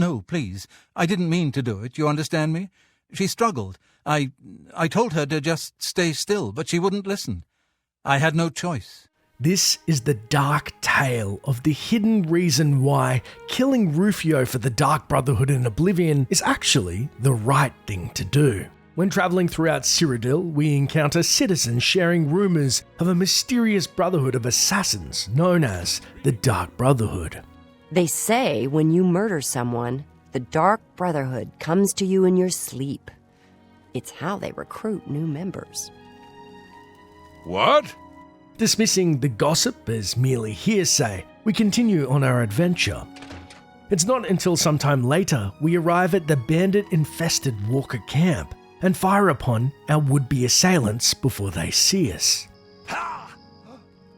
No, please. I didn't mean to do it, you understand me? She struggled. I told her to just stay still, but she wouldn't listen. I had no choice. This is the dark tale of the hidden reason why killing Rufio for the Dark Brotherhood in Oblivion is actually the right thing to do. When travelling throughout Cyrodiil, we encounter citizens sharing rumours of a mysterious brotherhood of assassins known as the Dark Brotherhood. They say when you murder someone, the Dark Brotherhood comes to you in your sleep. It's how they recruit new members. What? Dismissing the gossip as merely hearsay, we continue on our adventure. It's not until some time later we arrive at the bandit-infested Walker camp and fire upon our would-be assailants before they see us. Ha!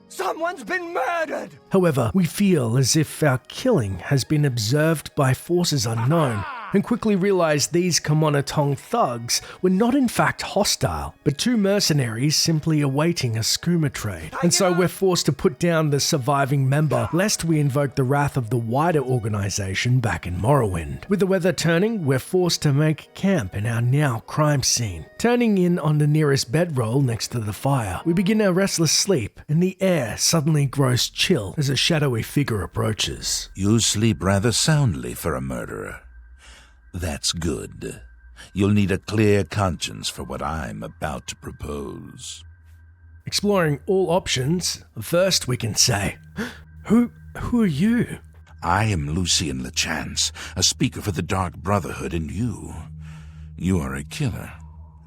Someone's been murdered! However, we feel as if our killing has been observed by forces unknown, and quickly realise these Kamonatong thugs were not in fact hostile, but two mercenaries simply awaiting a skooma trade. And so we're forced to put down the surviving member, lest we invoke the wrath of the wider organisation back in Morrowind. With the weather turning, we're forced to make camp in our now crime scene. Turning in on the nearest bedroll next to the fire, we begin our restless sleep, and the air suddenly grows chill as a shadowy figure approaches. You sleep rather soundly for a murderer. That's good. You'll need a clear conscience for what I'm about to propose. Exploring all options, first we can say, Who are you? I am Lucien Lechance, a speaker for the Dark Brotherhood, and you are a killer,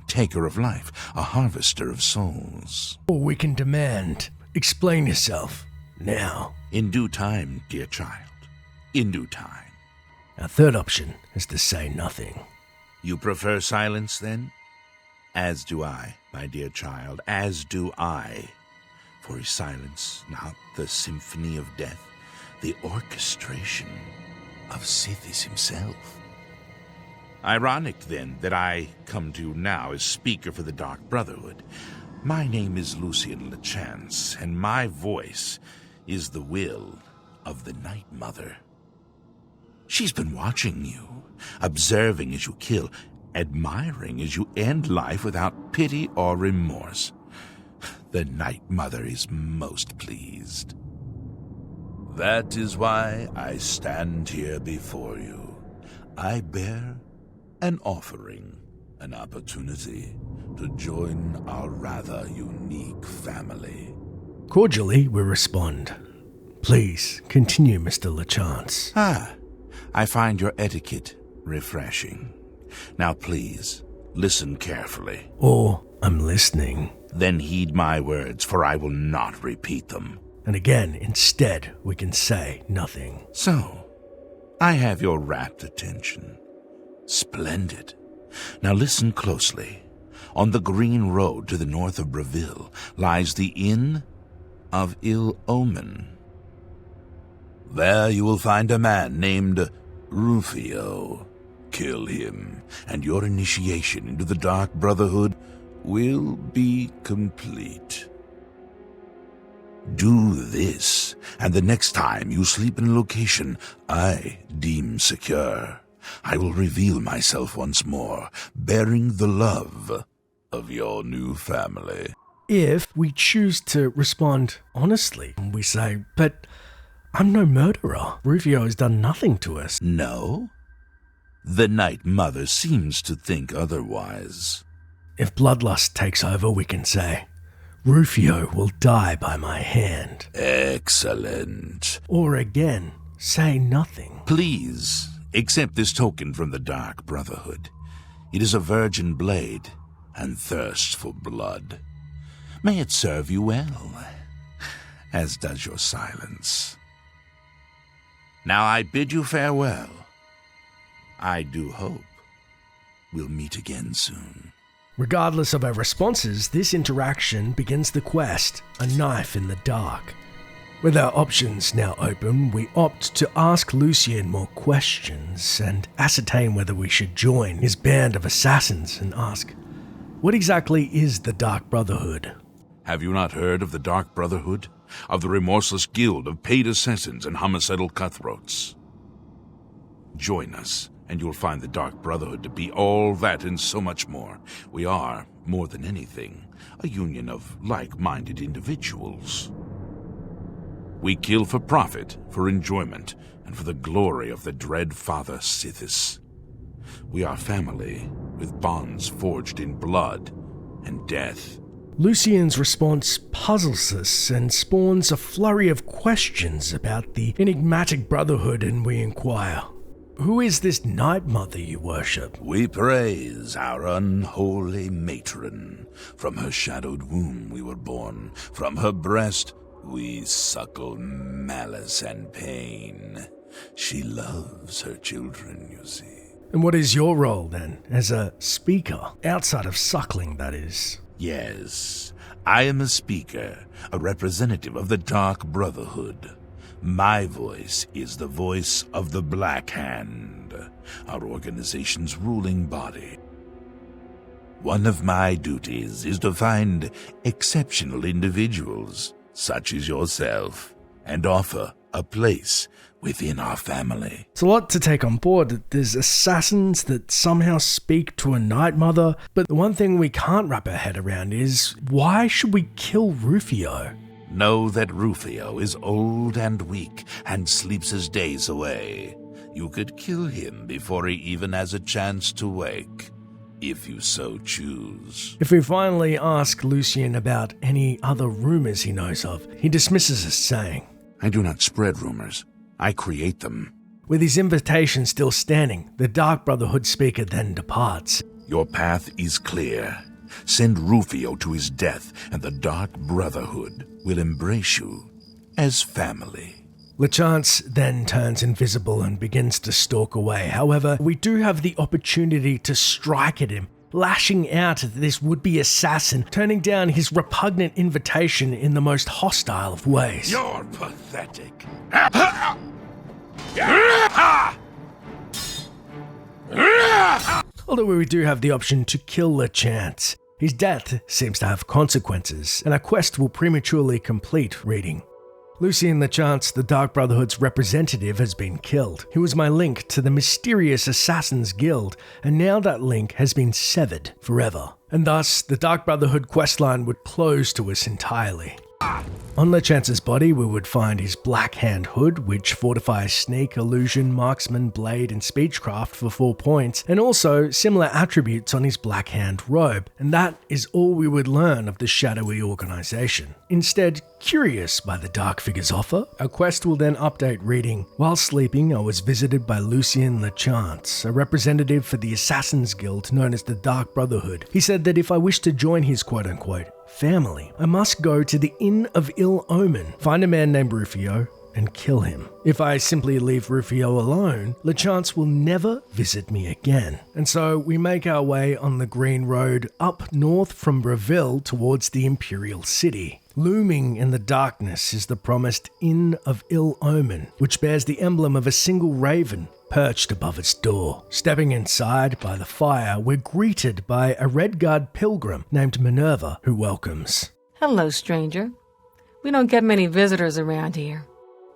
taker of life, a harvester of souls. All we can demand, explain yourself, now. In due time, dear child, in due time. Our third option is to say nothing. You prefer silence, then? As do I, my dear child, as do I. For is silence not the symphony of death, the orchestration of Sithis himself? Ironic, then, that I come to you now as speaker for the Dark Brotherhood. My name is Lucien Lechance, and my voice is the will of the Night Mother. She's been watching you, observing as you kill, admiring as you end life without pity or remorse. The Night Mother is most pleased. That is why I stand here before you. I bear an offering, an opportunity to join our rather unique family. Cordially, we respond. Please, continue, Mr. Lechance. I find your etiquette refreshing. Now please, listen carefully. I'm listening. Then heed my words, for I will not repeat them. And again, instead, we can say nothing. So, I have your rapt attention. Splendid. Now listen closely. On the green road to the north of Breville lies the Inn of Ill Omen. There you will find a man named Rufio. Kill him, and your initiation into the Dark Brotherhood will be complete. Do this, and the next time you sleep in a location I deem secure, I will reveal myself once more, bearing the love of your new family. If we choose to respond honestly, we say, but I'm no murderer. Rufio has done nothing to us. No? The Night Mother seems to think otherwise. If bloodlust takes over, we can say, Rufio will die by my hand. Excellent. Or again, say nothing. Please, accept this token from the Dark Brotherhood. It is a virgin blade and thirst for blood. May it serve you well, as does your silence. Now I bid you farewell. I do hope we'll meet again soon. Regardless of our responses, this interaction begins the quest, A Knife in the Dark. With our options now open, we opt to ask Lucien more questions and ascertain whether we should join his band of assassins and ask, what exactly is the Dark Brotherhood? Have you not heard of the Dark Brotherhood? Of the remorseless guild of paid assassins and homicidal cutthroats? Join us, and you'll find the Dark Brotherhood to be all that and so much more. We are, more than anything, a union of like-minded individuals. We kill for profit, for enjoyment, and for the glory of the dread Father Sithis. We are family, with bonds forged in blood and death. Lucien's response puzzles us and spawns a flurry of questions about the enigmatic Brotherhood, and we inquire, who is this Night Mother you worship? We praise our unholy matron. From her shadowed womb we were born. From her breast we suckle malice and pain. She loves her children, you see. And what is your role, then, as a speaker? Outside of suckling, that is. Yes, I am a speaker, a representative of the Dark Brotherhood. My voice is the voice of the Black Hand, our organization's ruling body. One of my duties is to find exceptional individuals, such as yourself, and offer a place within our family. It's a lot to take on board. There's assassins that somehow speak to a Night Mother, but the one thing we can't wrap our head around is, why should we kill Rufio? Know that Rufio is old and weak and sleeps his days away. You could kill him before he even has a chance to wake, if you so choose. If we finally ask Lucien about any other rumors he knows of, he dismisses us, saying, I do not spread rumors. I create them. With his invitation still standing, the Dark Brotherhood speaker then departs. Your path is clear. Send Rufio to his death, and the Dark Brotherhood will embrace you as family. LeChance then turns invisible and begins to stalk away. However, we do have the opportunity to strike at him, lashing out at this would-be assassin, turning down his repugnant invitation in the most hostile of ways. You're pathetic. Although we do have the option to kill LeChance, his death seems to have consequences, and our quest will prematurely complete reading. Lucien LeChance, the Dark Brotherhood's representative, has been killed. He was my link to the mysterious Assassin's Guild, and now that link has been severed forever. And thus, the Dark Brotherhood questline would close to us entirely. On LeChance's body, we would find his Black Hand hood, which fortifies sneak, illusion, marksman, blade, and speechcraft for 4 points, and also similar attributes on his Black Hand robe, and that is all we would learn of the shadowy organization. Instead, curious by the dark figure's offer, our quest will then update reading, while sleeping I was visited by Lucien LeChance, a representative for the Assassin's Guild known as the Dark Brotherhood. He said that if I wished to join his quote-unquote family, I must go to the Inn of Ill Omen, find a man named Rufio, and kill him. If I simply leave Rufio alone, LeChance will never visit me again. And so we make our way on the Green Road up north from Breville towards the Imperial City. Looming in the darkness is the promised Inn of Ill Omen, which bears the emblem of a single raven perched above its door. Stepping inside by the fire, we're greeted by a Redguard pilgrim named Minerva, who welcomes. Hello, stranger. We don't get many visitors around here.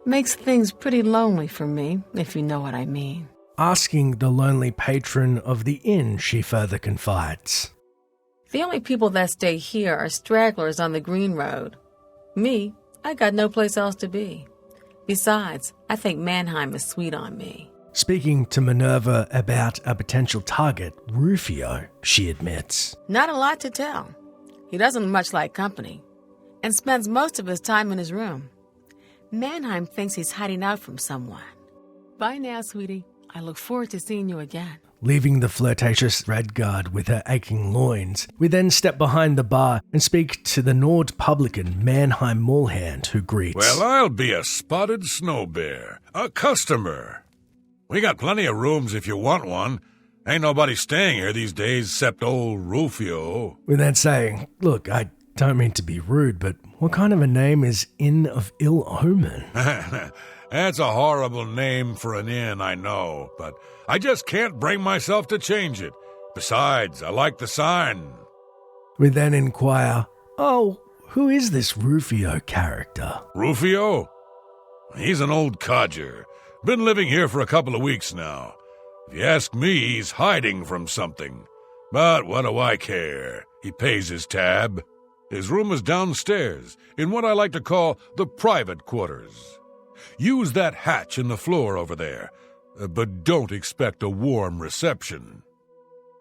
Makes things pretty lonely for me, if you know what I mean. Asking the lonely patron of the inn, she further confides. The only people that stay here are stragglers on the Green Road. Me, I got no place else to be. Besides, I think Mannheim is sweet on me. Speaking to Minerva about a potential target, Rufio, she admits. Not a lot to tell. He doesn't much like company, and spends most of his time in his room. Mannheim thinks he's hiding out from someone. Bye now, sweetie. I look forward to seeing you again. Leaving the flirtatious Redguard with her aching loins, we then step behind the bar and speak to the Nord publican Mannheim Mallhand, who greets. Well, I'll be a spotted snow bear, a customer. We got plenty of rooms if you want one. Ain't nobody staying here these days except old Rufio. We then say, look, I don't mean to be rude, but what kind of a name is Inn of Ill Omen? That's a horrible name for an inn, I know, but I just can't bring myself to change it. Besides, I like the sign. We then inquire, oh, who is this Rufio character? Rufio? He's an old codger, Been living here for a couple of weeks now. If you ask me, he's hiding from something. But what do I care? He pays his tab. His room is downstairs, in what I like to call the private quarters. Use that hatch in the floor over there, but don't expect a warm reception.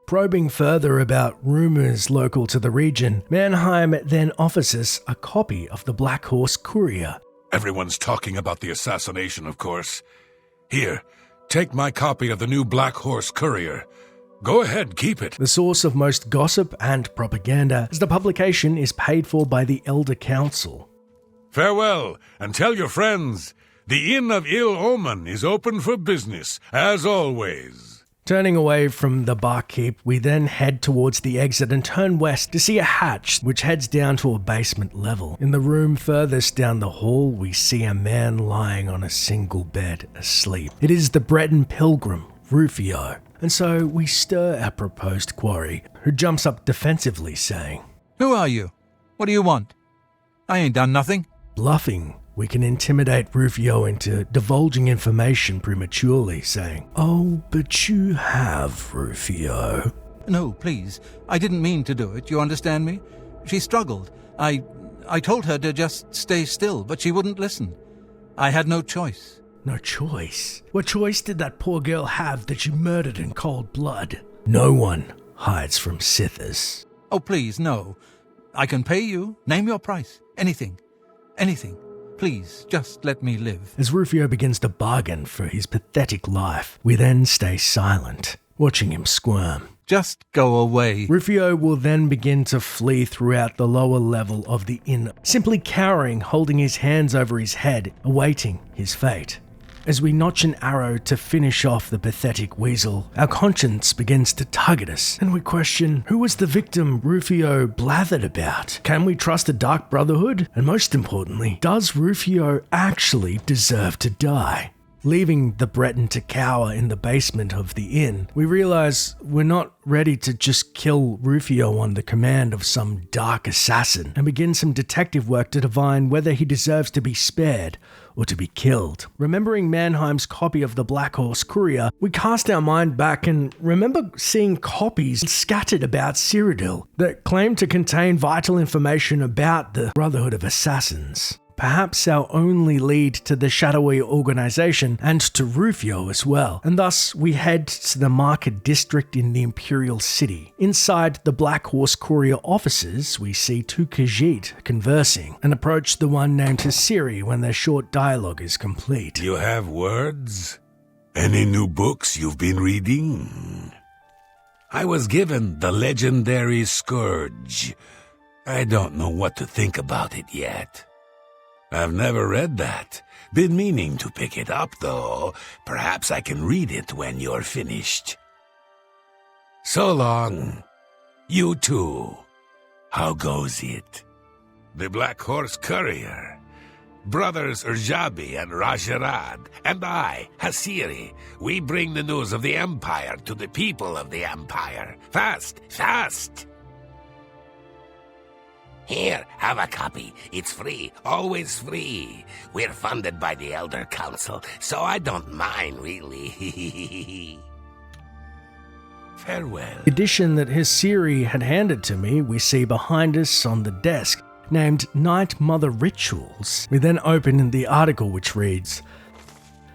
Probing further about rumours local to the region, Mannheim then offers us a copy of the Black Horse Courier. Everyone's talking about the assassination, of course. Here, take my copy of the new Black Horse Courier. Go ahead, keep it. The source of most gossip and propaganda, as the publication is paid for by the Elder Council. Farewell, and tell your friends, the Inn of Ill Omen is open for business, as always. Turning away from the barkeep, we then head towards the exit and turn west to see a hatch which heads down to a basement level. In the room furthest down the hall, we see a man lying on a single bed, asleep. It is the Breton pilgrim, Rufio. And so we stir our proposed quarry, who jumps up defensively, saying, Who are you? What do you want? I ain't done nothing. Bluffing, we can intimidate Rufio into divulging information prematurely, saying, Oh, but you have, Rufio. No, please. I didn't mean to do it, you understand me? She struggled. I told her to just stay still, but she wouldn't listen. I had no choice. No choice? What choice did that poor girl have that you murdered in cold blood? No one hides from Sithis. Oh, please, no. I can pay you. Name your price. Anything. Anything. Please, just let me live. As Rufio begins to bargain for his pathetic life, we then stay silent, watching him squirm. Just go away. Rufio will then begin to flee throughout the lower level of the inn, simply cowering, holding his hands over his head, awaiting his fate. As we notch an arrow to finish off the pathetic weasel, our conscience begins to tug at us, and we question, who was the victim Rufio blathered about? Can we trust a Dark Brotherhood? And most importantly, does Rufio actually deserve to die? Leaving the Breton to cower in the basement of the inn, we realize we're not ready to just kill Rufio on the command of some dark assassin and begin some detective work to divine whether he deserves to be spared or to be killed. Remembering Mannheim's copy of the Black Horse Courier, we cast our mind back and remember seeing copies scattered about Cyrodiil that claim to contain vital information about the Brotherhood of Assassins. Perhaps our only lead to the shadowy organization and to Rufio as well. And thus we head to the market district in the Imperial City. Inside the Black Horse Courier offices, we see two Khajiit conversing and approach the one named Tassiri when their short dialogue is complete. You have words? Any new books you've been reading? I was given the legendary Scourge. I don't know what to think about it yet. I've never read that. Been meaning to pick it up, though. Perhaps I can read it when you're finished. So long. You too. How goes it? The Black Horse Courier. Brothers Urjabi and Rajarad, And I, Hasiri, we bring the news of the Empire to the people of the Empire. Fast, fast! Here, have a copy. It's free, always free. We're funded by the Elder Council, so I don't mind, really. Farewell. The edition that Hasiri had handed to me, we see behind us on the desk, named Night Mother Rituals. We then open the article which reads,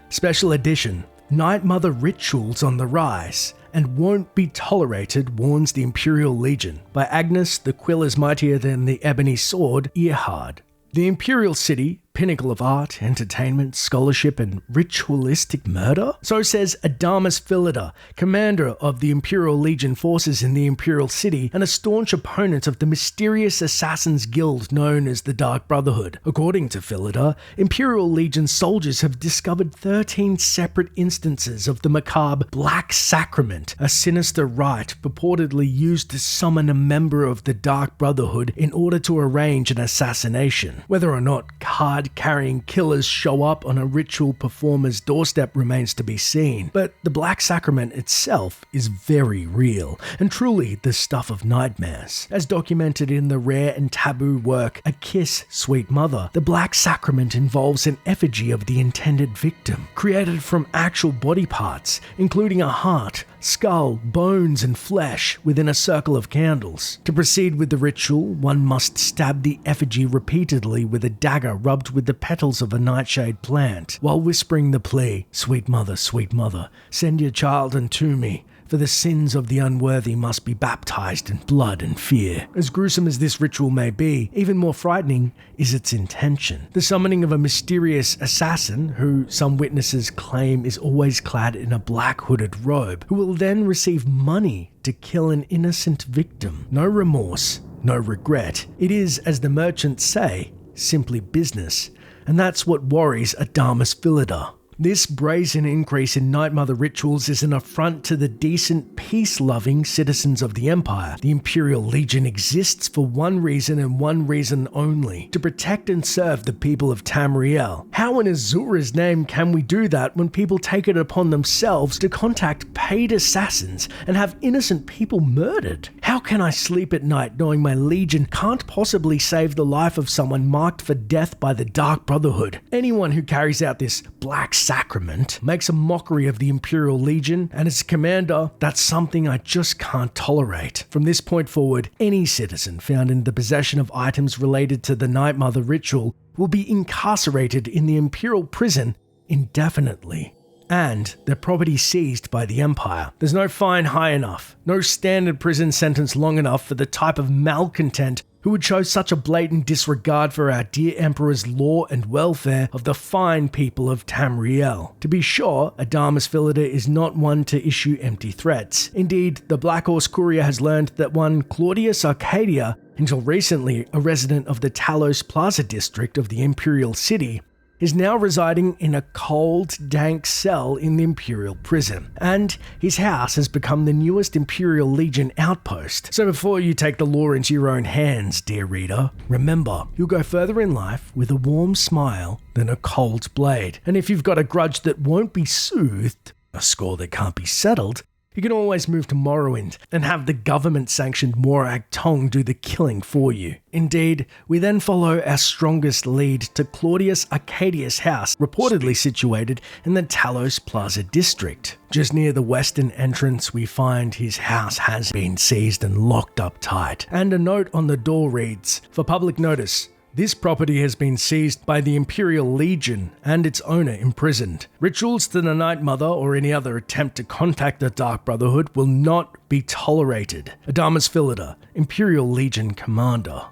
Special Edition, Night Mother Rituals on the Rise and Won't Be Tolerated, warns the Imperial Legion, by Agnes, the quill is mightier than the ebony sword, Earhard. The Imperial City, pinnacle of art, entertainment, scholarship, and ritualistic murder? So says Adamus Philida, commander of the Imperial Legion forces in the Imperial City and a staunch opponent of the mysterious assassins guild known as the Dark Brotherhood. According to Philida, Imperial Legion soldiers have discovered 13 separate instances of the macabre Black Sacrament, a sinister rite purportedly used to summon a member of the Dark Brotherhood in order to arrange an assassination. Whether or not card blood-carrying killers show up on a ritual performer's doorstep remains to be seen, but the Black Sacrament itself is very real, and truly the stuff of nightmares. As documented in the rare and taboo work A Kiss, Sweet Mother, the Black Sacrament involves an effigy of the intended victim, created from actual body parts, including a heart, skull, bones, and flesh within a circle of candles. To proceed with the ritual, one must stab the effigy repeatedly with a dagger rubbed with the petals of a nightshade plant, while whispering the plea, sweet mother, send your child unto me, for the sins of the unworthy must be baptized in blood and fear. As gruesome as this ritual may be, even more frightening is its intention. The summoning of a mysterious assassin, who some witnesses claim is always clad in a black hooded robe, who will then receive money to kill an innocent victim. No remorse, no regret. It is, as the merchants say, simply business. And that's what worries Adamus Philida. This brazen increase in Night Mother rituals is an affront to the decent, peace-loving citizens of the Empire. The Imperial Legion exists for one reason and one reason only: to protect and serve the people of Tamriel. How in Azura's name can we do that when people take it upon themselves to contact paid assassins and have innocent people murdered? How can I sleep at night knowing my Legion can't possibly save the life of someone marked for death by the Dark Brotherhood? Anyone who carries out this Black Sacrament makes a mockery of the Imperial Legion, and as commander, that's something I just can't tolerate. From this point forward, any citizen found in the possession of items related to the Night Mother ritual will be incarcerated in the Imperial prison indefinitely, and their property seized by the Empire. There's no fine high enough, no standard prison sentence long enough for the type of malcontent who would show such a blatant disregard for our dear Emperor's law and welfare of the fine people of Tamriel. To be sure, Adamus Philida is not one to issue empty threats. Indeed, the Black Horse Courier has learned that one Claudius Arcadia, until recently a resident of the Talos Plaza district of the Imperial City, is now residing in a cold, dank cell in the Imperial prison, and his house has become the newest Imperial Legion outpost. So before you take the law into your own hands, dear reader, remember, you'll go further in life with a warm smile than a cold blade. And if you've got a grudge that won't be soothed, a score that can't be settled, you can always move to Morrowind and have the government-sanctioned Morag Tong do the killing for you. Indeed, we then follow our strongest lead to Claudius Arcadius' house, reportedly situated in the Talos Plaza district. Just near the western entrance, we find his house has been seized and locked up tight. And a note on the door reads, "For public notice, this property has been seized by the Imperial Legion and its owner imprisoned. Rituals to the Night Mother or any other attempt to contact the Dark Brotherhood will not be tolerated. Adamus Philida, Imperial Legion Commander."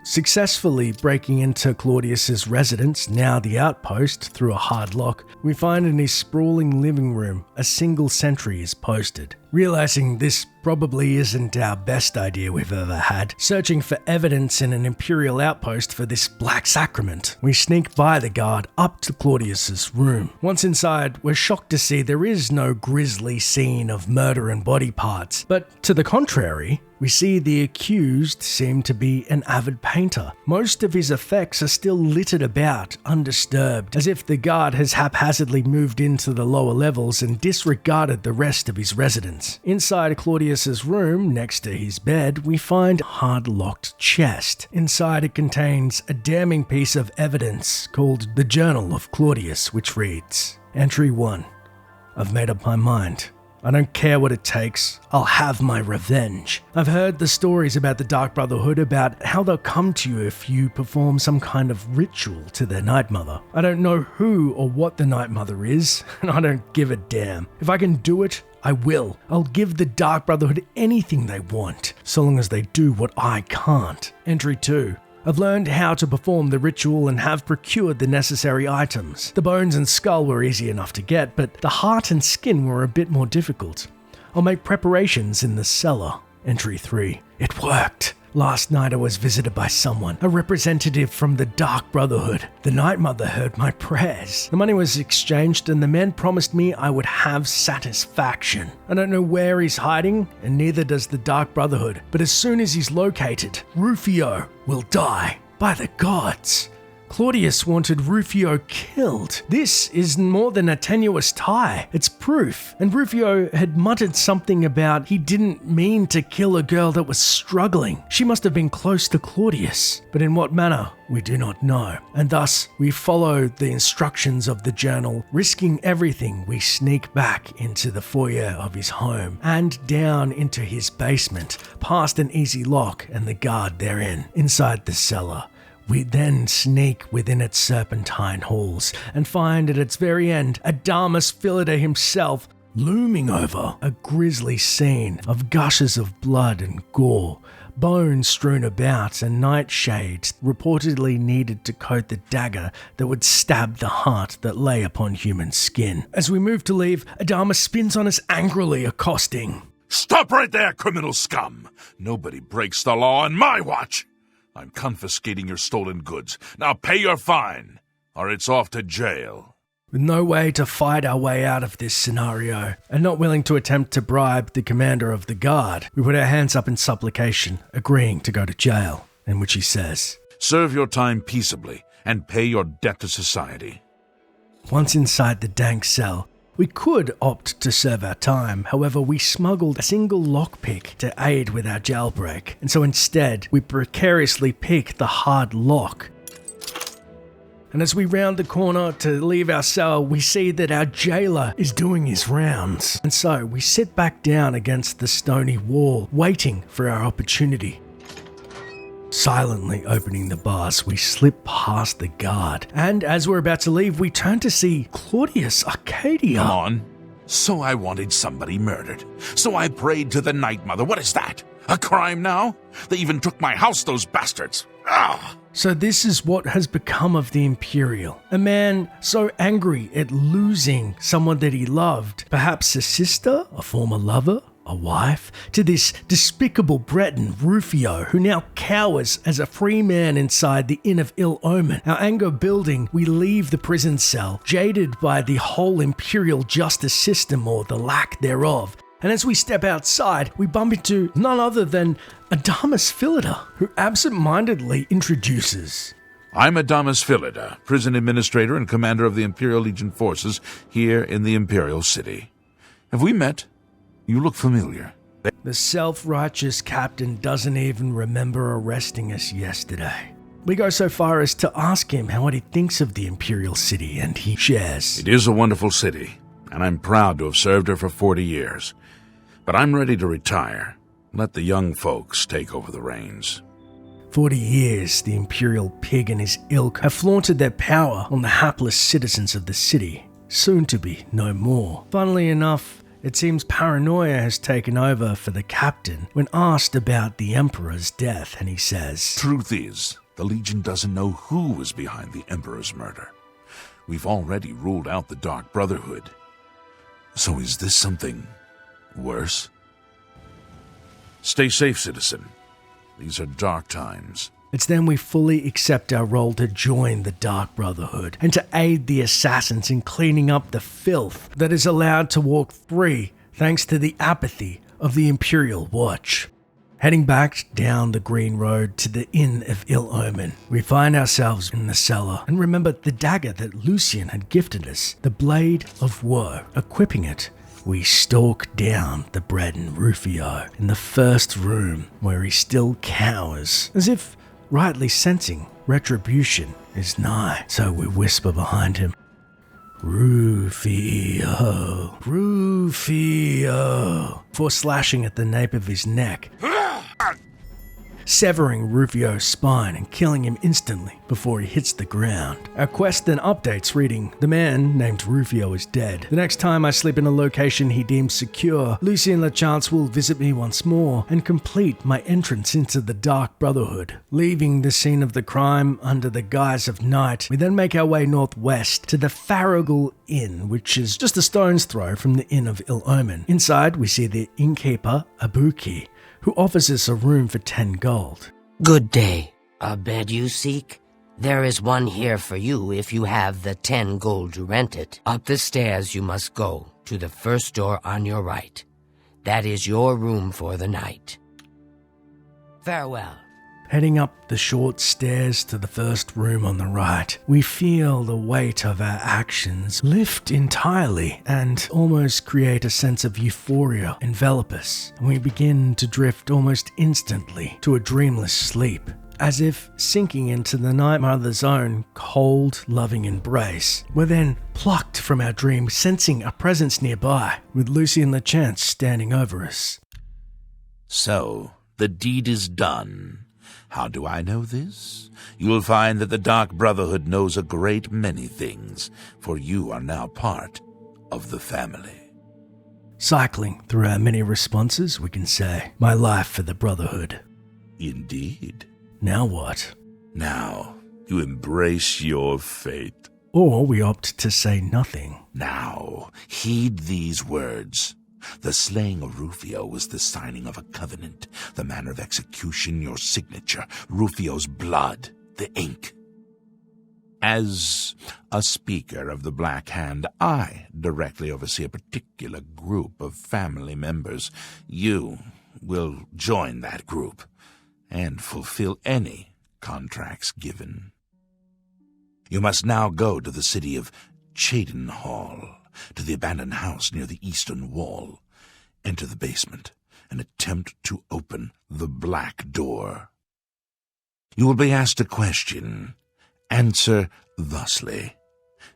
Successfully breaking into Claudius's residence, now the outpost, through a hard lock, we find in his sprawling living room a single sentry is posted. Realizing this probably isn't our best idea we've ever had, searching for evidence in an Imperial outpost for this Black Sacrament, we sneak by the guard up to Claudius's room. Once inside, we're shocked to see there is no grisly scene of murder and body parts, but to the contrary, we see the accused seem to be an avid painter. Most of his effects are still littered about, undisturbed, as if the guard has haphazardly moved into the lower levels and disregarded the rest of his residence. Inside Claudius's room, next to his bed, we find a hard-locked chest. Inside it contains a damning piece of evidence called the Journal of Claudius, which reads, "Entry 1. I've made up my mind. I don't care what it takes. I'll have my revenge. I've heard the stories about the Dark Brotherhood, about how they'll come to you if you perform some kind of ritual to their Night Mother. I don't know who or what the Night Mother is, and I don't give a damn. If I can do it, I will. I'll give the Dark Brotherhood anything they want, so long as they do what I can't." Entry 2. I've learned how to perform the ritual and have procured the necessary items. The bones and skull were easy enough to get, but the heart and skin were a bit more difficult. I'll make preparations in the cellar. Entry 3. It worked. Last night I was visited by someone, a representative from the Dark Brotherhood. The Night Mother heard my prayers. The money was exchanged and the man promised me I would have satisfaction. I don't know where he's hiding, and neither does the Dark Brotherhood. But as soon as he's located, Rufio will die. By the gods. Claudius wanted Rufio killed. This is more than a tenuous tie, it's proof. And Rufio had muttered something about he didn't mean to kill a girl that was struggling. She must have been close to Claudius, but in what manner, we do not know. And thus, we follow the instructions of the journal. Risking everything, we sneak back into the foyer of his home and down into his basement, past an easy lock and the guard therein. Inside the cellar, we then sneak within its serpentine halls and find at its very end Adamus Philida himself looming over a grisly scene of gushes of blood and gore, bones strewn about, and nightshades reportedly needed to coat the dagger that would stab the heart that lay upon human skin. As we move to leave, Adamus spins on us angrily, accosting. Stop right there, criminal scum! Nobody breaks the law on my watch! I'm confiscating your stolen goods. Now pay your fine, or it's off to jail. With no way to fight our way out of this scenario, and not willing to attempt to bribe the commander of the guard, we put our hands up in supplication, agreeing to go to jail, in which he says, Serve your time peaceably, and pay your debt to society. Once inside the dank cell, we could opt to serve our time. However, we smuggled a single lockpick to aid with our jailbreak, and so instead, we precariously pick the hard lock. And as we round the corner to leave our cell, we see that our jailer is doing his rounds. And so we sit back down against the stony wall, waiting for our opportunity. Silently opening the bars, we slip past the guard. And as we're about to leave, we turn to see Claudius Arcadia. Come on. So I wanted somebody murdered. So I prayed to the Night Mother. What is that? A crime now? They even took my house, those bastards. Ah! So this is what has become of the Imperial. A man so angry at losing someone that he loved, perhaps a sister, a former lover, a wife, to this despicable Breton, Rufio, who now cowers as a free man inside the Inn of Ill Omen. Our anger building, we leave the prison cell, jaded by the whole Imperial justice system or the lack thereof. And as we step outside, we bump into none other than Adamus Philida, who absent-mindedly introduces. I'm Adamus Philida, prison administrator and commander of the Imperial Legion forces here in the Imperial City. Have we met? You look familiar. The self-righteous captain doesn't even remember arresting us yesterday. We go so far as to ask him what he thinks of the Imperial City, and he shares. It is a wonderful city, and I'm proud to have served her for 40 years. But I'm ready to retire. Let the young folks take over the reins. 40 years, the Imperial Pig and his ilk have flaunted their power on the hapless citizens of the city, soon to be no more. Funnily enough, it seems paranoia has taken over for the captain when asked about the Emperor's death, and he says, Truth is, the Legion doesn't know who was behind the Emperor's murder. We've already ruled out the Dark Brotherhood. So is this something worse? Stay safe, citizen. These are dark times. It's then we fully accept our role to join the Dark Brotherhood and to aid the assassins in cleaning up the filth that is allowed to walk free thanks to the apathy of the Imperial Watch. Heading back down the green road to the Inn of Ill Omen, we find ourselves in the cellar and remember the dagger that Lucian had gifted us, the Blade of Woe. Equipping it, we stalk down the Breton Rufio in the first room where he still cowers, as if rightly sensing retribution is nigh. So we whisper behind him, Rufio, Rufio, before slashing at the nape of his neck, severing Rufio's spine and killing him instantly before he hits the ground. Our quest then updates reading, the man named Rufio is dead. The next time I sleep in a location he deems secure, Lucien Lachance will visit me once more and complete my entrance into the Dark Brotherhood. Leaving the scene of the crime under the guise of night, we then make our way northwest to the Farragle Inn, which is just a stone's throw from the Inn of Ill Omen. Inside, we see the innkeeper, Abuki, who offers us a room for 10 gold. Good day. A bed you seek? There is one here for you if you have the 10 gold to rent it. Up the stairs you must go, to the first door on your right. That is your room for the night. Farewell. Heading up the short stairs to the first room on the right, we feel the weight of our actions lift entirely and almost create a sense of euphoria envelop us, and we begin to drift almost instantly to a dreamless sleep, as if sinking into the Night Mother's own cold, loving embrace. We're then plucked from our dream, sensing a presence nearby, with Lucy and LeChance standing over us. So, the deed is done. How do I know this? You will find that the Dark Brotherhood knows a great many things, for you are now part of the family. Cycling through our many responses, we can say, my life for the Brotherhood. Indeed. Now what? Now, you embrace your fate. Or we opt to say nothing. Now, heed these words. The slaying of Rufio was the signing of a covenant, the manner of execution, your signature, Rufio's blood, the ink. As a speaker of the Black Hand, I directly oversee a particular group of family members. You will join that group and fulfill any contracts given. You must now go to the city of Cheydinhal, to the abandoned house near the eastern wall. Enter the basement and attempt to open the black door. You will be asked a question. Answer thusly.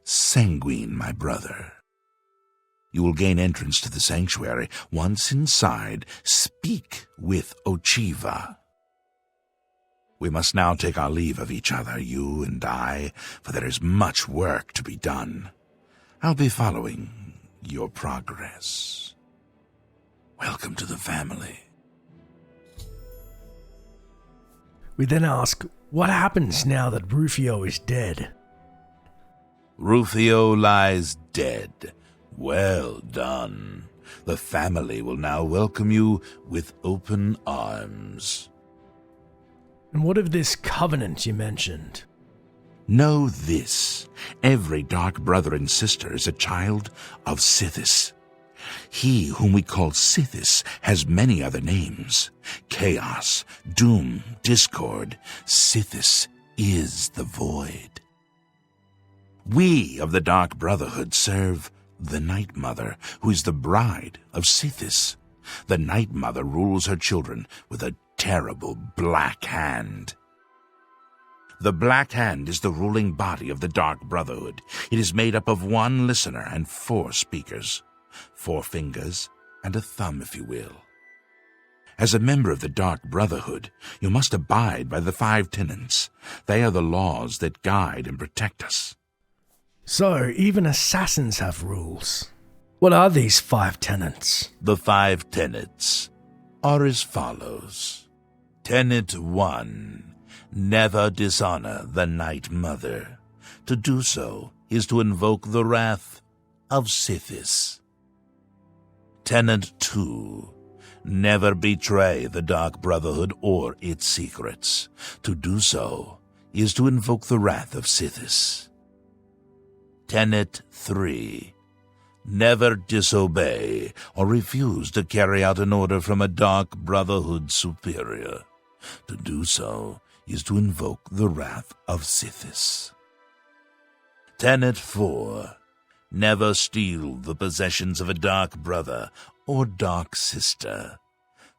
Sanguine, my brother. You will gain entrance to the sanctuary. Once inside, speak with Ochiva. We must now take our leave of each other, you and I, for there is much work to be done. I'll be following your progress. Welcome to the family. We then ask, what happens now that Rufio is dead? Rufio lies dead. Well done. The family will now welcome you with open arms. And what of this covenant you mentioned? Know this. Every dark brother and sister is a child of Sithis. He whom we call Sithis has many other names. Chaos, Doom, Discord. Sithis is the Void. We of the Dark Brotherhood serve the Night Mother, who is the bride of Sithis. The Night Mother rules her children with a terrible black hand. The Black Hand is the ruling body of the Dark Brotherhood. It is made up of one listener and 4 speakers. 4 fingers and a thumb, if you will. As a member of the Dark Brotherhood, you must abide by the 5 tenets. They are the laws that guide and protect us. So, even assassins have rules. What are these 5 tenets? The 5 tenets are as follows. Tenet 1. Never dishonor the Night Mother. To do so is to invoke the wrath of Sithis. Tenet 2. Never betray the Dark Brotherhood or its secrets. To do so is to invoke the wrath of Sithis. Tenet 3. Never disobey or refuse to carry out an order from a Dark Brotherhood superior. To do so is to invoke the wrath of Sithis. Tenet 4. Never steal the possessions of a Dark Brother or Dark Sister.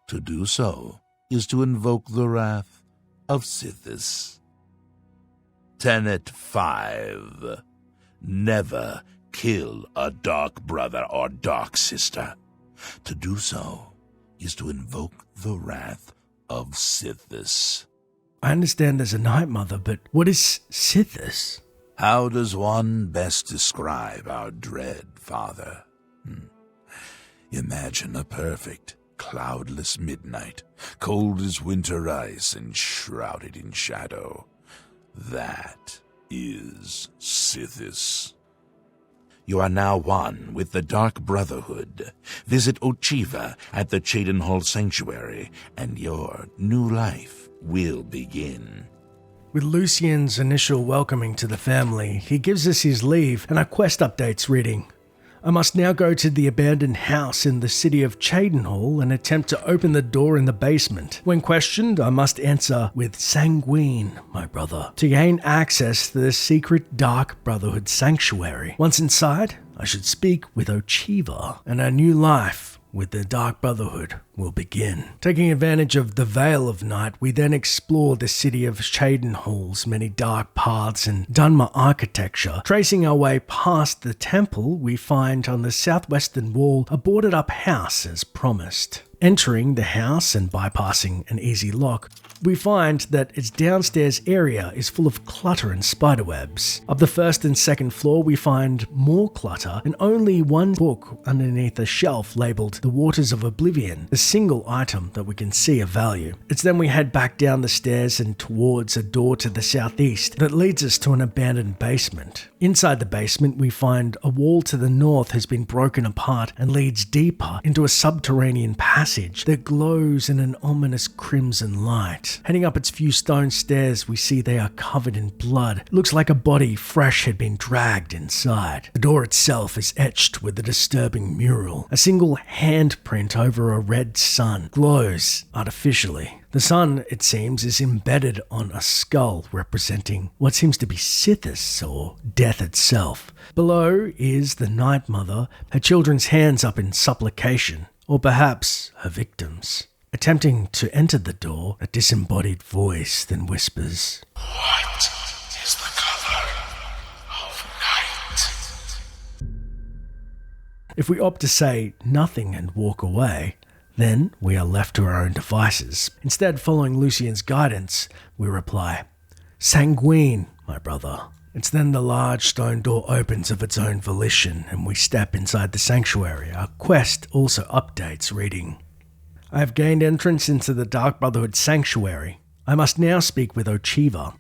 To do so is to invoke the wrath of Sithis. Tenet 5. Never kill a Dark Brother or Dark Sister. To do so is to invoke the wrath of Sithis. I understand there's a Night Mother, but what is Sithis? How does one best describe our dread father? Imagine a perfect, cloudless midnight, cold as winter ice and shrouded in shadow. That is Sithis. You are now one with the Dark Brotherhood. Visit Ochiva at the Cheydinhal Sanctuary, and your new life will begin. With Lucien's initial welcoming to the family, he gives us his leave and our quest updates reading. I must now go to the abandoned house in the city of Cheydinhal and attempt to open the door in the basement. When questioned, I must answer with sanguine, my brother, to gain access to the secret Dark Brotherhood sanctuary. Once inside, I should speak with Ochiva, and our new life with the Dark Brotherhood will begin. Taking advantage of the Veil of Night, we then explore the city of Cheydinhal's many dark paths and Dunmer architecture. Tracing our way past the temple, we find on the southwestern wall a boarded up house as promised. Entering the house and bypassing an easy lock, we find that its downstairs area is full of clutter and spiderwebs. Up the first and second floor, we find more clutter and only one book underneath a shelf labelled The Waters of Oblivion, the single item that we can see of value. It's then we head back down the stairs and towards a door to the southeast that leads us to an abandoned basement. Inside the basement, we find a wall to the north has been broken apart and leads deeper into a subterranean passage that glows in an ominous crimson light. Heading up its few stone stairs, we see they are covered in blood. It looks like a body fresh had been dragged inside. The door itself is etched with a disturbing mural. A single handprint over a red sun glows artificially. The sun, it seems, is embedded on a skull representing what seems to be Sithis or death itself. Below is the Night Mother, her children's hands up in supplication, or perhaps her victims. Attempting to enter the door, a disembodied voice then whispers, "What is the color of night?" If we opt to say nothing and walk away, then we are left to our own devices. Instead, following Lucien's guidance, we reply, "Sanguine, my brother." It's then the large stone door opens of its own volition and we step inside the sanctuary. Our quest also updates, reading, "I have gained entrance into the Dark Brotherhood sanctuary. I must now speak with Ochiva."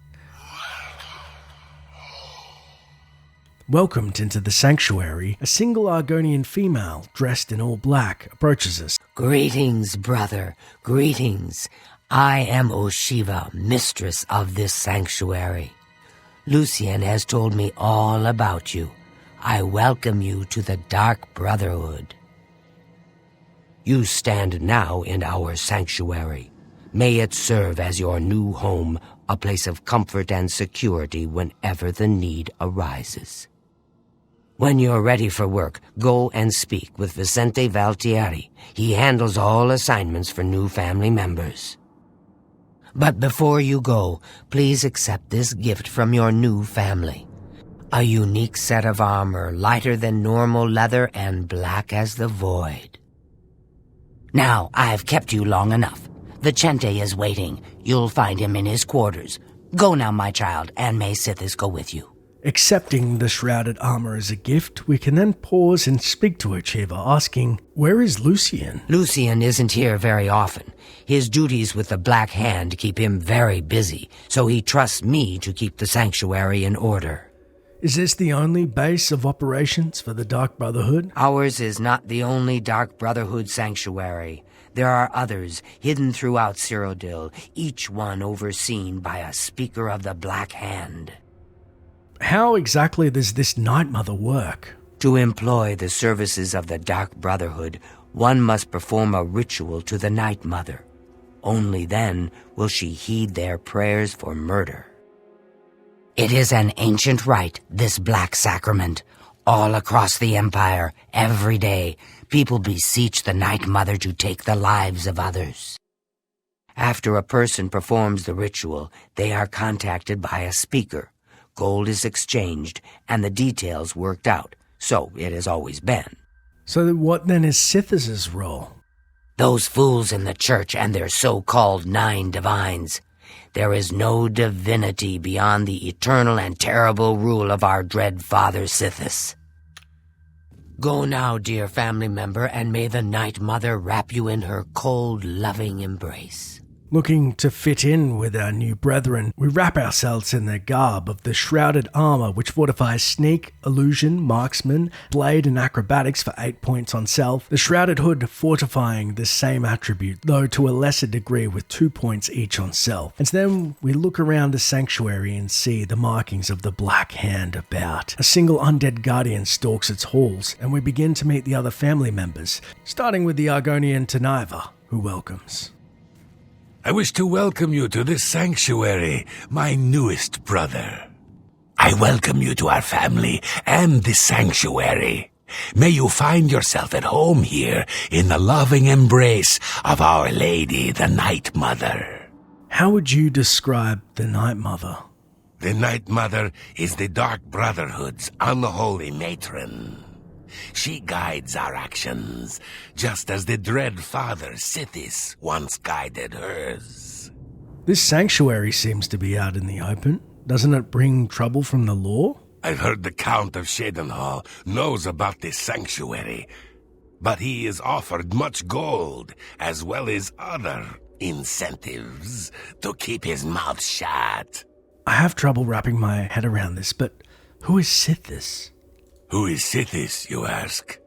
Welcomed into the sanctuary, a single Argonian female, dressed in all black, approaches us. Greetings, brother, greetings. I am Ochiva, mistress of this sanctuary. Lucien has told me all about you. I welcome you to the Dark Brotherhood. You stand now in our sanctuary. May it serve as your new home, a place of comfort and security whenever the need arises. When you're ready for work, go and speak with Vicente Valtieri. He handles all assignments for new family members. But before you go, please accept this gift from your new family. A unique set of armor, lighter than normal leather and black as the void. Now, I've kept you long enough. Vicente is waiting. You'll find him in his quarters. Go now, my child, and may Sithis go with you. Accepting the shrouded armor as a gift, we can then pause and speak to Ochiva, asking, "Where is Lucien?" Lucien isn't here very often. His duties with the Black Hand keep him very busy, so he trusts me to keep the sanctuary in order. Is this the only base of operations for the Dark Brotherhood? Ours is not the only Dark Brotherhood sanctuary. There are others hidden throughout Cyrodiil, each one overseen by a speaker of the Black Hand. How exactly does this Night Mother work? To employ the services of the Dark Brotherhood, one must perform a ritual to the Night Mother. Only then will she heed their prayers for murder. It is an ancient rite, this black sacrament. All across the Empire, every day, people beseech the Night Mother to take the lives of others. After a person performs the ritual, they are contacted by a speaker. Gold is exchanged, and the details worked out. So it has always been. So what then is Sithis' role? Those fools in the church and their so-called 9 divines. There is no divinity beyond the eternal and terrible rule of our dread father Sithis. Go now, dear family member, and may the Night Mother wrap you in her cold, loving embrace. Looking to fit in with our new brethren, we wrap ourselves in the garb of the shrouded armour which fortifies sneak, illusion, marksman, blade and acrobatics for 8 points on self, the shrouded hood fortifying the same attribute, though to a lesser degree with 2 points each on self. And then we look around the sanctuary and see the markings of the Black Hand about. A single undead guardian stalks its halls, and we begin to meet the other family members, starting with the Argonian Taniva, who welcomes. I wish to welcome you to this sanctuary, my newest brother. I welcome you to our family and this sanctuary. May you find yourself at home here in the loving embrace of Our Lady, the Night Mother. How would you describe the Night Mother? The Night Mother is the Dark Brotherhood's unholy matron. She guides our actions, just as the Dread Father Sithis once guided hers. This sanctuary seems to be out in the open. Doesn't it bring trouble from the law? I've heard the Count of Shadenhall knows about this sanctuary, but he is offered much gold, as well as other incentives, to keep his mouth shut. I have trouble wrapping my head around this, but who is Sithis? Who is Sithis, you ask?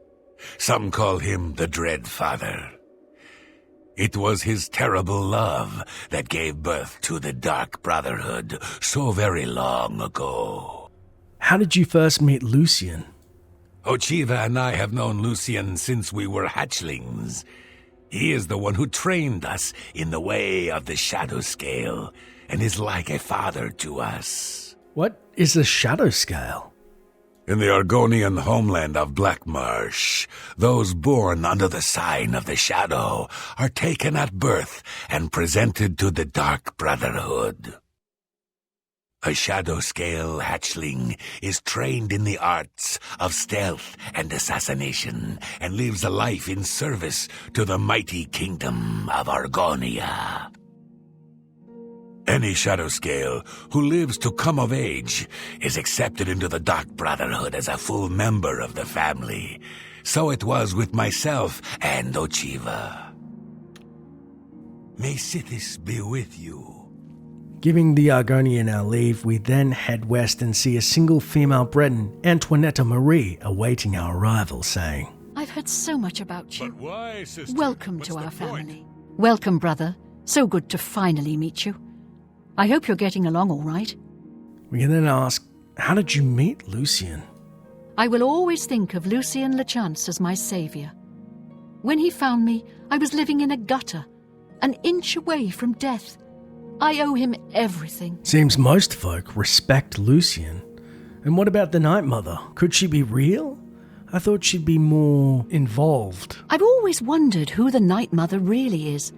Some call him the Dread Father. It was his terrible love that gave birth to the Dark Brotherhood so very long ago. How did you first meet Lucian? Ochiva and I have known Lucian since we were hatchlings. He is the one who trained us in the way of the Shadow Scale, and is like a father to us. What is a Shadow Scale? In the Argonian homeland of Blackmarsh, those born under the sign of the Shadow are taken at birth and presented to the Dark Brotherhood. A Shadow Scale hatchling is trained in the arts of stealth and assassination and lives a life in service to the mighty kingdom of Argonia. Any Shadow Scale who lives to come of age is accepted into the Dark Brotherhood as a full member of the family. So it was with myself and Ochiva. May Sithis be with you. Giving the Argonian our leave, we then head west and see a single female Breton, Antoinette Marie, awaiting our arrival, saying, I've heard so much about you. But why, sister? Welcome What's to the our point? family. Welcome, brother. So good to finally meet you. I hope you're getting along all right. We can then ask, how did you meet Lucian? I will always think of Lucien Lechance as my saviour. When he found me, I was living in a gutter, an inch away from death. I owe him everything. Seems most folk respect Lucian. And what about the Night Mother? Could she be real? I thought she'd be more involved. I've always wondered who the Night Mother really is.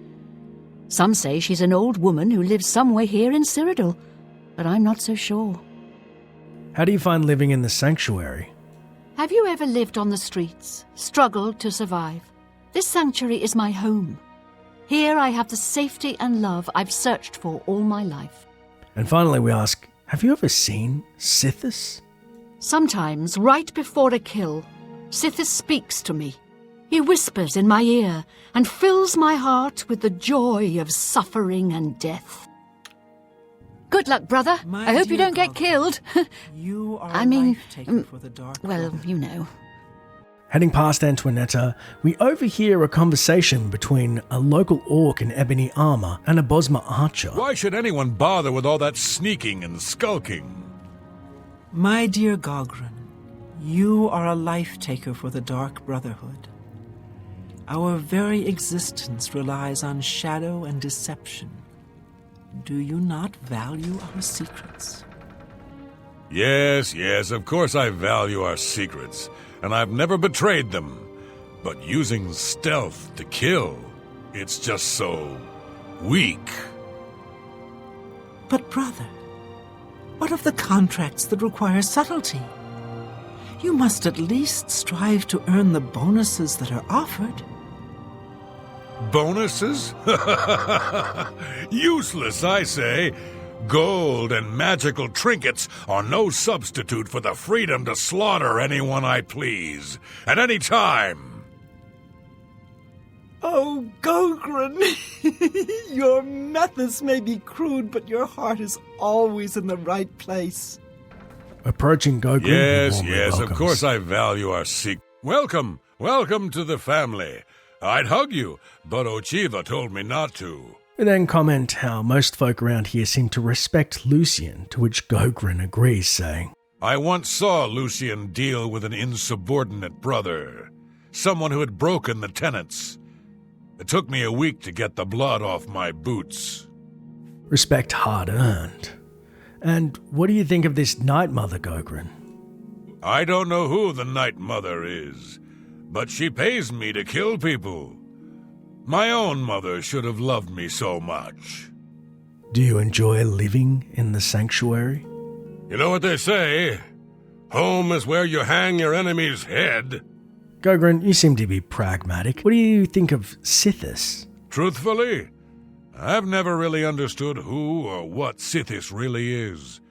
Some say she's an old woman who lives somewhere here in Cyrodiil, but I'm not so sure. How do you find living in the sanctuary? Have you ever lived on the streets, struggled to survive? This sanctuary is my home. Here I have the safety and love I've searched for all my life. And finally we ask, have you ever seen Sithis? Sometimes, right before a kill, Sithis speaks to me. He whispers in my ear and fills my heart with the joy of suffering and death. Good luck, brother. My I hope you dear don't get killed. You are I mean, a life-taker for the Dark well, Brotherhood. you know. Heading past Antoinetta, we overhear a conversation between a local orc in ebony armor and a Bosma archer. Why should anyone bother with all that sneaking and skulking? My dear Gogren, you are a life-taker for the Dark Brotherhood. Our very existence relies on shadow and deception. Do you not value our secrets? Yes, of course I value our secrets, and I've never betrayed them. But using stealth to kill, it's just so weak. But brother, what of the contracts that require subtlety? You must at least strive to earn the bonuses that are offered. Bonuses? Useless, I say. Gold and magical trinkets are no substitute for the freedom to slaughter anyone I please, at any time. Oh, Gogren! Your methods may be crude, but your heart is always in the right place. Approaching Gogren. Yes, of course I value our Welcome to the family. I'd hug you, but Ochiva told me not to. We then comment how most folk around here seem to respect Lucian, to which Gogren agrees, saying, I once saw Lucian deal with an insubordinate brother, someone who had broken the tenets. It took me a week to get the blood off my boots. Respect hard earned. And what do you think of this Night Mother, Gogren? I don't know who the Night Mother is, but she pays me to kill people. My own mother should have loved me so much. Do you enjoy living in the sanctuary? You know what they say? Home is where you hang your enemy's head. Gogren, you seem to be pragmatic. What do you think of Sithis? Truthfully, I've never really understood who or what Sithis really is.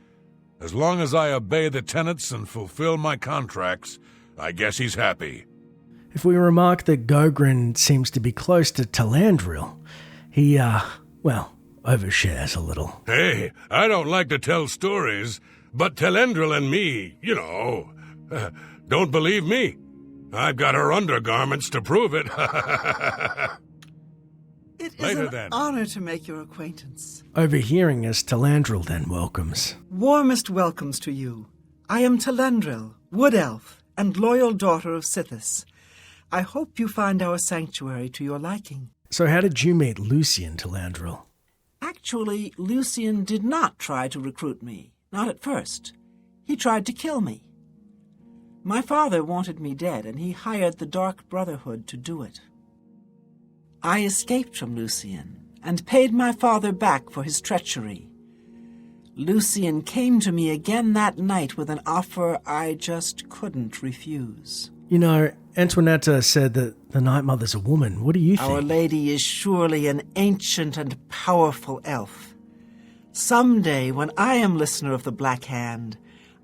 As long as I obey the tenets and fulfill my contracts, I guess he's happy. If we remark that Gogren seems to be close to Talandril, he, overshares a little. Hey, I don't like to tell stories, but Talandril and me, don't believe me. I've got her undergarments to prove it. It is an honor to make your acquaintance. Overhearing us, Talandril then welcomes. Warmest welcomes to you. I am Talandril, wood elf, and loyal daughter of Sithis. I hope you find our sanctuary to your liking. So how did you meet Lucian, Talandril? Actually, Lucian did not try to recruit me. Not at first. He tried to kill me. My father wanted me dead, and he hired the Dark Brotherhood to do it. I escaped from Lucian, and paid my father back for his treachery. Lucian came to me again that night with an offer I just couldn't refuse. You know, Antoinetta said that the Night Mother's a woman. What do you think? Our Lady is surely an ancient and powerful elf. Someday, when I am listener of the Black Hand,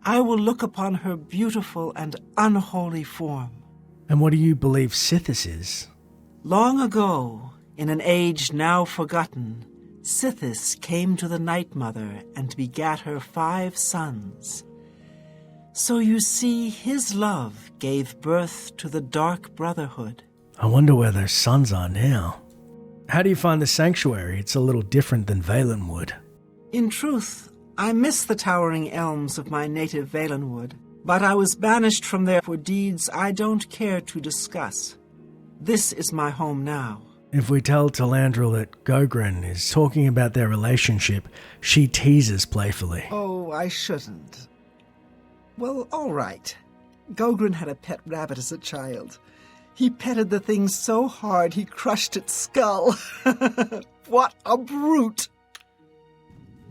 I will look upon her beautiful and unholy form. And what do you believe Sithis is? Long ago, in an age now forgotten, Sithis came to the Night Mother and begat her 5 sons. So you see, his love gave birth to the Dark Brotherhood. I wonder where those sons are now. How do you find the sanctuary? It's a little different than Valenwood. In truth, I miss the towering elms of my native Valenwood, but I was banished from there for deeds I don't care to discuss. This is my home now. If we tell Talandril that Gogren is talking about their relationship, she teases playfully. Oh, I shouldn't. Well, all right. Gogren had a pet rabbit as a child. He petted the thing so hard he crushed its skull. What a brute!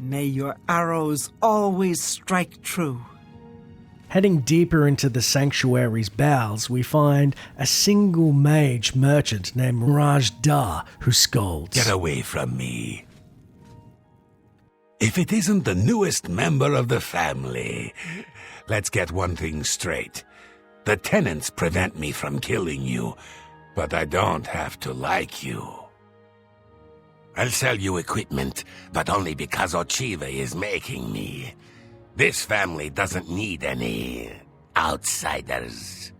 May your arrows always strike true. Heading deeper into the sanctuary's bowels, we find a single mage merchant named Mirage Da who scolds. Get away from me. If it isn't the newest member of the family, let's get one thing straight. The tenants prevent me from killing you, but I don't have to like you. I'll sell you equipment, but only because Ochiva is making me. This family doesn't need any outsiders.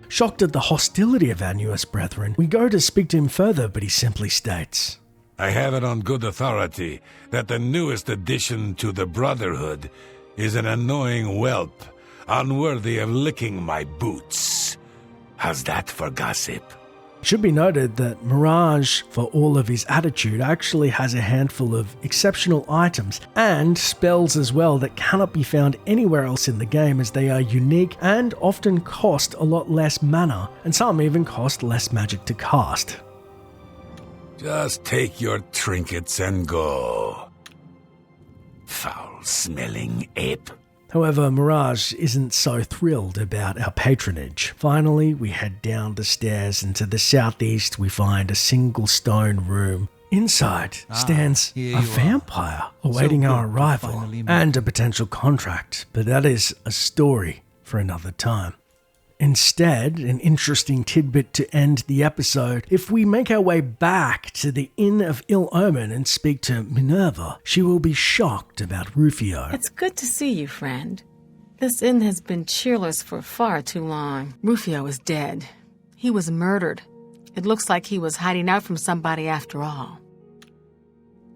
Shocked at the hostility of our newest brethren, we go to speak to him further, but he simply states, I have it on good authority that the newest addition to the Brotherhood is an annoying whelp, unworthy of licking my boots. How's that for gossip? It should be noted that Mirage, for all of his attitude, actually has a handful of exceptional items and spells as well that cannot be found anywhere else in the game, as they are unique and often cost a lot less mana, and some even cost less magic to cast. Just take your trinkets and go. Foul-smelling ape. However, Mirage isn't so thrilled about our patronage. Finally, we head down the stairs, and to the southeast we find a single stone room. Inside stands a vampire awaiting our arrival and a potential contract, but that is a story for another time. Instead, an interesting tidbit to end the episode, if we make our way back to the Inn of Ill Omen and speak to Minerva, she will be shocked about Rufio. It's good to see you, friend. This inn has been cheerless for far too long. Rufio is dead. He was murdered. It looks like he was hiding out from somebody after all.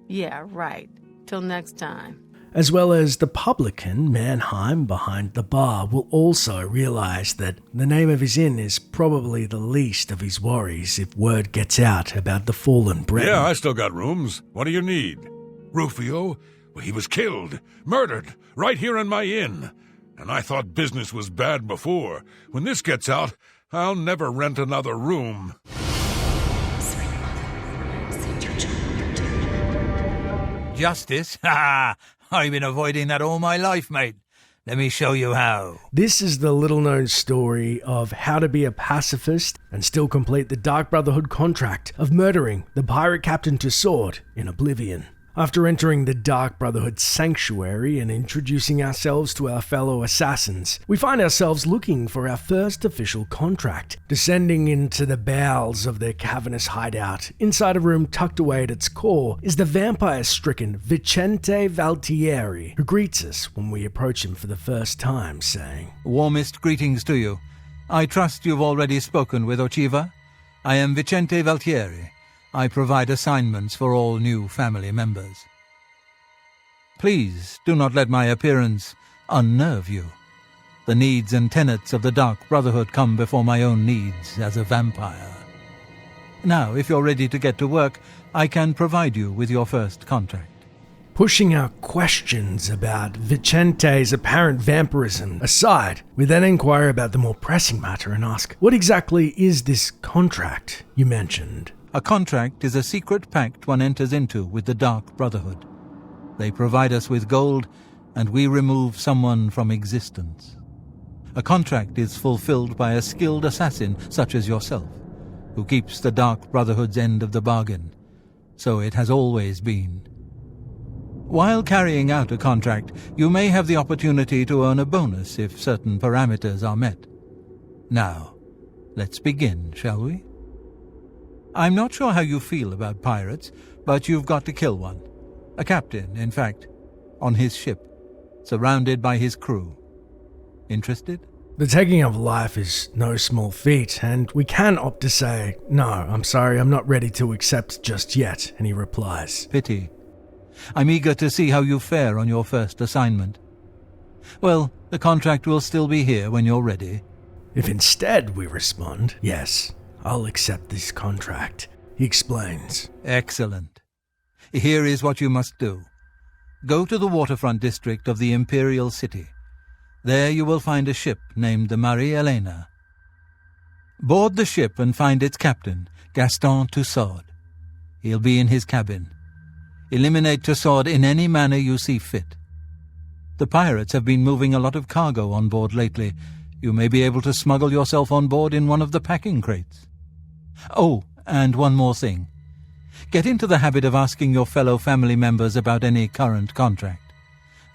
Yeah, right. Till next time. As well as the publican, Mannheim, behind the bar, will also realise that the name of his inn is probably the least of his worries if word gets out about the fallen Breton. Yeah, I still got rooms. What do you need? Rufio? Well, he was killed, murdered, right here in my inn. And I thought business was bad before. When this gets out, I'll never rent another room. Justice? Ha! I've been avoiding that all my life, mate. Let me show you how. This is the little-known story of how to be a pacifist and still complete the Dark Brotherhood contract of murdering the pirate captain Tassaud in Oblivion. After entering the Dark Brotherhood sanctuary and introducing ourselves to our fellow assassins, we find ourselves looking for our first official contract. Descending into the bowels of their cavernous hideout, inside a room tucked away at its core, is the vampire-stricken Vicente Valtieri, who greets us when we approach him for the first time, saying, Warmest greetings to you. I trust you've already spoken with Ochiva. I am Vicente Valtieri. I provide assignments for all new family members. Please do not let my appearance unnerve you. The needs and tenets of the Dark Brotherhood come before my own needs as a vampire. Now, if you're ready to get to work, I can provide you with your first contract. Pushing our questions about Vicente's apparent vampirism aside, we then inquire about the more pressing matter and ask, what exactly is this contract you mentioned? A contract is a secret pact one enters into with the Dark Brotherhood. They provide us with gold, and we remove someone from existence. A contract is fulfilled by a skilled assassin such as yourself, who keeps the Dark Brotherhood's end of the bargain. So it has always been. While carrying out a contract, you may have the opportunity to earn a bonus if certain parameters are met. Now, let's begin, shall we? I'm not sure how you feel about pirates, but you've got to kill one. A captain, in fact, on his ship, surrounded by his crew. Interested? The taking of life is no small feat, and we can opt to say, no, I'm sorry, I'm not ready to accept just yet, and he replies, Pity. I'm eager to see how you fare on your first assignment. Well, the contract will still be here when you're ready. If instead we respond, yes, I'll accept this contract, he explains. Excellent. Here is what you must do. Go to the waterfront district of the Imperial City. There you will find a ship named the Marie Elena. Board the ship and find its captain, Gaston Tassaud. He'll be in his cabin. Eliminate Tassaud in any manner you see fit. The pirates have been moving a lot of cargo on board lately. You may be able to smuggle yourself on board in one of the packing crates. Oh, and one more thing. Get into the habit of asking your fellow family members about any current contract.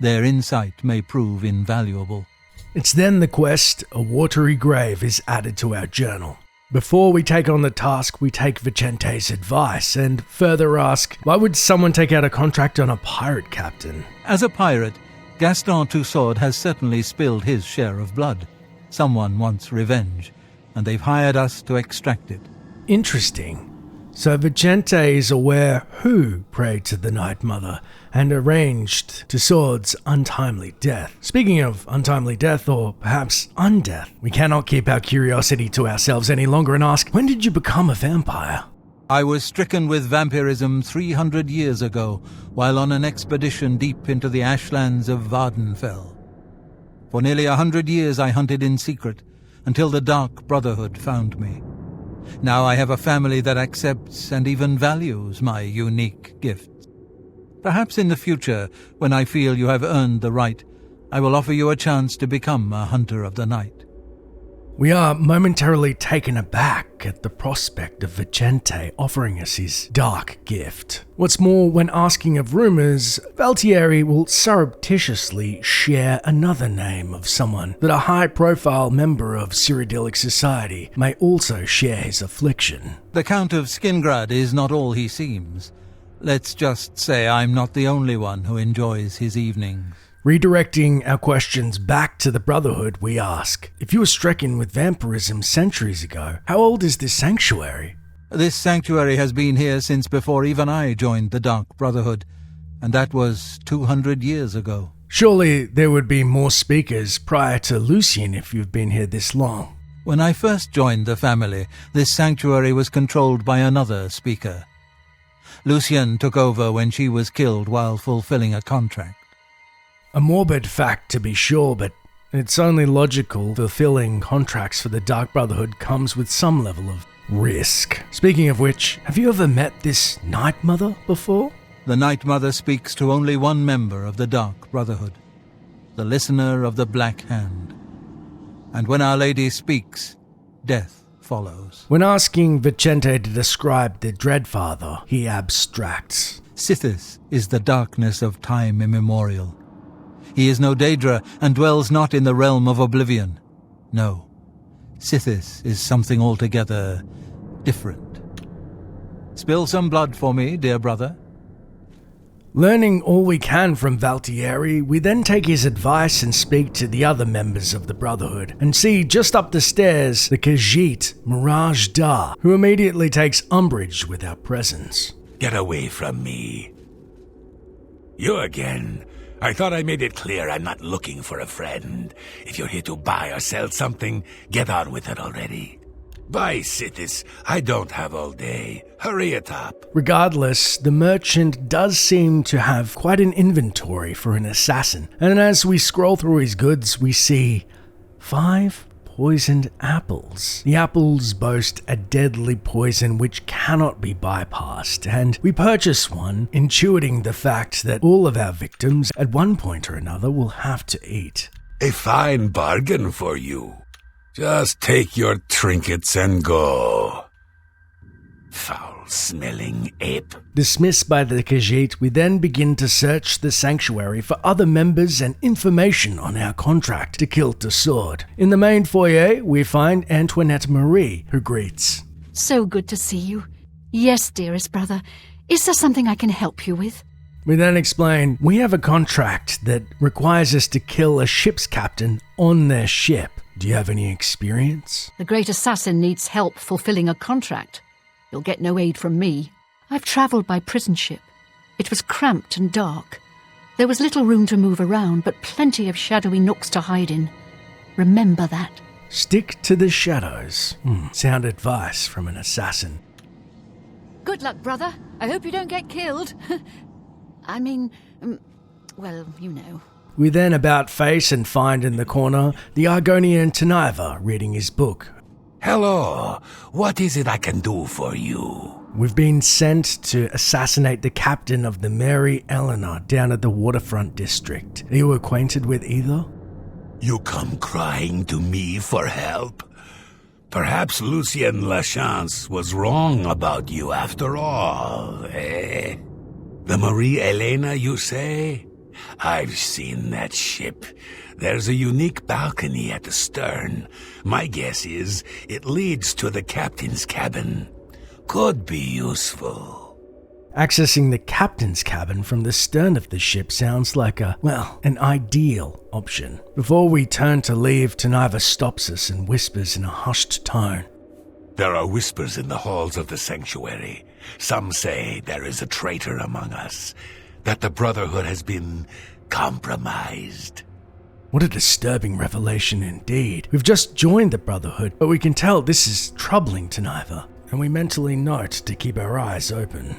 Their insight may prove invaluable. It's then the quest, a watery grave is added to our journal. Before we take on the task, we take Vicente's advice and further ask, why would someone take out a contract on a pirate captain? As a pirate, Gaston Tassaud has certainly spilled his share of blood. Someone wants revenge, and they've hired us to extract it. Interesting. So Vicente is aware who prayed to the Night Mother and arranged Tassaud's untimely death. Speaking of untimely death, or perhaps undeath, we cannot keep our curiosity to ourselves any longer and ask, when did you become a vampire? I was stricken with vampirism 300 years ago while on an expedition deep into the ashlands of Vvardenfell. For nearly 100 years I hunted in secret until the Dark Brotherhood found me. Now I have a family that accepts and even values my unique gifts. Perhaps in the future, when I feel you have earned the right, I will offer you a chance to become a hunter of the night. We are momentarily taken aback at the prospect of Vicente offering us his dark gift. What's more, when asking of rumours, Valtieri will surreptitiously share another name of someone that a high-profile member of Cyrodiilic society may also share his affliction. The Count of Skingrad is not all he seems. Let's just say I'm not the only one who enjoys his evenings. Redirecting our questions back to the Brotherhood, we ask, if you were stricken with vampirism centuries ago, how old is this sanctuary? This sanctuary has been here since before even I joined the Dark Brotherhood, and that was 200 years ago. Surely there would be more speakers prior to Lucien if you've been here this long. When I first joined the family, this sanctuary was controlled by another speaker. Lucien took over when she was killed while fulfilling a contract. A morbid fact to be sure, but it's only logical fulfilling contracts for the Dark Brotherhood comes with some level of risk. Speaking of which, have you ever met this Night Mother before? The Night Mother speaks to only one member of the Dark Brotherhood, the Listener of the Black Hand. And when Our Lady speaks, death follows. When asking Vicente to describe the Dreadfather, he abstracts. Sithis is the darkness of time immemorial. He is no Daedra and dwells not in the realm of Oblivion. No, Sithis is something altogether different. Spill some blood for me, dear brother. Learning all we can from Valtieri, we then take his advice and speak to the other members of the Brotherhood, and see just up the stairs the Khajiit Mirage Da, who immediately takes umbrage with our presence. Get away from me. You again. I thought I made it clear I'm not looking for a friend. If you're here to buy or sell something, get on with it already. Bye, Sithis. I don't have all day. Hurry it up. Regardless, the merchant does seem to have quite an inventory for an assassin, and as we scroll through his goods, we see 5 poisoned apples. The apples boast a deadly poison which cannot be bypassed, and we purchase one, intuiting the fact that all of our victims at one point or another will have to eat. A fine bargain for you. Just take your trinkets and go. Foul-smelling ape. Dismissed by the Khajiit, we then begin to search the sanctuary for other members and information on our contract to kill Tassaud. In the main foyer, we find Antoinette Marie, who greets. So good to see you. Yes, dearest brother. Is there something I can help you with? We then explain, we have a contract that requires us to kill a ship's captain on their ship. Do you have any experience? The great assassin needs help fulfilling a contract. You'll get no aid from me. I've travelled by prison ship. It was cramped and dark. There was little room to move around, but plenty of shadowy nooks to hide in. Remember that. Stick to the shadows. Sound advice from an assassin. Good luck, brother. I hope you don't get killed. I mean, well, you know. We then about face and find in the corner the Argonian Taniva reading his book. Hello, what is it I can do for you? We've been sent to assassinate the captain of the Mary Eleanor down at the waterfront district. Are you acquainted with either? You come crying to me for help? Perhaps Lucien Lachance was wrong about you after all, eh? The Marie Elena, you say? I've seen that ship. There's a unique balcony at the stern. My guess is it leads to the captain's cabin. Could be useful. Accessing the captain's cabin from the stern of the ship sounds like an ideal option. Before we turn to leave, Taniva stops us and whispers in a hushed tone. There are whispers in the halls of the sanctuary. Some say there is a traitor among us, that the Brotherhood has been compromised. What a disturbing revelation indeed. We've just joined the Brotherhood, but we can tell this is troubling Taniva, and we mentally note to keep our eyes open.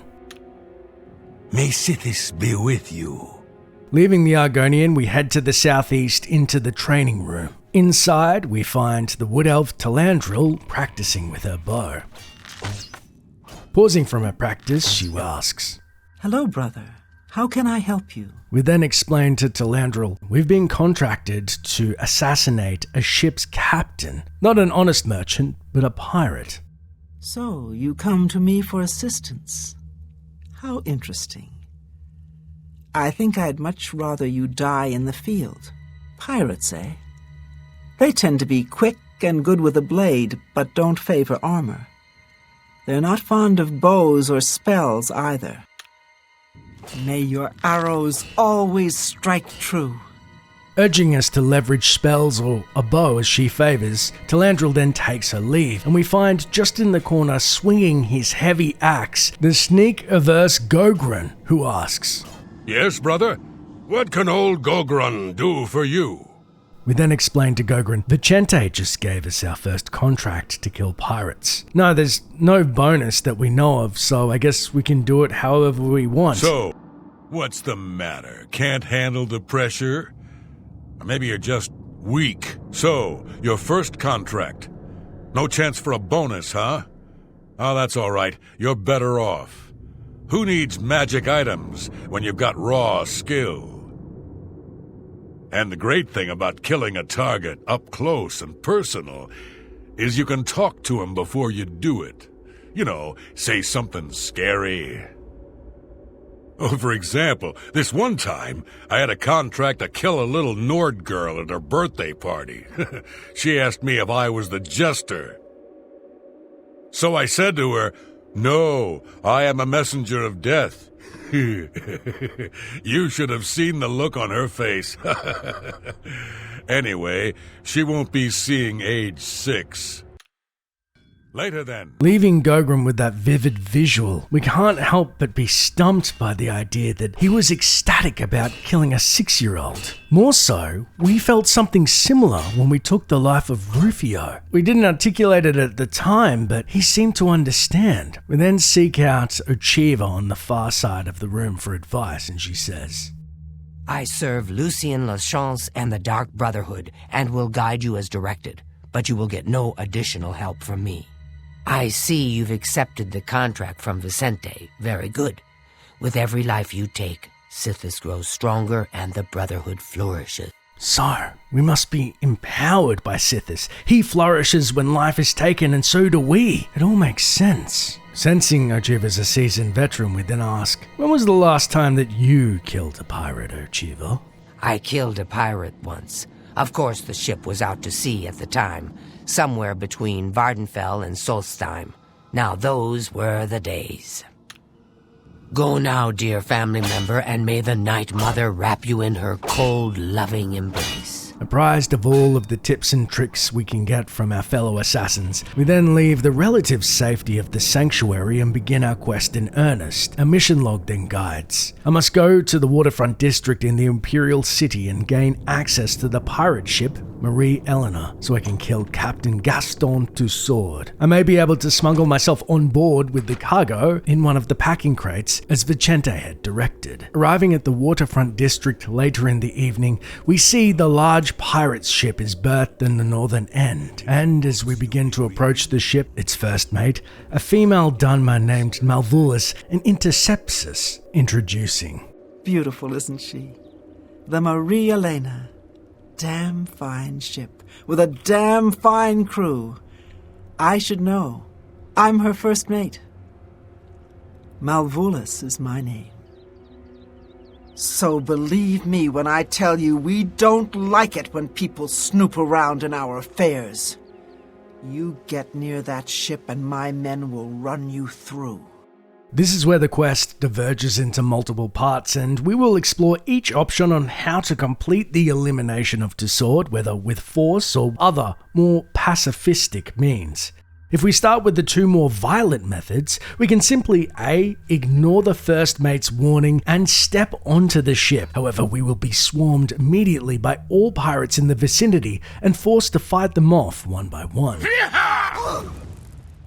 May Sithis be with you. Leaving the Argonian, we head to the southeast into the training room. Inside, we find the wood elf Talandril practicing with her bow. Pausing from her practice, she asks, Hello, brother. How can I help you? We then explain to Talandril we've been contracted to assassinate a ship's captain, not an honest merchant, but a pirate. So, you come to me for assistance. How interesting. I think I'd much rather you die in the field. Pirates, eh? They tend to be quick and good with a blade, but don't favor armor. They're not fond of bows or spells either. May your arrows always strike true. Urging us to leverage spells or a bow as she favours, Talandril then takes her leave, and we find just in the corner swinging his heavy axe, the sneak-averse Gogren, who asks, Yes, brother? What can old Gogron do for you? We then explain to Gogren, Vicente just gave us our first contract to kill pirates. No, there's no bonus that we know of, so I guess we can do it however we want. So, what's the matter? Can't handle the pressure? Or maybe you're just weak. So, your first contract. No chance for a bonus, huh? Oh, that's all right. You're better off. Who needs magic items when you've got raw skill? And the great thing about killing a target up close and personal is you can talk to him before you do it. You know, say something scary. Oh, for example, this one time, I had a contract to kill a little Nord girl at her birthday party. She asked me if I was the jester. So I said to her, No, I am a messenger of death. You should have seen the look on her face. Anyway, she won't be seeing age 6. Later then. Leaving Gogren with that vivid visual, we can't help but be stumped by the idea that he was ecstatic about killing a 6-year-old. More so, we felt something similar when we took the life of Rufio. We didn't articulate it at the time, but he seemed to understand. We then seek out Ochiva on the far side of the room for advice, and she says, I serve Lucien Lachance and the Dark Brotherhood, and will guide you as directed, but you will get no additional help from me. I see you've accepted the contract from Vicente. Very good. With every life you take, Sithis grows stronger and the Brotherhood flourishes. So, we must be empowered by Sithis. He flourishes when life is taken, and so do we. It all makes sense. Sensing Ochiva's a seasoned veteran, we then ask, when was the last time that you killed a pirate, Ochiva? I killed a pirate once. Of course, the ship was out to sea at the time, somewhere between Vardenfell and Solstheim. Now those were the days. Go now, dear family member, and may the Night Mother wrap you in her cold, loving embrace. Apprised of all of the tips and tricks we can get from our fellow assassins, we then leave the relative safety of the sanctuary and begin our quest in earnest. Our mission log then guides. I must go to the waterfront district in the Imperial City and gain access to the pirate ship Marie Eleanor, so I can kill Captain Gaston Tassaud. I may be able to smuggle myself on board with the cargo in one of the packing crates, as Vicente had directed. Arriving at the waterfront district later in the evening, we see the large pirate's ship is berthed in the northern end, and as we begin to approach the ship, its first mate, a female Dunmer named Malvulis and Intercepsus, introducing. Beautiful, isn't she? The Marie Elena. Damn fine ship, with a damn fine crew. I should know. I'm her first mate. Malvulis is my name. So believe me when I tell you we don't like it when people snoop around in our affairs. You get near that ship and my men will run you through. This is where the quest diverges into multiple parts, and we will explore each option on how to complete the elimination of Tassaud, whether with force or other, more pacifistic means. If we start with the two more violent methods, we can simply A. ignore the first mate's warning and step onto the ship. However, we will be swarmed immediately by all pirates in the vicinity and forced to fight them off one by one.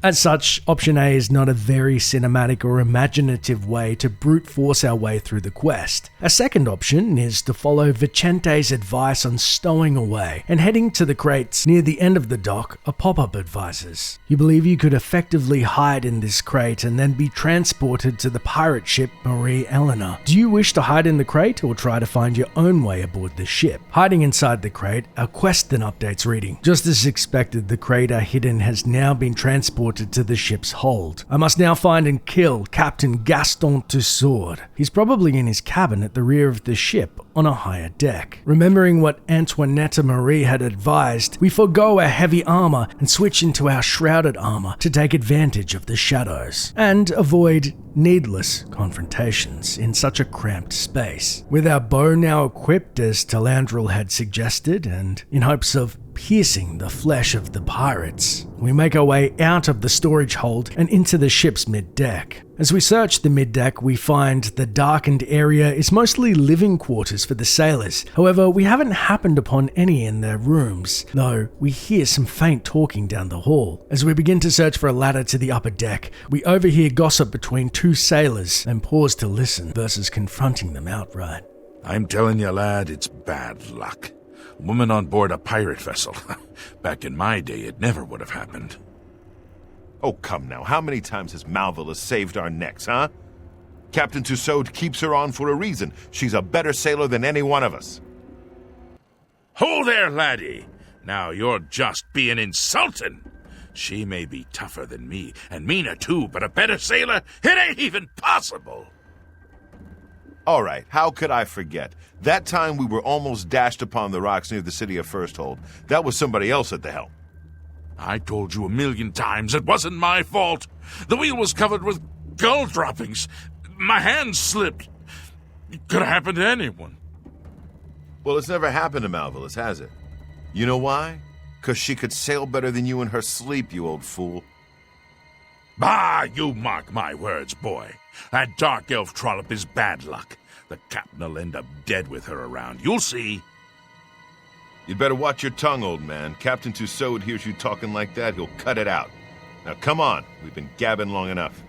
As such, option A is not a very cinematic or imaginative way to brute force our way through the quest. A second option is to follow Vicente's advice on stowing away and heading to the crates near the end of the dock a pop-up advises. You believe you could effectively hide in this crate and then be transported to the pirate ship Marie Eleanor. Do you wish to hide in the crate or try to find your own way aboard the ship? Hiding inside the crate, our quest then updates reading. Just as expected, the crate I hid in has now been transported to the ship's hold. I must now find and kill Captain Gaston Tassaud. He's probably in his cabin at the rear of the ship on a higher deck. Remembering what Antoinette Marie had advised, we forego our heavy armor and switch into our shrouded armor to take advantage of the shadows and avoid needless confrontations in such a cramped space. With our bow now equipped as Talandril had suggested, and in hopes of piercing the flesh of the pirates, we make our way out of the storage hold and into the ship's mid-deck. As we search the mid-deck, we find the darkened area is mostly living quarters for the sailors. However, we haven't happened upon any in their rooms, though we hear some faint talking down the hall. As we begin to search for a ladder to the upper deck, we overhear gossip between two sailors and pause to listen versus confronting them outright. I'm telling you, lad, it's bad luck. Woman on board a pirate vessel. Back in my day, it never would have happened. Oh, come now. How many times has Malvola saved our necks, huh? Captain Tassaud keeps her on for a reason. She's a better sailor than any one of us. Ho there, laddie! Now you're just being insulting. She may be tougher than me, and meaner too, but a better sailor? It ain't even possible! All right, how could I forget? That time we were almost dashed upon the rocks near the city of First Hold. That was somebody else at the helm. I told you 1,000,000 times it wasn't my fault. The wheel was covered with gull droppings. My hand slipped. It could have happened to anyone. Well, it's never happened to Malvola, has it? You know why? 'Cause she could sail better than you in her sleep, you old fool. Bah, you mark my words, boy. That dark elf trollop is bad luck. The captain will end up dead with her around. You'll see. You'd better watch your tongue, old man. Captain Tassaud hears you talking like that, he'll cut it out. Now come on, we've been gabbing long enough.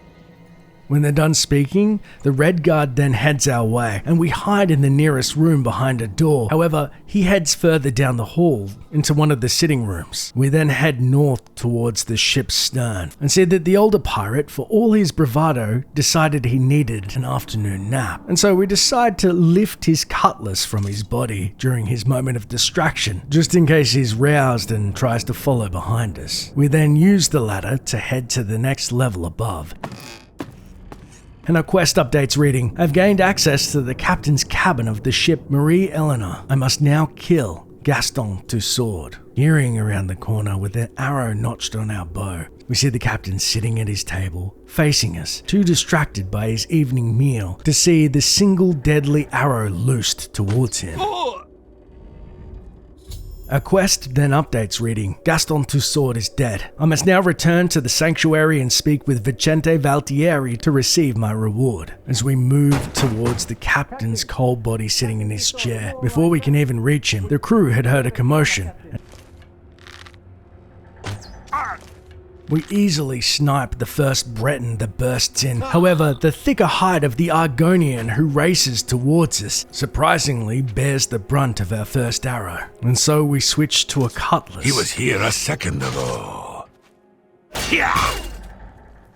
When they're done speaking, the Red Guard then heads our way, and we hide in the nearest room behind a door. However, he heads further down the hall into one of the sitting rooms. We then head north towards the ship's stern, and see that the older pirate, for all his bravado, decided he needed an afternoon nap. And so we decide to lift his cutlass from his body during his moment of distraction, just in case he's roused and tries to follow behind us. We then use the ladder to head to the next level above. And our quest updates reading, I've gained access to the captain's cabin of the ship Marie Eleanor. I must now kill Gaston Tassaud. Peering around the corner with an arrow notched on our bow, we see the captain sitting at his table, facing us, too distracted by his evening meal to see the single deadly arrow loosed towards him. Our quest then updates reading, Gaston Tassaud is dead. I must now return to the sanctuary and speak with Vicente Valtieri to receive my reward. As we move towards the captain's cold body sitting in his chair, before we can even reach him, the crew had heard a commotion. We easily snipe the first Breton that bursts in. However, the thicker hide of the Argonian who races towards us surprisingly bears the brunt of our first arrow. And so we switch to a cutlass. He was here a second ago.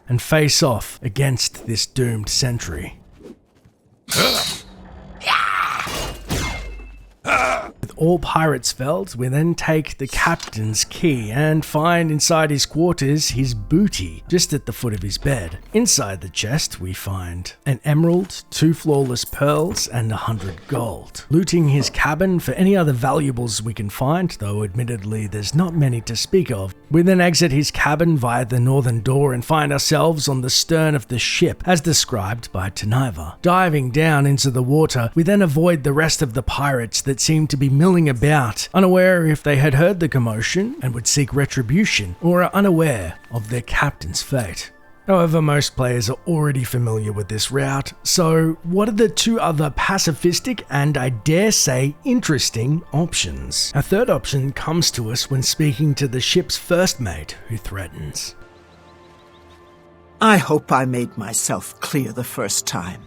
And face off against this doomed sentry. With all pirates felled, we then take the captain's key and find inside his quarters his booty, just at the foot of his bed. Inside the chest, we find an emerald, 2 flawless pearls, and 100 gold. Looting his cabin for any other valuables we can find, though admittedly there's not many to speak of. We then exit his cabin via the northern door and find ourselves on the stern of the ship, as described by Taniva. Diving down into the water, we then avoid the rest of the pirates that seem to be milling about, unaware if they had heard the commotion and would seek retribution, or are unaware of their captain's fate. However, most players are already familiar with this route, so what are the 2 other pacifistic and, I dare say, interesting options? Our third option comes to us when speaking to the ship's first mate, who threatens. I hope I made myself clear the first time.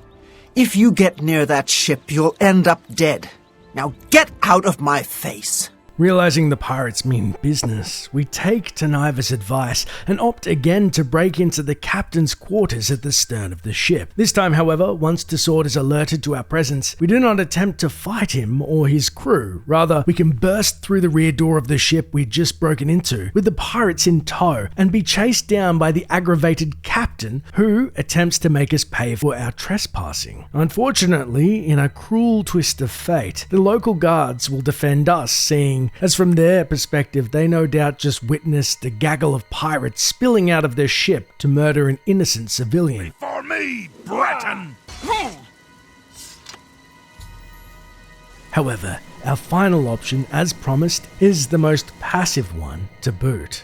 If you get near that ship, you'll end up dead. Now get out of my face. Realizing the pirates mean business, we take Taniva's advice and opt again to break into the captain's quarters at the stern of the ship. This time, however, once Tassaud is alerted to our presence, we do not attempt to fight him or his crew. Rather, we can burst through the rear door of the ship we'd just broken into, with the pirates in tow, and be chased down by the aggravated captain, who attempts to make us pay for our trespassing. Unfortunately, in a cruel twist of fate, the local guards will defend us, seeing as from their perspective, they no doubt just witnessed a gaggle of pirates spilling out of their ship to murder an innocent civilian. For me, Breton! However, our final option, as promised, is the most passive one to boot.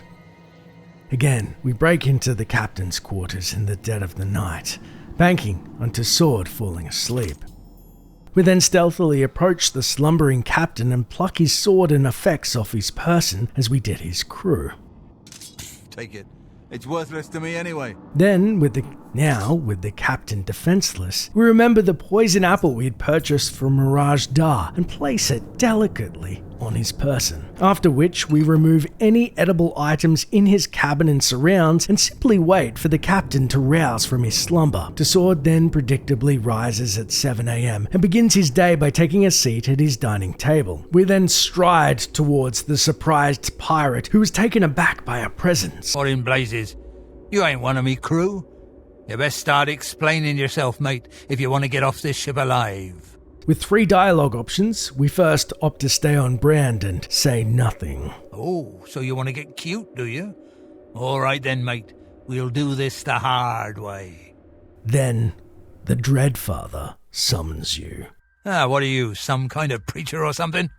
Again, we break into the captain's quarters in the dead of the night, banking on Tassaud falling asleep. We then stealthily approach the slumbering captain and pluck his sword and effects off his person as we did his crew. Take it. It's worthless to me anyway. Then, with the captain defenseless, we remember the poison apple we had purchased from Mirage Dar and place it delicately on his person. After which, we remove any edible items in his cabin and surrounds and simply wait for the captain to rouse from his slumber. Tassaud then predictably rises at 7 a.m. and begins his day by taking a seat at his dining table. We then stride towards the surprised pirate who was taken aback by our presence. What in blazes? You ain't one of me crew. You best start explaining yourself, mate, if you want to get off this ship alive. With 3 dialogue options, we first opt to stay on brand and say nothing. Oh, so you want to get cute, do you? All right then, mate. We'll do this the hard way. Then, the Dreadfather summons you. What are you, some kind of preacher or something?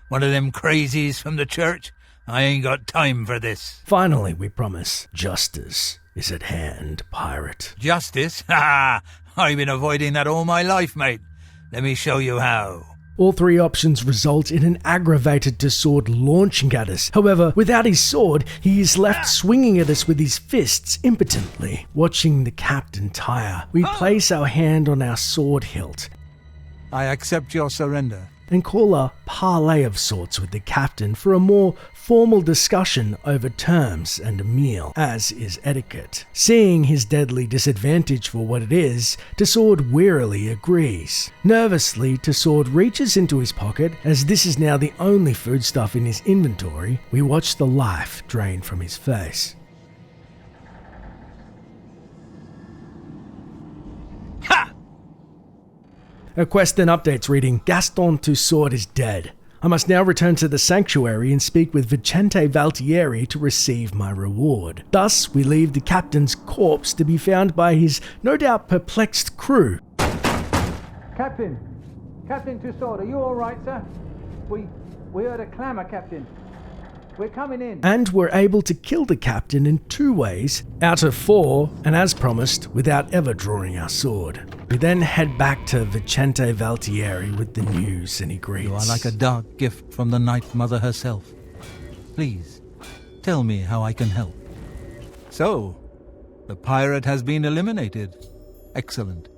One of them crazies from the church? I ain't got time for this. Finally, we promise, justice is at hand, pirate. Justice? Ha! I've been avoiding that all my life, mate. Let me show you how. All 3 options result in an aggravated Tassaud launching at us. However, without his sword, he is left swinging at us with his fists impotently. Watching the captain tire, we place our hand on our sword hilt. I accept your surrender. And call a parley of sorts with the captain for a more formal discussion over terms and a meal, as is etiquette. Seeing his deadly disadvantage for what it is, Tassaud wearily agrees. Nervously, Tassaud reaches into his pocket, as this is now the only foodstuff in his inventory. We watch the life drain from his face. A quest then updates reading, Gaston Tassaud is dead. I must now return to the sanctuary and speak with Vicente Valtieri to receive my reward. Thus, we leave the captain's corpse to be found by his no doubt perplexed crew. Captain Tassaud, are you all right, sir? We heard a clamour, Captain. We're coming in. And we're able to kill the captain in 2 ways, out of 4, and as promised, without ever drawing our sword. We then head back to Vicente Valtieri with the news, and he greets. You are like a dark gift from the Night Mother herself. Please, tell me how I can help. So, the pirate has been eliminated. Excellent.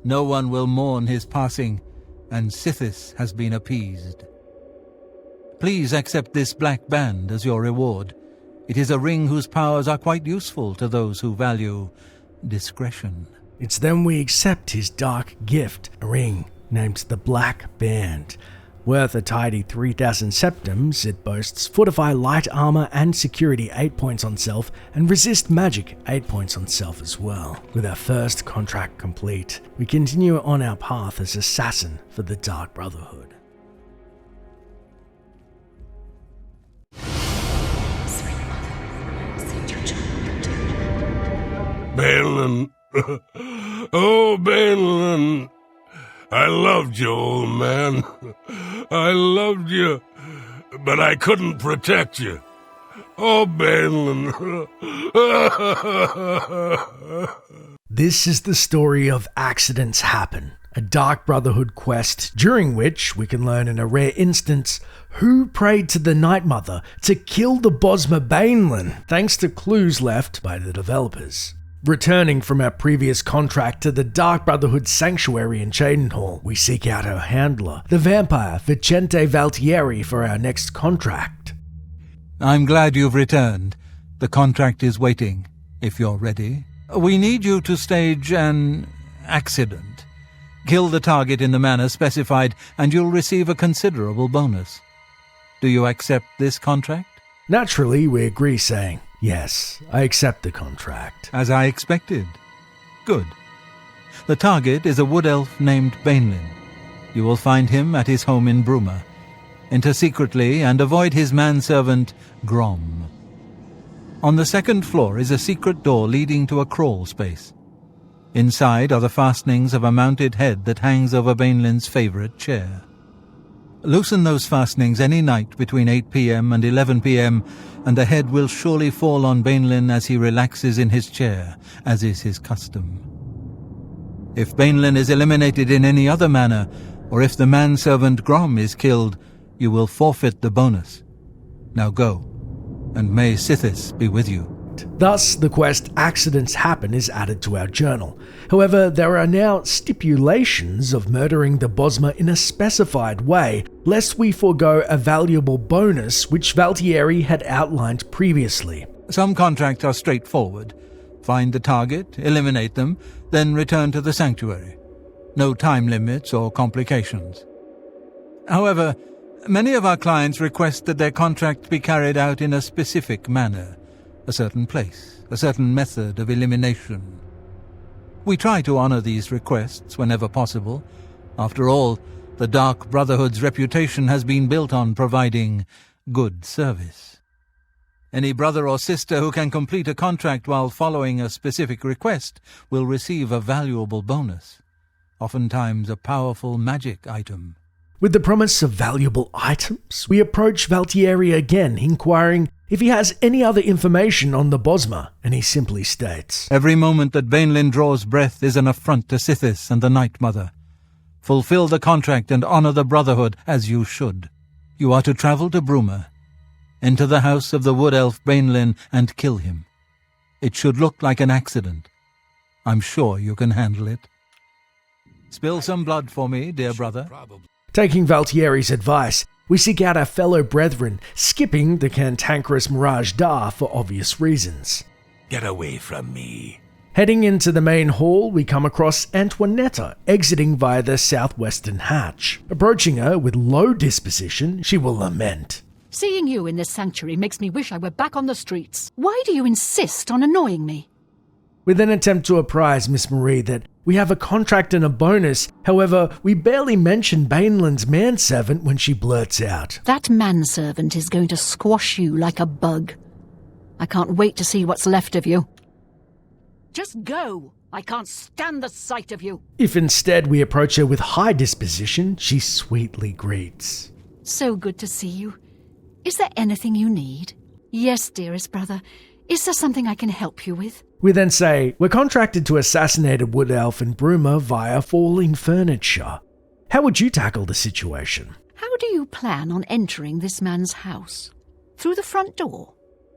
No one will mourn his passing, and Sithis has been appeased. Please accept this black band as your reward. It is a ring whose powers are quite useful to those who value discretion. It's then we accept his dark gift, a ring named the Black Band. Worth a tidy 3,000 septims, it boasts Fortify Light Armor and Security 8 points on self, and Resist Magic 8 points on self as well. With our first contract complete, we continue on our path as assassin for the Dark Brotherhood. Baenlin. Oh, Baenlin. I loved you, old man. I loved you, but I couldn't protect you. Oh, Baenlin. This is the story of Accidents Happen, a Dark Brotherhood quest during which we can learn in a rare instance who prayed to the Night Mother to kill the Bosma Baenlin, thanks to clues left by the developers. Returning from our previous contract to the Dark Brotherhood Sanctuary in Cheydinhall, we seek out her handler, the vampire Vicente Valtieri, for our next contract. I'm glad you've returned. The contract is waiting, if you're ready. We need you to stage an accident. Kill the target in the manner specified, and you'll receive a considerable bonus. Do you accept this contract? Naturally, we agree, saying, "Yes, I accept the contract." As I expected. Good. The target is a wood elf named Baenlin. You will find him at his home in Bruma. Enter secretly and avoid his manservant, Grom. On the second floor is a secret door leading to a crawl space. Inside are the fastenings of a mounted head that hangs over Baenlin's favourite chair. Loosen those fastenings any night between 8 p.m. and 11 p.m, and the head will surely fall on Baenlin as he relaxes in his chair, as is his custom. If Baenlin is eliminated in any other manner, or if the manservant Grom is killed, you will forfeit the bonus. Now go, and may Sithis be with you. Thus, the quest Accidents Happen is added to our journal. However, there are now stipulations of murdering the Bosma in a specified way, lest we forego a valuable bonus which Valtieri had outlined previously. Some contracts are straightforward. Find the target, eliminate them, then return to the sanctuary. No time limits or complications. However, many of our clients request that their contract be carried out in a specific manner. A certain place, a certain method of elimination. We try to honor these requests whenever possible. After all, the Dark Brotherhood's reputation has been built on providing good service. Any brother or sister who can complete a contract while following a specific request will receive a valuable bonus, oftentimes a powerful magic item. With the promise of valuable items, we approach Valtieri again, inquiring if he has any other information on the Bosma, and he simply states, "Every moment that Baenlin draws breath is an affront to Sithis and the Night Mother. Fulfill the contract and honor the Brotherhood as you should. You are to travel to Bruma, enter the house of the wood elf Baenlin and kill him. It should look like an accident. I'm sure you can handle it. Spill some blood for me, dear brother." Taking Valtieri's advice, we seek out our fellow brethren, skipping the cantankerous Mirage Dar for obvious reasons. Get away from me. Heading into the main hall, we come across Antoinetta, exiting via the southwestern hatch. Approaching her with low disposition, she will lament. Seeing you in this sanctuary makes me wish I were back on the streets. Why do you insist on annoying me? We then attempt to apprise Miss Marie that we have a contract and a bonus. However, we barely mention Baenlin's manservant when she blurts out, "That manservant is going to squash you like a bug. I can't wait to see what's left of you. Just go! I can't stand the sight of you." If instead we approach her with high disposition, she sweetly greets. "So good to see you. Is there anything you need?" "Yes, dearest brother. Is there something I can help you with?" We then say, we're contracted to assassinate a wood elf in Bruma via falling furniture. How would you tackle the situation? "How do you plan on entering this man's house? Through the front door?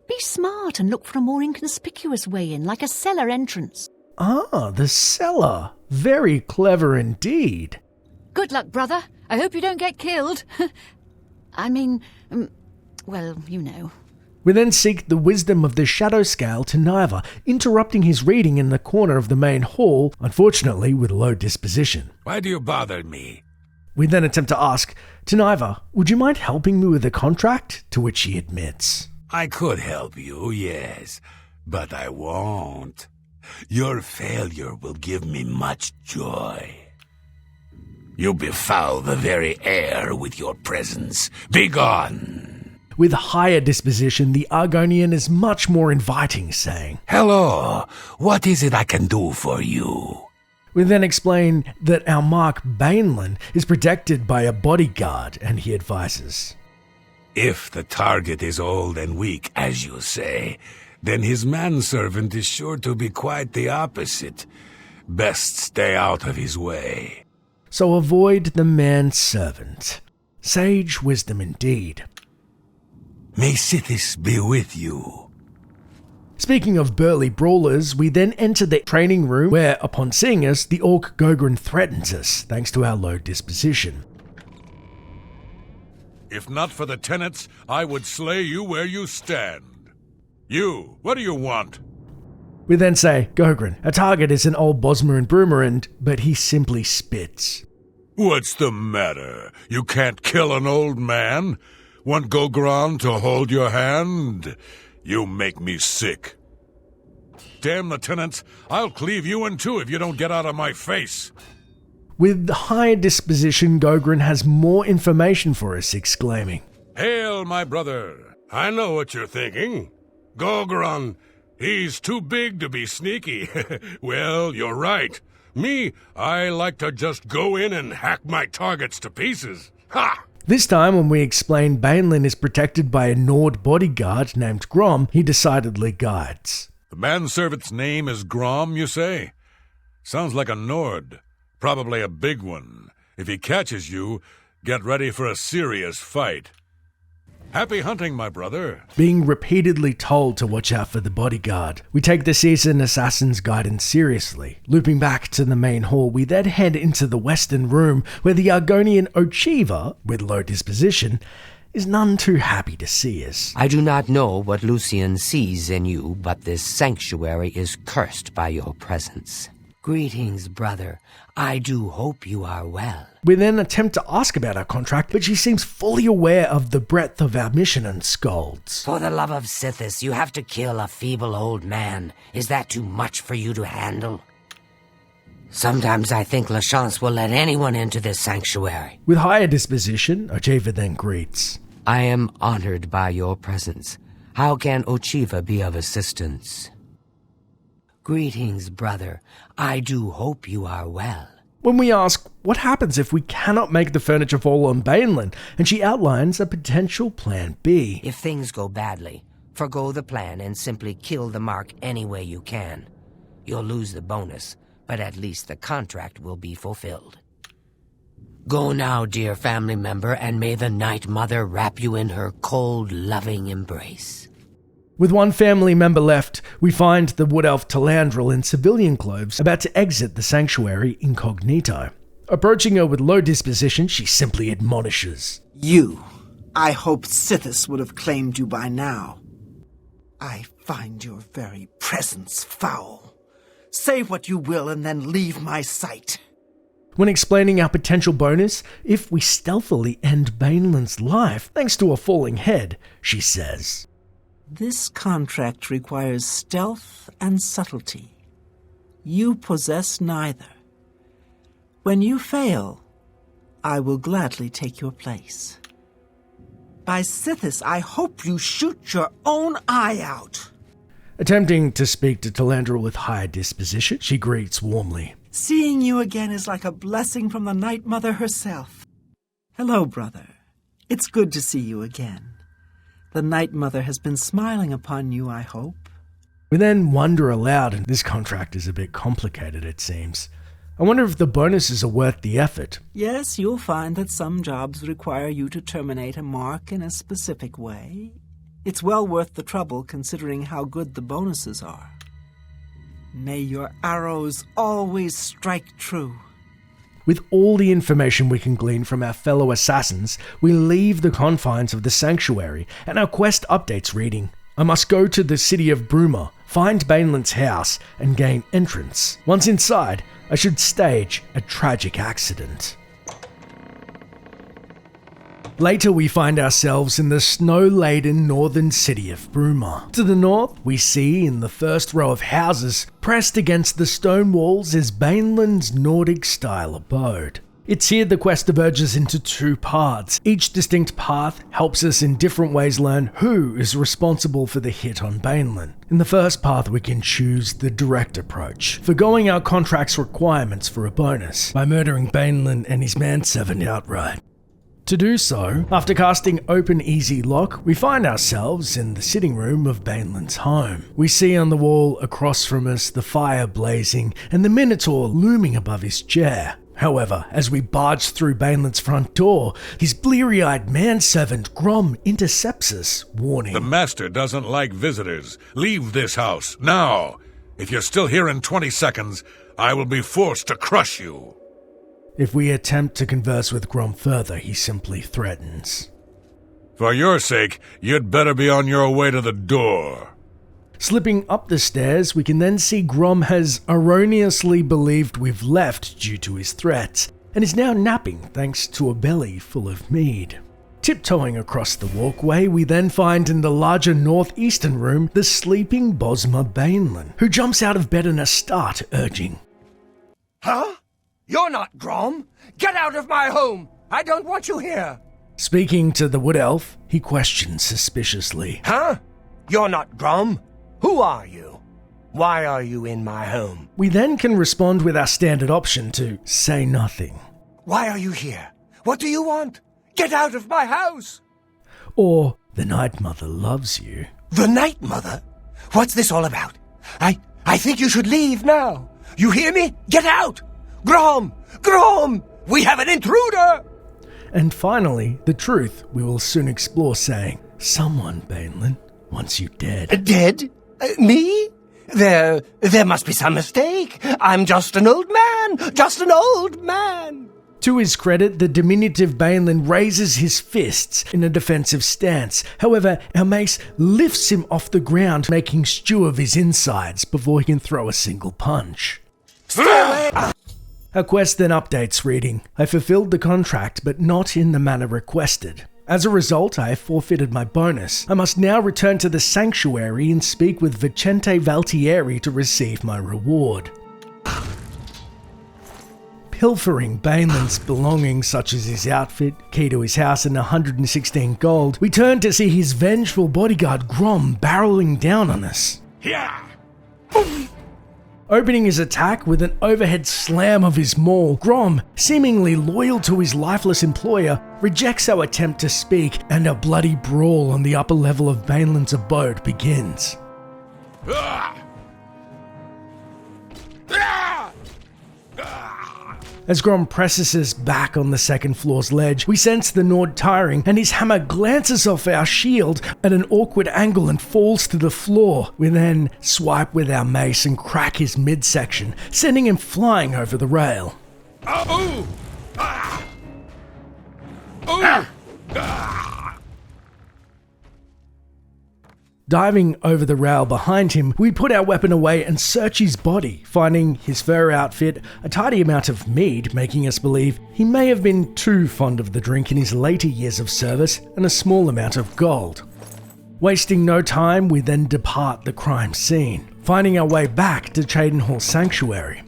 Be smart and look for a more inconspicuous way in, like a cellar entrance." "Ah, the cellar. Very clever indeed." "Good luck, brother. I hope you don't get killed." I mean, well, you know. We then seek the wisdom of the shadow scale to Niva, interrupting his reading in the corner of the main hall, unfortunately with low disposition. Why do you bother me? We then attempt to ask, Taniva, would you mind helping me with the contract? To which he admits. I could help you, yes, but I won't. Your failure will give me much joy. You befoul the very air with your presence. Begone! With higher disposition, the Argonian is much more inviting, saying, Hello, what is it I can do for you? We then explain that our Mark Baenlin is protected by a bodyguard, and he advises. If the target is old and weak, as you say, then his manservant is sure to be quite the opposite. Best stay out of his way. So avoid the manservant. Sage wisdom indeed. May Sithis be with you. Speaking of burly brawlers, we then enter the training room where, upon seeing us, the orc Gogren threatens us, thanks to our low disposition. If not for the tenants, I would slay you where you stand. You, what do you want? We then say, Gogren, our target is an old Bosmer and Brumerand, but he simply spits. What's the matter? You can't kill an old man? Want Gogron to hold your hand? You make me sick. Damn the tenants, I'll cleave you in two if you don't get out of my face. With higher disposition, Gogren has more information for us, exclaiming, Hail, my brother. I know what you're thinking. Gogron, he's too big to be sneaky. Well, you're right. Me, I like to just go in and hack my targets to pieces. Ha! This time, when we explain Baenlin is protected by a Nord bodyguard named Grom, he decidedly guides. The manservant's name is Grom, you say? Sounds like a Nord. Probably a big one. If he catches you, get ready for a serious fight. Happy hunting, my brother. Being repeatedly told to watch out for the bodyguard, we take the seasoned assassin's guidance seriously. Looping back to the main hall, we then head into the western room where the Argonian Ochiva, with low disposition, is none too happy to see us. I do not know what Lucian sees in you, but this sanctuary is cursed by your presence. Greetings, brother. I do hope you are well. We then attempt to ask about our contract, but she seems fully aware of the breadth of our mission and scolds. For the love of Sithis, you have to kill a feeble old man. Is that too much for you to handle? Sometimes I think LaChance will let anyone into this sanctuary. With higher disposition, Ochiva then greets. I am honored by your presence. How can Ochiva be of assistance? Greetings, brother. I do hope you are well. When we ask, what happens if we cannot make the furniture fall on Baenlin, and she outlines a potential plan B. If things go badly, forgo the plan and simply kill the mark any way you can. You'll lose the bonus, but at least the contract will be fulfilled. Go now, dear family member, and may the Night Mother wrap you in her cold, loving embrace. With one family member left, we find the wood elf Talandril in civilian clothes about to exit the sanctuary incognito. Approaching her with low disposition, she simply admonishes. You. I hoped Sithis would have claimed you by now. I find your very presence foul. Say what you will and then leave my sight. When explaining our potential bonus, if we stealthily end Baenlin's life thanks to a falling head, she says, This contract requires stealth and subtlety. You possess neither. When you fail, I will gladly take your place. By Sithis, I hope you shoot your own eye out. Attempting to speak to Talandril with higher disposition, she greets warmly. Seeing you again is like a blessing from the Night Mother herself. Hello, brother. It's good to see you again. The Night Mother has been smiling upon you, I hope. We then wonder aloud, and this contract is a bit complicated, it seems. I wonder if the bonuses are worth the effort. Yes, you'll find that some jobs require you to terminate a mark in a specific way. It's well worth the trouble considering how good the bonuses are. May your arrows always strike true. With all the information we can glean from our fellow assassins, we leave the confines of the sanctuary, and our quest updates reading, I must go to the city of Bruma, find Baenlin's house, and gain entrance. Once inside, I should stage a tragic accident. Later, we find ourselves in the snow-laden northern city of Bruma. To the north, we see in the first row of houses, pressed against the stone walls, is Baenlin's Nordic-style abode. It's here the quest diverges into two paths. Each distinct path helps us in different ways learn who is responsible for the hit on Baenlin. In the first path, we can choose the direct approach, forgoing our contract's requirements for a bonus, by murdering Baenlin and his manservant outright. To do so, after casting Open Easy Lock, we find ourselves in the sitting room of Baenlin's home. We see on the wall across from us the fire blazing and the Minotaur looming above his chair. However, as we barge through Baenlin's front door, his bleary-eyed manservant Grom intercepts us, warning, "The master doesn't like visitors. Leave this house, now. If you're still here in 20 seconds, I will be forced to crush you." If we attempt to converse with Grom further, he simply threatens. "For your sake, you'd better be on your way to the door." Slipping up the stairs, we can then see Grom has erroneously believed we've left due to his threats, and is now napping thanks to a belly full of mead. Tiptoeing across the walkway, we then find in the larger northeastern room the sleeping Bosma Baenlin, who jumps out of bed in a start, urging, "Huh? You're not Grom! Get out of my home! I don't want you here!" Speaking to the wood elf, he questions suspiciously, "Huh? You're not Grom? Who are you? Why are you in my home?" We then can respond with our standard option to say nothing. "Why are you here? What do you want? Get out of my house!" Or, "The Night Mother loves you." "The Night Mother? What's this all about? I think you should leave now. You hear me? Get out! Grom! Grom! We have an intruder!" And finally, the truth we will soon explore, saying, "Someone, Baenlin, wants you dead." "Dead? Me? There must be some mistake. I'm just an old man. Just an old man." To his credit, the diminutive Baenlin raises his fists in a defensive stance. However, our mace lifts him off the ground, making stew of his insides before he can throw a single punch. Our quest then updates, reading, "I fulfilled the contract, but not in the manner requested. As a result, I have forfeited my bonus. I must now return to the sanctuary and speak with Vicente Valtieri to receive my reward." Pilfering Baenlin's belongings such as his outfit, key to his house and 116 gold, we turn to see his vengeful bodyguard Grom barreling down on us. Yeah. Opening his attack with an overhead slam of his maul, Grom, seemingly loyal to his lifeless employer, rejects our attempt to speak, and a bloody brawl on the upper level of Baenlin's abode begins. As Grom presses us back on the second floor's ledge, we sense the Nord tiring, and his hammer glances off our shield at an awkward angle and falls to the floor. We then swipe with our mace and crack his midsection, sending him flying over the rail. Oh! Ah! Oh! Ah! Diving over the rail behind him, we put our weapon away and search his body, finding his fur outfit, a tidy amount of mead, making us believe he may have been too fond of the drink in his later years of service, and a small amount of gold. Wasting no time, we then depart the crime scene, finding our way back to Cheydinhall Sanctuary.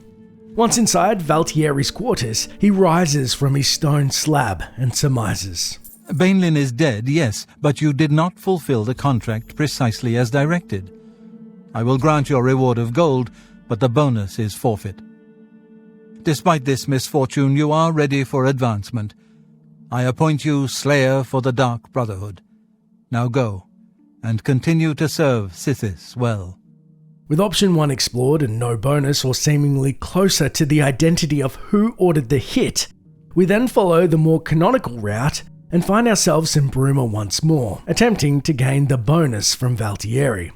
Once inside Valtieri's quarters, he rises from his stone slab and surmises, Baenlin is dead, yes, but you did not fulfill the contract precisely as directed. I will grant your reward of gold, but the bonus is forfeit. Despite this misfortune, you are ready for advancement. I appoint you Slayer for the Dark Brotherhood. Now go, and continue to serve Sithis well." With option 1 explored and no bonus or seemingly closer to the identity of who ordered the hit, we then follow the more canonical route and find ourselves in Bruma once more, attempting to gain the bonus from Valtieri.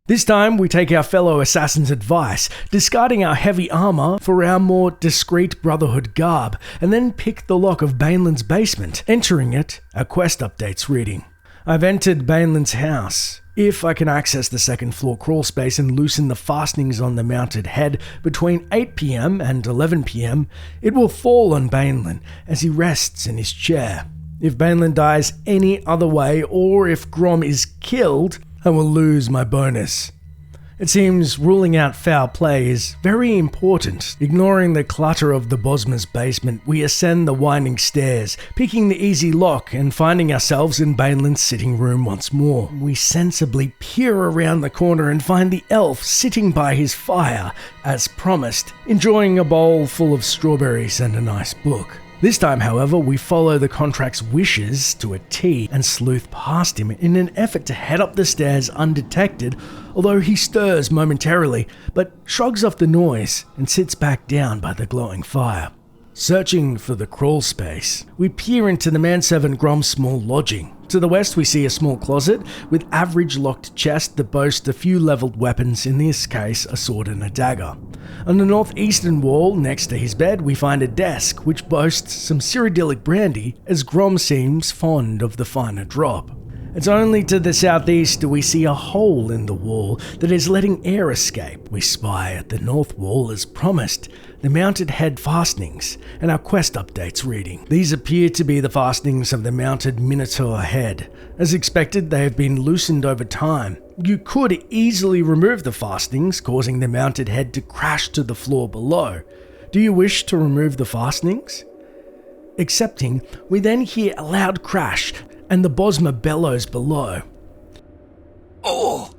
This time we take our fellow assassin's advice, discarding our heavy armor for our more discreet Brotherhood garb, and then pick the lock of Baenlin's basement, entering it, our quest updates reading, "I've entered Baenlin's house. If I can access the second floor crawl space and loosen the fastenings on the mounted head between 8 PM and 11 PM, it will fall on Baenlin as he rests in his chair. If Baenlin dies any other way, or if Grom is killed, I will lose my bonus." It seems ruling out foul play is very important. Ignoring the clutter of the Bosma's basement, we ascend the winding stairs, picking the easy lock and finding ourselves in Baenlin's sitting room once more. We sensibly peer around the corner and find the elf sitting by his fire, as promised, enjoying a bowl full of strawberries and a nice book. This time, however, we follow the contract's wishes to a T and sleuth past him in an effort to head up the stairs undetected, although he stirs momentarily, but shrugs off the noise and sits back down by the glowing fire. Searching for the crawl space, we peer into the manservant Grom's small lodging. To the west we see a small closet with average locked chest that boasts a few levelled weapons, in this case a sword and a dagger. On the northeastern wall, next to his bed, we find a desk which boasts some Cyrodiilic brandy, as Grom seems fond of the finer drop. It's only to the southeast do we see a hole in the wall that is letting air escape. We spy at the north wall as promised, the mounted head fastenings, and our quest updates reading. These appear to be the fastenings of the mounted Minotaur head. As expected, they have been loosened over time. You could easily remove the fastenings, causing the mounted head to crash to the floor below. Do you wish to remove the fastenings? Accepting, we then hear a loud crash, and the Bosma bellows below. Oh!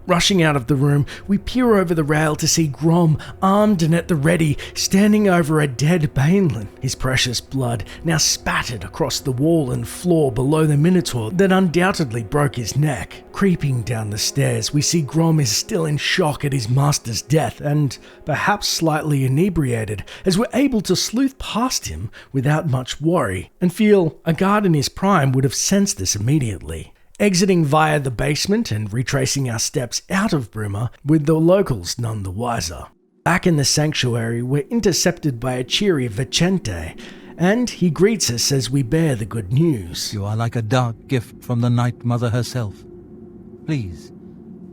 Rushing out of the room, we peer over the rail to see Grom, armed and at the ready, standing over a dead Baenlin, his precious blood now spattered across the wall and floor below the Minotaur that undoubtedly broke his neck. Creeping down the stairs, we see Grom is still in shock at his master's death and perhaps slightly inebriated, as we're able to sleuth past him without much worry, and feel a guard in his prime would have sensed this immediately. Exiting via the basement and retracing our steps out of Bruma, with the locals none the wiser. Back in the sanctuary, we're intercepted by a cheery Vicente, and he greets us as we bear the good news. You are like a dark gift from the Night Mother herself. Please,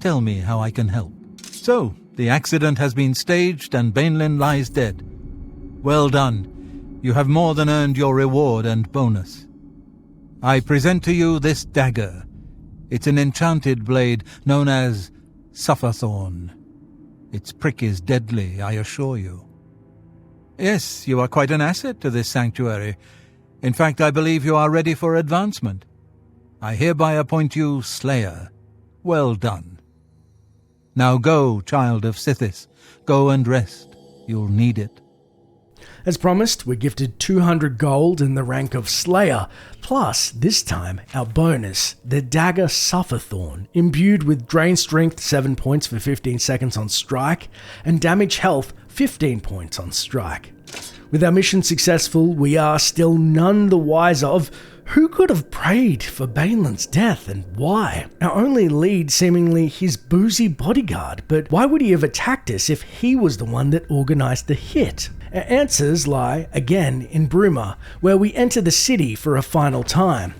tell me how I can help. So, the accident has been staged and Baenlin lies dead. Well done. You have more than earned your reward and bonus. I present to you this dagger. It's an enchanted blade known as Sufferthorn. Its prick is deadly, I assure you. Yes, you are quite an asset to this sanctuary. In fact, I believe you are ready for advancement. I hereby appoint you Slayer. Well done. Now go, child of Sithis. Go and rest. You'll need it. As promised, we're gifted 200 gold in the rank of Slayer, plus, this time, our bonus, the dagger Sufferthorn, imbued with drain strength 7 points for 15 seconds on strike, and damage health 15 points on strike. With our mission successful, we are still none the wiser of who could have prayed for Baenlin's death and why. Our only lead seemingly his boozy bodyguard, but why would he have attacked us if he was the one that organised the hit? Our answers lie, again, in Bruma, where we enter the city for a final time.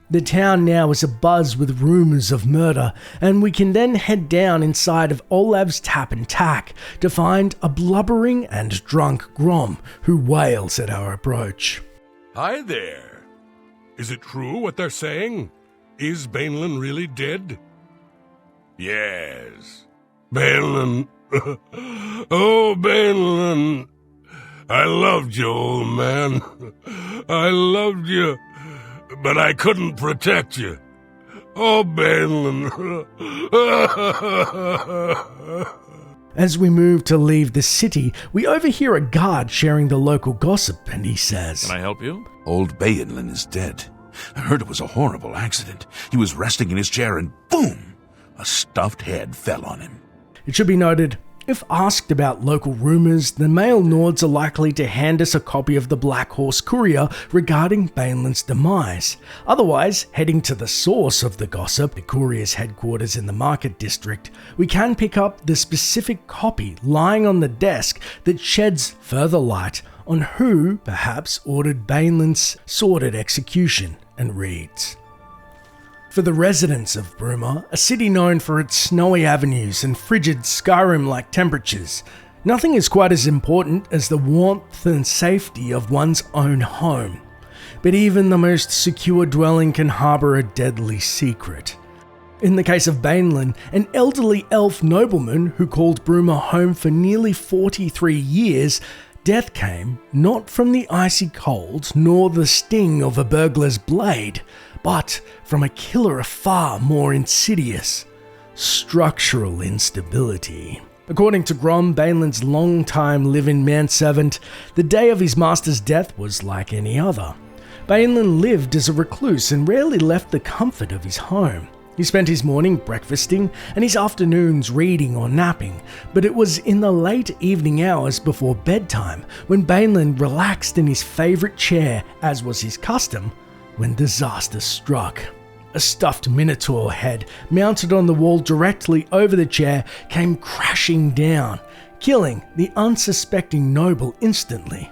The town now is abuzz with rumours of murder, and we can then head down inside of Olav's Tap and Tack to find a blubbering and drunk Grom who wails at our approach. Hi there. Is it true what they're saying? Is Baenlin really dead? Yes. Baenlin. Oh, Baenlin. I loved you, old man. I loved you, but I couldn't protect you. Oh, Baenlin. As we move to leave the city, we overhear a guard sharing the local gossip, and he says, Can I help you? Old Baenlin is dead. I heard it was a horrible accident. He was resting in his chair and boom! A stuffed head fell on him. It should be noted, if asked about local rumours, the male Nords are likely to hand us a copy of the Black Horse Courier regarding Baenlin's demise. Otherwise, heading to the source of the gossip, the Courier's headquarters in the Market District, we can pick up the specific copy lying on the desk that sheds further light on who, perhaps, ordered Baenlin's sordid execution, and reads: For the residents of Bruma, a city known for its snowy avenues and frigid Skyrim-like temperatures, nothing is quite as important as the warmth and safety of one's own home. But even the most secure dwelling can harbour a deadly secret. In the case of Baenlin, an elderly elf nobleman who called Bruma home for nearly 43 years, death came not from the icy cold nor the sting of a burglar's blade, but from a killer far more insidious: structural instability. According to Grom, Baenlin's long-time live-in manservant, the day of his master's death was like any other. Baenlin lived as a recluse and rarely left the comfort of his home. He spent his morning breakfasting and his afternoons reading or napping, but it was in the late evening hours before bedtime when Baenlin relaxed in his favourite chair, as was his custom, when disaster struck. A stuffed minotaur head mounted on the wall directly over the chair came crashing down, killing the unsuspecting noble instantly.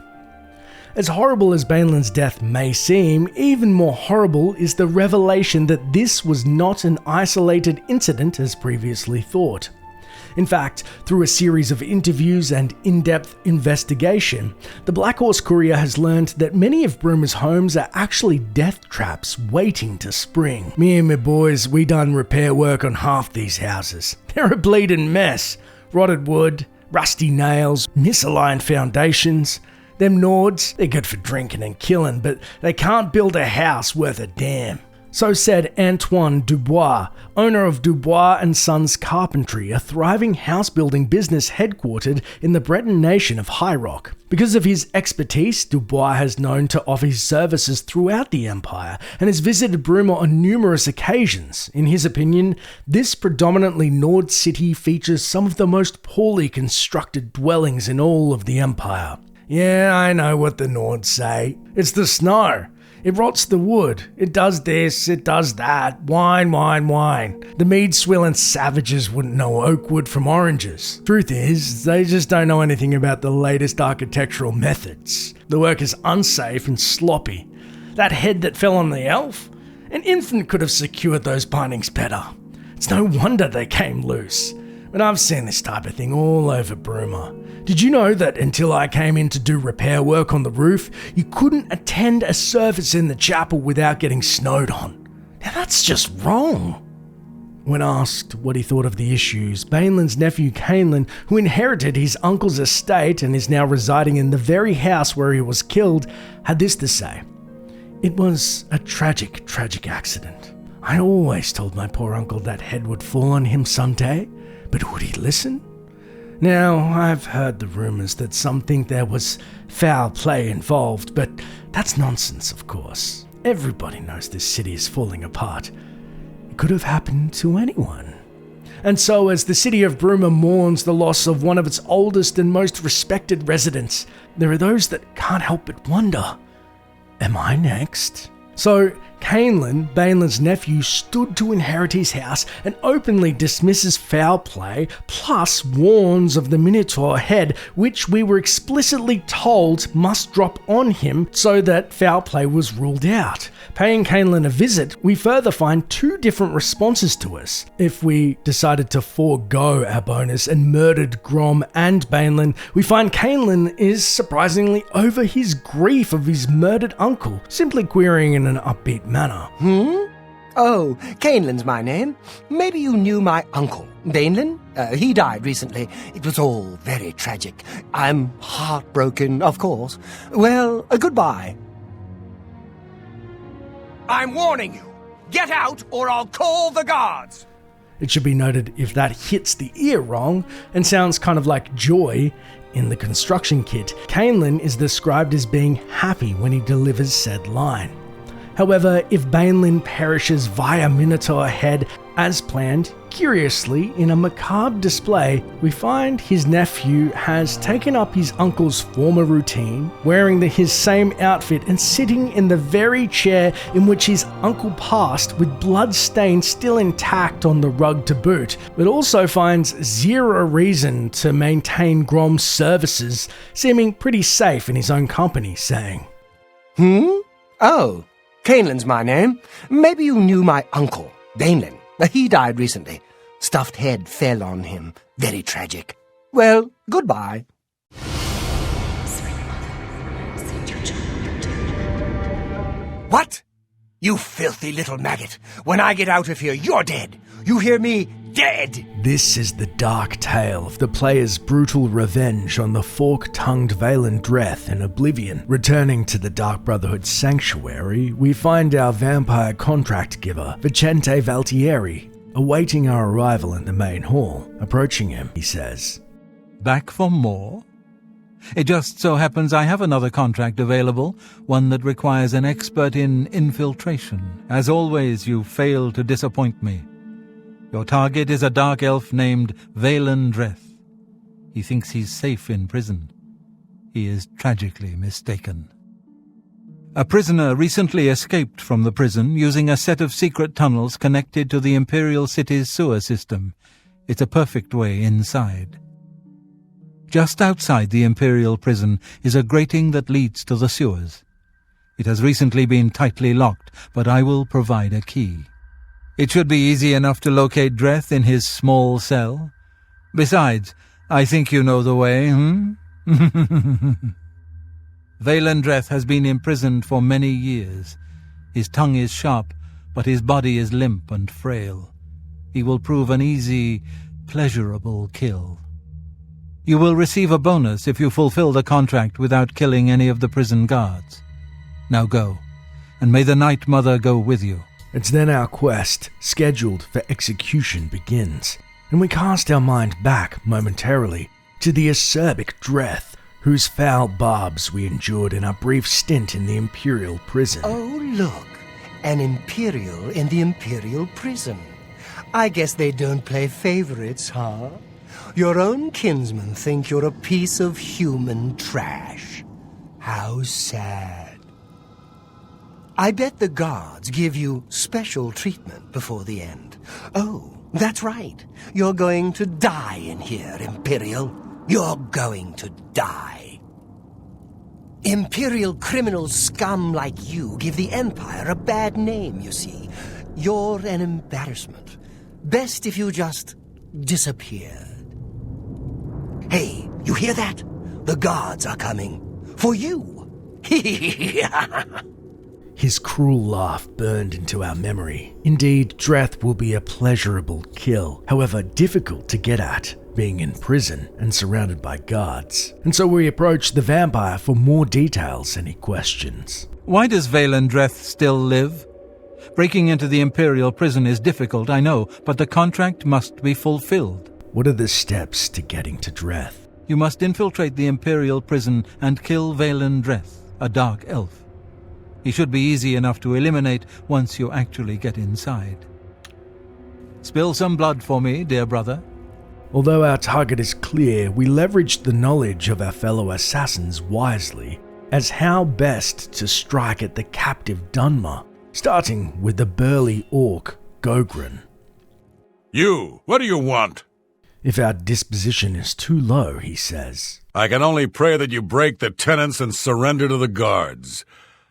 As horrible as Baenlin's death may seem, even more horrible is the revelation that this was not an isolated incident as previously thought. In fact, through a series of interviews and in-depth investigation, the Black Horse Courier has learned that many of Bruma's homes are actually death traps waiting to spring. Me and my boys, we done repair work on half these houses. They're a bleeding mess. Rotted wood, rusty nails, misaligned foundations. Them Nords, they're good for drinking and killing, but they can't build a house worth a damn. So said Antoine Dubois, owner of Dubois & Sons Carpentry, a thriving house-building business headquartered in the Breton nation of High Rock. Because of his expertise, Dubois has known to offer his services throughout the Empire and has visited Bruma on numerous occasions. In his opinion, this predominantly Nord city features some of the most poorly constructed dwellings in all of the Empire. Yeah, I know what the Nords say. It's the snow. It rots the wood. It does this, it does that. Wine, wine, wine. The mead-swilling savages wouldn't know oak wood from oranges. Truth is, they just don't know anything about the latest architectural methods. The work is unsafe and sloppy. That head that fell on the elf? An infant could have secured those bindings better. It's no wonder they came loose. But I've seen this type of thing all over Bruma. Did you know that until I came in to do repair work on the roof, you couldn't attend a service in the chapel without getting snowed on? Now that's just wrong. When asked what he thought of the issues, Baenlin's nephew Cainlin, who inherited his uncle's estate and is now residing in the very house where he was killed, had this to say. It was a tragic, tragic accident. I always told my poor uncle that head would fall on him someday, but would he listen? Now, I've heard the rumours that some think there was foul play involved, but that's nonsense, of course. Everybody knows this city is falling apart. It could have happened to anyone. And so, as the city of Bruma mourns the loss of one of its oldest and most respected residents, there are those that can't help but wonder, am I next? So, Cainlin, Baenlin's nephew, stood to inherit his house and openly dismisses foul play, plus warns of the Minotaur head, which we were explicitly told must drop on him so that foul play was ruled out. Paying Cainlin a visit, we further find two different responses to us. If we decided to forego our bonus and murdered Grom and Baenlin, we find Cainlin is surprisingly over his grief of his murdered uncle, simply querying in an upbeat manner. Oh, Cainlin's my name. Maybe you knew my uncle, Baenlin? He died recently. It was all very tragic. I'm heartbroken, of course. Well, goodbye. I'm warning you. Get out or I'll call the guards. It should be noted if that hits the ear wrong and sounds kind of like joy in the construction kit, Cainlin is described as being happy when he delivers said line. However, if Baenlin perishes via Minotaur head as planned, curiously, in a macabre display, we find his nephew has taken up his uncle's former routine, wearing his same outfit and sitting in the very chair in which his uncle passed, with blood stains still intact on the rug to boot, but also finds zero reason to maintain Grom's services, seeming pretty safe in his own company, saying, Oh, Cainlin's my name. Maybe you knew my uncle, Baenlin. He died recently. Stuffed head fell on him. Very tragic. Well, goodbye. What? You filthy little maggot. When I get out of here, you're dead. You hear me? Dead! This is the dark tale of the player's brutal revenge on the fork-tongued Valen Dreath in Oblivion. Returning to the Dark Brotherhood sanctuary, we find our vampire contract giver, Vicente Valtieri, awaiting our arrival in the main hall. Approaching him, he says, "Back for more?" It just so happens I have another contract available, one that requires an expert in infiltration. As always, you fail to disappoint me. Your target is a dark elf named Valen Dreath. He thinks he's safe in prison. He is tragically mistaken. A prisoner recently escaped from the prison using a set of secret tunnels connected to the Imperial City's sewer system. It's a perfect way inside. Just outside the Imperial prison is a grating that leads to the sewers. It has recently been tightly locked, but I will provide a key. It should be easy enough to locate Dreath in his small cell. Besides, I think you know the way, Valen Dreath has been imprisoned for many years. His tongue is sharp, but his body is limp and frail. He will prove an easy, pleasurable kill. You will receive a bonus if you fulfill the contract without killing any of the prison guards. Now go, and may the Night Mother go with you. It's then our quest, scheduled for execution, begins, and we cast our mind back momentarily to the acerbic Dreath, whose foul barbs we endured in our brief stint in the Imperial prison. Oh, look, an Imperial in the Imperial prison. I guess they don't play favorites, huh? Your own kinsmen think you're a piece of human trash. How sad. I bet the guards give you special treatment before the end. Oh, that's right. You're going to die in here, Imperial. You're going to die. Imperial criminal scum like you give the Empire a bad name, you see. You're an embarrassment. Best if you just disappeared. Hey, you hear that? The guards are coming. For you. His cruel laugh burned into our memory. Indeed, Dreath will be a pleasurable kill, however difficult to get at, being in prison and surrounded by guards. And so we approach the vampire for more details and he questions. Why does Valen Dreath still live? Breaking into the Imperial prison is difficult, I know, but the contract must be fulfilled. What are the steps to getting to Dreath? You must infiltrate the Imperial prison and kill Valen Dreath, a dark elf. He should be easy enough to eliminate once you actually get inside. Spill some blood for me, dear brother. Although our target is clear, we leverage the knowledge of our fellow assassins wisely as how best to strike at the captive Dunmer, starting with the burly orc, Gogren. You, what do you want? If our disposition is too low, he says. I can only pray that you break the tenets and surrender to the guards.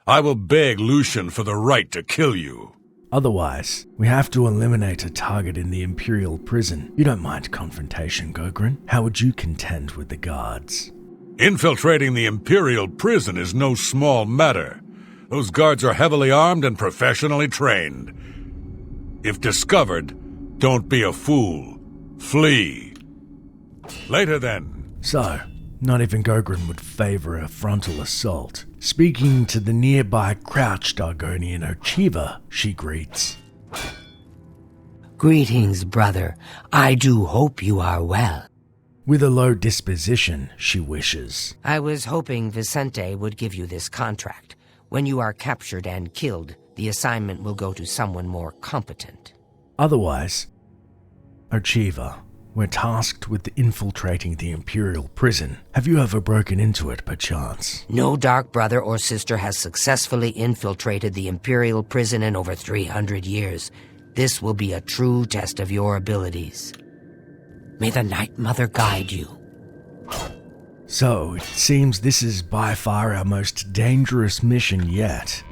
I will beg Lucian for the right to kill you. Otherwise, we have to eliminate a target in the Imperial prison. You don't mind confrontation, Gogren. How would you contend with the guards? Infiltrating the Imperial prison is no small matter. Those guards are heavily armed and professionally trained. If discovered, don't be a fool. Flee. Later then. So, not even Gogren would favor a frontal assault. Speaking to the nearby crouched Argonian Ochiva, she greets. Greetings, brother. I do hope you are well. With a low disposition, she wishes. I was hoping Vicente would give you this contract. When you are captured and killed, the assignment will go to someone more competent. Otherwise, Ochiva, we're tasked with infiltrating the Imperial prison. Have you ever broken into it, perchance? No dark brother or sister has successfully infiltrated the Imperial prison in over 300 years. This will be a true test of your abilities. May the Night Mother guide you. So, it seems this is by far our most dangerous mission yet.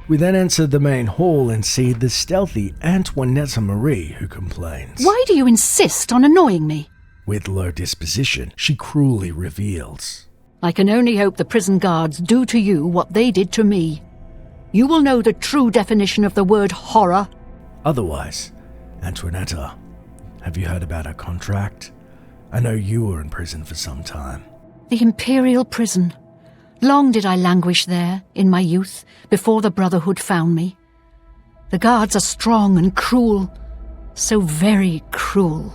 We then enter the main hall and see the stealthy Antoinette Marie, who complains. Why do you insist on annoying me? With low disposition, she cruelly reveals. I can only hope the prison guards do to you what they did to me. You will know the true definition of the word horror. Otherwise, Antoinette, have you heard about her contract? I know you were in prison for some time. The Imperial prison. Long did I languish there, in my youth, before the Brotherhood found me. The guards are strong and cruel. So very cruel.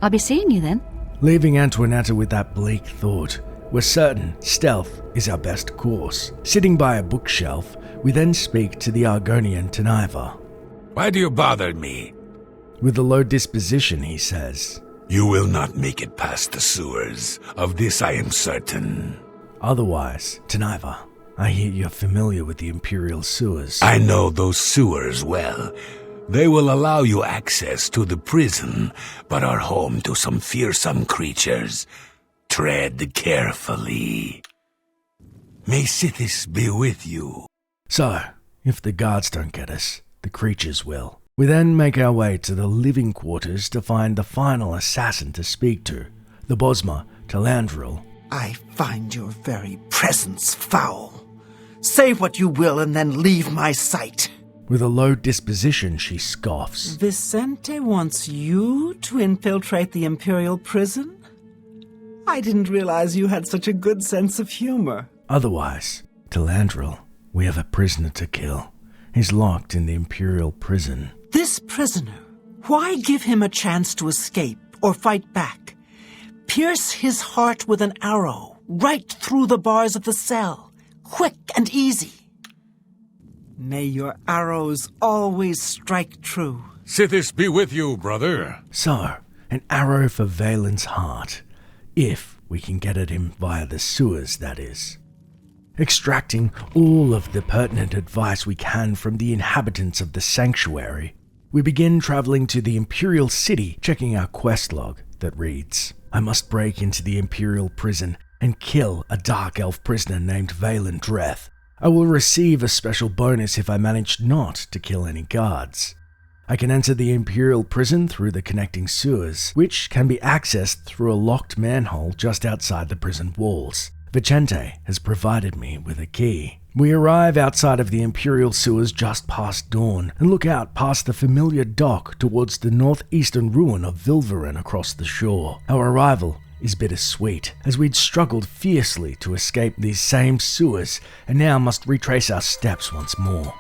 I'll be seeing you then. Leaving Antoinette with that bleak thought, We're certain stealth is our best course. Sitting by a bookshelf, we then speak to the Argonian Taniva. Why do you bother me? With a low disposition, he says, You will not make it past the sewers. Of this I am certain. Otherwise, Taniva, I hear you're familiar with the Imperial sewers. I know those sewers well. They will allow you access to the prison, but are home to some fearsome creatures. Tread carefully. May Sithis be with you. So, if the guards don't get us, the creatures will. We then make our way to the living quarters to find the final assassin to speak to, the Bosma Talandril. I find your very presence foul. Say what you will and then leave my sight. With a low disposition, she scoffs. Vicente wants you to infiltrate the Imperial prison? I didn't realize you had such a good sense of humor. Otherwise, Talandril, we have a prisoner to kill. He's locked in the Imperial prison. This prisoner, why give him a chance to escape or fight back? Pierce his heart with an arrow, right through the bars of the cell. Quick and easy. May your arrows always strike true. Sithis be with you, brother. So, an arrow for Valen's heart. If we can get at him via the sewers, that is. Extracting all of the pertinent advice we can from the inhabitants of the sanctuary, we begin traveling to the Imperial City, checking our quest log that reads, I must break into the Imperial prison and kill a Dark Elf prisoner named Valen Dreath. I will receive a special bonus if I manage not to kill any guards. I can enter the Imperial prison through the connecting sewers, which can be accessed through a locked manhole just outside the prison walls. Vicente has provided me with a key. We arrive outside of the Imperial sewers just past dawn and look out past the familiar dock towards the northeastern ruin of Vilverin across the shore. Our arrival is bittersweet, as we'd struggled fiercely to escape these same sewers and now must retrace our steps once more.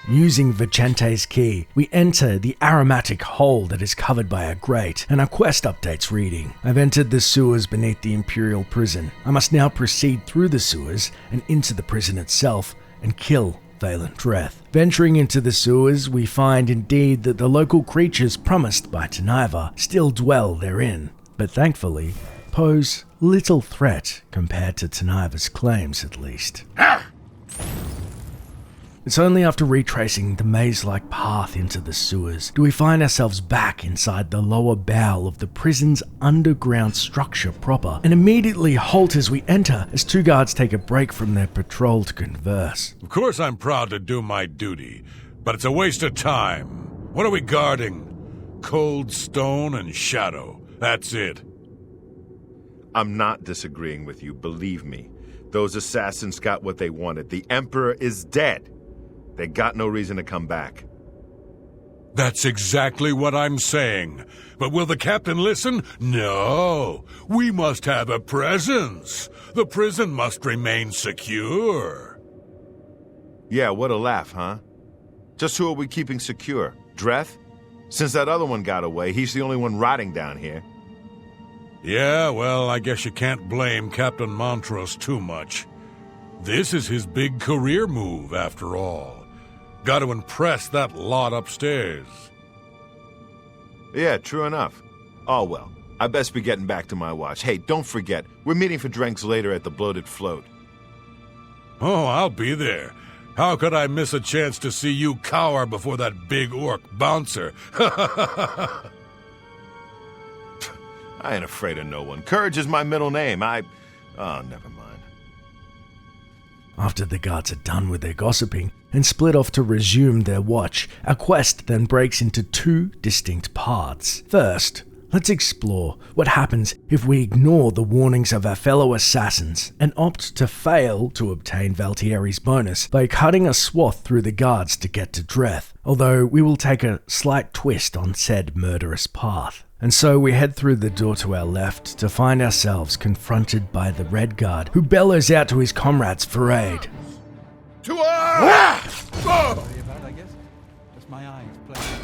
Using Vicente's key, we enter the aromatic hole that is covered by a grate, and our quest updates reading. I've entered the sewers beneath the Imperial prison. I must now proceed through the sewers and into the prison itself and kill Valen Dreath. Venturing into the sewers, we find indeed that the local creatures promised by Taniva still dwell therein, but thankfully pose little threat compared to Taniva's claims at least. It's only after retracing the maze-like path into the sewers do we find ourselves back inside the lower bowel of the prison's underground structure proper, and immediately halt as we enter as two guards take a break from their patrol to converse. Of course I'm proud to do my duty, but it's a waste of time. What are we guarding? Cold stone and shadow. That's it. I'm not disagreeing with you, believe me. Those assassins got what they wanted. The Emperor is dead. They got no reason to come back. That's exactly what I'm saying. But will the captain listen? No. We must have a presence. The prison must remain secure. Yeah, what a laugh, huh? Just who are we keeping secure? Dreath? Since that other one got away, he's the only one rotting down here. Yeah, well, I guess you can't blame Captain Montrose too much. This is his big career move, after all. Got to impress that lot upstairs. Yeah, true enough. Oh, well, I best be getting back to my watch. Hey, don't forget, we're meeting for drinks later at the Bloated Float. Oh, I'll be there. How could I miss a chance to see you cower before that big orc bouncer? I ain't afraid of no one. Courage is my middle name. Oh, never mind. After the guards are done with their gossiping and split off to resume their watch, our quest then breaks into two distinct parts. First, let's explore what happens if we ignore the warnings of our fellow assassins and opt to fail to obtain Valtieri's bonus by cutting a swath through the guards to get to Dreath, although we will take a slight twist on said murderous path. And so we head through the door to our left to find ourselves confronted by the Red Guard, who bellows out to his comrades for aid. To us! Sorry about it, I guess. Just my eyes playing.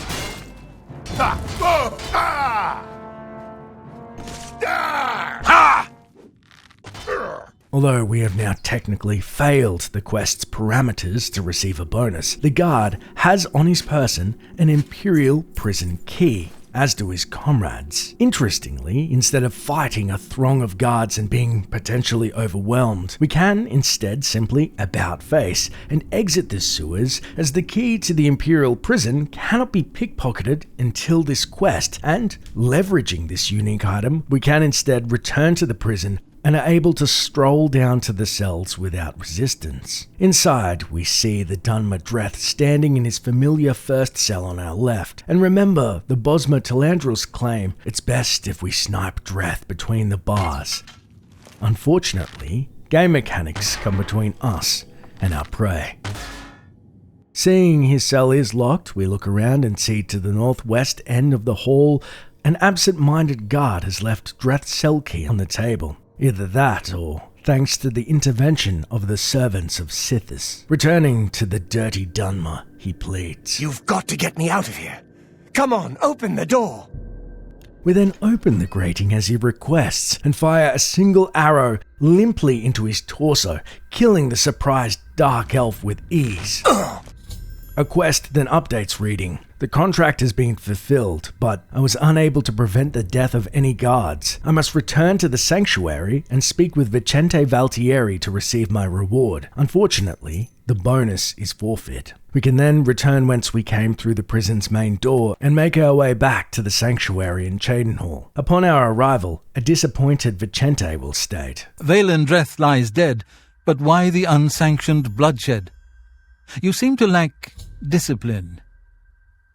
Although we have now technically failed the quest's parameters to receive a bonus, the guard has on his person an Imperial prison key, as do his comrades. Interestingly, instead of fighting a throng of guards and being potentially overwhelmed, we can instead simply about-face and exit the sewers, as the key to the Imperial prison cannot be pickpocketed until this quest, and leveraging this unique item, we can instead return to the prison and are able to stroll down to the cells without resistance. Inside, we see the Dunmer Dreath standing in his familiar first cell on our left. And remember the Bosmer Telandril's claim, it's best if we snipe Dreath between the bars. Unfortunately, game mechanics come between us and our prey. Seeing his cell is locked, we look around and see to the northwest end of the hall, an absent-minded guard has left Dreath's cell key on the table. Either that, or thanks to the intervention of the servants of Sithis. Returning to the dirty Dunmer, he pleads, "You've got to get me out of here. Come on, open the door." We then open the grating as he requests and fire a single arrow limply into his torso, killing the surprised dark elf with ease. A quest then updates reading, "The contract has been fulfilled, but I was unable to prevent the death of any guards. I must return to the sanctuary and speak with Vicente Valtieri to receive my reward. Unfortunately, the bonus is forfeit." We can then return whence we came through the prison's main door and make our way back to the sanctuary in Cheydinhall. Upon our arrival, a disappointed Vicente will state, "Valen Dreath lies dead, but why the unsanctioned bloodshed? You seem to lack discipline.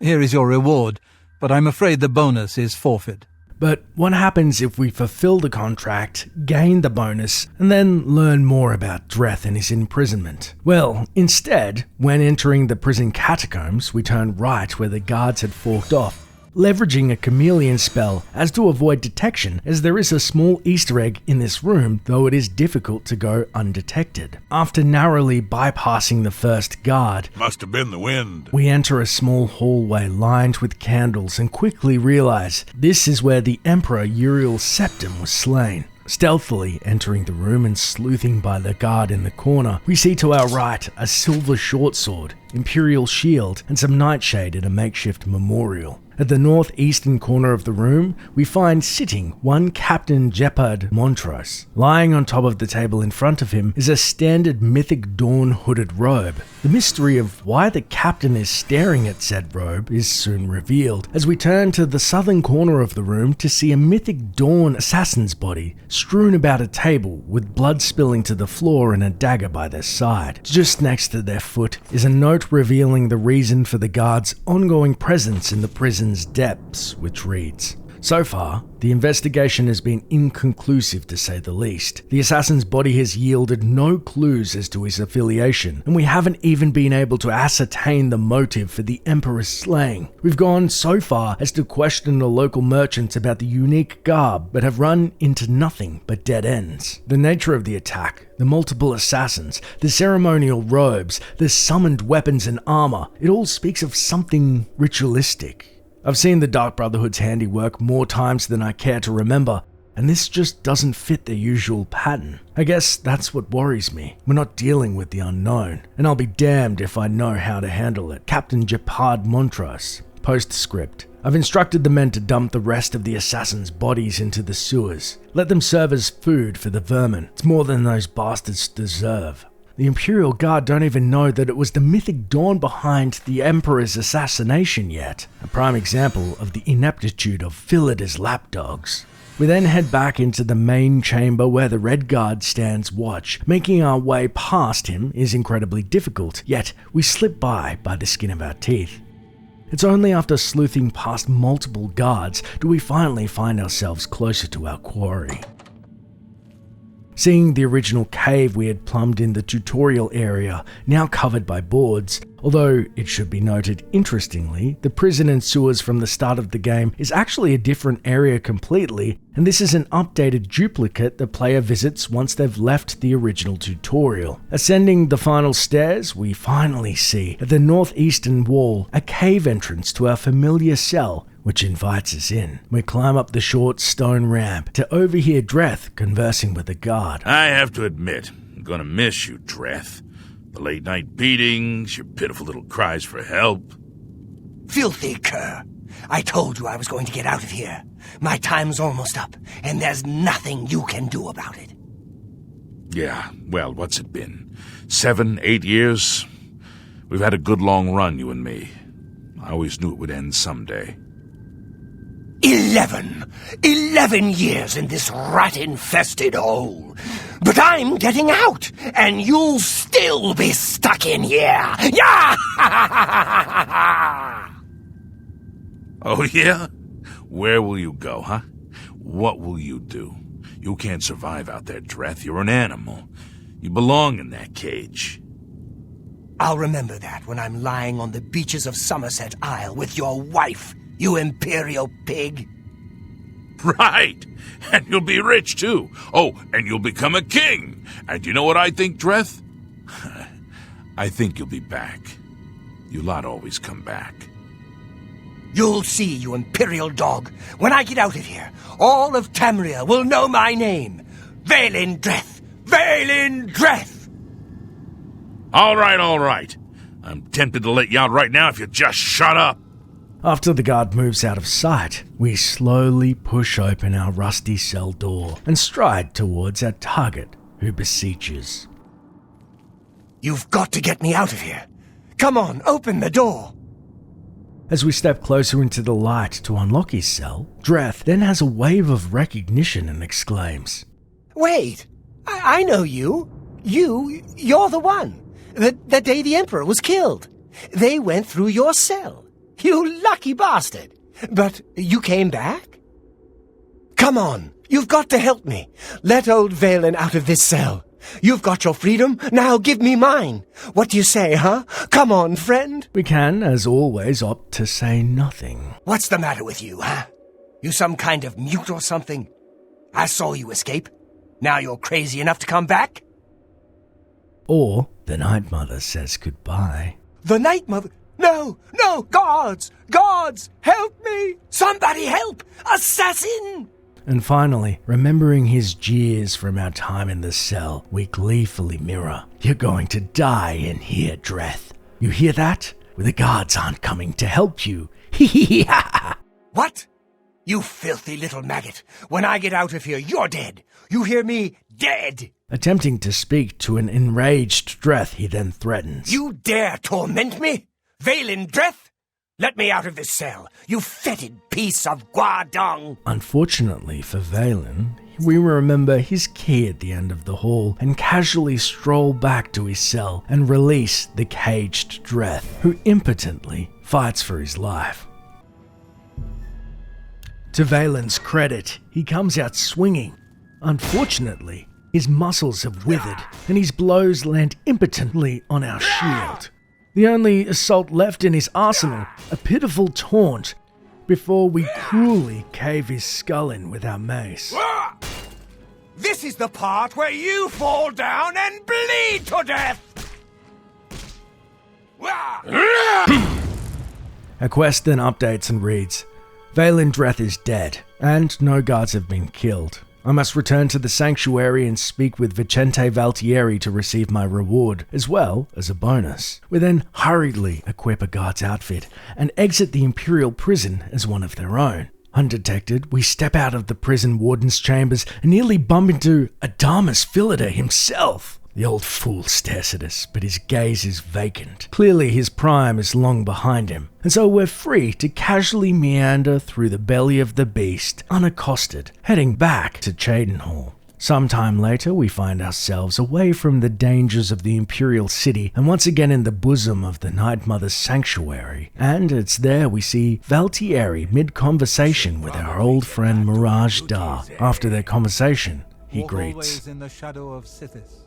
Here is your reward, but I'm afraid the bonus is forfeit." But what happens if we fulfill the contract, gain the bonus, and then learn more about Dreath and his imprisonment? Well, instead, when entering the prison catacombs, we turn right where the guards had forked off, leveraging a chameleon spell as to avoid detection, as there is a small Easter egg in this room, though it is difficult to go undetected. After narrowly bypassing the first guard, Must have been the wind. we enter a small hallway lined with candles and quickly realize this is where the Emperor Uriel Septim was slain. Stealthily entering the room and sleuthing by the guard in the corner, we see to our right a silver short sword, Imperial shield, and some nightshade at a makeshift memorial. At the northeastern corner of the room, we find sitting one Captain Jeopard Montrose. Lying on top of the table in front of him is a standard Mythic Dawn hooded robe. The mystery of why the captain is staring at said robe is soon revealed, as we turn to the southern corner of the room to see a Mythic Dawn assassin's body strewn about a table with blood spilling to the floor and a dagger by their side. Just next to their foot is a note revealing the reason for the guard's ongoing presence in the prison's depths, which reads, "So far, the investigation has been inconclusive to say the least. The assassin's body has yielded no clues as to his affiliation, and we haven't even been able to ascertain the motive for the Emperor's slaying. We've gone so far as to question the local merchants about the unique garb, but have run into nothing but dead ends. The nature of the attack, the multiple assassins, the ceremonial robes, the summoned weapons and armor, it all speaks of something ritualistic. I've seen the Dark Brotherhood's handiwork more times than I care to remember, and this just doesn't fit their usual pattern. I guess that's what worries me. We're not dealing with the unknown, and I'll be damned if I know how to handle it. Captain Jeopard Montrose." Postscript. I've instructed the men to dump the rest of the assassins' bodies into the sewers. Let them serve as food for the vermin. It's more than those bastards deserve. The Imperial Guard don't even know that it was the Mythic Dawn behind the Emperor's assassination yet. A prime example of the ineptitude of Philida's lapdogs. We then head back into the main chamber where the Red Guard stands watch. Making our way past him is incredibly difficult, yet we slip by the skin of our teeth. It's only after sleuthing past multiple guards do we finally find ourselves closer to our quarry. Seeing the original cave we had plumbed in the tutorial area, now covered by boards, Although, it should be noted, interestingly, the prison and sewers from the start of the game is actually a different area completely, and this is an updated duplicate the player visits once they've left the original tutorial. Ascending the final stairs, we finally see at the northeastern wall a cave entrance to our familiar cell, which invites us in. We climb up the short stone ramp to overhear Dreath conversing with the guard. I have to admit, I'm gonna miss you, Dreath. The late-night beatings, your pitiful little cries for help. Filthy cur. I told you I was going to get out of here. My time's almost up, and there's nothing you can do about it. Yeah, well, what's it been? 7, 8 years? We've had a good long run, you and me. I always knew it would end someday. 11 years in this rat-infested hole. But I'm getting out, and you'll still be stuck in here. Yeah! Oh, yeah? Where will you go, huh? What will you do? You can't survive out there, Dreath. You're an animal. You belong in that cage. I'll remember that when I'm lying on the beaches of Somerset Isle with your wife, you imperial pig. Right! And you'll be rich, too. Oh, and you'll become a king. And you know what I think, Dreath? I think you'll be back. You lot always come back. You'll see, you imperial dog. When I get out of here, all of Tamriel will know my name. Valen Dreath! Valen Dreath! All right. I'm tempted to let you out right now if you just shut up. After the guard moves out of sight, we slowly push open our rusty cell door and stride towards our target, who beseeches. You've got to get me out of here. Come on, open the door. As we step closer into the light to unlock his cell, Dreath then has a wave of recognition and exclaims, Wait, I know you. You're the one. The day the Emperor was killed. They went through your cell. You lucky bastard. But you came back? Come on, you've got to help me. Let old Valen out of this cell. You've got your freedom, now give me mine. What do you say, huh? Come on, friend. We can, as always, opt to say nothing. What's the matter with you, huh? You some kind of mute or something? I saw you escape. Now you're crazy enough to come back? Or the Night Mother says goodbye. The Night Mother? No! Guards! Help me! Somebody help! Assassin! And finally, remembering his jeers from our time in the cell, we gleefully mirror. You're going to die in here, Dreath. You hear that? Well, the guards aren't coming to help you. What? You filthy little maggot. When I get out of here, you're dead. You hear me? Dead! Attempting to speak to an enraged Dreath, he then threatens. You dare torment me? Valen Dreath? Let me out of this cell, you fetid piece of guardong! Unfortunately for Valen, we remember his key at the end of the hall and casually stroll back to his cell and release the caged Dreath, who impotently fights for his life. To Valen's credit, he comes out swinging. Unfortunately, his muscles have withered and his blows land impotently on our shield. The only assault left in his arsenal, a pitiful taunt, before we cruelly cave his skull in with our mace. This is the part where you fall down and bleed to death! Our quest then updates and reads, Valen Dreath is dead, and no guards have been killed. I must return to the sanctuary and speak with Vicente Valtieri to receive my reward, as well as a bonus. We then hurriedly equip a guard's outfit and exit the Imperial prison as one of their own. Undetected, we step out of the prison warden's chambers and nearly bump into Adamus Philida himself. The old fool stares at us, but his gaze is vacant. Clearly his prime is long behind him, and so we're free to casually meander through the belly of the beast, unaccosted, heading back to Cheydinhal. Sometime later, we find ourselves away from the dangers of the Imperial city and once again in the bosom of the Night Mother's sanctuary. And it's there we see Valtieri mid-conversation with our old friend Mirage Dar. After their conversation, he Walk greets. always in the shadow of Sithis.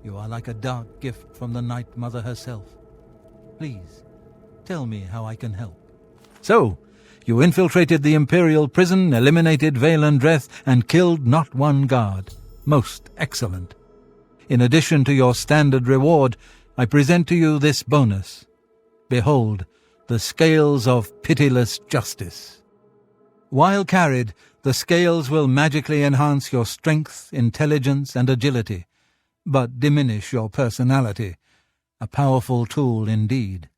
You are like a dark gift from the Night Mother herself. Please, tell me how I can help. So, you infiltrated the Imperial prison, eliminated Valen Dreath, and killed not one guard. Most excellent. In addition to your standard reward, I present to you this bonus. Behold, the scales of pitiless justice. While carried, the scales will magically enhance your strength, intelligence, and agility, but diminish your personality. A powerful tool indeed.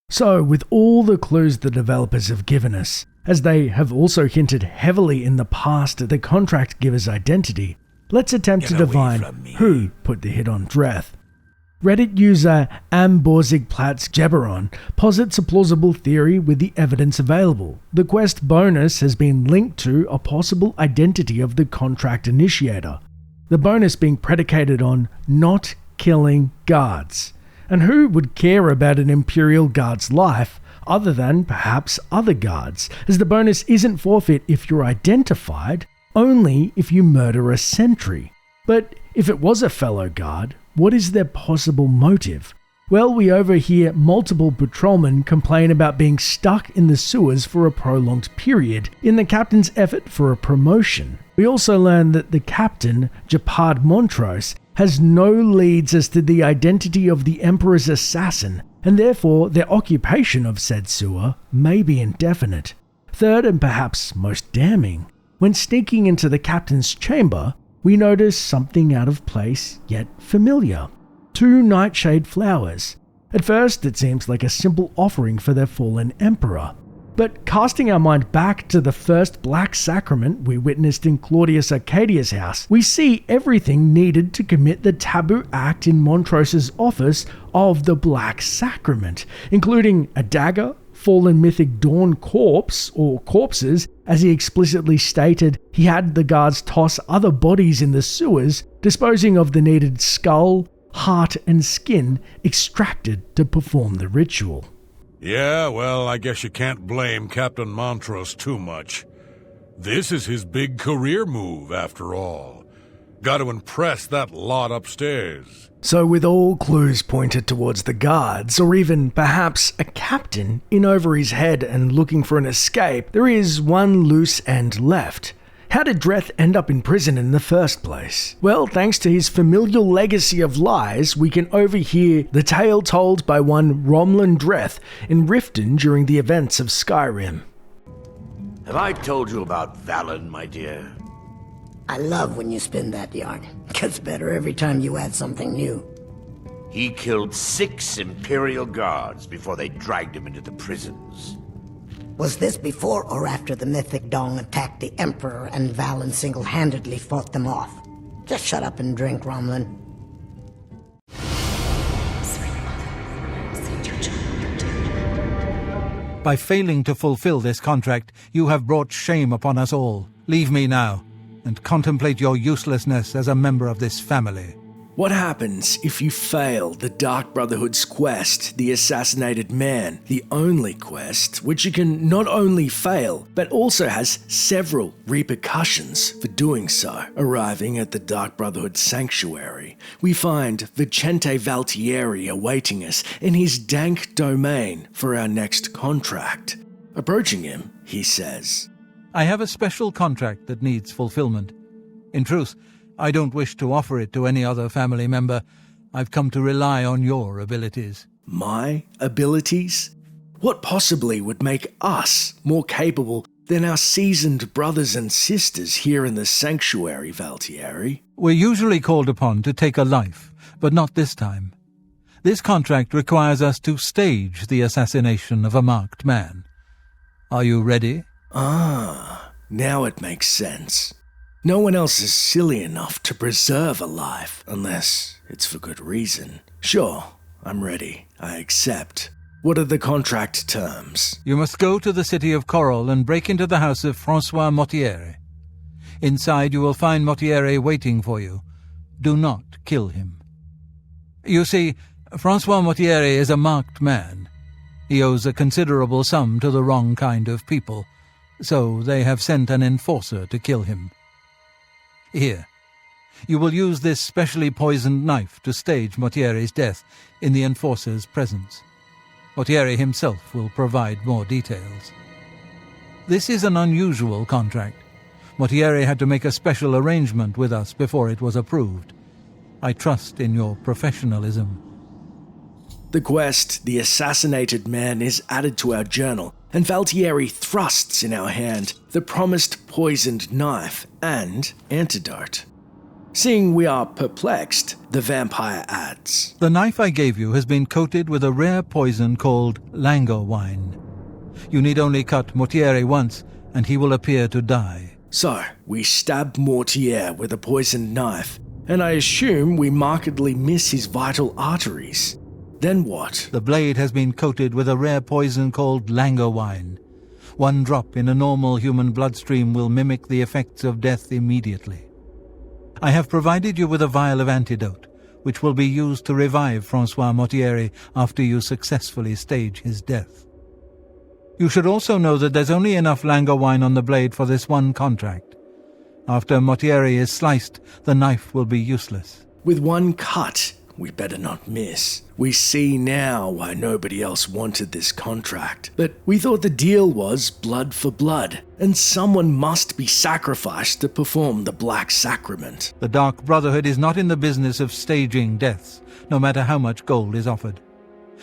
So, with all the clues the developers have given us, as they have also hinted heavily in the past at the contract giver's identity, let's attempt to divine who put the hit on Dreath. Reddit user Amborzigplatz Geberon posits a plausible theory with the evidence available. The quest bonus has been linked to a possible identity of the contract initiator, the bonus being predicated on not killing guards. And who would care about an Imperial guard's life other than perhaps other guards, as the bonus isn't forfeit if you're identified, only if you murder a sentry. But if it was a fellow guard, what is their possible motive? Well, we overhear multiple patrolmen complain about being stuck in the sewers for a prolonged period in the captain's effort for a promotion. We also learn that the captain, Japard Montrose, has no leads as to the identity of the Emperor's assassin, and therefore their occupation of said sewer may be indefinite. Third, and perhaps most damning, when sneaking into the captain's chamber, we notice something out of place yet familiar. 2 nightshade flowers. At first, it seems like a simple offering for their fallen emperor. But casting our mind back to the first Black Sacrament we witnessed in Claudius Arcadius' house, we see everything needed to commit the taboo act in Montrose's office of the Black Sacrament, including a dagger, fallen mythic Dawn corpse, or corpses, as he explicitly stated he had the guards toss other bodies in the sewers, disposing of the needed skull, heart, and skin extracted to perform the ritual. Yeah, well, I guess you can't blame Captain Montrose too much. This is his big career move, after all. Got to impress that lot upstairs. So with all clues pointed towards the guards, or even perhaps a captain in over his head and looking for an escape, there is one loose end left. How did Dreath end up in prison in the first place? Well, thanks to his familial legacy of lies, we can overhear the tale told by one Valen Dreath in Riften during the events of Skyrim. Have I told you about Valen, my dear? I love when you spin that yarn. Gets better every time you add something new. He killed 6 Imperial guards before they dragged him into the prisons. Was this before or after the mythic Dong attacked the Emperor and Valen single-handedly fought them off? Just shut up and drink, Romlin. By failing to fulfill this contract, you have brought shame upon us all. Leave me now, and contemplate your uselessness as a member of this family. What happens if you fail the Dark Brotherhood's quest, the Assassinated Man, the only quest which you can not only fail, but also has several repercussions for doing so? Arriving at the Dark Brotherhood sanctuary, we find Vicente Valtieri awaiting us in his dank domain for our next contract. Approaching him, he says, I have a special contract that needs fulfillment. In truth, I don't wish to offer it to any other family member. I've come to rely on your abilities. My abilities? What possibly would make us more capable than our seasoned brothers and sisters here in the sanctuary, Valtieri? We're usually called upon to take a life, but not this time. This contract requires us to stage the assassination of a marked man. Are you ready? Ah, now it makes sense. No one else is silly enough to preserve a life, unless it's for good reason. Sure, I'm ready. I accept. What are the contract terms? You must go to the city of Coral and break into the house of Francois Motierre. Inside you will find Motierre waiting for you. Do not kill him. You see, Francois Motierre is a marked man. He owes a considerable sum to the wrong kind of people, so they have sent an enforcer to kill him. Here, You will use this specially poisoned knife to stage Motierre's death in the Enforcer's presence. Motierre himself will provide more details. This is an unusual contract. Motierre had to make a special arrangement with us before it was approved. I trust in your professionalism. The quest, The Assassinated Man, is added to our journal, and Valtieri thrusts in our hand the promised poisoned knife and antidote. Seeing we are perplexed, the vampire adds, The knife I gave you has been coated with a rare poison called lango wine. You need only cut Motierre once, and he will appear to die. So, we stab Motierre with a poisoned knife, and I assume we markedly miss his vital arteries. Then what? The blade has been coated with a rare poison called lango wine. 1 drop in a normal human bloodstream will mimic the effects of death immediately. I have provided you with a vial of antidote, which will be used to revive Francois Motierre after you successfully stage his death. You should also know that there's only enough lango wine on the blade for this one contract. After Motierre is sliced, the knife will be useless. With 1 cut, we better not miss. We see now why nobody else wanted this contract. But we thought the deal was blood for blood, and someone must be sacrificed to perform the Black Sacrament. The Dark Brotherhood is not in the business of staging deaths, no matter how much gold is offered.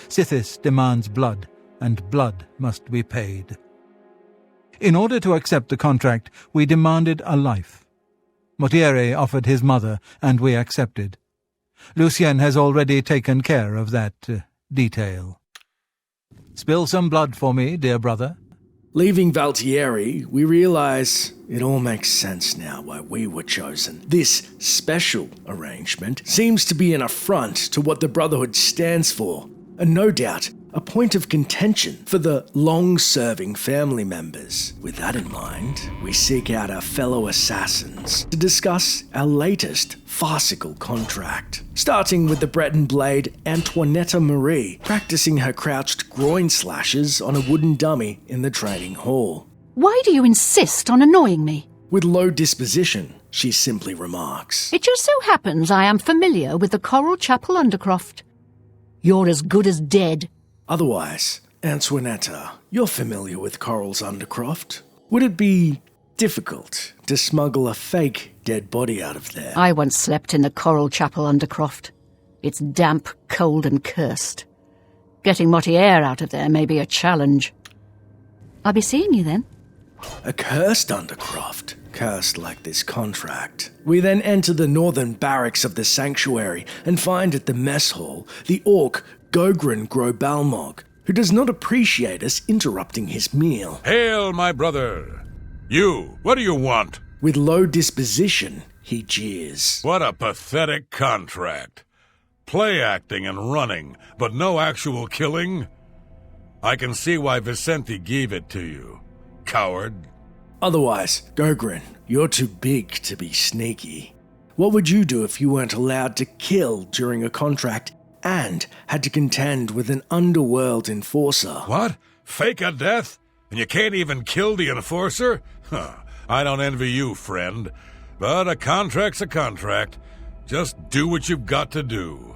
Sithis demands blood, and blood must be paid. In order to accept the contract, we demanded a life. Motierre offered his mother, and we accepted. Lucien has already taken care of that detail. Spill some blood for me, dear brother. Leaving Valtieri, we realize it all makes sense now why we were chosen. This special arrangement seems to be an affront to what the Brotherhood stands for, and no doubt a point of contention for the long-serving family members. With that in mind, we seek out our fellow assassins to discuss our latest farcical contract. Starting with the Breton blade Antoinetta Marie, practicing her crouched groin slashes on a wooden dummy in the training hall. Why do you insist on annoying me? With low disposition, she simply remarks, It just so happens I am familiar with the Coral Chapel Undercroft. You're as good as dead. Otherwise, Antoinetta, you're familiar with Coral's Undercroft. Would it be difficult to smuggle a fake dead body out of there? I once slept in the Coral Chapel Undercroft. It's damp, cold and cursed. Getting Motierre out of there may be a challenge. I'll be seeing you then. A cursed Undercroft, cursed like this contract. We then enter the northern barracks of the sanctuary and find at the mess hall the orc Gogren Grobalmog, who does not appreciate us interrupting his meal. Hail, my brother! You, what do you want? With low disposition, he jeers. What a pathetic contract. Play acting and running, but no actual killing? I can see why Vicente gave it to you. Coward. Otherwise, Gogren, you're too big to be sneaky. What would you do if you weren't allowed to kill during a contract and had to contend with an underworld enforcer? What? Fake a death? And you can't even kill the enforcer? Huh. I don't envy you, friend. But a contract's a contract. Just do what you've got to do.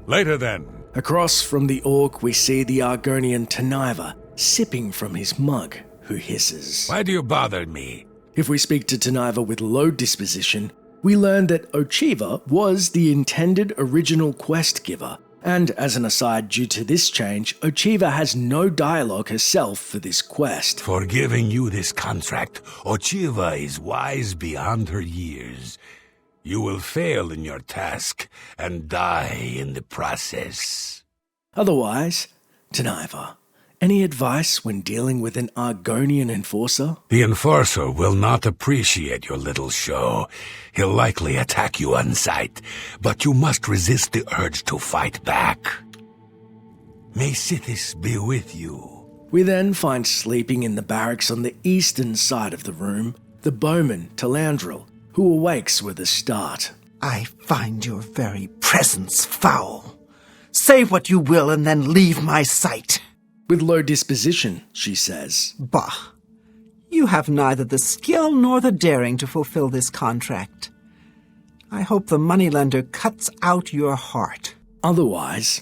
Later then. Across from the orc, we see the Argonian Taniva sipping from his mug, who hisses. Why do you bother me? If we speak to Taniva with low disposition, we learn that Ochiva was the intended original quest giver, and as an aside, due to this change, Ochiva has no dialogue herself for this quest. For giving you this contract, Ochiva is wise beyond her years. You will fail in your task and die in the process. Otherwise, Taniva, any advice when dealing with an Argonian enforcer? The enforcer will not appreciate your little show. He'll likely attack you on sight, but you must resist the urge to fight back. May Sithis be with you. We then find sleeping in the barracks on the eastern side of the room the bowman Talandril, who awakes with a start. I find your very presence foul. Say what you will and then leave my sight. With low disposition, she says. Bah! You have neither the skill nor the daring to fulfill this contract. I hope the moneylender cuts out your heart. Otherwise,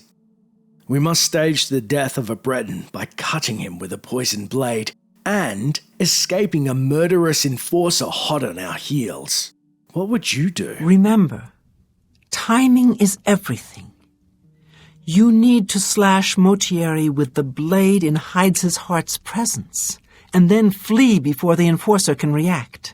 we must stage the death of a Breton by cutting him with a poisoned blade and escaping a murderous enforcer hot on our heels. What would you do? Remember, timing is everything. You need to slash Motierre with the blade in Hides' Heart's presence, and then flee before the enforcer can react.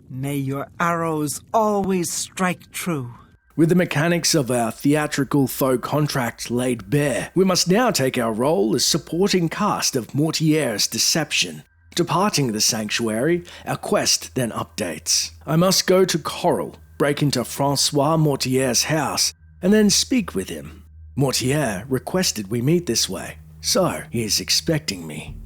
May your arrows always strike true. With the mechanics of our theatrical faux contract laid bare, we must now take our role as supporting cast of Motierre's deception. Departing the sanctuary, our quest then updates. I must go to Coral, break into Francois Motierre's house, and then speak with him. Motierre requested we meet this way, so he is expecting me.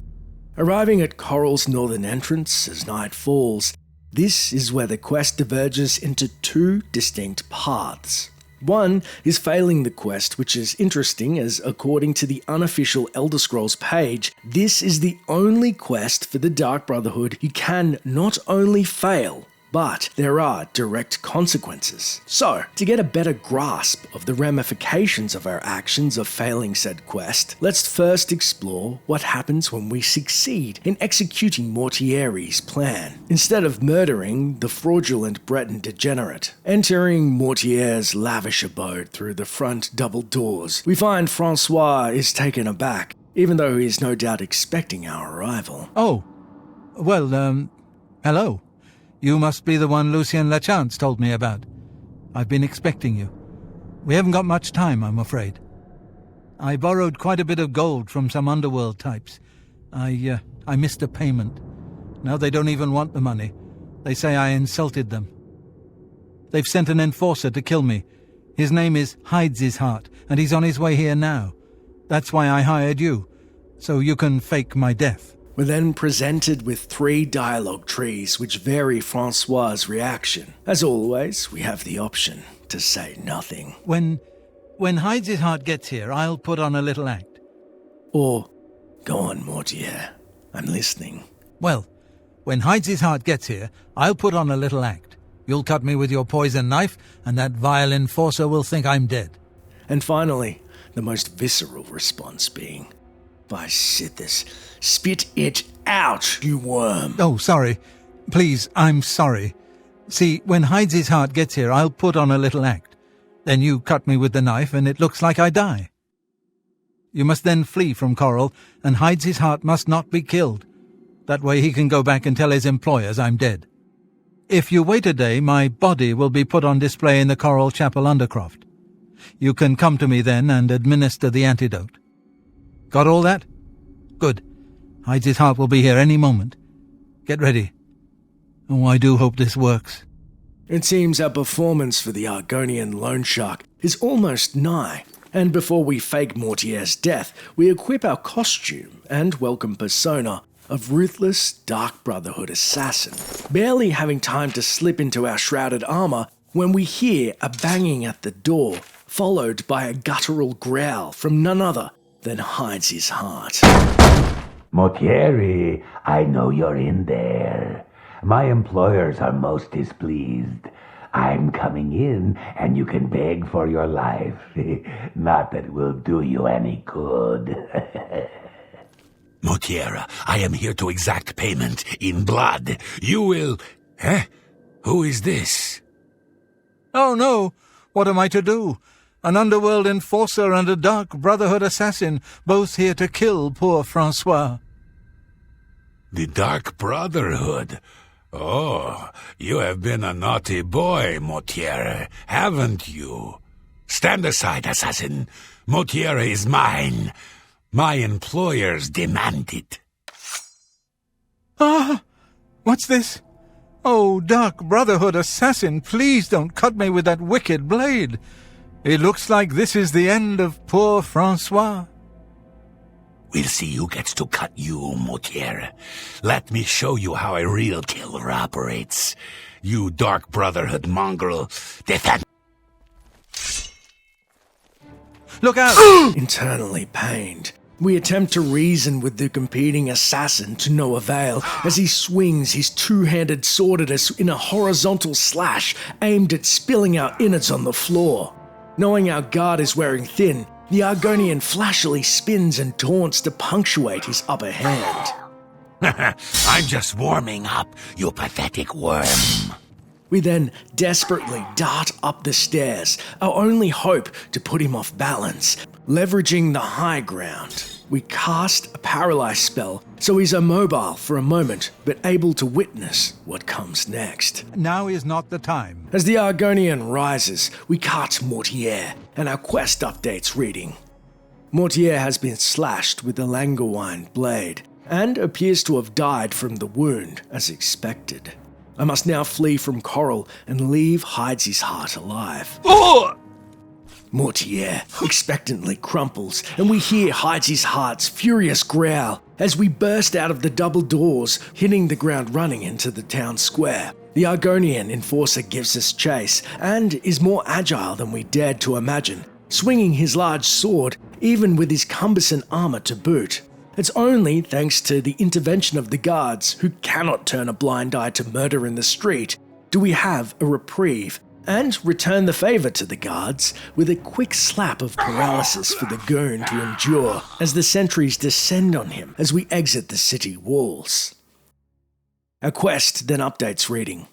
Arriving at Coral's northern entrance as night falls, this is where the quest diverges into two distinct paths. One is failing the quest, which is interesting as, according to the unofficial Elder Scrolls page, this is the only quest for the Dark Brotherhood you can not only fail, but there are direct consequences. So, to get a better grasp of the ramifications of our actions of failing said quest, let's first explore what happens when we succeed in executing Motierre's plan, instead of murdering the fraudulent Breton degenerate. Entering Motierre's lavish abode through the front double doors, we find Francois is taken aback, even though he is no doubt expecting our arrival. Oh, well, hello. You must be the one Lucien Lachance told me about. I've been expecting you. We haven't got much time, I'm afraid. I borrowed quite a bit of gold from some underworld types. I missed a payment. Now they don't even want the money. They say I insulted them. They've sent an enforcer to kill me. His name is Hides' Heart, and he's on his way here now. That's why I hired you, so you can fake my death. We're then presented with 3 dialogue trees which vary Francois' reaction. As always, we have the option to say nothing. When Hides' Heart gets here, I'll put on a little act. Or, go on, Motierre. I'm listening. Well, when Hides' Heart gets here, I'll put on a little act. You'll cut me with your poison knife, and that vile enforcer will think I'm dead. And finally, the most visceral response being, by Sithis, spit it out, you worm. Oh, sorry. Please, I'm sorry. See, when Hides' Heart gets here, I'll put on a little act. Then you cut me with the knife, and it looks like I die. You must then flee from Coral, and Hides' Heart must not be killed. That way he can go back and tell his employers I'm dead. If you wait a day, my body will be put on display in the Coral Chapel Undercroft. You can come to me then and administer the antidote. Got all that? Good. Hides' Heart will be here any moment. Get ready. Oh, I do hope this works. It seems our performance for the Argonian loan shark is almost nigh, and before we fake Motierre's death, we equip our costume and welcome persona of ruthless Dark Brotherhood assassin, barely having time to slip into our shrouded armor when we hear a banging at the door, followed by a guttural growl from none other than Hides' Heart. Motierre, I know you're in there. My employers are most displeased. I'm coming in, and you can beg for your life. Not that it will do you any good. Motierre, I am here to exact payment in blood. You will... Who is this? Oh no! What am I to do? An underworld enforcer and a Dark Brotherhood assassin, both here to kill poor Francois. The Dark Brotherhood? Oh, you have been a naughty boy, Motierre, haven't you? Stand aside, assassin. Motierre is mine. My employers demand it. Ah! What's this? Oh, Dark Brotherhood assassin, please don't cut me with that wicked blade. It looks like this is the end of poor Francois. We'll see who gets to cut you, Motierre. Let me show you how a real killer operates. You Dark Brotherhood mongrel. Defend. Look out! Internally pained, We attempt to reason with the competing assassin to no avail as he swings his two-handed sword at us in a horizontal slash aimed at spilling our innards on the floor. Knowing our guard is wearing thin, the Argonian flashily spins and taunts to punctuate his upper hand. I'm just warming up, you pathetic worm. We then desperately dart up the stairs, our only hope to put him off balance. Leveraging the high ground, we cast a paralyze spell so he's immobile for a moment, but able to witness what comes next. Now is not the time. As the Argonian rises, we cut Motierre, and our quest updates reading. Motierre has been slashed with the Langerwine blade, and appears to have died from the wound, as expected. I must now flee from Coral and leave Hydes's heart alive. Motierre expectantly crumples, and we hear Hydes's heart's furious growl as we burst out of the double doors, hitting the ground running into the town square. The Argonian enforcer gives us chase, and is more agile than we dared to imagine, swinging his large sword, even with his cumbersome armor to boot. It's only thanks to the intervention of the guards, who cannot turn a blind eye to murder in the street, do we have a reprieve, and return the favour to the guards with a quick slap of paralysis for the goon to endure as the sentries descend on him as we exit the city walls. Our quest then updates reading.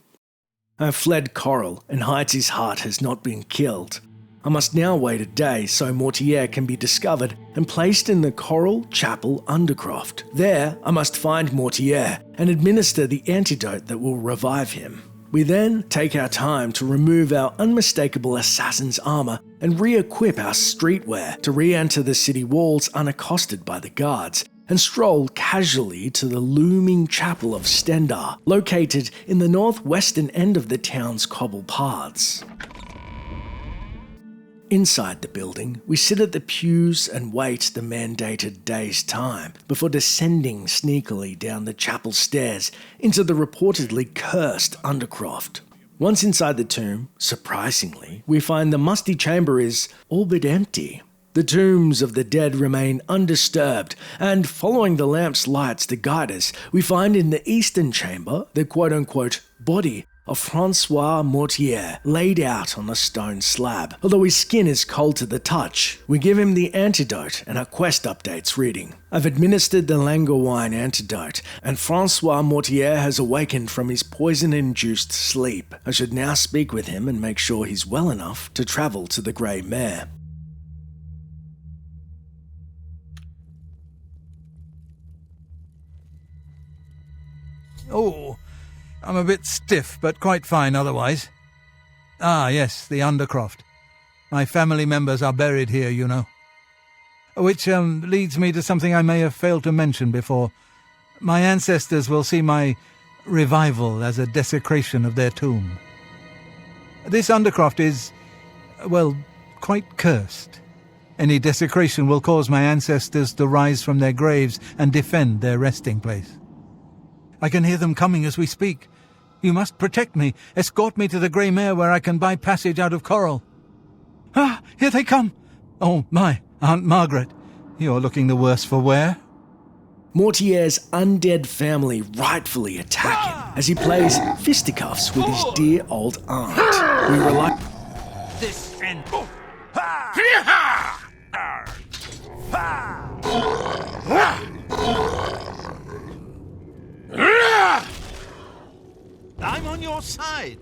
I have fled Coral, and Hydes's heart has not been killed. I must now wait a day so Motierre can be discovered and placed in the Coral Chapel Undercroft. There, I must find Motierre and administer the antidote that will revive him. We then take our time to remove our unmistakable assassin's armor and re-equip our streetwear to re-enter the city walls unaccosted by the guards, and stroll casually to the looming Chapel of Stendar, located in the northwestern end of the town's cobble paths. Inside the building, we sit at the pews and wait the mandated day's time before descending sneakily down the chapel stairs into the reportedly cursed Undercroft. Once inside the tomb, surprisingly, we find the musty chamber is all but empty. The tombs of the dead remain undisturbed, and following the lamp's lights to guide us, we find in the eastern chamber the quote-unquote body of Francois Motierre laid out on a stone slab. Although his skin is cold to the touch, we give him the antidote and our quest updates reading. I've administered the Langerwine antidote, and Francois Motierre has awakened from his poison-induced sleep. I should now speak with him and make sure he's well enough to travel to the Grey Mare. Oh, I'm a bit stiff, but quite fine otherwise. Ah, yes, the Undercroft. My family members are buried here, you know. Which leads me to something I may have failed to mention before. My ancestors will see my revival as a desecration of their tomb. This Undercroft is, well, quite cursed. Any desecration will cause my ancestors to rise from their graves and defend their resting place. I can hear them coming as we speak. You must protect me. Escort me to the Grey Mare where I can buy passage out of Coral. Ah, here they come. Oh, my, Aunt Margaret. You're looking the worse for wear. Motierre's undead family rightfully attack him as he plays fisticuffs with his dear old aunt. We rely... This end. I'm on your side.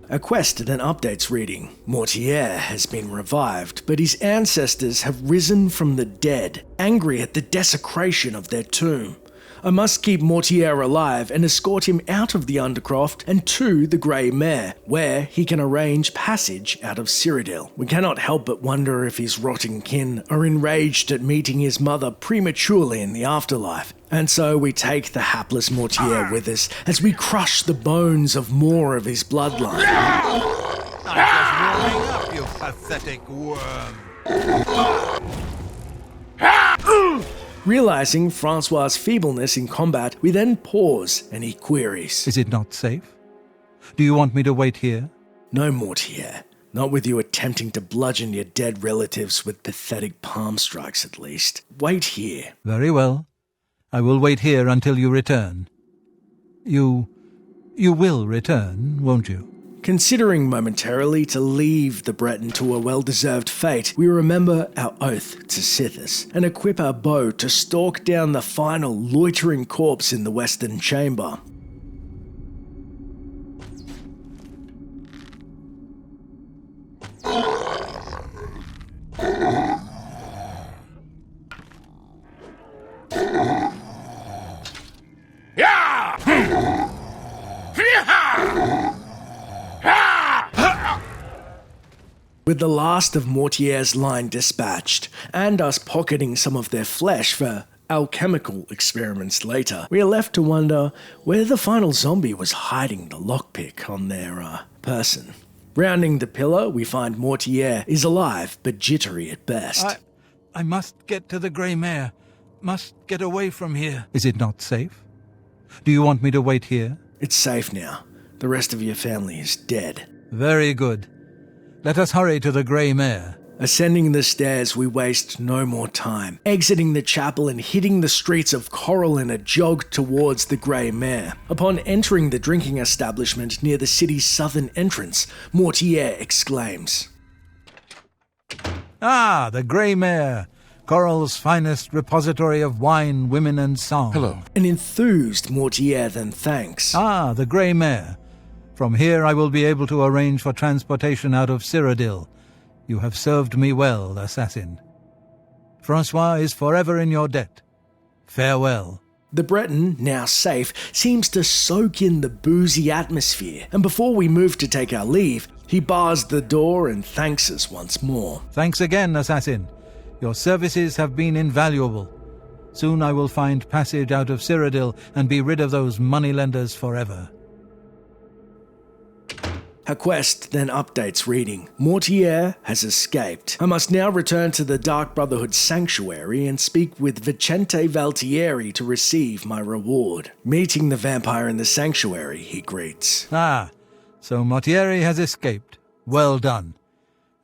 A quest then updates reading. Motierre has been revived, but his ancestors have risen from the dead, angry at the desecration of their tomb. I must keep Motierre alive and escort him out of the Undercroft and to the Grey Mare, where he can arrange passage out of Cyrodiil. We cannot help but wonder if his rotting kin are enraged at meeting his mother prematurely in the afterlife. And so we take the hapless Motierre with us as we crush the bones of more of his bloodline. I'm just warming up, you pathetic worm. Realizing Francois' feebleness in combat, we then pause and he queries. Is it not safe? Do you want me to wait here? No, Motierre. Not with you attempting to bludgeon your dead relatives with pathetic palm strikes, at least. Wait here. Very well. I will wait here until you return. You will return, won't you? Considering momentarily to leave the Breton to a well-deserved fate, we remember our oath to Sithis and equip our bow to stalk down the final loitering corpse in the western chamber. With the last of Motierre's line dispatched, and us pocketing some of their flesh for alchemical experiments later, we are left to wonder where the final zombie was hiding the lockpick on their person. Rounding the pillar, we find Motierre is alive, but jittery at best. I must get to the Grey Mare. Must get away from here. Is it not safe? Do you want me to wait here? It's safe now. The rest of your family is dead. Very good. Let us hurry to the Grey Mare. Ascending the stairs, we waste no more time. Exiting the chapel and hitting the streets of Coral in a jog towards the Grey Mare. Upon entering the drinking establishment near the city's southern entrance, Motierre exclaims, "Ah, the Grey Mare! Coral's finest repository of wine, women, and song." Hello. An enthused Motierre then thanks. "Ah, the Grey Mare. From here I will be able to arrange for transportation out of Cyrodiil. You have served me well, assassin. Francois is forever in your debt. Farewell." The Breton, now safe, seems to soak in the boozy atmosphere, and before we move to take our leave, he bars the door and thanks us once more. "Thanks again, assassin. Your services have been invaluable. Soon I will find passage out of Cyrodiil and be rid of those moneylenders forever." Her quest then updates reading, Motierre has escaped. I must now return to the Dark Brotherhood sanctuary and speak with Vicente Valtieri to receive my reward. Meeting the vampire in the sanctuary, he greets. "Ah, so Motierre has escaped. Well done.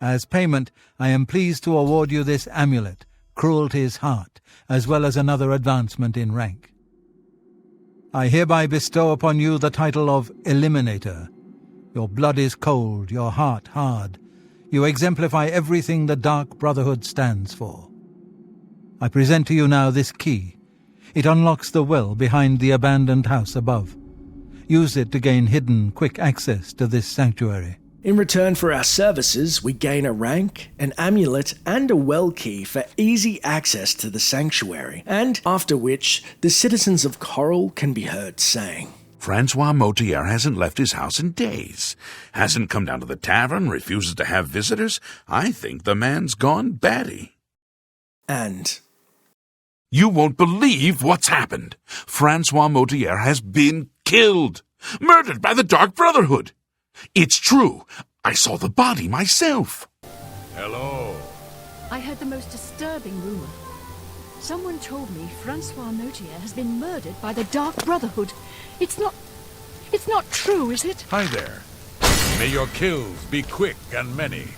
As payment, I am pleased to award you this amulet, Cruelty's Heart, as well as another advancement in rank. I hereby bestow upon you the title of Eliminator. Your blood is cold, your heart hard. You exemplify everything the Dark Brotherhood stands for. I present to you now this key. It unlocks the well behind the abandoned house above. Use it to gain hidden, quick access to this sanctuary. In return for our services, we gain a rank, an amulet, and a well key for easy access to the sanctuary, and after which the citizens of Coral can be heard saying, "Francois Motierre hasn't left his house in days. Hasn't come down to the tavern, refuses to have visitors. I think the man's gone batty." And "You won't believe what's happened. Francois Motierre has been killed. Murdered by the Dark Brotherhood. It's true. I saw the body myself." Hello. I heard the most disturbing rumor. Someone told me Francois Motierre has been murdered by the Dark Brotherhood. It's not true, is it? Hi there. May your kills be quick and many.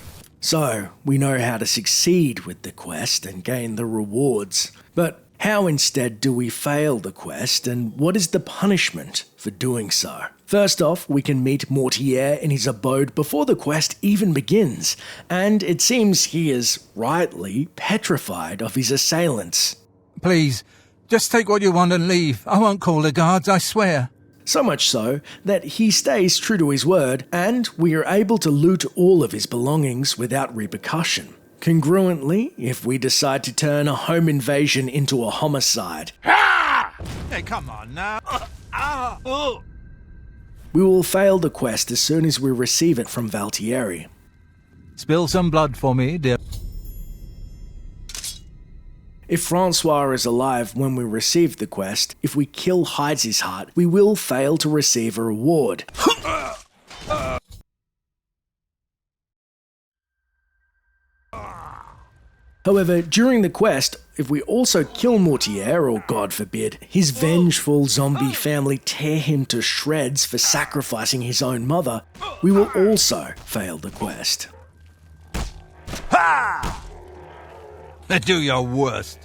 So, we know how to succeed with the quest and gain the rewards. But how instead do we fail the quest, and what is the punishment for doing so? First off, we can meet Motierre in his abode before the quest even begins, and it seems he is rightly petrified of his assailants. "Please, just take what you want and leave. I won't call the guards, I swear." So much so that he stays true to his word, and we are able to loot all of his belongings without repercussion. Congruently, if we decide to turn a home invasion into a homicide, Hey, come on now. we will fail the quest as soon as we receive it from Valtieri. Spill some blood for me, dear. If Francois is alive when we receive the quest, if we kill Hyde's heart, we will fail to receive a reward. However, during the quest, if we also kill Motierre, or God forbid, his vengeful zombie family tear him to shreds for sacrificing his own mother, we will also fail the quest. Ha! Do your worst.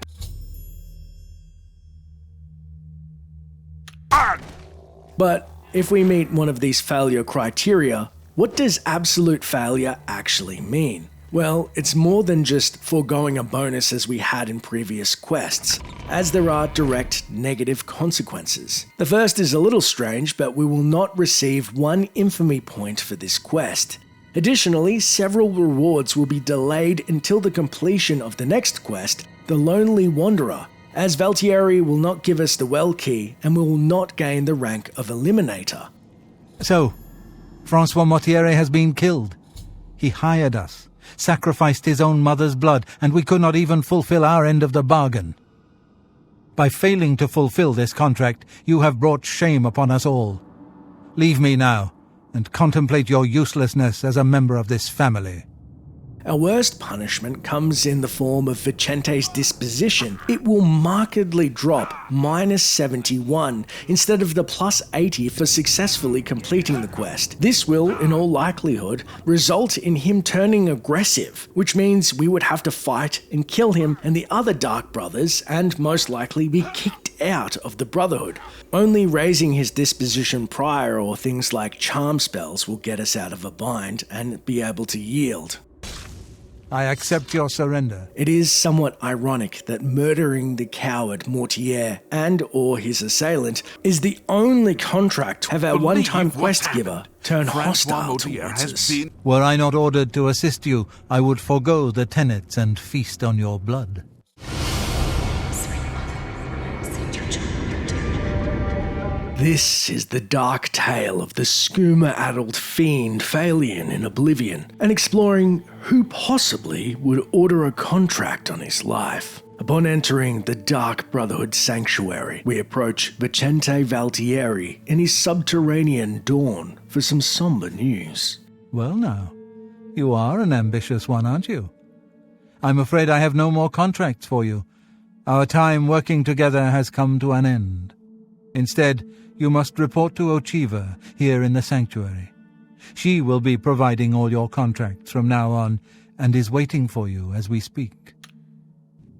But if we meet one of these failure criteria, what does absolute failure actually mean? Well, it's more than just foregoing a bonus as we had in previous quests, as there are direct negative consequences. The first is a little strange, but we will not receive 1 infamy point for this quest. Additionally, several rewards will be delayed until the completion of the next quest, The Lonely Wanderer, as Valtieri will not give us the well key and we will not gain the rank of Eliminator. So, Francois Motierre has been killed. He hired us, sacrificed his own mother's blood, and we could not even fulfill our end of the bargain. By failing to fulfill this contract, you have brought shame upon us all. Leave me now, and contemplate your uselessness as a member of this family. Our worst punishment comes in the form of Vicente's disposition. It will markedly drop -71 instead of the +80 for successfully completing the quest. This will, in all likelihood, result in him turning aggressive, which means we would have to fight and kill him and the other Dark Brothers and most likely be kicked out of the Brotherhood. Only raising his disposition prior or things like charm spells will get us out of a bind and be able to yield. I accept your surrender. It is somewhat ironic that murdering the coward Motierre and or his assailant is the only contract to have our one-time quest giver turn hostile towards us. Were I not ordered to assist you, I would forego the tenets and feast on your blood. This is the dark tale of the skooma-addled fiend Faelian in Oblivion, and exploring who possibly would order a contract on his life. Upon entering the Dark Brotherhood sanctuary, we approach Vicente Valtieri in his subterranean dawn for some somber news. Well now, you are an ambitious one, aren't you? I'm afraid I have no more contracts for you. Our time working together has come to an end. Instead, you must report to Ochiva here in the sanctuary. She will be providing all your contracts from now on and is waiting for you as we speak.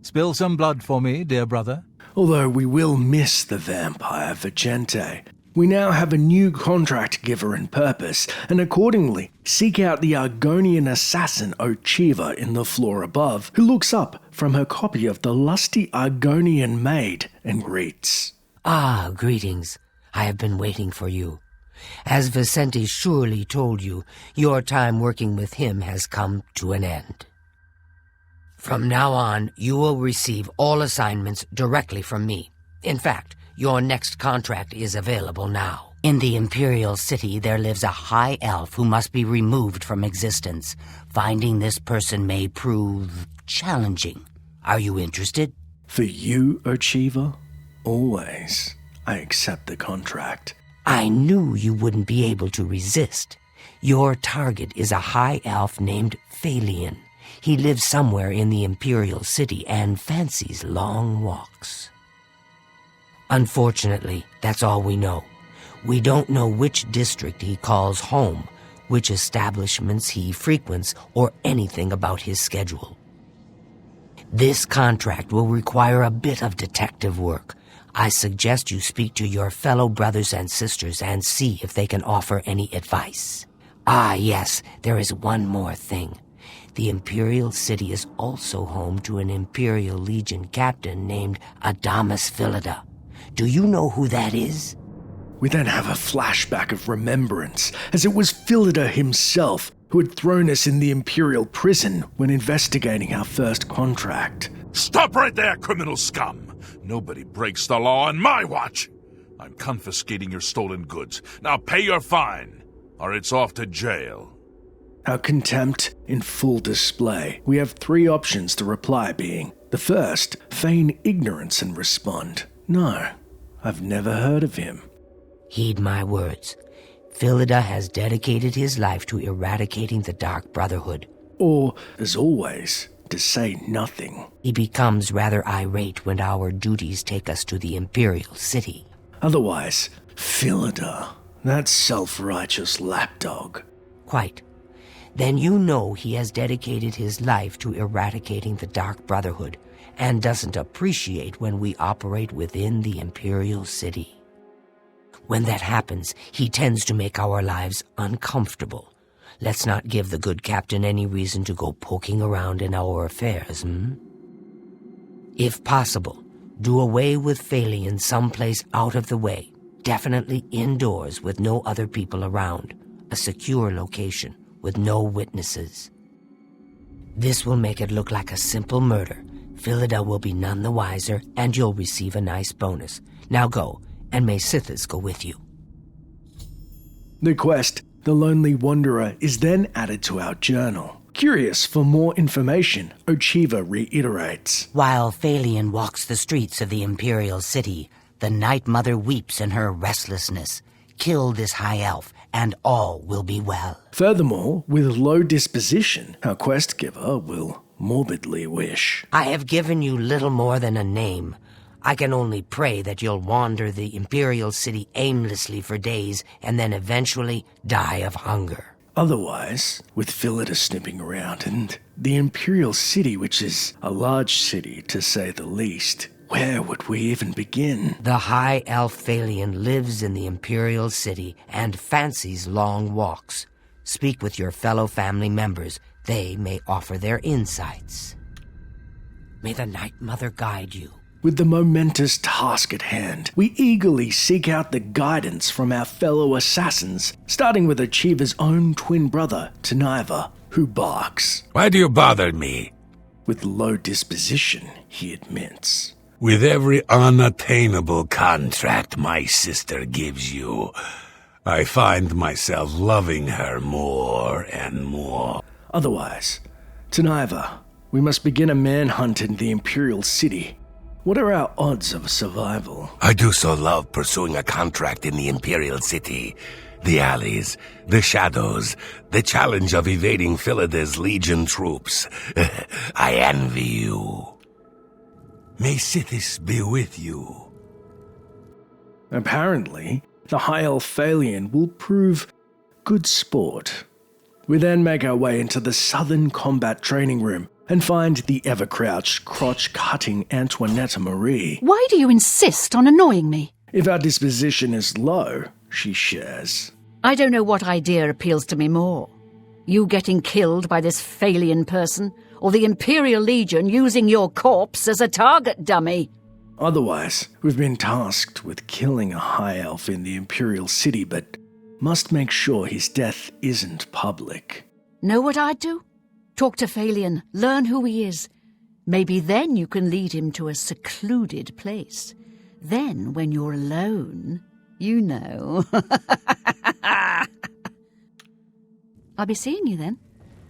Spill some blood for me, dear brother. Although we will miss the vampire Vicente, we now have a new contract giver and purpose, and accordingly seek out the Argonian assassin Ochiva in the floor above, who looks up from her copy of the lusty Argonian maid and greets. Ah, greetings. I have been waiting for you. As Vicente surely told you, your time working with him has come to an end. From now on, you will receive all assignments directly from me. In fact, your next contract is available now. In the Imperial City, there lives a high elf who must be removed from existence. Finding this person may prove challenging. Are you interested? For you, Ochiva? Always. I accept the contract. I knew you wouldn't be able to resist. Your target is a high elf named Faelian. He lives somewhere in the Imperial City and fancies long walks. Unfortunately, that's all we know. We don't know which district he calls home, which establishments he frequents, or anything about his schedule. This contract will require a bit of detective work. I suggest you speak to your fellow brothers and sisters and see if they can offer any advice. Ah, yes, there is one more thing. The Imperial City is also home to an Imperial Legion captain named Adamus Philida. Do you know who that is? We then have a flashback of remembrance, as it was Philida himself who had thrown us in the Imperial prison when investigating our first contract. Stop right there, criminal scum! Nobody breaks the law on my watch! I'm confiscating your stolen goods. Now pay your fine, or it's off to jail. Our contempt in full display. We have 3 options to reply being: the first, feign ignorance and respond, "No, I've never heard of him." Heed my words. Philida has dedicated his life to eradicating the Dark Brotherhood. Or, as always, to say nothing. He becomes rather irate when our duties take us to the Imperial City. Otherwise, Philida, that self-righteous lapdog. Quite. then you know he has dedicated his life to eradicating the Dark Brotherhood and doesn't appreciate when we operate within the Imperial City. When that happens, he tends to make our lives uncomfortable. Let's not give the good captain any reason to go poking around in our affairs, If possible, do away with Faelian someplace out of the way, definitely indoors with no other people around, a secure location with no witnesses. This will make it look like a simple murder. Philida will be none the wiser, and you'll receive a nice bonus. Now go, and may Sithis go with you. The quest, The Lonely Wanderer, is then added to our journal. Curious for more information, Ochiva reiterates. While Faelian walks the streets of the Imperial City, the Night Mother weeps in her restlessness. Kill this high elf, and all will be well. Furthermore, with low disposition, our quest giver will morbidly wish. I have given you little more than a name. I can only pray that you'll wander the Imperial City aimlessly for days and then eventually die of hunger. Otherwise, with Philida snipping around and the Imperial City, which is a large city to say the least, where would we even begin? The High Elf Faelian lives in the Imperial City and fancies long walks. Speak with your fellow family members. They may offer their insights. May the Night Mother guide you. With the momentous task at hand, we eagerly seek out the guidance from our fellow assassins, starting with Ochiva's own twin brother, Taniva, who barks. Why do you bother me? With low disposition, he admits. With every unattainable contract my sister gives you, I find myself loving her more and more. Otherwise, Taniva, we must begin a manhunt in the Imperial City. What are our odds of survival? I do so love pursuing a contract in the Imperial City. The alleys, the shadows, the challenge of evading Philida's Legion troops. I envy you. May Sithis be with you. Apparently, the High Elf Faelian will prove good sport. We then make our way into the Southern Combat Training Room and find the ever-crouched, crotch-cutting Antoinette Marie. Why do you insist on annoying me? If our disposition is low, she shares. I don't know what idea appeals to me more. You getting killed by this Faelian person, or the Imperial Legion using your corpse as a target dummy? Otherwise, we've been tasked with killing a High Elf in the Imperial City, but must make sure his death isn't public. Know what I'd do? Talk to Faelian, learn who he is. Maybe then you can lead him to a secluded place. Then, when you're alone, you know. I'll be seeing you then.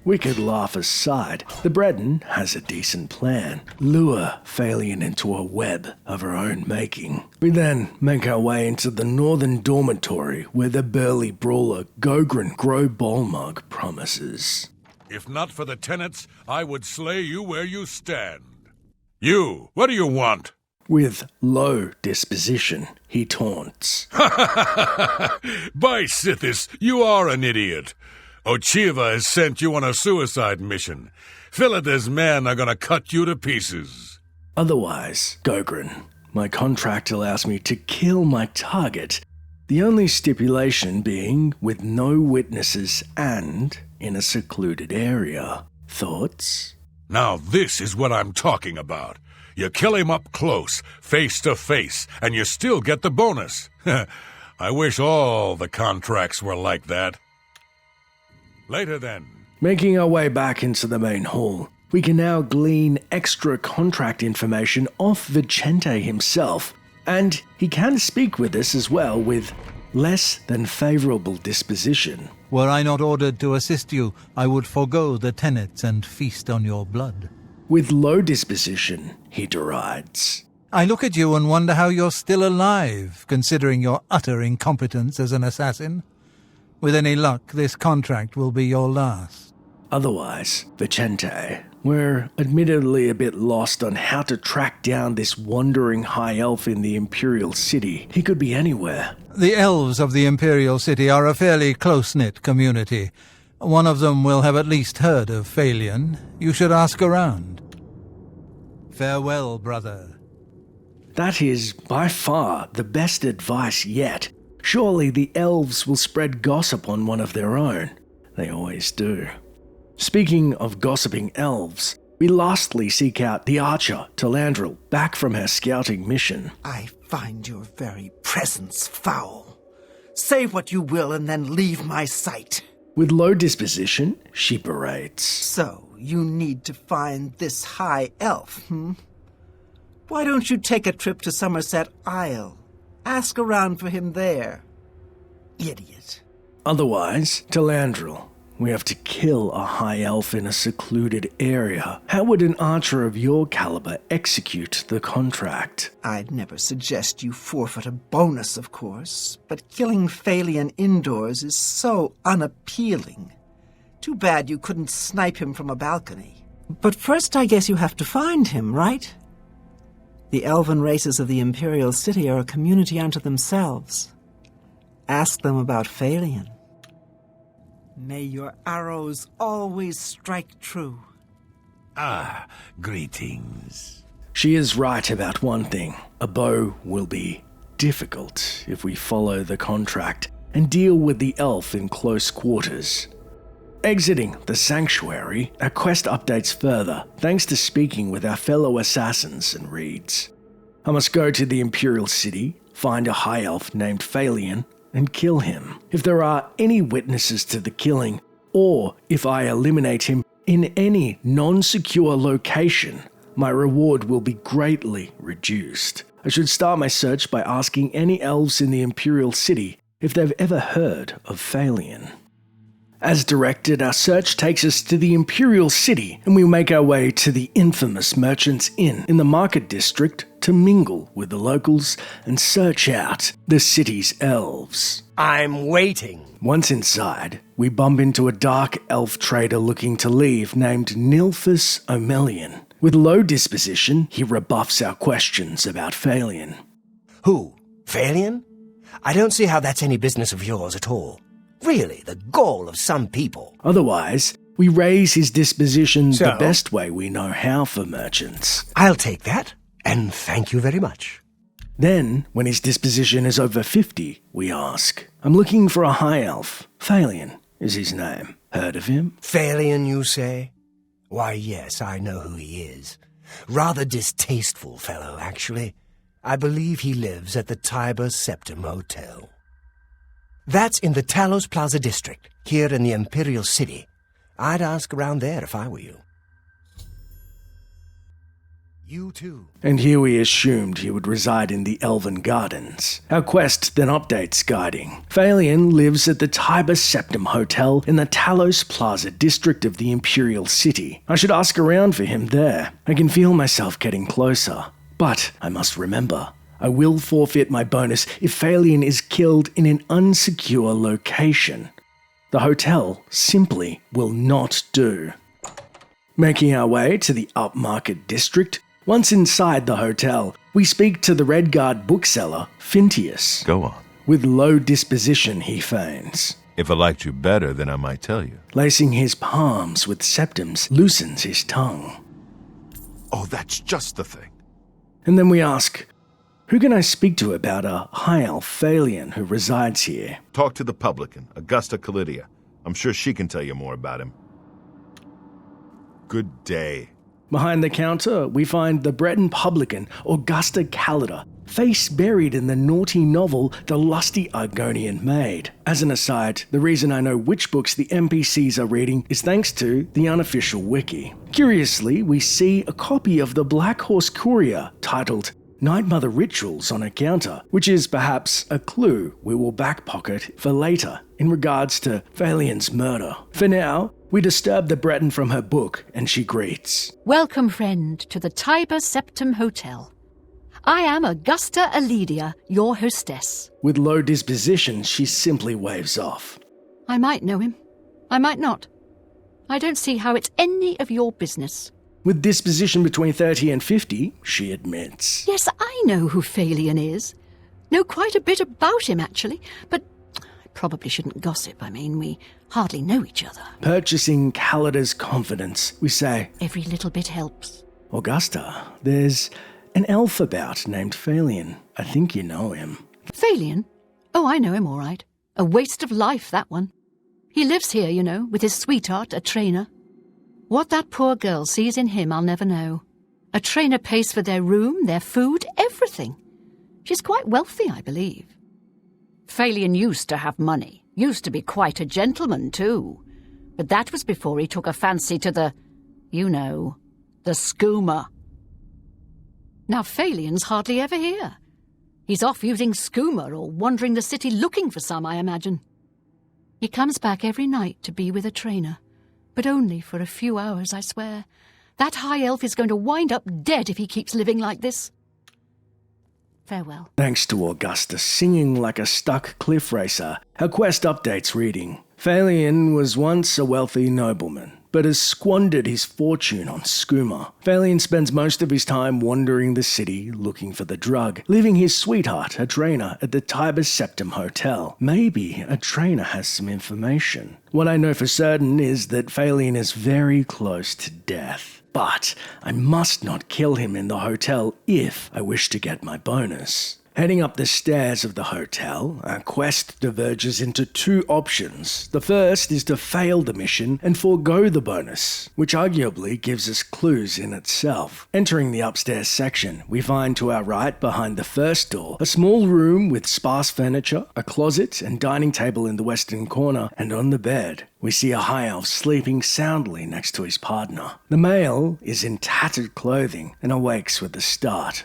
Wicked laugh aside, the Breton has a decent plan. Lure Faelian into a web of her own making. We then make our way into the northern dormitory where the burly brawler Gogren Grobolmug promises. If not for the tenants, I would slay you where you stand. You, what do you want? With low disposition, he taunts. By Sithis, you are an idiot. Ochiva has sent you on a suicide mission. Philida's men are gonna cut you to pieces. Otherwise, Gogren, my contract allows me to kill my target, the only stipulation being with no witnesses and in a secluded area. Thoughts? Now this is what I'm talking about. You kill him up close, face to face, and you still get the bonus. I wish all the contracts were like that. Later then. Making our way back into the main hall, we can now glean extra contract information off Vicente himself, and he can speak with us as well with less than favourable disposition. Were I not ordered to assist you, I would forego the tenets and feast on your blood. With low disposition, he derides. I look at you and wonder how you're still alive, considering your utter incompetence as an assassin. With any luck, this contract will be your last. Otherwise, Vicente, we're admittedly a bit lost on how to track down this wandering high elf in the Imperial City. He could be anywhere. The elves of the Imperial City are a fairly close-knit community. One of them will have at least heard of Faelian. You should ask around. Farewell, brother. That is, by far, the best advice yet. Surely the elves will spread gossip on one of their own. They always do. Speaking of gossiping elves, we lastly seek out the archer, Talandril, back from her scouting mission. I find your very presence foul. Say what you will and then leave my sight. With low disposition, she berates. So, you need to find this high elf, Why don't you take a trip to Somerset Isle? Ask around for him there. Idiot. Otherwise, Talandril, we have to kill a high elf in a secluded area. How would an archer of your caliber execute the contract? I'd never suggest you forfeit a bonus, of course, but killing Faelian indoors is so unappealing. Too bad you couldn't snipe him from a balcony. But first I guess you have to find him, right? The elven races of the Imperial City are a community unto themselves. Ask them about Faelian. May your arrows always strike true. Ah, greetings. She is right about one thing. A bow will be difficult if we follow the contract and deal with the elf in close quarters. Exiting the sanctuary, our quest updates further thanks to speaking with our fellow assassins and reads. I must go to the Imperial City, find a high elf named Faelian, and kill him. If there are any witnesses to the killing, or if I eliminate him in any non-secure location, my reward will be greatly reduced. I should start my search by asking any elves in the Imperial City if they've ever heard of Faelian. As directed, our search takes us to the Imperial City, and we make our way to the infamous Merchant's Inn in the Market District to mingle with the locals and search out the city's elves. I'm waiting. Once inside, we bump into a dark elf trader looking to leave named Nilphus Omelian. With low disposition, he rebuffs our questions about Faelian. Who? Faelian? I don't see how that's any business of yours at all. Really, the gall of some people. Otherwise, we raise his disposition the best way we know how for merchants. I'll take that, and thank you very much. Then, when his disposition is over 50, we ask, I'm looking for a high elf. Faelian is his name. Heard of him? Faelian, you say? Why, yes, I know who he is. Rather distasteful fellow, actually. I believe he lives at the Tiber Septim Hotel. That's in the Talos Plaza district, here in the Imperial City. I'd ask around there if I were you. You too. And here we assumed he would reside in the Elven Gardens. Our quest then updates guiding. Faelian lives at the Tiber Septim Hotel in the Talos Plaza district of the Imperial City. I should ask around for him there. I can feel myself getting closer. But I must remember, I will forfeit my bonus if Faelian is killed in an unsecure location. The hotel simply will not do. Making our way to the upmarket district, once inside the hotel, we speak to the Red Guard bookseller, Fintius. Go on. With low disposition, he feigns. If I liked you better, then I might tell you. Lacing his palms with septums loosens his tongue. Oh, that's just the thing. And then we ask, who can I speak to about a high elf Faelian who resides here? Talk to the publican, Augusta Calidia. I'm sure she can tell you more about him. Good day. Behind the counter, we find the Breton publican, Augusta Callida, face buried in the naughty novel The Lusty Argonian Maid. As an aside, the reason I know which books the NPCs are reading is thanks to the unofficial wiki. Curiously, we see a copy of the Black Horse Courier titled Night Mother Rituals on a counter, which is perhaps a clue we will backpocket for later in regards to Faelian's murder. For now, we disturb the Breton from her book and she greets. Welcome, friend, to the Tiber Septim Hotel. I am Augusta Philida, your hostess. With low disposition, she simply waves off. I might know him. I might not. I don't see how it's any of your business. With disposition between 30 and 50, she admits. Yes, I know who Faelian is. Know quite a bit about him, actually, but I probably shouldn't gossip. I mean, we hardly know each other. Purchasing Callida's confidence, we say, Every little bit helps. Augusta, there's an elf about named Faelian. I think you know him. Faelian? Oh, I know him all right. A waste of life, that one. He lives here, you know, with his sweetheart, a trainer. What that poor girl sees in him, I'll never know. A trainer pays for their room, their food, everything. She's quite wealthy, I believe. Faelian used to have money. Used to be quite a gentleman, too. But that was before he took a fancy to the, you know, the skooma. Now Faelian's hardly ever here. He's off using skooma or wandering the city looking for some, I imagine. He comes back every night to be with a trainer, but only for a few hours, I swear. That high elf is going to wind up dead if he keeps living like this. Farewell. Thanks to Augusta singing like a stuck cliff racer, our quest updates reading. Faelian was once a wealthy nobleman, but has squandered his fortune on skooma. Faelian spends most of his time wandering the city looking for the drug, leaving his sweetheart, a trainer, at the Tiber Septim Hotel. Maybe a trainer has some information. What I know for certain is that Faelian is very close to death. But I must not kill him in the hotel if I wish to get my bonus. Heading up the stairs of the hotel, our quest diverges into two options. The first is to fail the mission and forego the bonus, which arguably gives us clues in itself. Entering the upstairs section, we find to our right behind the first door a small room with sparse furniture, a closet and dining table in the western corner, and on the bed we see a high elf sleeping soundly next to his partner. The male is in tattered clothing and awakes with a start.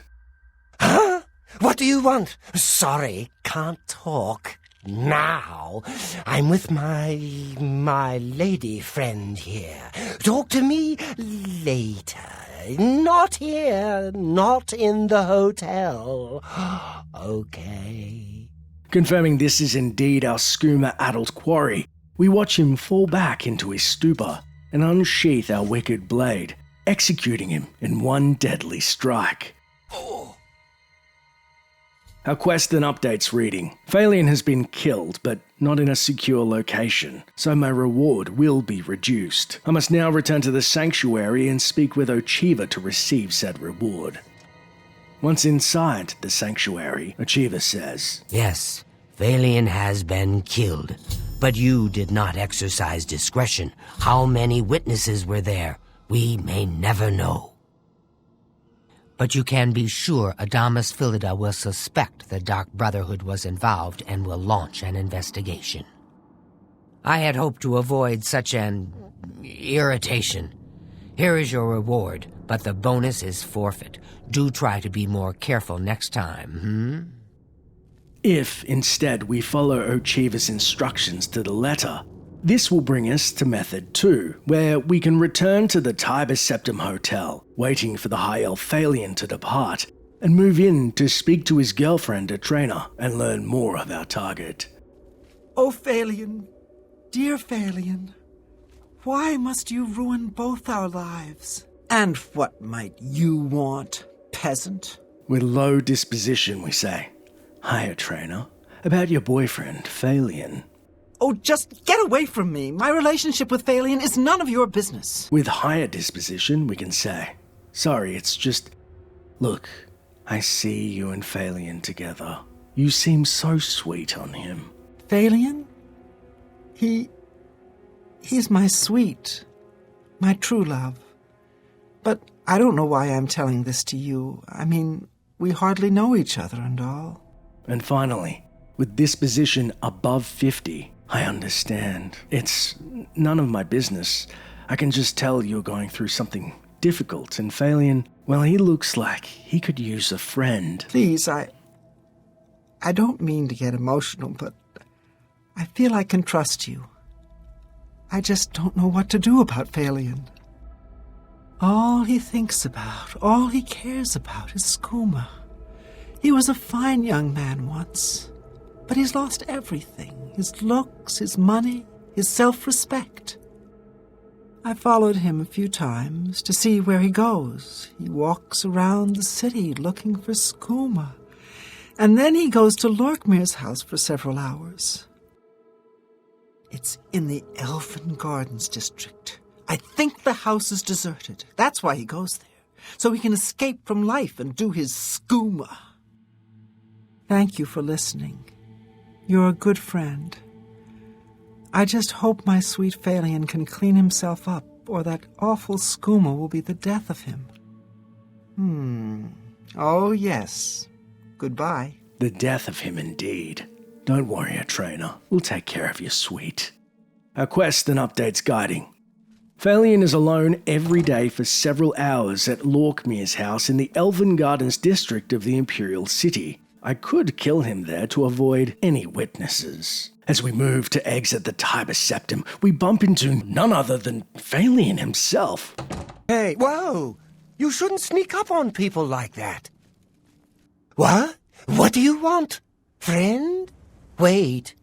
Huh? What do you want? Sorry, can't talk now. I'm with my lady friend here. Talk to me later. Not here, not in the hotel. Okay. Confirming this is indeed our skooma adult quarry, we watch him fall back into his stupor and unsheath our wicked blade, executing him in one deadly strike. Our quest and updates reading. Faelian has been killed, but not in a secure location, so my reward will be reduced. I must now return to the sanctuary and speak with Ochiva to receive said reward. Once inside the sanctuary, Ochiva says, Yes, Faelian has been killed, but you did not exercise discretion. How many witnesses were there? We may never know. But you can be sure Adamus Philida will suspect the Dark Brotherhood was involved and will launch an investigation. I had hoped to avoid such an irritation. Here is your reward, but the bonus is forfeit. Do try to be more careful next time, If, instead, we follow Ochiva's instructions to the letter, this will bring us to Method 2, where we can return to the Tiber Septim Hotel, waiting for the High Elf Faelian to depart, and move in to speak to his girlfriend, a trainer, and learn more of our target. Oh, Faelian, dear Faelian, why must you ruin both our lives? And what might you want, peasant? With low disposition, we say, Hiya, trainer. About your boyfriend, Faelian. Oh, just get away from me. My relationship with Faelian is none of your business. With higher disposition, we can say, sorry, it's just... Look, I see you and Faelian together. You seem so sweet on him. Faelian? He's my sweet, my true love. But I don't know why I'm telling this to you. I mean, we hardly know each other and all. And finally, with disposition above 50, I understand. It's none of my business. I can just tell you're going through something difficult, and Faelian, well, he looks like he could use a friend. Please, I don't mean to get emotional, but I feel I can trust you. I just don't know what to do about Faelian. All he thinks about, all he cares about is skooma. He was a fine young man once, but he's lost everything. His looks, his money, his self-respect. I followed him a few times to see where he goes. He walks around the city looking for skooma. And then he goes to Lorkmir's house for several hours. It's in the Elfin Gardens district. I think the house is deserted. That's why he goes there, so he can escape from life and do his skooma. Thank you for listening. You're a good friend. I just hope my sweet Faelian can clean himself up, or that awful skooma will be the death of him. Oh, yes. Goodbye. The death of him indeed. Don't worry, trainer. We'll take care of you, sweet. Our quest and updates guiding. Faelian is alone every day for several hours at Lorkmir's house in the Elven Gardens district of the Imperial City. I could kill him there to avoid any witnesses. As we move to exit the Tiber Septum, we bump into none other than Faelian himself. Hey, whoa! You shouldn't sneak up on people like that. What? What do you want? Friend? Wait.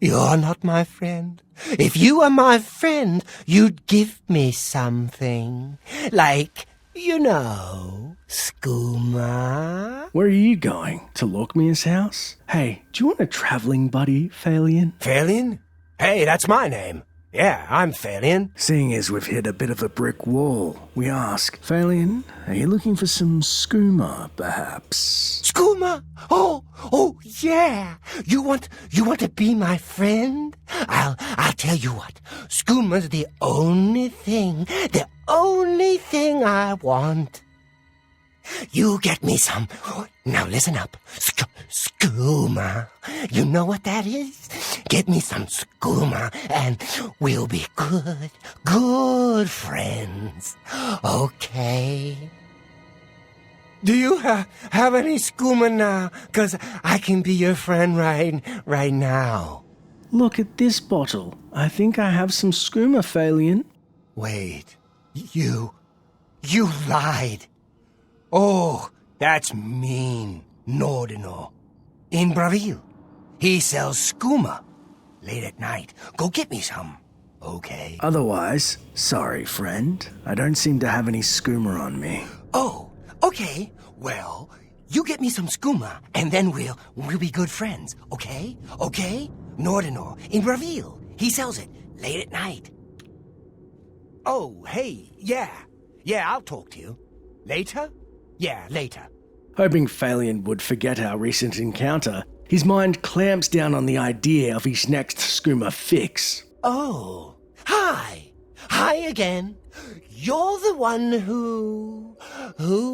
You're not my friend. If you were my friend, you'd give me something. Like, you know, skooma. Where are you going? To Lorkmir's house? Hey, do you want a travelling buddy, Faelian? Faelian? Hey, that's my name. Yeah, I'm Faelian. Seeing as we've hit a bit of a brick wall, we ask, Faelian, are you looking for some skooma, perhaps? Skooma? Oh, yeah. You want to be my friend? I'll tell you what. Skooma's the only thing I want. You get me some. Now listen up. Skooma. You know what that is? Get me some skooma and we'll be good friends. Okay? Do you have any skooma now? 'Cause I can be your friend right now. Look at this bottle. I think I have some skooma, Faelian. Wait. You lied. Oh, that's mean, Nordino. In Bravil, he sells skooma. Late at night, go get me some, okay? Otherwise, sorry, friend. I don't seem to have any skooma on me. Oh, okay. Well, you get me some skooma, and then we'll be good friends, okay? Okay? Nordino, in Bravil, he sells it late at night. Oh, hey, yeah, I'll talk to you. Later? Yeah, later. Hoping Faelian would forget our recent encounter, his mind clamps down on the idea of his next skooma fix. Oh, hi. Hi again. You're the one who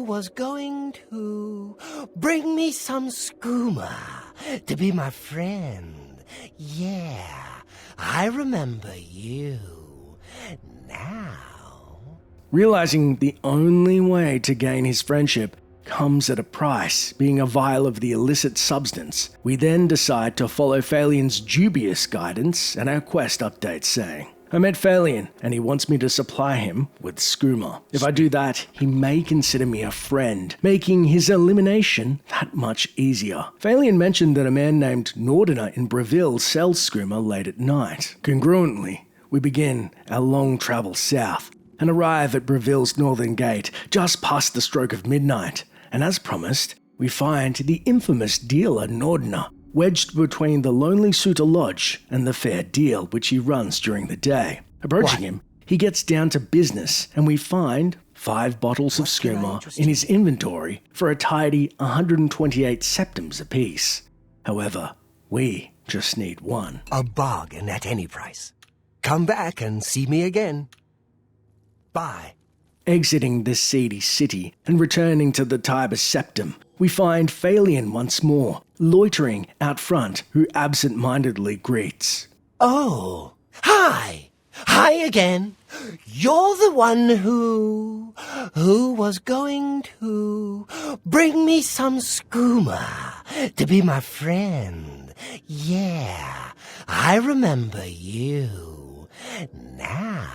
was going to bring me some skooma to be my friend. Yeah, I remember you. Now... Realizing the only way to gain his friendship comes at a price, being a vial of the illicit substance, we then decide to follow Faelian's dubious guidance and our quest update saying, I met Faelian and he wants me to supply him with skooma. If I do that, he may consider me a friend, making his elimination that much easier. Faelian mentioned that a man named Nordina in Bravil sells skooma late at night. Congruently, we begin our long travel south and arrive at Bravil's northern gate just past the stroke of midnight. And as promised, we find the infamous dealer Nordina wedged between the Lonely Suitor Lodge and the Fair Deal which he runs during the day. Approaching him, he gets down to business and we find 5 bottles of skooma in his inventory for a tidy 128 septums apiece. However, we just need 1. A bargain at any price. Come back and see me again. Bye. Exiting the seedy city and returning to the Tiber Septum, we find Faelian once more, loitering out front, who absent-mindedly greets. Oh, hi! Hi again! You're the one who was going to bring me some skooma to be my friend. Yeah, I remember you. Now...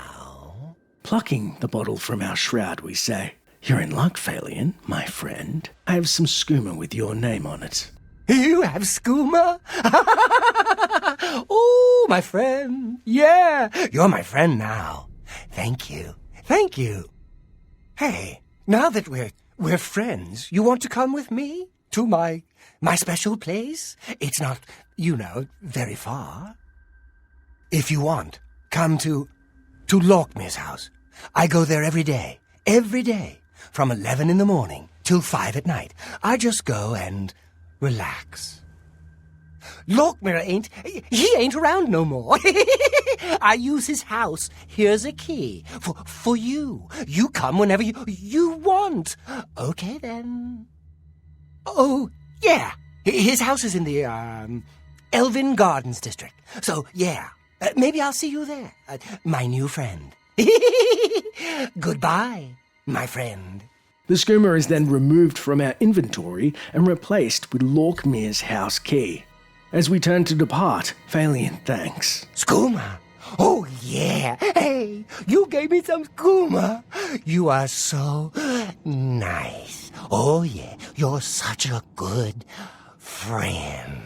Plucking the bottle from our shroud, we say, You're in luck, Faelian, my friend. I have some skooma with your name on it. You have skooma? Oh, my friend. Yeah, you're my friend now. Thank you. Thank you. Hey, now that we're friends, you want to come with me to my special place? It's not, very far. If you want, come to Lorkmir's house. I go there every day, from 11 in the morning till 5 at night. I just go and relax. Lorkmir he ain't around no more. I use his house. Here's a key for you. You come whenever you want. Okay, then. Oh, yeah. His house is in the, Elven Gardens district. So, yeah. Maybe I'll see you there. My new friend. Goodbye, my friend. The skooma is then removed from our inventory and replaced with Lorkmir's house key. As we turn to depart, Faelian thanks. Skooma? Oh, yeah. Hey, you gave me some skooma. You are so nice. Oh, yeah. You're such a good friend.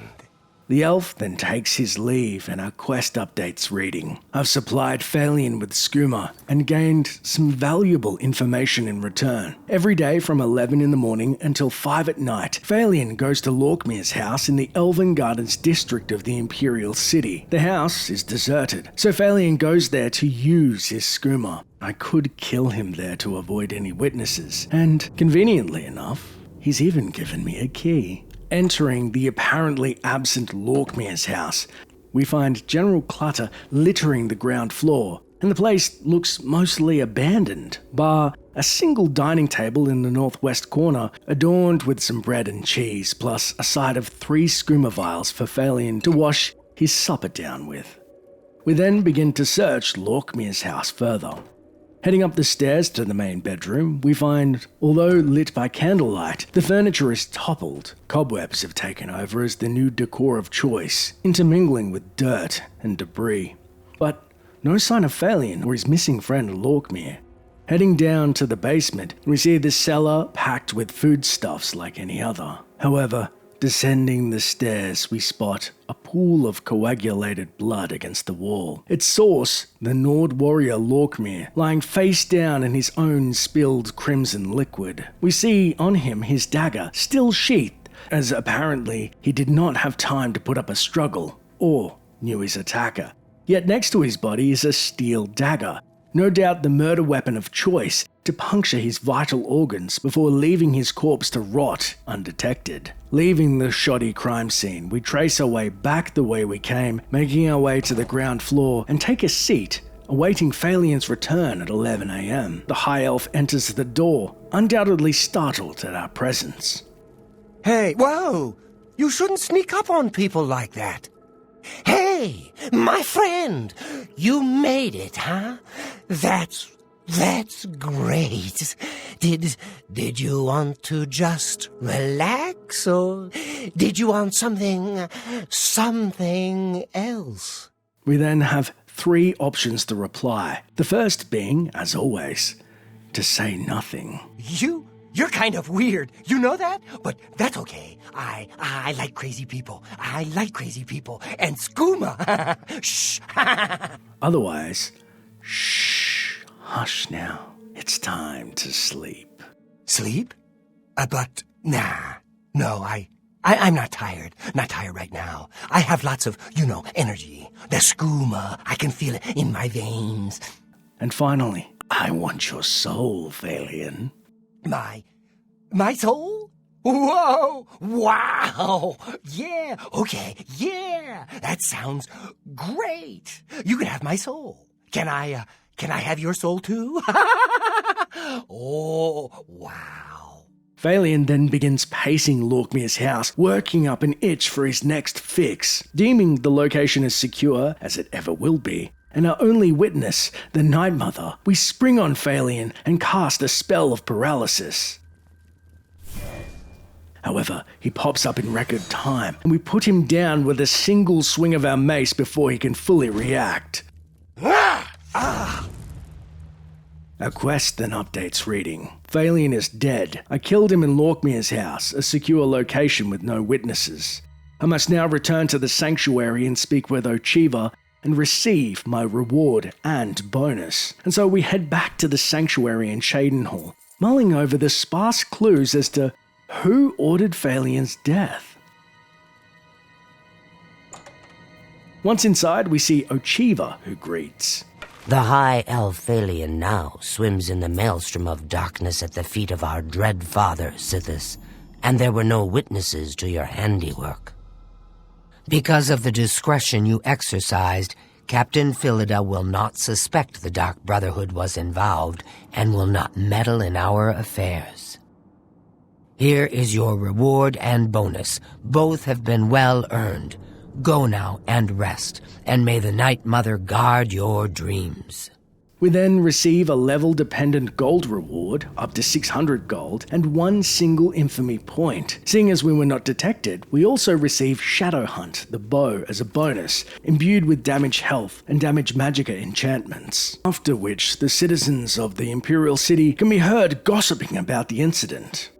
The elf then takes his leave and our quest updates reading. I've supplied Faelian with skooma and gained some valuable information in return. Every day from 11 in the morning until 5 at night, Faelian goes to Lorkmir's house in the Elven Gardens district of the Imperial City. The house is deserted, so Faelian goes there to use his skooma. I could kill him there to avoid any witnesses, and conveniently enough, he's even given me a key. Entering the apparently absent Lorkmir's house, we find general clutter littering the ground floor, and the place looks mostly abandoned, bar a single dining table in the northwest corner adorned with some bread and cheese, plus a side of 3 skooma vials for Faelian to wash his supper down with. We then begin to search Lorkmir's house further. Heading up the stairs to the main bedroom, we find, although lit by candlelight, the furniture is toppled. Cobwebs have taken over as the new decor of choice, intermingling with dirt and debris. But no sign of Faelian or his missing friend Lorkmir. Heading down to the basement, we see the cellar packed with foodstuffs like any other. However, descending the stairs, we spot a pool of coagulated blood against the wall. Its source, the Nord warrior Lorkmir, lying face down in his own spilled crimson liquid. We see on him his dagger, still sheathed, as apparently he did not have time to put up a struggle, or knew his attacker. Yet next to his body is a steel dagger, no doubt the murder weapon of choice, to puncture his vital organs before leaving his corpse to rot undetected. Leaving the shoddy crime scene, we trace our way back the way we came, making our way to the ground floor and take a seat, awaiting Faelian's return at 11 a.m. The High Elf enters the door, undoubtedly startled at our presence. Hey, whoa! You shouldn't sneak up on people like that. Hey, my friend! You made it, huh? That's great. Did you want to just relax, or did you want something else? We then have 3 options to reply. The first being, as always, to say nothing. You're kind of weird. You know that? But that's okay. I like crazy people. I like crazy people. And skooma. Shh. Otherwise, shh. Hush now. It's time to sleep. Sleep? But nah. No, I'm not tired. Not tired right now. I have lots of, energy. The skooma. I can feel it in my veins. And finally, I want your soul, Faelian. My soul? Whoa! Wow! Yeah! Okay, yeah! That sounds great! You can have my soul. Can I have your soul too? Oh, wow. Faelian then begins pacing Lorkmir's house, working up an itch for his next fix, deeming the location as secure as it ever will be. And our only witness, the Night Mother, we spring on Faelian and cast a spell of paralysis. However, he pops up in record time, and we put him down with a single swing of our mace before he can fully react. Our quest then updates reading. Faelian is dead. I killed him in Lorkmir's house, a secure location with no witnesses. I must now return to the sanctuary and speak with Ochiva and receive my reward and bonus. And so we head back to the sanctuary in Shadenhall, mulling over the sparse clues as to who ordered Faelian's death. Once inside, we see Ochiva, who greets. The high elf Faelian now swims in the maelstrom of darkness at the feet of our dread father, Sithis, and there were no witnesses to your handiwork. Because of the discretion you exercised, Captain Philida will not suspect the Dark Brotherhood was involved and will not meddle in our affairs. Here is your reward and bonus. Both have been well earned. Go now and rest, and may the Night Mother guard your dreams. We then receive a level-dependent gold reward, up to 600 gold, and 1 single infamy point. Seeing as we were not detected, we also receive Shadow Hunt, the bow, as a bonus, imbued with damage health and damage magicka enchantments. After which, the citizens of the Imperial City can be heard gossiping about the incident.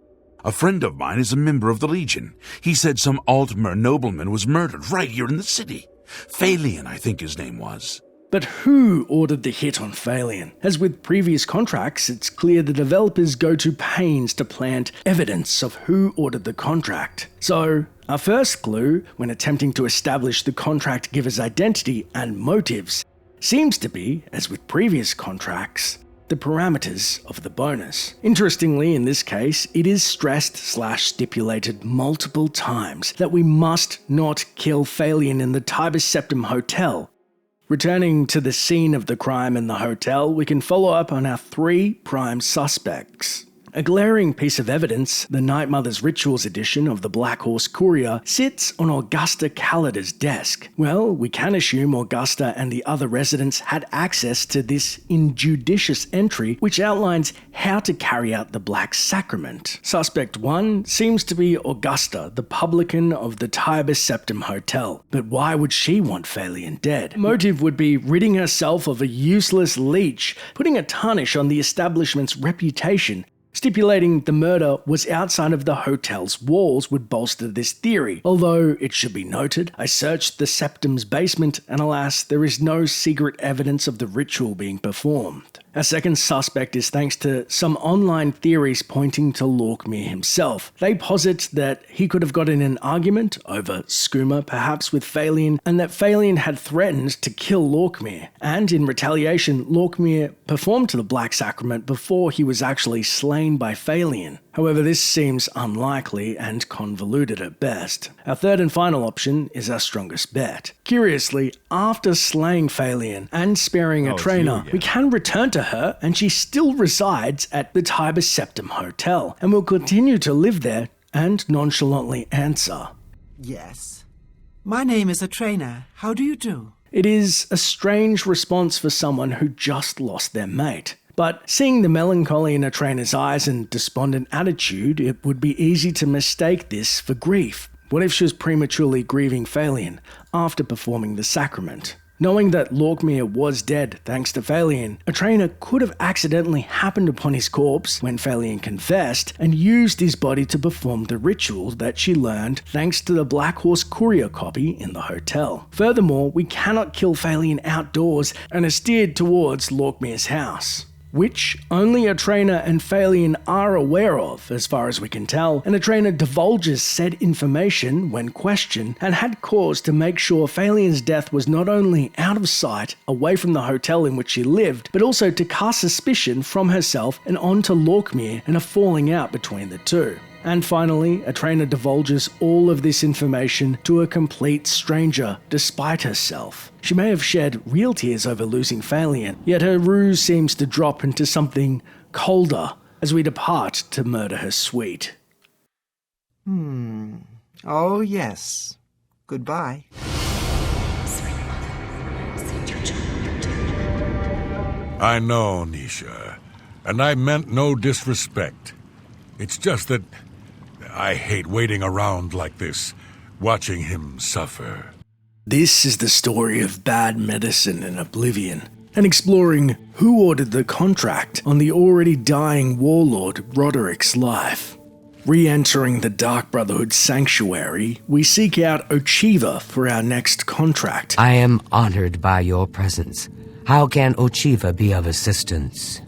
A friend of mine is a member of the Legion. He said some Altmer nobleman was murdered right here in the city. Faelian, I think his name was. But who ordered the hit on Faelian? As with previous contracts, it's clear the developers go to pains to plant evidence of who ordered the contract. So, our first clue, when attempting to establish the contract giver's identity and motives, seems to be, as with previous contracts, the parameters of the bonus. Interestingly, in this case, it is stressed/stipulated multiple times that we must not kill Faelian in the Tibus Septim Hotel. Returning to the scene of the crime in the hotel, we can follow up on our 3 prime suspects. A glaring piece of evidence, the Night Mother's Rituals edition of the Black Horse Courier, sits on Augusta Callida's desk. Well, we can assume Augusta and the other residents had access to this injudicious entry, which outlines how to carry out the Black Sacrament. Suspect 1 seems to be Augusta, the publican of the Tibus Septim Hotel. But why would she want Faelian dead? Motive would be ridding herself of a useless leech, putting a tarnish on the establishment's reputation. Stipulating the murder was outside of the hotel's walls would bolster this theory, although it should be noted, I searched the Septim's basement and alas, there is no secret evidence of the ritual being performed. Our second suspect is thanks to some online theories pointing to Lorkmere himself. They posit that he could have gotten in an argument over skooma, perhaps with Faelian, and that Faelian had threatened to kill Lorkmere. And in retaliation, Lorkmere performed to the Black Sacrament before he was actually slain by Faelian. However, this seems unlikely and convoluted at best. Our third and final option is our strongest bet. Curiously, after slaying Faelian and sparing a trainer, we can return to her and she still resides at the Tibus Septim Hotel and will continue to live there and nonchalantly answer. Yes. My name is Atraina. How do you do? It is a strange response for someone who just lost their mate. But seeing the melancholy in Atraina's eyes and despondent attitude, it would be easy to mistake this for grief. What if she was prematurely grieving Faelian after performing the sacrament? Knowing that Lorkmere was dead thanks to Faelian, Atraina could have accidentally happened upon his corpse when Faelian confessed and used his body to perform the ritual that she learned thanks to the Black Horse Courier copy in the hotel. Furthermore, we cannot kill Faelian outdoors and are steered towards Lorkmere's house, which only Atraina and Faelian are aware of, as far as we can tell, and Atraina divulges said information when questioned and had cause to make sure Faelian's death was not only out of sight, away from the hotel in which she lived, but also to cast suspicion from herself and onto Lorkmere and a falling out between the two. And finally, Atraina divulges all of this information to a complete stranger, despite herself. She may have shed real tears over losing Faelian, yet her ruse seems to drop into something colder as we depart to murder her suite. Oh, yes. Goodbye. I know, Nisha, and I meant no disrespect. It's just that I hate waiting around like this, watching him suffer. This is the story of bad medicine in Oblivion, and exploring who ordered the contract on the already dying warlord Roderick's life. Re-entering the Dark Brotherhood sanctuary, we seek out Ochiva for our next contract. I am honored by your presence. How can Ochiva be of assistance?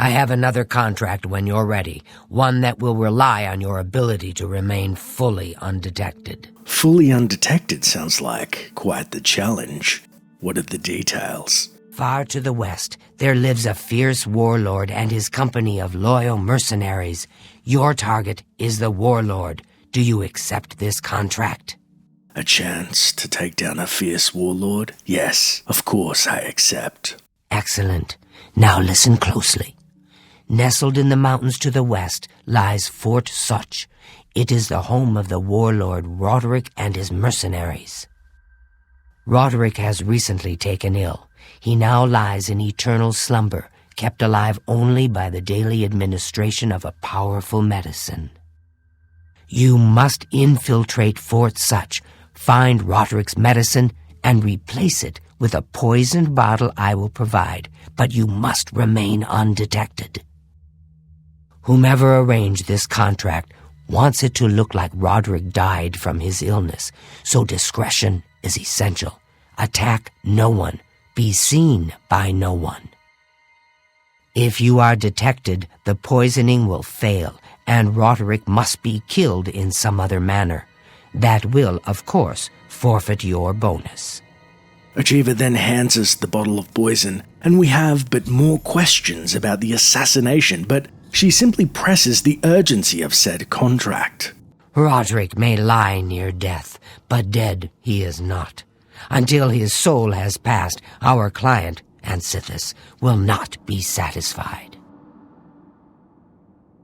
I have another contract when you're ready, one that will rely on your ability to remain fully undetected. Fully undetected sounds like quite the challenge. What are the details? Far to the west, there lives a fierce warlord and his company of loyal mercenaries. Your target is the warlord. Do you accept this contract? A chance to take down a fierce warlord? Yes, of course I accept. Excellent. Now listen closely. Nestled in the mountains to the west lies Fort Such. It is the home of the warlord Roderick and his mercenaries. Roderick has recently taken ill. He now lies in eternal slumber, kept alive only by the daily administration of a powerful medicine. You must infiltrate Fort Such, find Roderick's medicine, and replace it with a poisoned bottle I will provide, but you must remain undetected. Whomever arranged this contract wants it to look like Roderick died from his illness, so discretion is essential. Attack no one. Be seen by no one. If you are detected, the poisoning will fail, and Roderick must be killed in some other manner. That will, of course, forfeit your bonus. Achiever then hands us the bottle of poison, and we have but more questions about the assassination, but she simply presses the urgency of said contract. Roderick may lie near death, but dead he is not. Until his soul has passed, our client, Ansithis, will not be satisfied.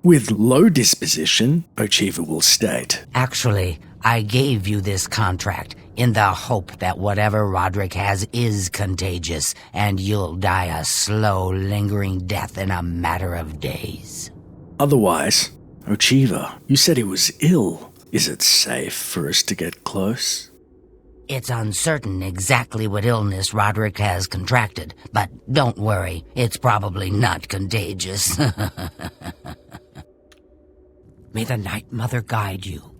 With low disposition, Achiever will state. Actually, I gave you this contract in the hope that whatever Roderick has is contagious, and you'll die a slow, lingering death in a matter of days. Otherwise, Achiever, you said he was ill. Is it safe for us to get close? It's uncertain exactly what illness Roderick has contracted, but don't worry, it's probably not contagious. May the Night Mother guide you.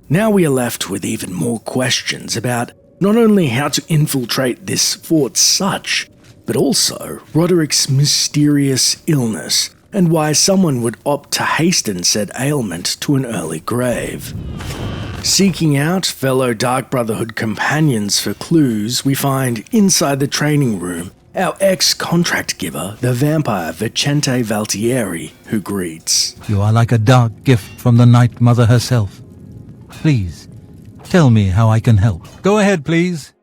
Now we are left with even more questions about not only how to infiltrate this Fort Such, but also Roderick's mysterious illness and why someone would opt to hasten said ailment to an early grave. Seeking out fellow Dark Brotherhood companions for clues, we find inside the training room our ex-contract giver, the vampire Vicente Valtieri, who greets. You are like a dark gift from the Night Mother herself. Please, tell me how I can help. Go ahead, please.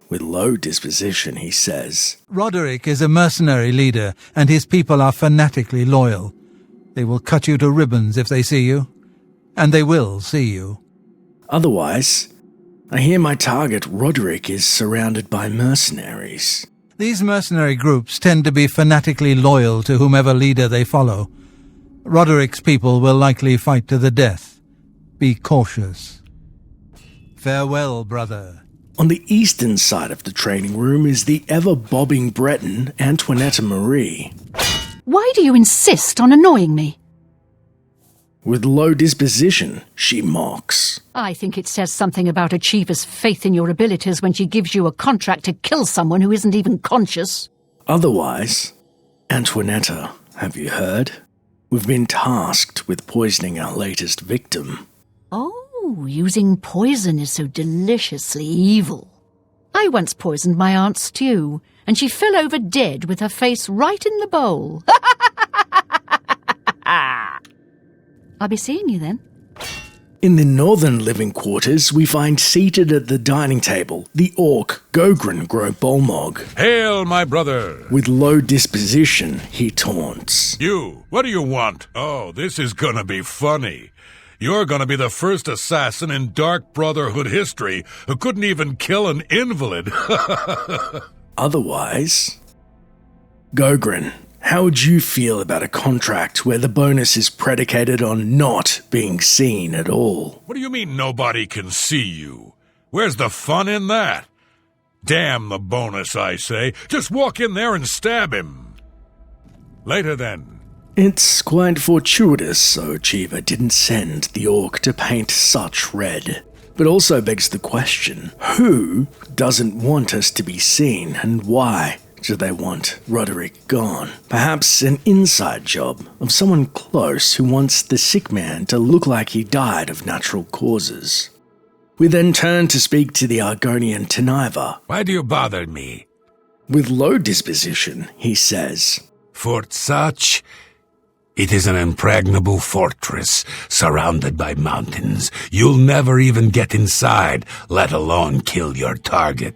With low disposition, he says, Roderick is a mercenary leader, and his people are fanatically loyal. They will cut you to ribbons if they see you, and they will see you. Otherwise, I hear my target, Roderick, is surrounded by mercenaries. These mercenary groups tend to be fanatically loyal to whomever leader they follow. Roderick's people will likely fight to the death. Be cautious. Farewell, brother. On the eastern side of the training room is the ever-bobbing Breton, Antoinette Marie. Why do you insist on annoying me? With low disposition, she mocks. I think it says something about Achiever's faith in your abilities when she gives you a contract to kill someone who isn't even conscious. Otherwise, Antoinette, have you heard? We've been tasked with poisoning our latest victim. Oh, using poison is so deliciously evil. I once poisoned my aunt's stew, and she fell over dead with her face right in the bowl. I'll be seeing you then. In the northern living quarters, we find seated at the dining table the orc Gogren Grobolmog. Hail, my brother! With low disposition, he taunts. You, what do you want? Oh, this is gonna be funny. You're gonna be the first assassin in Dark Brotherhood history who couldn't even kill an invalid. Otherwise, Gogren, how would you feel about a contract where the bonus is predicated on not being seen at all? What do you mean nobody can see you? Where's the fun in that? Damn the bonus, I say. Just walk in there and stab him. Later then. It's quite fortuitous so Achiever didn't send the orc to paint such red. But also begs the question, who doesn't want us to be seen and why? do they want Roderick gone? Perhaps an inside job of someone close who wants the sick man to look like he died of natural causes. We then turn to speak to the Argonian Taniva. Why do you bother me? With low disposition, he says, Fort Such? It is an impregnable fortress surrounded by mountains. You'll never even get inside, let alone kill your target.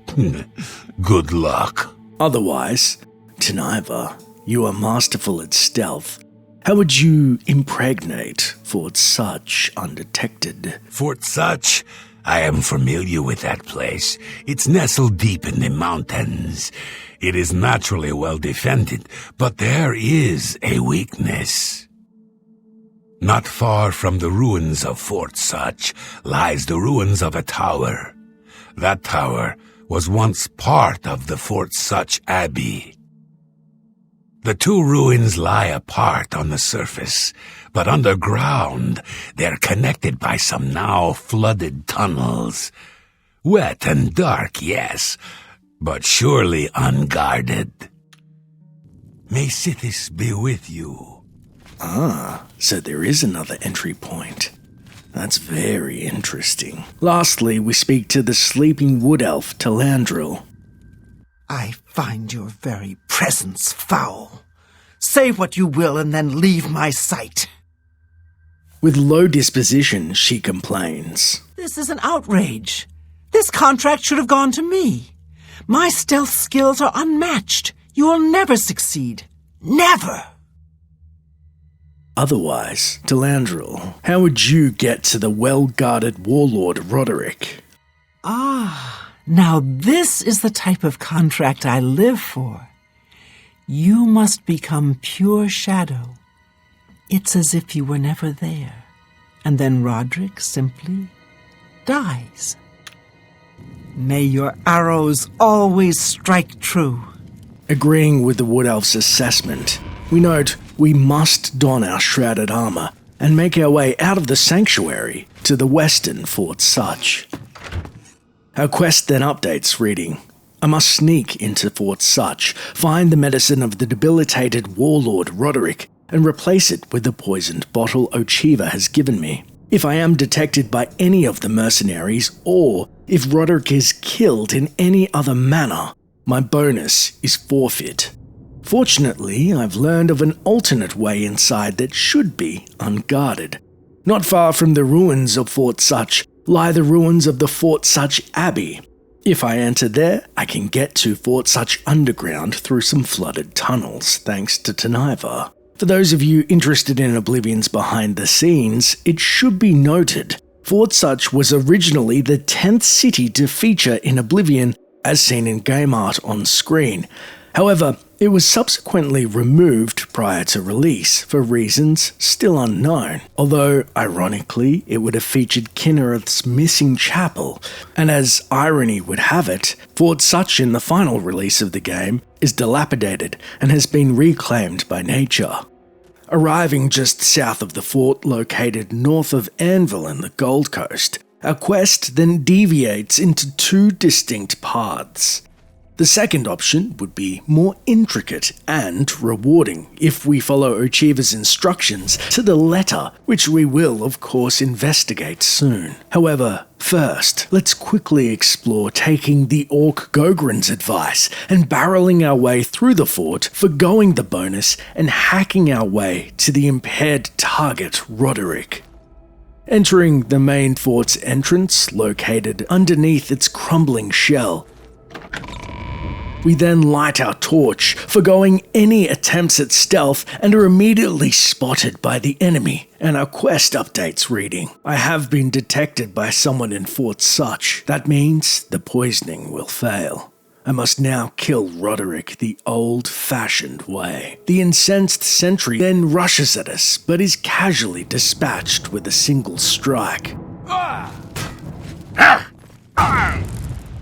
Good luck. Otherwise, Taniva, you are masterful at stealth. How would you impregnate Fort Such undetected? Fort Such? I am familiar with that place. It's nestled deep in the mountains. It is naturally well defended, but there is a weakness. Not far from the ruins of Fort Such lies the ruins of a tower. That tower was once part of the Fort Such Abbey. The two ruins lie apart on the surface, but underground they're connected by some now flooded tunnels. Wet and dark, yes, but surely unguarded. May Sithis be with you. Ah, so there is another entry point. That's very interesting. Lastly, we speak to the sleeping wood elf, Talandril. I find your very presence foul. Say what you will and then leave my sight. With low disposition, she complains. This is an outrage. This contract should have gone to me. My stealth skills are unmatched. You will never succeed. Never! Otherwise, Talandril, how would you get to the well-guarded warlord Roderick? Ah, now this is the type of contract I live for. You must become pure shadow. It's as if you were never there. And then Roderick simply dies. May your arrows always strike true. Agreeing with the wood elf's assessment, we note we must don our shrouded armor and make our way out of the sanctuary to the western Fort Such. Our quest then updates, reading, I must sneak into Fort Such, find the medicine of the debilitated warlord Roderick, and replace it with the poisoned bottle Ochiva has given me. If I am detected by any of the mercenaries, or if Roderick is killed in any other manner, my bonus is forfeit. Fortunately, I've learned of an alternate way inside that should be unguarded. Not far from the ruins of Fort Such lie the ruins of the Fort Such Abbey. If I enter there, I can get to Fort Such underground through some flooded tunnels, thanks to Taniva. For those of you interested in Oblivion's behind the scenes, it should be noted, Fort Such was originally the 10th city to feature in Oblivion as seen in game art on screen. However, it was subsequently removed prior to release for reasons still unknown, although ironically it would have featured Kinnereth's missing chapel, and as irony would have it, Fort Such in the final release of the game is dilapidated and has been reclaimed by nature. Arriving just south of the fort located north of Anvil in the Gold Coast, our quest then deviates into two distinct paths. The second option would be more intricate and rewarding if we follow Ochiva's instructions to the letter, which we will, of course, investigate soon. However, first, let's quickly explore taking the Orc Gogren's advice and barreling our way through the fort, forgoing the bonus, and hacking our way to the impaired target, Roderick. Entering the main fort's entrance, located underneath its crumbling shell, we then light our torch, forgoing any attempts at stealth, and are immediately spotted by the enemy, and our quest updates reading, I have been detected by someone in Fort Such. That means the poisoning will fail. I must now kill Roderick the old-fashioned way. The incensed sentry then rushes at us, but is casually dispatched with a single strike.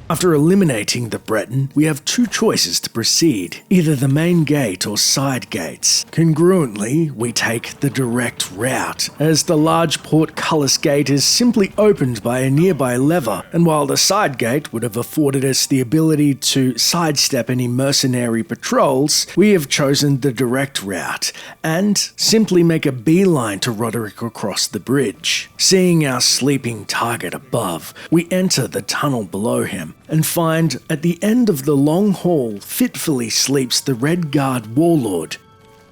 After eliminating the Breton, we have two choices to proceed, either the main gate or side gates. Congruently, we take the direct route, as the large portcullis gate is simply opened by a nearby lever, and while the side gate would have afforded us the ability to sidestep any mercenary patrols, we have chosen the direct route, and simply make a beeline to Roderick across the bridge. Seeing our sleeping target above, we enter the tunnel below him, and find at the end of the long hall fitfully sleeps the Red Guard warlord,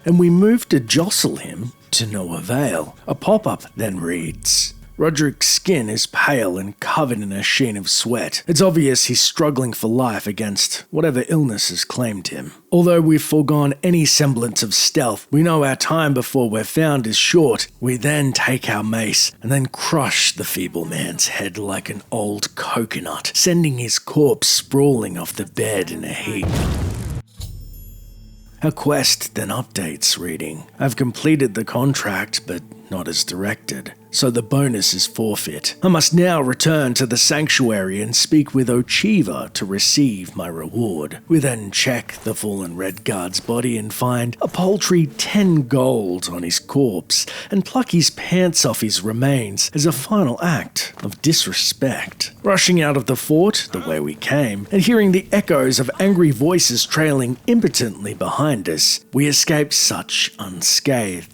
and we move to jostle him to no avail. A pop-up then reads, Roderick's skin is pale and covered in a sheen of sweat. It's obvious he's struggling for life against whatever illness has claimed him. Although we've foregone any semblance of stealth, we know our time before we're found is short. We then take our mace and then crush the feeble man's head like an old coconut, sending his corpse sprawling off the bed in a heap. Our quest then updates, reading, I've completed the contract, but not as directed, so the bonus is forfeit. I must now return to the sanctuary and speak with Ochiva to receive my reward. We then check the fallen Red Guard's body and find a paltry 10 gold on his corpse, and pluck his pants off his remains as a final act of disrespect. Rushing out of the fort the way we came, and hearing the echoes of angry voices trailing impotently behind us, we escaped such unscathed.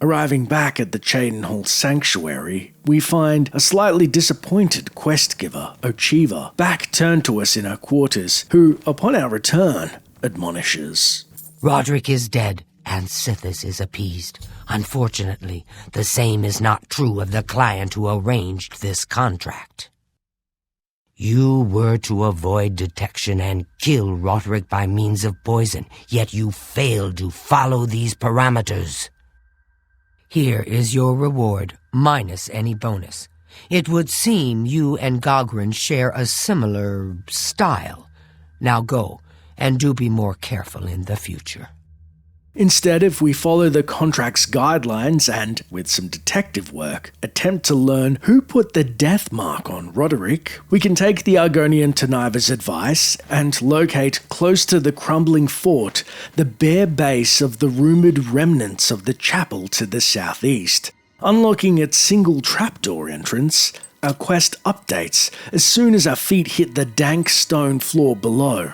Arriving back at the Cheydinhall Sanctuary, we find a slightly disappointed quest giver, Ochiva, back turned to us in our quarters, who, upon our return, admonishes. Roderick is dead, and Sithis is appeased. Unfortunately, the same is not true of the client who arranged this contract. You were to avoid detection and kill Roderick by means of poison, yet you failed to follow these parameters. Here is your reward, minus any bonus. It would seem you and Gogren share a similar style. Now go, and do be more careful in the future. Instead, if we follow the contract's guidelines and, with some detective work, attempt to learn who put the death mark on Roderick, we can take the Argonian Taniva's advice and locate close to the crumbling fort the bare base of the rumoured remnants of the chapel to the southeast. Unlocking its single trapdoor entrance, our quest updates as soon as our feet hit the dank stone floor below.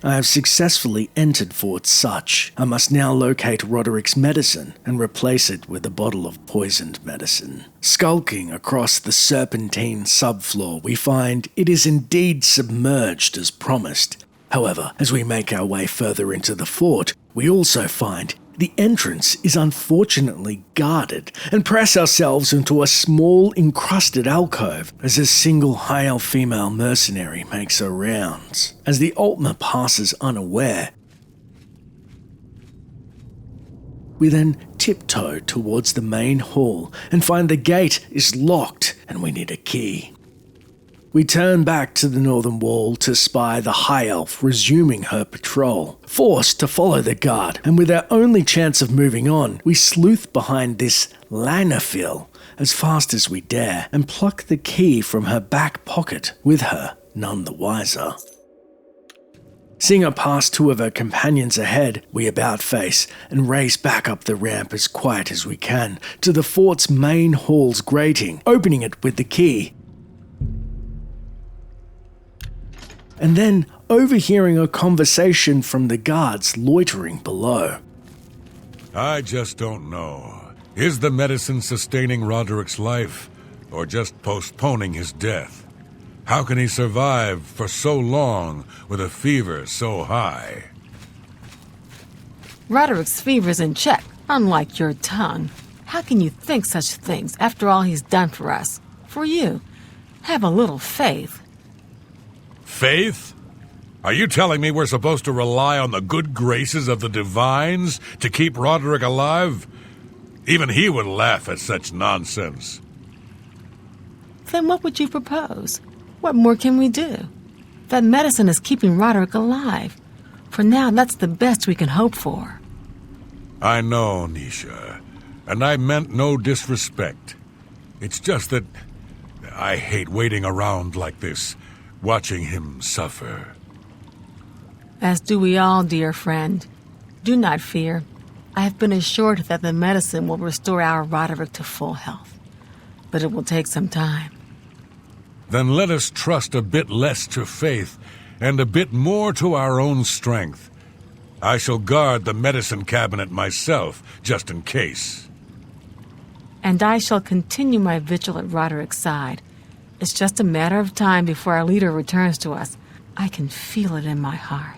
I have successfully entered Fort Such. I must now locate Roderick's medicine and replace it with a bottle of poisoned medicine. Skulking across the serpentine subfloor, we find it is indeed submerged as promised. However, as we make our way further into the fort, we also find the entrance is unfortunately guarded, and press ourselves into a small encrusted alcove as a single high elf female mercenary makes her rounds. As the Altmer passes unaware, we then tiptoe towards the main hall and find the gate is locked and we need a key. We turn back to the northern wall to spy the High Elf resuming her patrol. Forced to follow the guard, and with our only chance of moving on, we sleuth behind this Lanafil as fast as we dare and pluck the key from her back pocket, with her none the wiser. Seeing her pass two of her companions ahead, we about-face and race back up the ramp as quiet as we can to the fort's main hall's grating, opening it with the key. And then overhearing a conversation from the guards loitering below. I just don't know. Is the medicine sustaining Roderick's life, or just postponing his death? How can he survive for so long with a fever so high? Roderick's fever's in check, unlike your tongue. How can you think such things after all he's done for us? For you. Have a little faith. Faith? Are you telling me we're supposed to rely on the good graces of the divines to keep Roderick alive? Even he would laugh at such nonsense. Then what would you propose? What more can we do? That medicine is keeping Roderick alive. For now, that's the best we can hope for. I know, Nisha. and I meant no disrespect. It's just that I hate waiting around like this, watching him suffer. As do we all, dear friend. Do not fear. I have been assured that the medicine will restore our Roderick to full health. But it will take some time. Then let us trust a bit less to faith and a bit more to our own strength. I shall guard the medicine cabinet myself, just in case. And I shall continue my vigil at Roderick's side. It's just a matter of time before our leader returns to us. I can feel it in my heart.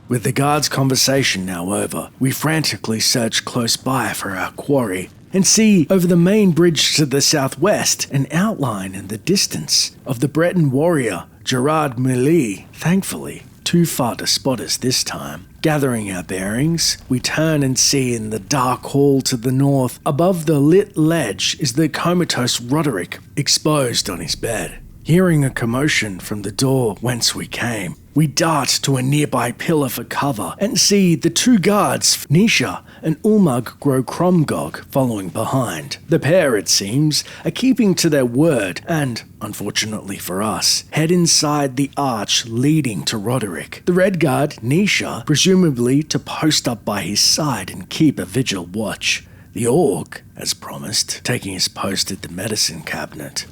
With the guard's conversation now over, we frantically search close by for our quarry and see over the main bridge to the southwest an outline in the distance of the Breton warrior Gerard Milly, thankfully too far to spot us this time. Gathering our bearings, we turn and see in the dark hall to the north, above the lit ledge, is the comatose Roderick, exposed on his bed. Hearing a commotion from the door whence we came, we dart to a nearby pillar for cover and see the two guards, Nisha and Ulmug grow Cromgog, following behind. The pair, it seems, are keeping to their word and, unfortunately for us, head inside the arch leading to Roderick. The red guard, Nisha, presumably to post up by his side and keep a vigil watch. The orc, as promised, taking his post at the medicine cabinet.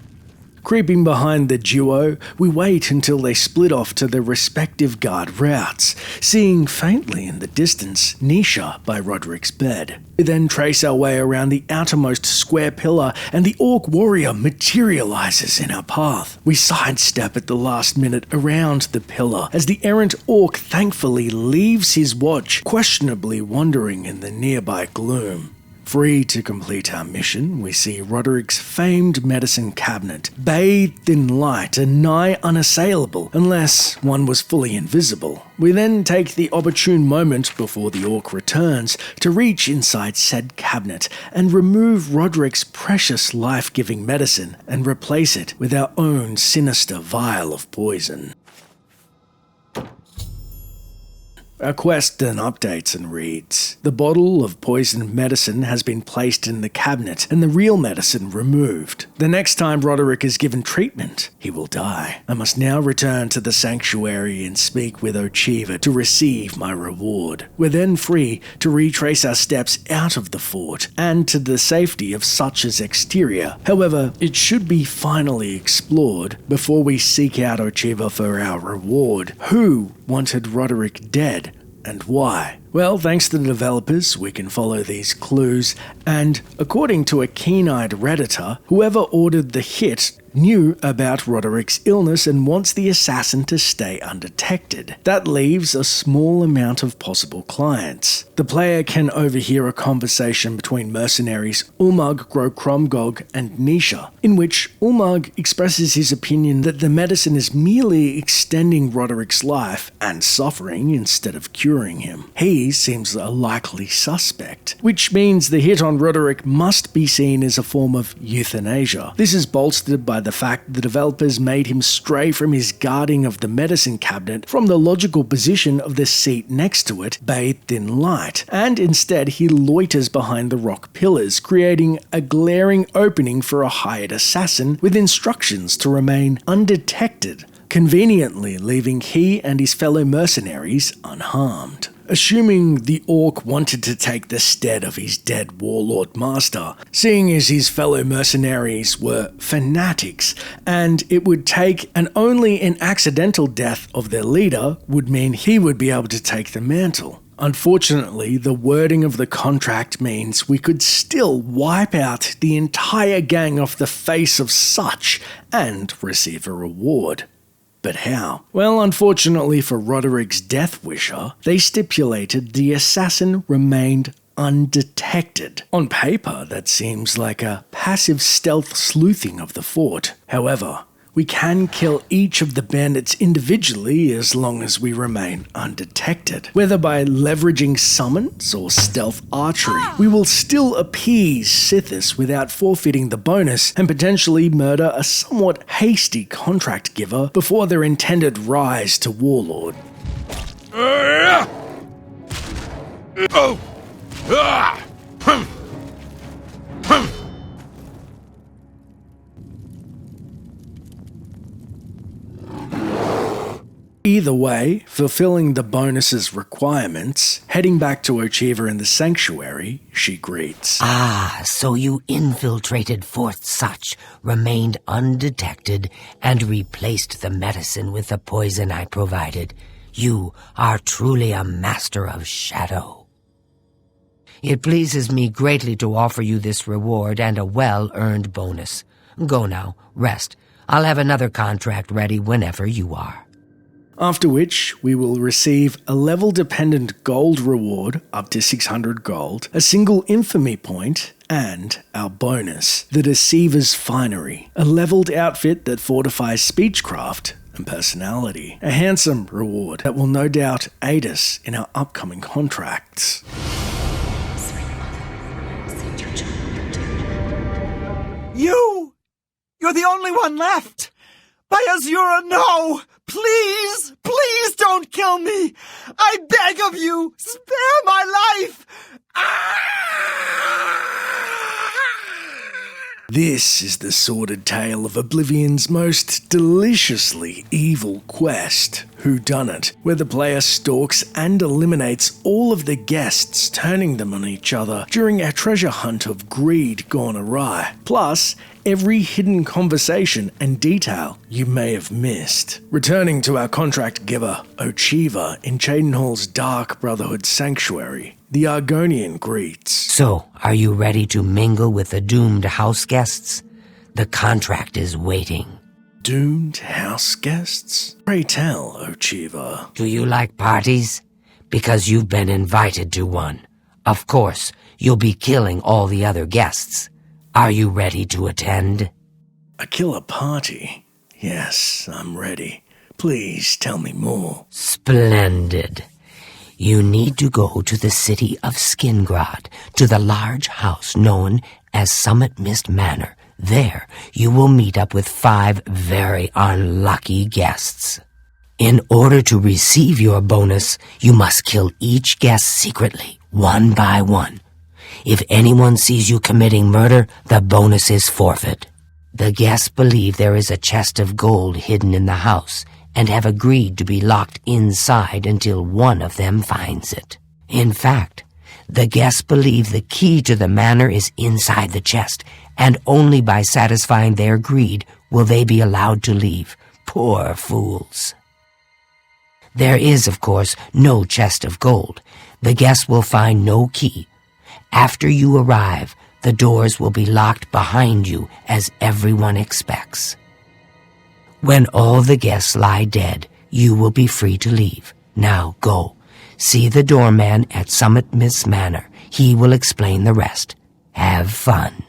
Creeping behind the duo, we wait until they split off to their respective guard routes, seeing faintly in the distance Nisha by Roderick's bed. We then trace our way around the outermost square pillar and the orc warrior materializes in our path. We sidestep at the last minute around the pillar as the errant orc thankfully leaves his watch, questionably wandering in the nearby gloom. Free to complete our mission, we see Roderick's famed medicine cabinet, bathed in light and nigh unassailable, unless one was fully invisible. We then take the opportune moment before the orc returns to reach inside said cabinet and remove Roderick's precious life-giving medicine and replace it with our own sinister vial of poison. Our quest then updates and reads, the bottle of poisoned medicine has been placed in the cabinet and the real medicine removed. The next time Roderick is given treatment, he will die. I must now return to the sanctuary and speak with Ochiva to receive my reward. We're then free to retrace our steps out of the fort and to the safety of Such's exterior. However, it should be finally explored before we seek out Ochiva for our reward. Who wanted Roderick dead? And why? Well, thanks to the developers, we can follow these clues, and according to a keen-eyed Redditor, whoever ordered the hit knew about Roderick's illness and wants the assassin to stay undetected. That leaves a small amount of possible clients. The player can overhear a conversation between mercenaries Ulmug, Cromgog, and Nisha, in which Ulmug expresses his opinion that the medicine is merely extending Roderick's life and suffering instead of curing him. He seems a likely suspect, which means the hit on Roderick must be seen as a form of euthanasia. This is bolstered by the fact the developers made him stray from his guarding of the medicine cabinet from the logical position of the seat next to it, bathed in light, and instead he loiters behind the rock pillars, creating a glaring opening for a hired assassin with instructions to remain undetected, conveniently leaving he and his fellow mercenaries unharmed. Assuming the orc wanted to take the stead of his dead warlord master, seeing as his fellow mercenaries were fanatics, and it would take an only an accidental death of their leader would mean he would be able to take the mantle. Unfortunately, the wording of the contract means we could still wipe out the entire gang off the face of Such and receive a reward. But how? Well, unfortunately for Roderick's death wisher, they stipulated the assassin remained undetected. On paper, that seems like a passive stealth sleuthing of the fort. However, we can kill each of the bandits individually as long as we remain undetected. Whether by leveraging summons or stealth archery, we will still appease Sithis without forfeiting the bonus and potentially murder a somewhat hasty contract giver before their intended rise to warlord. Either way, fulfilling the bonus's requirements, heading back to Ochiva in the sanctuary, she greets. Ah, so you infiltrated Fourth Such, remained undetected, and replaced the medicine with the poison I provided. You are truly a master of shadow. It pleases me greatly to offer you this reward and a well-earned bonus. Go now, rest. I'll have another contract ready whenever you are. After which, we will receive a level-dependent gold reward up to 600 gold, a single infamy point, and our bonus, the Deceiver's Finery, a leveled outfit that fortifies speechcraft and personality. A handsome reward that will no doubt aid us in our upcoming contracts. You're the only one left! By Azura, no! Please, please don't kill me! I beg of you, spare my life! This is the sordid tale of Oblivion's most deliciously evil quest, Whodunit, where the player stalks and eliminates all of the guests, turning them on each other during a treasure hunt of greed gone awry. Plus, every hidden conversation and detail you may have missed. Returning to our contract giver, Ochiva, in Cheydinhall's Dark Brotherhood Sanctuary, the Argonian greets. So, are you ready to mingle with the doomed house guests? The contract is waiting. Doomed house guests? Pray tell, Ochiva. Do you like parties? Because you've been invited to one. Of course, you'll be killing all the other guests. Are you ready to attend? A killer party? Yes, I'm ready. Please tell me more. Splendid. You need to go to the city of Skingrad, to the large house known as Summit Mist Manor. There, you will meet up with 5 very unlucky guests. In order to receive your bonus, you must kill each guest secretly, one by one. If anyone sees you committing murder, the bonus is forfeit. The guests believe there is a chest of gold hidden in the house, and have agreed to be locked inside until one of them finds it. In fact, the guests believe the key to the manor is inside the chest, and only by satisfying their greed will they be allowed to leave. Poor fools. There is, of course, no chest of gold. The guests will find no key. After you arrive, the doors will be locked behind you, as everyone expects. When all the guests lie dead, you will be free to leave. Now go. See the doorman at Summit Mist Manor. He will explain the rest. Have fun.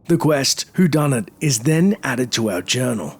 The quest, Whodunit, is then added to our journal.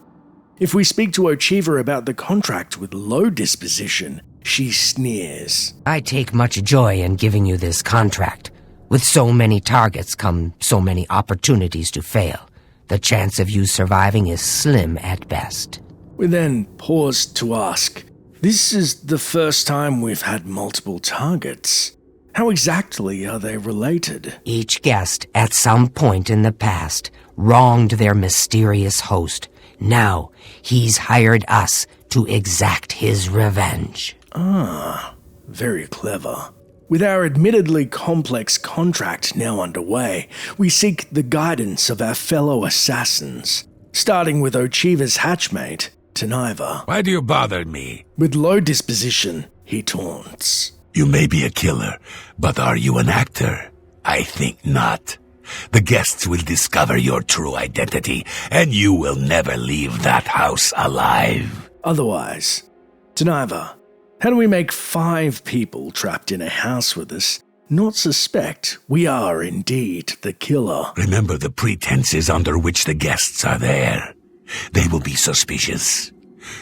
If we speak to Ochiva about the contract with low disposition, she sneers. I take much joy in giving you this contract. With so many targets come so many opportunities to fail. The chance of you surviving is slim at best. We then pause to ask, this is the first time we've had multiple targets. How exactly are they related? Each guest, at some point in the past, wronged their mysterious host. Now, he's hired us to exact his revenge. Ah, very clever. With our admittedly complex contract now underway, we seek the guidance of our fellow assassins, starting with Ochiva's hatchmate, Taniva. Why do you bother me? With low disposition, he taunts. You may be a killer, but are you an actor? I think not. The guests will discover your true identity, and you will never leave that house alive. Otherwise, Taniva, how do we make 5 people trapped in a house with us not suspect we are indeed the killer? Remember the pretenses under which the guests are there. They will be suspicious.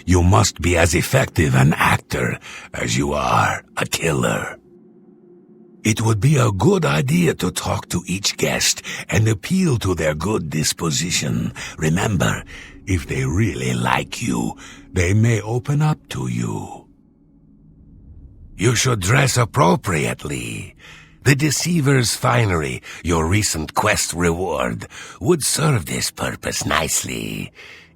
You must be as effective an actor as you are a killer. It would be a good idea to talk to each guest and appeal to their good disposition. Remember, if they really like you, they may open up to you. You should dress appropriately. The Deceiver's finery, your recent quest reward, would serve this purpose nicely.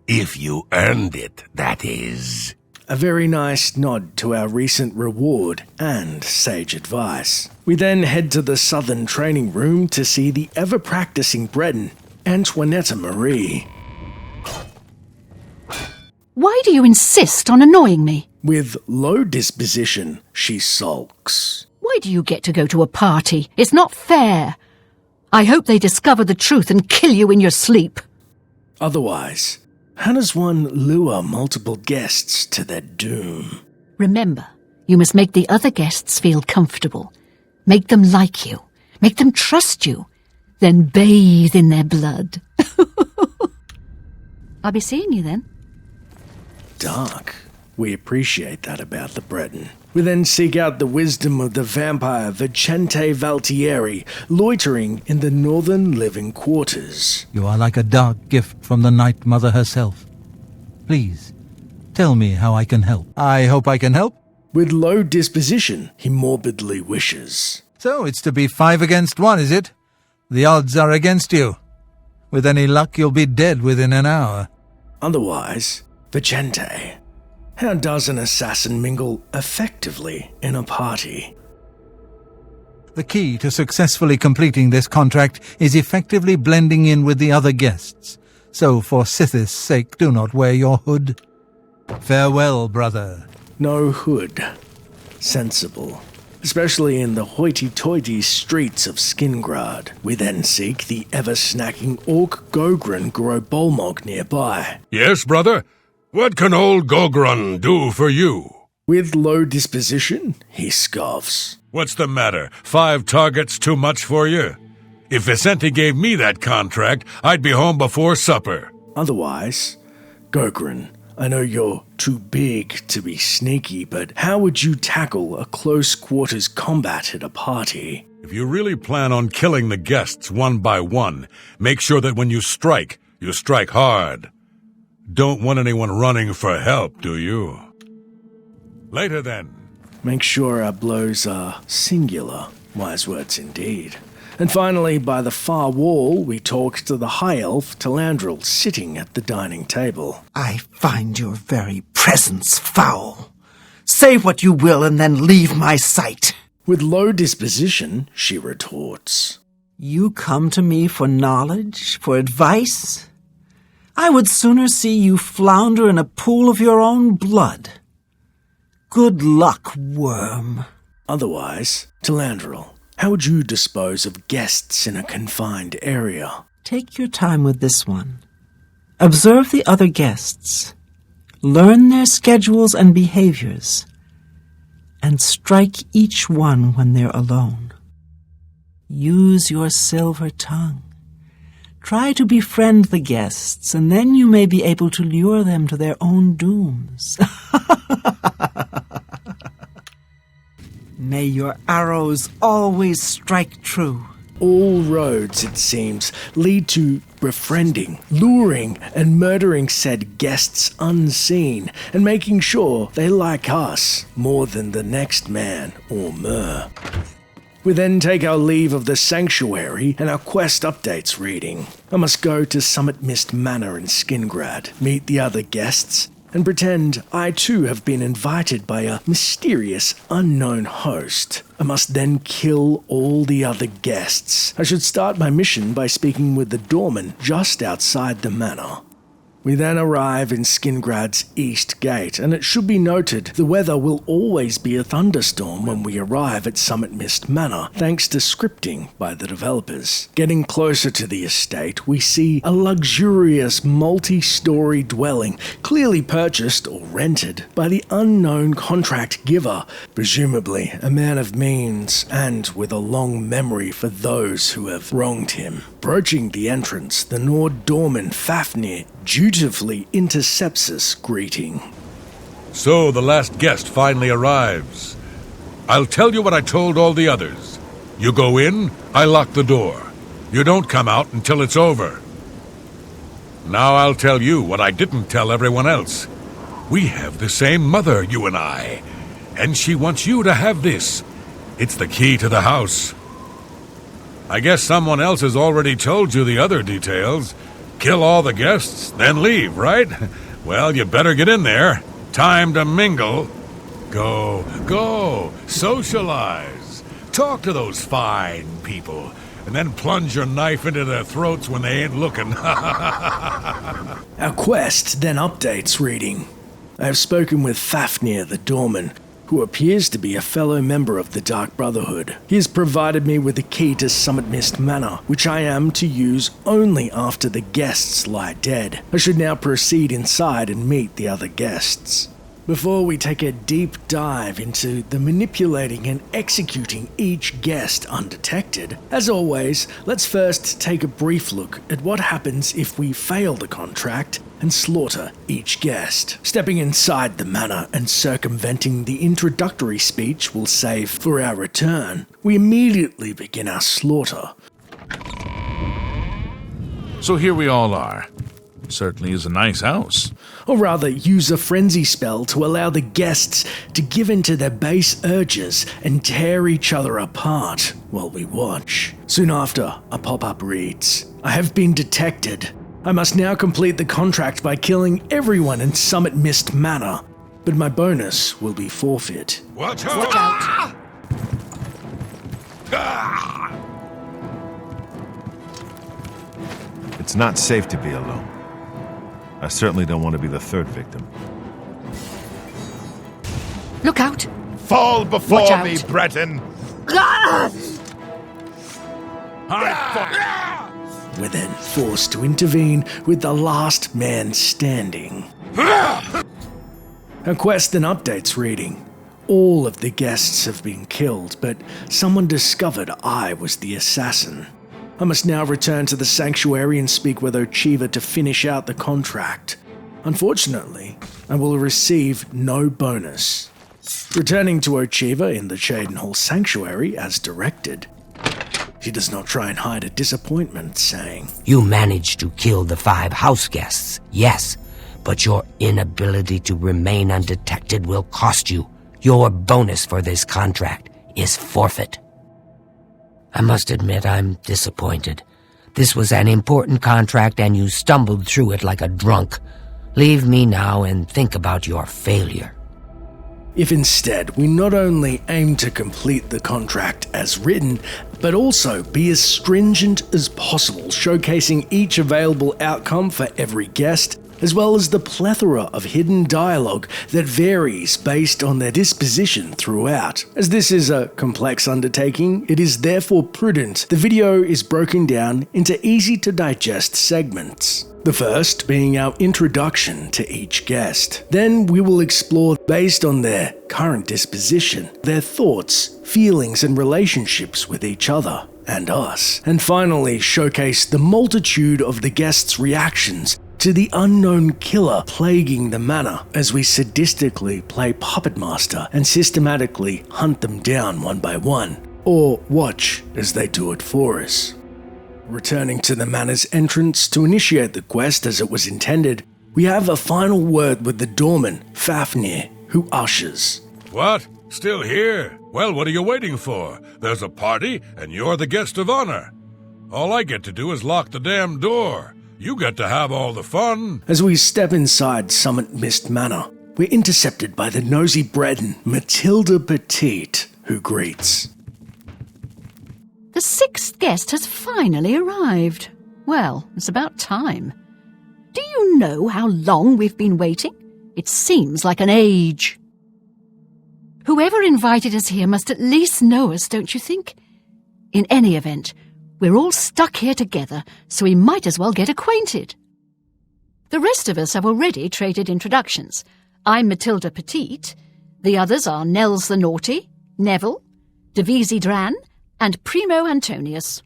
If you earned it, that is. A very nice nod to our recent reward and sage advice. We then head to the southern training room to see the ever-practicing Breton, Antoinette Marie. Why do you insist on annoying me? With low disposition, she sulks. Why do you get to go to a party? It's not fair. I hope they discover the truth and kill you in your sleep. Otherwise, how does one lure multiple guests to their doom? Remember, you must make the other guests feel comfortable. Make them like you. Make them trust you. Then bathe in their blood. I'll be seeing you then. Dark. We appreciate that about the Breton. We then seek out the wisdom of the vampire Vicente Valtieri, loitering in the northern living quarters. You are like a dark gift from the Night Mother herself. Please, tell me how I can help. I hope I can help. With low disposition, he morbidly wishes. So it's to be 5 against 1, is it? The odds are against you. With any luck, you'll be dead within an hour. Otherwise, Vicente, how does an assassin mingle effectively in a party? The key to successfully completing this contract is effectively blending in with the other guests. So for Sithis' sake, do not wear your hood. Farewell, brother. No hood. Sensible. Especially in the hoity-toity streets of Skingrad. We then seek the ever-snacking Orc Gogren Grobolmog nearby. Yes, brother? What can old Gogron do for you? With low disposition, he scoffs. What's the matter? 5 targets too much for you? If Vicente gave me that contract, I'd be home before supper. Otherwise, Gogren, I know you're too big to be sneaky, but how would you tackle a close-quarters combat at a party? If you really plan on killing the guests one by one, make sure that when you strike hard. Don't want anyone running for help, do you? Later, then. Make sure our blows are singular. Wise words indeed. And finally, by the far wall, we talk to the high elf Talandril sitting at the dining table. I find your very presence foul. Say what you will and then leave my sight. With low disposition, she retorts. You come to me for knowledge, for advice? I would sooner see you flounder in a pool of your own blood. Good luck, worm. Otherwise, Talandril, how would you dispose of guests in a confined area? Take your time with this one. Observe the other guests. Learn their schedules and behaviors. And strike each one when they're alone. Use your silver tongue. Try to befriend the guests, and then you may be able to lure them to their own dooms. May your arrows always strike true. All roads, it seems, lead to befriending, luring, and murdering said guests unseen, and making sure they like us more than the next man or mer. We then take our leave of the sanctuary and our quest updates reading. I must go to Summit Mist Manor in Skingrad, meet the other guests, and pretend I too have been invited by a mysterious, unknown host. I must then kill all the other guests. I should start my mission by speaking with the doorman just outside the manor. We then arrive in Skingrad's east gate, and it should be noted the weather will always be a thunderstorm when we arrive at Summit Mist Manor, thanks to scripting by the developers. Getting closer to the estate, we see a luxurious multi-story dwelling, clearly purchased or rented by the unknown contract giver, presumably a man of means and with a long memory for those who have wronged him. Approaching the entrance, the Nord doorman Fafnir dutifully intercepts us, greeting. So the last guest finally arrives. I'll tell you what I told all the others. You go in, I lock the door. You don't come out until it's over. Now I'll tell you what I didn't tell everyone else. We have the same mother, you and I. And she wants you to have this. It's the key to the house. I guess someone else has already told you the other details. Kill all the guests, then leave, right? Well, you better get in there. Time to mingle. Go, socialize. Talk to those fine people, and then plunge your knife into their throats when they ain't looking. Our quest then updates reading. I have spoken with Fafnir the doorman, who appears to be a fellow member of the Dark Brotherhood. He has provided me with the key to Summit Mist Manor, which I am to use only after the guests lie dead. I should now proceed inside and meet the other guests. Before we take a deep dive into the manipulating and executing each guest undetected, as always, let's first take a brief look at what happens if we fail the contract and slaughter each guest. Stepping inside the manor and circumventing the introductory speech we'll save for our return, we immediately begin our slaughter. So here we all are. Certainly is a nice house. Or rather, use a frenzy spell to allow the guests to give in to their base urges and tear each other apart while we watch. Soon after, a pop-up reads, "I have been detected. I must now complete the contract by killing everyone in Summit Mist Manor, but my bonus will be forfeit." Watch out! Watch out! It's not safe to be alone. I certainly don't want to be the third victim. Look out! Fall before Watch me, out. Breton! We're then forced to intervene with the last man standing. Our quest and updates reading. All of the guests have been killed, but someone discovered I was the assassin. I must now return to the sanctuary and speak with Ochiva to finish out the contract. Unfortunately, I will receive no bonus. Returning to Ochiva in the Chadenhall Sanctuary as directed, she does not try and hide a disappointment, saying, You managed to kill the 5 house guests, yes, but your inability to remain undetected will cost you. Your bonus for this contract is forfeit. I must admit I'm disappointed. This was an important contract and you stumbled through it like a drunk. Leave me now and think about your failure. If instead we not only aim to complete the contract as written, but also be as stringent as possible, showcasing each available outcome for every guest, as well as the plethora of hidden dialogue that varies based on their disposition throughout. As this is a complex undertaking, it is therefore prudent the video is broken down into easy-to-digest segments. The first being our introduction to each guest. Then we will explore, based on their current disposition, their thoughts, feelings and relationships with each other and us. And finally showcase the multitude of the guests' reactions to the unknown killer plaguing the manor as we sadistically play puppet master and systematically hunt them down one by one, or watch as they do it for us. Returning to the manor's entrance to initiate the quest as it was intended, we have a final word with the doorman, Fafnir, who ushers. What? Still here? Well, what are you waiting for? There's a party, and you're the guest of honor. All I get to do is lock the damn door. You get to have all the fun. As we step inside Summit Mist Manor, we're intercepted by the nosy Breton, Matilda Petite, who greets. The 6th guest has finally arrived. Well, it's about time. Do you know how long we've been waiting? It seems like an age. Whoever invited us here must at least know us, don't you think? In any event, we're all stuck here together, so we might as well get acquainted. The rest of us have already traded introductions. I'm Matilda Petite. The others are Nels the Naughty, Neville, Devisi Dran, and Primo Antonius.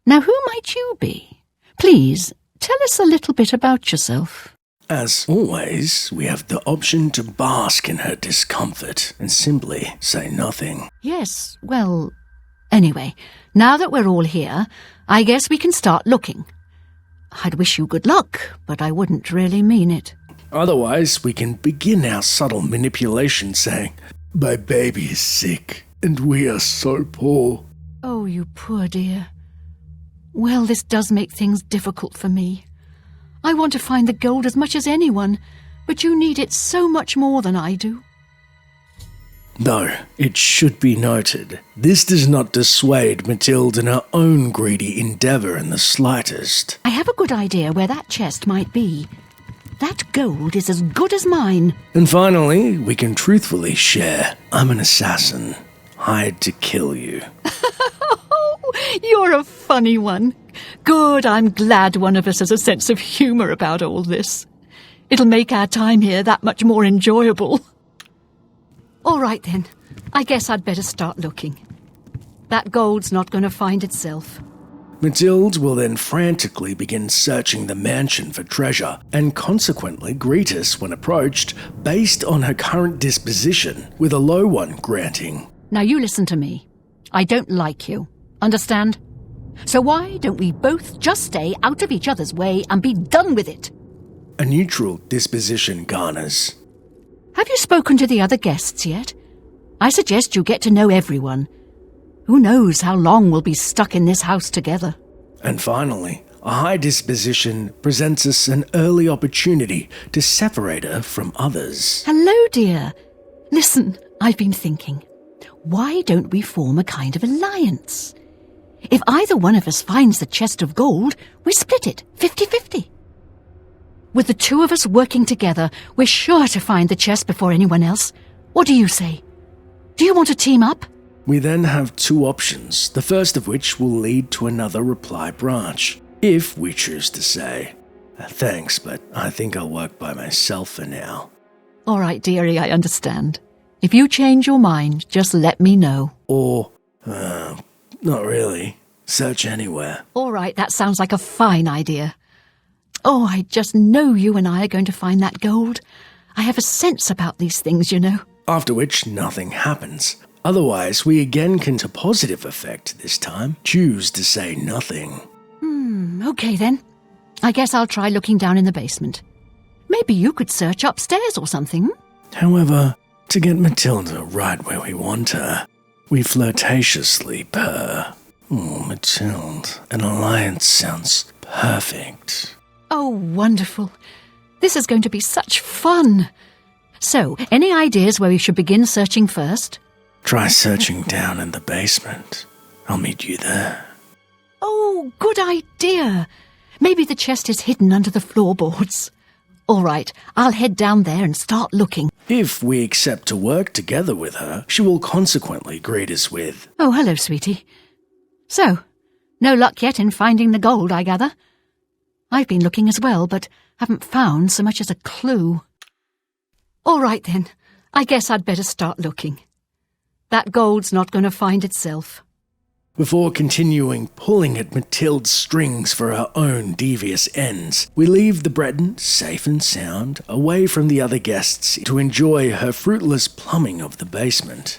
Now who might you be? Please, tell us a little bit about yourself. As always, we have the option to bask in her discomfort and simply say nothing. Yes, well, anyway, now that we're all here, I guess we can start looking. I'd wish you good luck, but I wouldn't really mean it. Otherwise, we can begin our subtle manipulation saying, "My baby is sick, and we are so poor." Oh, you poor dear. Well, this does make things difficult for me. I want to find the gold as much as anyone, but you need it so much more than I do. Though, it should be noted, this does not dissuade Mathilde in her own greedy endeavour in the slightest. I have a good idea where that chest might be. That gold is as good as mine. And finally, we can truthfully share. I'm an assassin, hired to kill you. You're a funny one. Good, I'm glad one of us has a sense of humour about all this. It'll make our time here that much more enjoyable. All right then, I guess I'd better start looking. That gold's not going to find itself. Mathilde will then frantically begin searching the mansion for treasure, and consequently greet us when approached, based on her current disposition, with a low one granting. Now you listen to me. I don't like you. Understand? So why don't we both just stay out of each other's way and be done with it? A neutral disposition garners. Have you spoken to the other guests yet? I suggest you get to know everyone. Who knows how long we'll be stuck in this house together. And finally, a high disposition presents us an early opportunity to separate her from others. Hello, dear. Listen, I've been thinking. Why don't we form a kind of alliance? If either one of us finds the chest of gold, we split it, 50-50. With the two of us working together, we're sure to find the chest before anyone else. What do you say? Do you want to team up? We then have two options, the first of which will lead to another reply branch, if we choose to say, "Thanks, but I think I'll work by myself for now." All right, dearie, I understand. If you change your mind, just let me know. Or, not really. Search anywhere. All right, that sounds like a fine idea. Oh, I just know you and I are going to find that gold. I have a sense about these things, you know. After which, nothing happens. Otherwise, we again can, to positive effect this time, choose to say nothing. Okay then. I guess I'll try looking down in the basement. Maybe you could search upstairs or something. However, to get Matilda right where we want her, we flirtatiously purr. Oh, Matilda, an alliance sounds perfect. Oh, wonderful. This is going to be such fun. So, any ideas where we should begin searching first? Try searching down in the basement. I'll meet you there. Oh, good idea. Maybe the chest is hidden under the floorboards. All right, I'll head down there and start looking. If we accept to work together with her, she will consequently greet us with, "Oh, hello, sweetie. So, no luck yet in finding the gold, I gather? I've been looking as well, but haven't found so much as a clue. All right then, I guess I'd better start looking. That gold's not going to find itself." Before continuing pulling at Matilda's strings for her own devious ends, we leave the Breton safe and sound, away from the other guests, to enjoy her fruitless plumbing of the basement.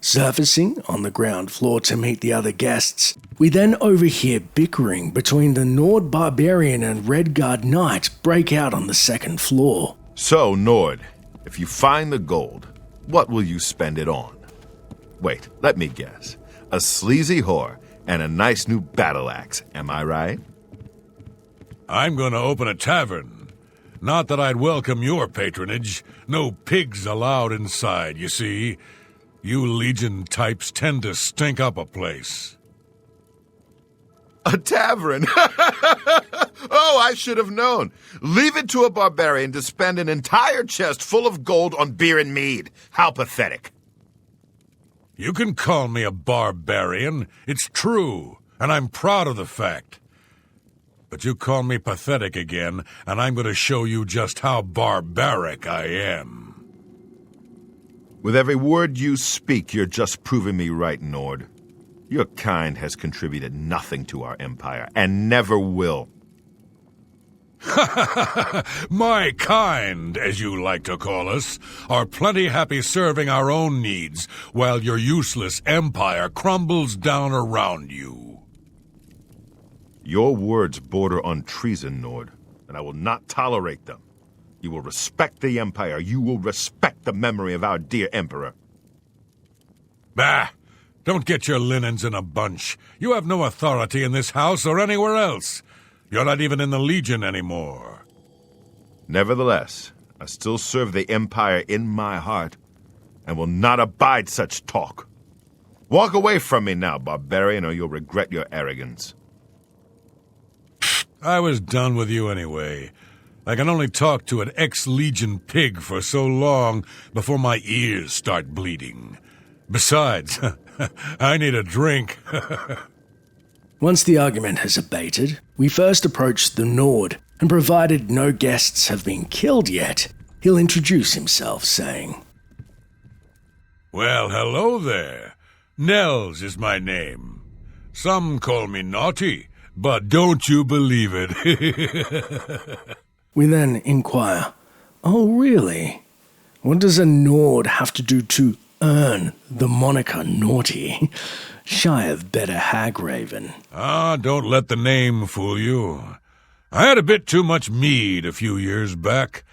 Surfacing on the ground floor to meet the other guests, we then overhear bickering between the Nord Barbarian and Redguard Knight break out on the second floor. So, Nord, if you find the gold, what will you spend it on? Wait, let me guess. A sleazy whore and a nice new battle axe, am I right? I'm going to open a tavern. Not that I'd welcome your patronage. No pigs allowed inside, you see. You Legion types tend to stink up a place. A tavern? Oh, I should have known. Leave it to a barbarian to spend an entire chest full of gold on beer and mead. How pathetic. You can call me a barbarian. It's true, and I'm proud of the fact. But you call me pathetic again, and I'm going to show you just how barbaric I am. With every word you speak, you're just proving me right, Nord. Your kind has contributed nothing to our empire, and never will. My kind, as you like to call us, are plenty happy serving our own needs, while your useless empire crumbles down around you. Your words border on treason, Nord, and I will not tolerate them. You will respect the Empire. You will respect the memory of our dear Emperor. Bah! Don't get your linens in a bunch. You have no authority in this house or anywhere else. You're not even in the Legion anymore. Nevertheless, I still serve the Empire in my heart, and will not abide such talk. Walk away from me now, barbarian, or you'll regret your arrogance. I was done with you anyway. I can only talk to an ex-Legion pig for so long before my ears start bleeding. Besides, I need a drink. Once the argument has abated, we first approach the Nord, and provided no guests have been killed yet, he'll introduce himself, saying, Well, hello there. Nels is my name. Some call me naughty, but don't you believe it. We then inquire, Oh, really? What does a Nord have to do to earn the moniker naughty? Shy of better Hagraven. Don't let the name fool you. I had a bit too much mead a few years back,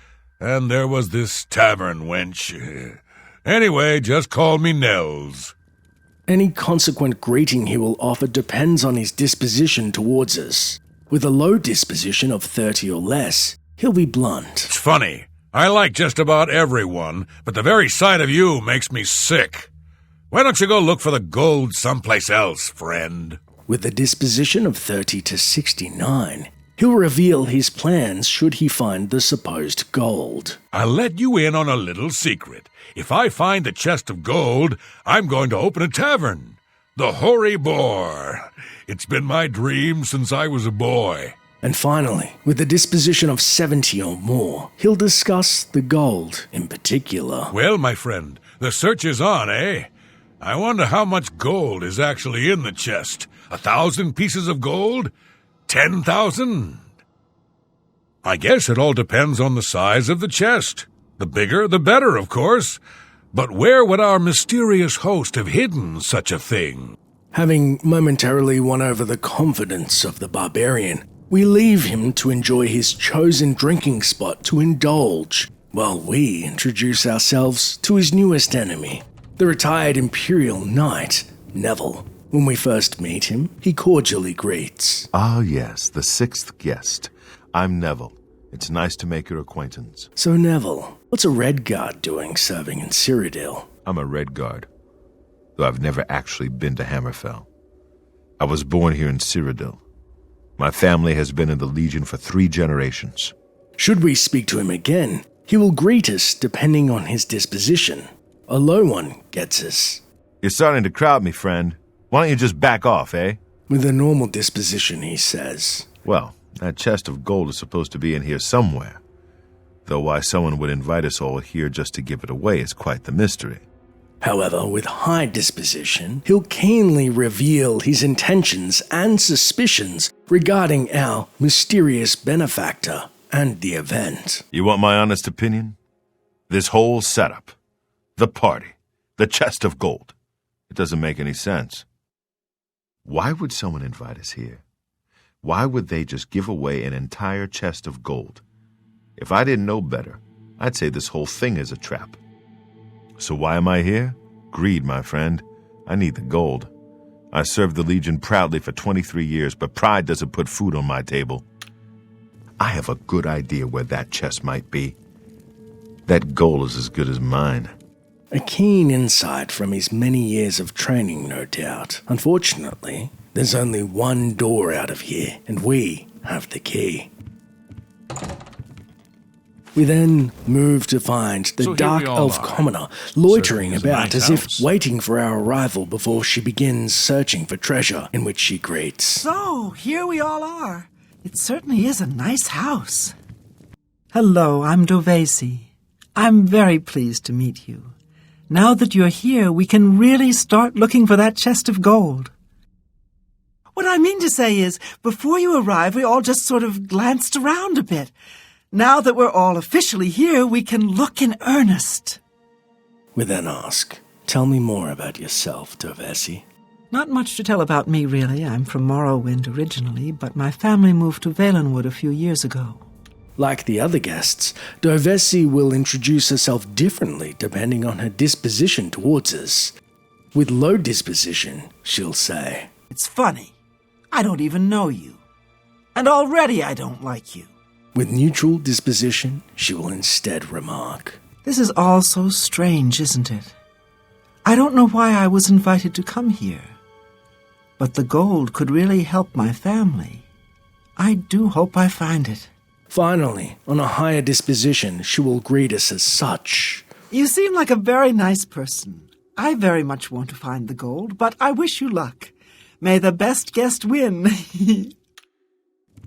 and there was this tavern wench. Anyway, just call me Nels. Any consequent greeting he will offer depends on his disposition towards us. With a low disposition of 30 or less, he'll be blunt. It's funny. I like just about everyone, but the very sight of you makes me sick. Why don't you go look for the gold someplace else, friend? With a disposition of 30 to 69, he'll reveal his plans should he find the supposed gold. I'll let you in on a little secret. If I find the chest of gold, I'm going to open a tavern. The Hoary Boar. It's been my dream since I was a boy. And finally, with a disposition of 70 or more, he'll discuss the gold in particular. Well, my friend, the search is on, eh? I wonder how much gold is actually in the chest. 1,000 pieces of gold? 10,000? I guess it all depends on the size of the chest. The bigger, the better, of course. But where would our mysterious host have hidden such a thing? Having momentarily won over the confidence of the barbarian, we leave him to enjoy his chosen drinking spot to indulge, while we introduce ourselves to his newest enemy, the retired Imperial Knight, Neville. When we first meet him, he cordially greets. Ah, yes, the sixth guest. I'm Neville. It's nice to make your acquaintance. So, Neville, what's a Redguard doing serving in Cyrodiil? I'm a Redguard, though I've never actually been to Hammerfell. I was born here in Cyrodiil. My family has been in the Legion for 3 generations. Should we speak to him again, he will greet us depending on his disposition. A low one gets us. You're starting to crowd me, friend. Why don't you just back off, eh? With a normal disposition, he says. Well, that chest of gold is supposed to be in here somewhere. Though why someone would invite us all here just to give it away is quite the mystery. However, with high disposition, he'll keenly reveal his intentions and suspicions regarding our mysterious benefactor and the event. You want my honest opinion? This whole setup, the party, the chest of gold, it doesn't make any sense. Why would someone invite us here? Why would they just give away an entire chest of gold? If I didn't know better, I'd say this whole thing is a trap. So why am I here? Greed, my friend. I need the gold. I served the Legion proudly for 23 years, but pride doesn't put food on my table. I have a good idea where that chest might be. That gold is as good as mine. A keen insight from his many years of training, no doubt. Unfortunately, there's only one door out of here, and we have the key. We then move to find the dark elf commoner loitering about as if waiting for our arrival before she begins searching for treasure, in which she greets. So, here we all are. It certainly is a nice house. Hello, I'm Dovesi. I'm very pleased to meet you. Now that you're here, we can really start looking for that chest of gold. What I mean to say is, before you arrived, we all just sort of glanced around a bit. Now that we're all officially here, we can look in earnest. We then ask, tell me more about yourself, Dovesi. Not much to tell about me, really. I'm from Morrowind originally, but my family moved to Valenwood a few years ago. Like the other guests, Dovesi will introduce herself differently depending on her disposition towards us. With low disposition, she'll say, "It's funny. I don't even know you. And already I don't like you." With neutral disposition, she will instead remark, "This is all so strange, isn't it? I don't know why I was invited to come here. But the gold could really help my family. I do hope I find it." Finally, on a higher disposition, she will greet us as such. "You seem like a very nice person. I very much want to find the gold, but I wish you luck. May the best guest win."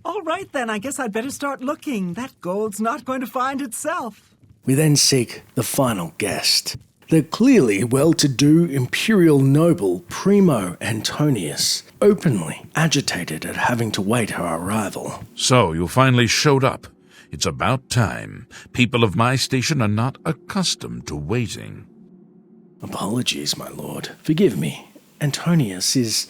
"All right, then, I guess I'd better start looking. That gold's not going to find itself." We then seek the final guest, the clearly well-to-do imperial noble Primo Antonius, openly agitated at having to wait her arrival. "So, you finally showed up. It's about time. People of my station are not accustomed to waiting." "Apologies, my lord. Forgive me. Antonius is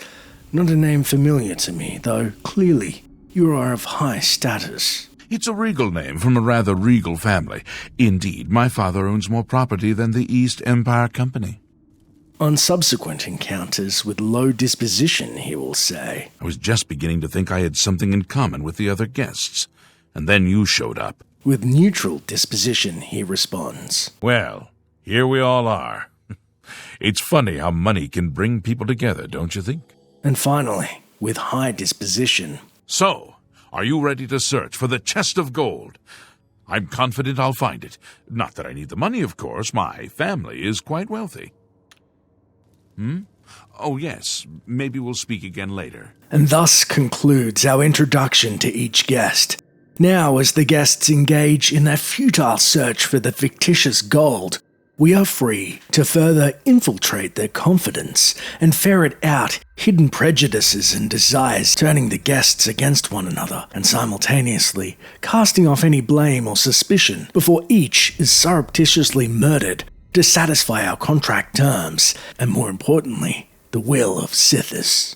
not a name familiar to me, though clearly you are of high status." "It's a regal name from a rather regal family. Indeed, my father owns more property than the East Empire Company." On subsequent encounters with low disposition, he will say, "I was just beginning to think I had something in common with the other guests. And then you showed up." With neutral disposition, he responds, "Well, here we all are. It's funny how money can bring people together, don't you think?" And finally, with high disposition, "So, are you ready to search for the chest of gold? I'm confident I'll find it. Not that I need the money, of course. My family is quite wealthy." "Oh, yes. Maybe we'll speak again later." And thus concludes our introduction to each guest. Now, as the guests engage in their futile search for the fictitious gold, we are free to further infiltrate their confidence and ferret out hidden prejudices and desires, turning the guests against one another and simultaneously casting off any blame or suspicion before each is surreptitiously murdered to satisfy our contract terms and, more importantly, the will of Sithis.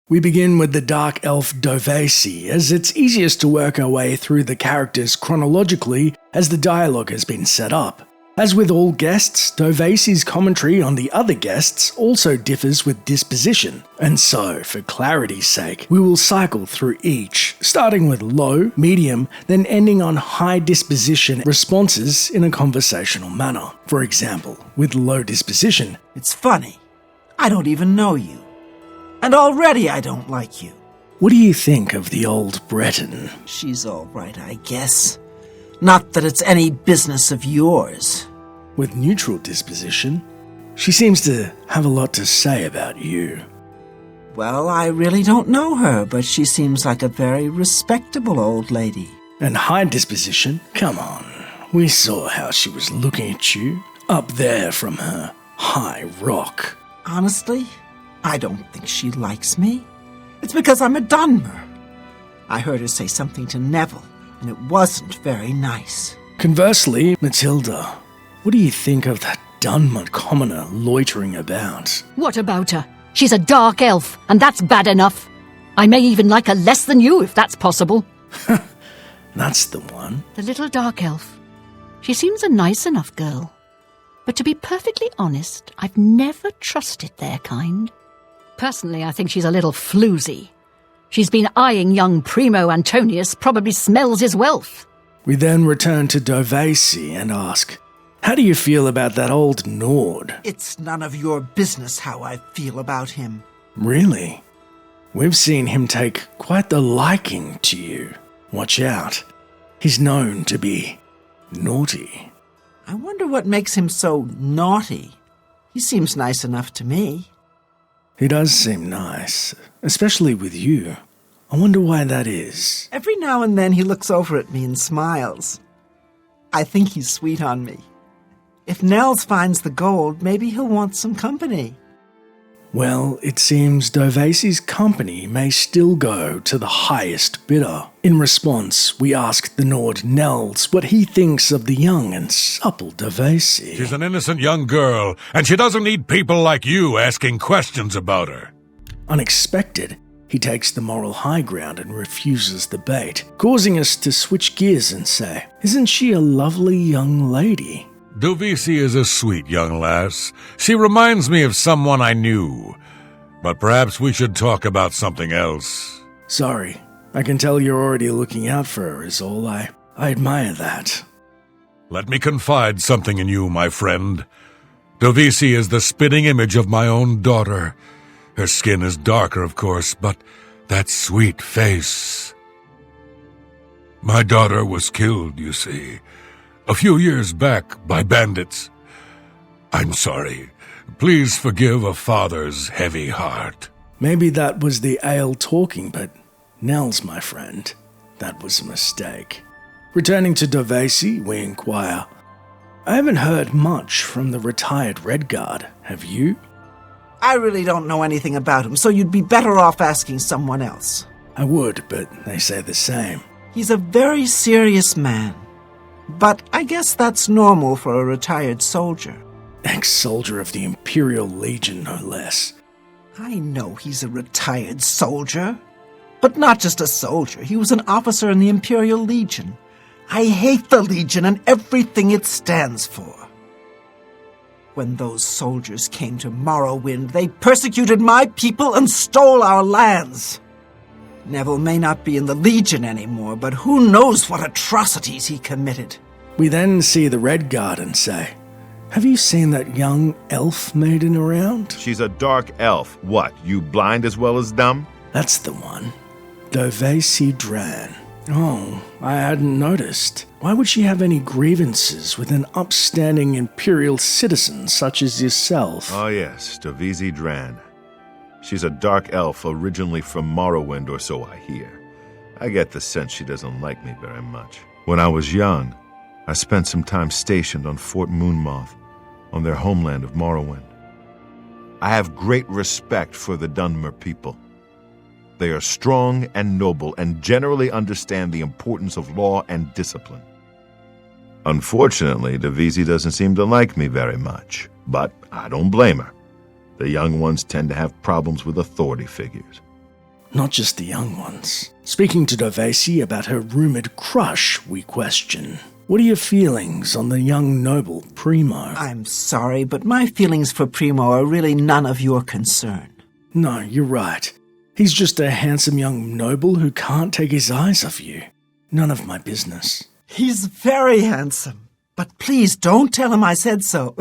We begin with the Dark Elf Dovesi, as it's easiest to work our way through the characters chronologically as the dialogue has been set up. As with all guests, Dovesi's commentary on the other guests also differs with disposition, and so, for clarity's sake, we will cycle through each, starting with low, medium, then ending on high disposition responses in a conversational manner. For example, with low disposition, "It's funny. I don't even know you. And already I don't like you." "What do you think of the old Breton?" "She's all right, I guess. Not that it's any business of yours." With neutral disposition, "She seems to have a lot to say about you." "Well, I really don't know her, but she seems like a very respectable old lady." And high disposition, "Come on, we saw how she was looking at you, up there from her high rock." "Honestly, I don't think she likes me. It's because I'm a Dunmer. I heard her say something to Neville, and it wasn't very nice." Conversely, Matilda, what do you think of that Dunmer commoner loitering about? What about her? She's a dark elf, and that's bad enough. I may even like her less than you, if that's possible. That's the one. The little dark elf. She seems a nice enough girl. But to be perfectly honest, I've never trusted their kind. Personally, I think she's a little floozy. She's been eyeing young Primo Antonius, probably smells his wealth. We then return to Dovesi and ask, "How do you feel about that old Nord?" "It's none of your business how I feel about him." "Really? We've seen him take quite the liking to you. Watch out. He's known to be naughty." "I wonder what makes him so naughty. He seems nice enough to me." "He does seem nice, especially with you. I wonder why that is." "Every now and then he looks over at me and smiles. I think he's sweet on me. If Nels finds the gold, maybe he'll want some company." Well, it seems Dovesi's company may still go to the highest bidder. In response, we ask the Nord Nels what he thinks of the young and supple Dovesi. "She's an innocent young girl, and she doesn't need people like you asking questions about her." Unexpected, he takes the moral high ground and refuses the bait, causing us to switch gears and say, "Isn't she a lovely young lady?" Dovisi is a sweet young lass. She reminds me of someone I knew. But perhaps we should talk about something else. Sorry, I can tell you're already looking out for her is all. I admire that. Let me confide something in you, my friend. Dovisi is the spitting image of my own daughter. Her skin is darker, of course, but that sweet face. My daughter was killed, you see, a few years back by bandits. I'm sorry. Please forgive a father's heavy heart. Maybe that was the ale talking, but Nels, my friend, that was a mistake. Returning to Dovesi, we inquire, I haven't heard much from the retired Red Guard, have you? I really don't know anything about him, so you'd be better off asking someone else. I would, but they say the same. He's a very serious man. But I guess that's normal for a retired soldier. Ex-soldier of the Imperial Legion, no less. I know he's a retired soldier. But not just a soldier. He was an officer in the Imperial Legion. I hate the Legion and everything it stands for. When those soldiers came to Morrowind, they persecuted my people and stole our lands. Neville may not be in the Legion anymore, but who knows what atrocities he committed. We then see the Red Guard and say, have you seen that young elf maiden around? She's a dark elf. What, you blind as well as dumb? That's the one. Dovesi Dran. Oh, I hadn't noticed. Why would she have any grievances with an upstanding Imperial citizen such as yourself? Oh yes, Dovesi Dran. She's a dark elf originally from Morrowind, or so I hear. I get the sense she doesn't like me very much. When I was young, I spent some time stationed on Fort Moonmoth, on their homeland of Morrowind. I have great respect for the Dunmer people. They are strong and noble and generally understand the importance of law and discipline. Unfortunately, Dovesi doesn't seem to like me very much, but I don't blame her. The young ones tend to have problems with authority figures. Not just the young ones. Speaking to Dovesi about her rumored crush, we question. What are your feelings on the young noble Primo? I'm sorry, but my feelings for Primo are really none of your concern. No, you're right. He's just a handsome young noble who can't take his eyes off you. None of my business. He's very handsome, but please don't tell him I said so.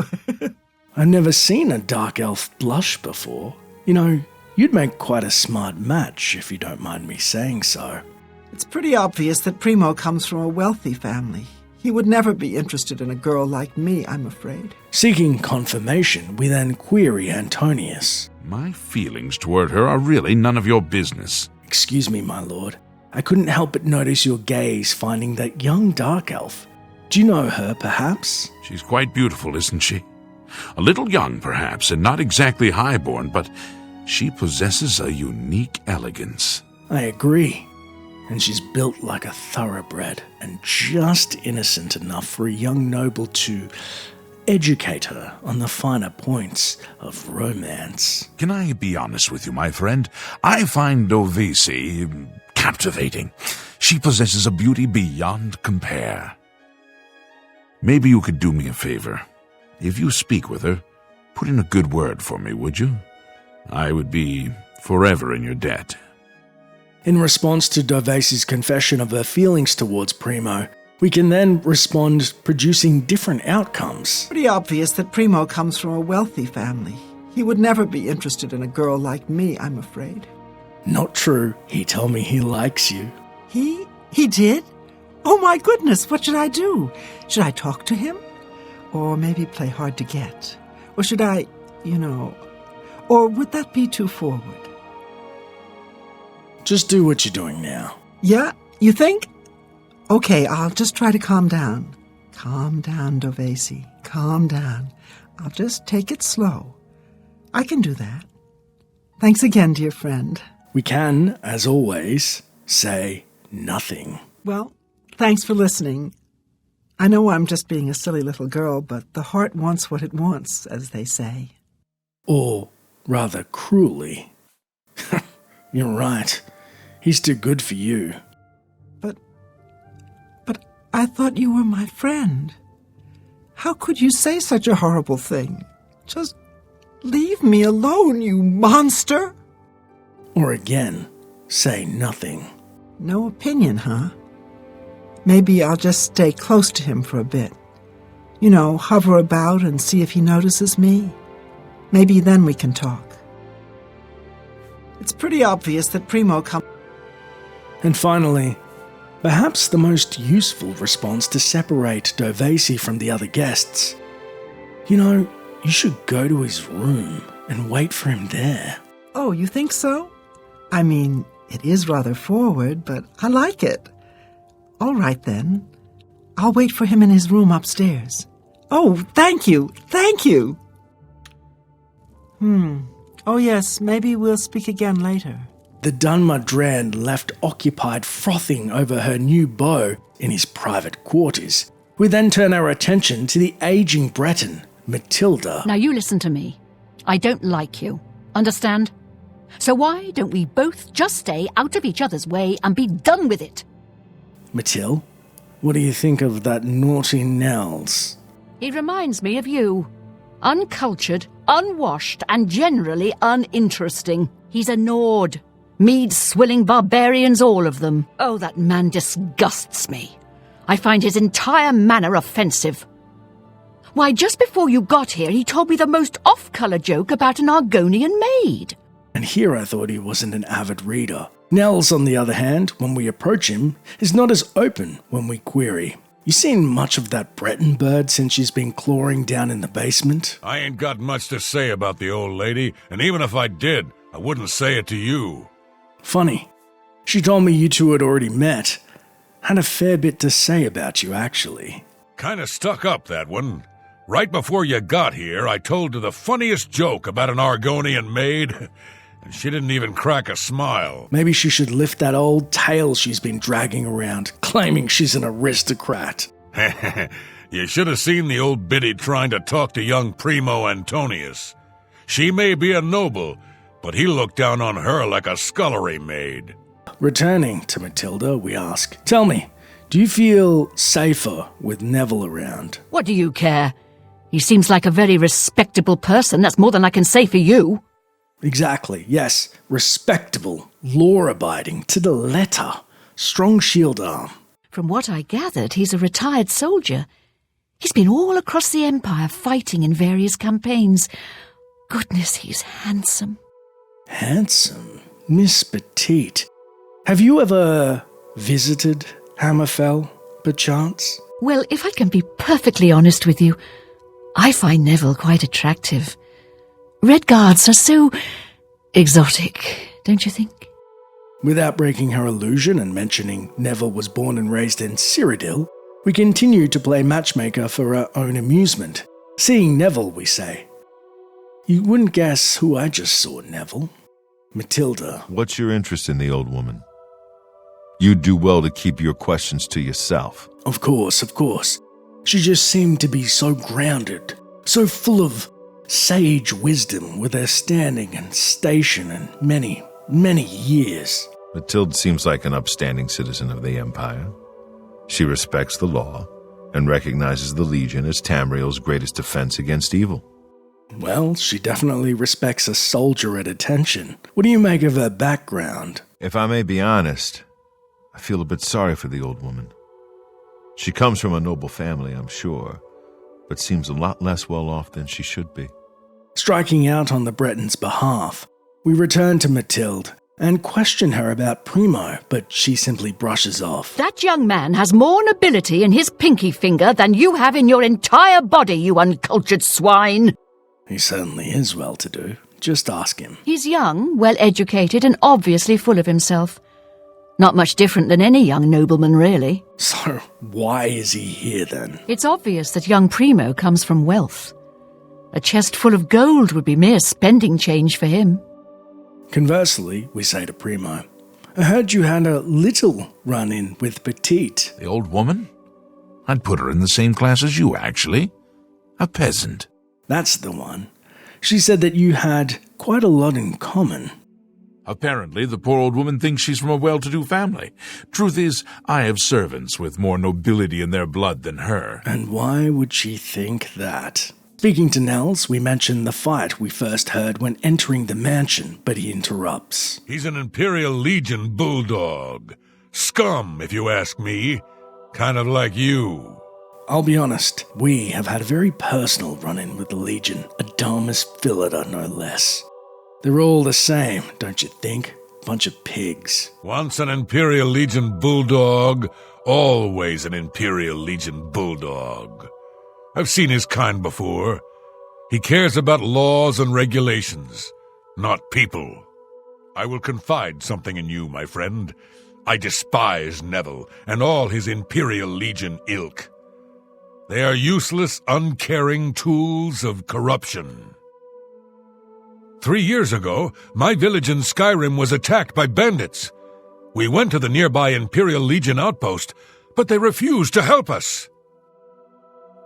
I've never seen a dark elf blush before. You know, you'd make quite a smart match, if you don't mind me saying so. It's pretty obvious that Primo comes from a wealthy family. He would never be interested in a girl like me, I'm afraid. Seeking confirmation, we then query Antonius. My feelings toward her are really none of your business. Excuse me, my lord. I couldn't help but notice your gaze finding that young dark elf. Do you know her, perhaps? She's quite beautiful, isn't she? A little young, perhaps, and not exactly highborn, but she possesses a unique elegance. I agree. And she's built like a thoroughbred, and just innocent enough for a young noble to educate her on the finer points of romance. Can I be honest with you, my friend? I find Dovesi captivating. She possesses a beauty beyond compare. Maybe you could do me a favor. If you speak with her, put in a good word for me, would you? I would be forever in your debt. In response to Dovesi's confession of her feelings towards Primo, we can then respond producing different outcomes. Pretty obvious that Primo comes from a wealthy family. He would never be interested in a girl like me, I'm afraid. Not true. He told me he likes you. He did? Oh my goodness, what should I do? Should I talk to him? Or maybe play hard to get? Or should I, or would that be too forward? Just do what you're doing now. Yeah, you think? Okay, I'll just try to calm down. Calm down, Dovesi. Calm down. I'll just take it slow. I can do that. Thanks again, dear friend. We can, as always, say nothing. Well, thanks for listening. I know I'm just being a silly little girl, but the heart wants what it wants, as they say. Or, rather cruelly. You're right. He's too good for you. But I thought you were my friend. How could you say such a horrible thing? Just leave me alone, you monster! Or again, say nothing. No opinion, huh? Maybe I'll just stay close to him for a bit. You know, hover about and see if he notices me. Maybe then we can talk. It's pretty obvious that Primo comes... And finally, perhaps the most useful response to separate Dovesi from the other guests. You know, you should go to his room and wait for him there. Oh, you think so? I mean, it is rather forward, but I like it. All right, then. I'll wait for him in his room upstairs. Oh, thank you! Thank you! Oh yes, maybe we'll speak again later. The Dunmadran left occupied frothing over her new beau in his private quarters. We then turn our attention to the aging Breton, Matilda. Now you listen to me. I don't like you. Understand? So why don't we both just stay out of each other's way and be done with it? Matil, what do you think of that naughty Nels? He reminds me of you. Uncultured, unwashed, and generally uninteresting. He's a Nord. Mead-swilling barbarians, all of them. Oh, that man disgusts me. I find his entire manner offensive. Why, just before you got here, he told me the most off-colour joke about an Argonian maid. And here I thought he wasn't an avid reader. Nels, on the other hand, when we approach him, is not as open when we query. You seen much of that Breton bird since she's been clawing down in the basement? I ain't got much to say about the old lady, and even if I did, I wouldn't say it to you. Funny. She told me you two had already met. Had a fair bit to say about you, actually. Kinda stuck up, that one. Right before you got here, I told her the funniest joke about an Argonian maid, and she didn't even crack a smile. Maybe she should lift that old tail she's been dragging around, claiming she's an aristocrat. You should have seen the old biddy trying to talk to young Primo Antonius. She may be a noble, but he looked down on her like a scullery maid. Returning to Matilda, we ask, tell me, do you feel safer with Neville around? What do you care? He seems like a very respectable person. That's more than I can say for you. Exactly, yes. Respectable, law-abiding, to the letter. Strong shield arm. From what I gathered, he's a retired soldier. He's been all across the Empire fighting in various campaigns. Goodness, he's handsome. Handsome? Miss Petite. Have you ever visited Hammerfell, perchance? Well, if I can be perfectly honest with you, I find Neville quite attractive. Red Guards are so exotic, don't you think? Without breaking her illusion and mentioning Neville was born and raised in Cyrodiil, we continue to play matchmaker for our own amusement. Seeing Neville, we say. You wouldn't guess who I just saw, Neville. Matilda. What's your interest in the old woman? You'd do well to keep your questions to yourself. Of course, of course. She just seemed to be so grounded, so full of sage wisdom with her standing and station and many, many years. Matilda seems like an upstanding citizen of the Empire. She respects the law and recognizes the Legion as Tamriel's greatest defense against evil. Well, she definitely respects a soldier at attention. What do you make of her background? If I may be honest, I feel a bit sorry for the old woman. She comes from a noble family, I'm sure, but seems a lot less well off than she should be. Striking out on the Breton's behalf, we return to Matilde and question her about Primo, but she simply brushes off. That young man has more nobility in his pinky finger than you have in your entire body, you uncultured swine. He certainly is well-to-do. Just ask him. He's young, well-educated, and obviously full of himself. Not much different than any young nobleman, really. So, why is he here, then? It's obvious that young Primo comes from wealth. A chest full of gold would be mere spending change for him. Conversely, we say to Primo, I heard you had a little run-in with Petite. The old woman? I'd put her in the same class as you, actually. A peasant. That's the one. She said that you had quite a lot in common. Apparently, the poor old woman thinks she's from a well-to-do family. Truth is, I have servants with more nobility in their blood than her. And why would she think that? Speaking to Nels, we mention the fight we first heard when entering the mansion, but he interrupts. He's an Imperial Legion bulldog. Scum, if you ask me. Kind of like you. I'll be honest, we have had a very personal run-in with the Legion, Adamus Philida no less. They're all the same, don't you think? Bunch of pigs. Once an Imperial Legion bulldog, always an Imperial Legion bulldog. I've seen his kind before. He cares about laws and regulations, not people. I will confide something in you, my friend. I despise Neville and all his Imperial Legion ilk. They are useless, uncaring tools of corruption. 3 years ago, my village in Skyrim was attacked by bandits. We went to the nearby Imperial Legion outpost, but they refused to help us.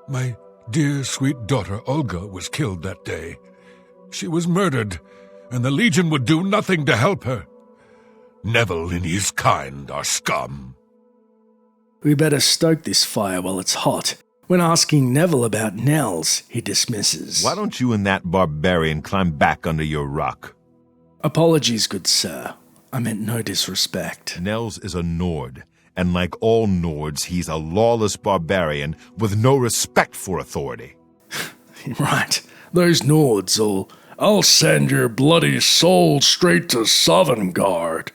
My dear, sweet daughter Olga was killed that day. She was murdered, and the Legion would do nothing to help her. Neville and his kind are scum. We better stoke this fire while it's hot. When asking Neville about Nels, he dismisses. Why don't you and that barbarian climb back under your rock? Apologies, good sir. I meant no disrespect. Nels is a Nord, and like all Nords, he's a lawless barbarian with no respect for authority. Right. Those Nords all, I'll send your bloody soul straight to Sovngarde.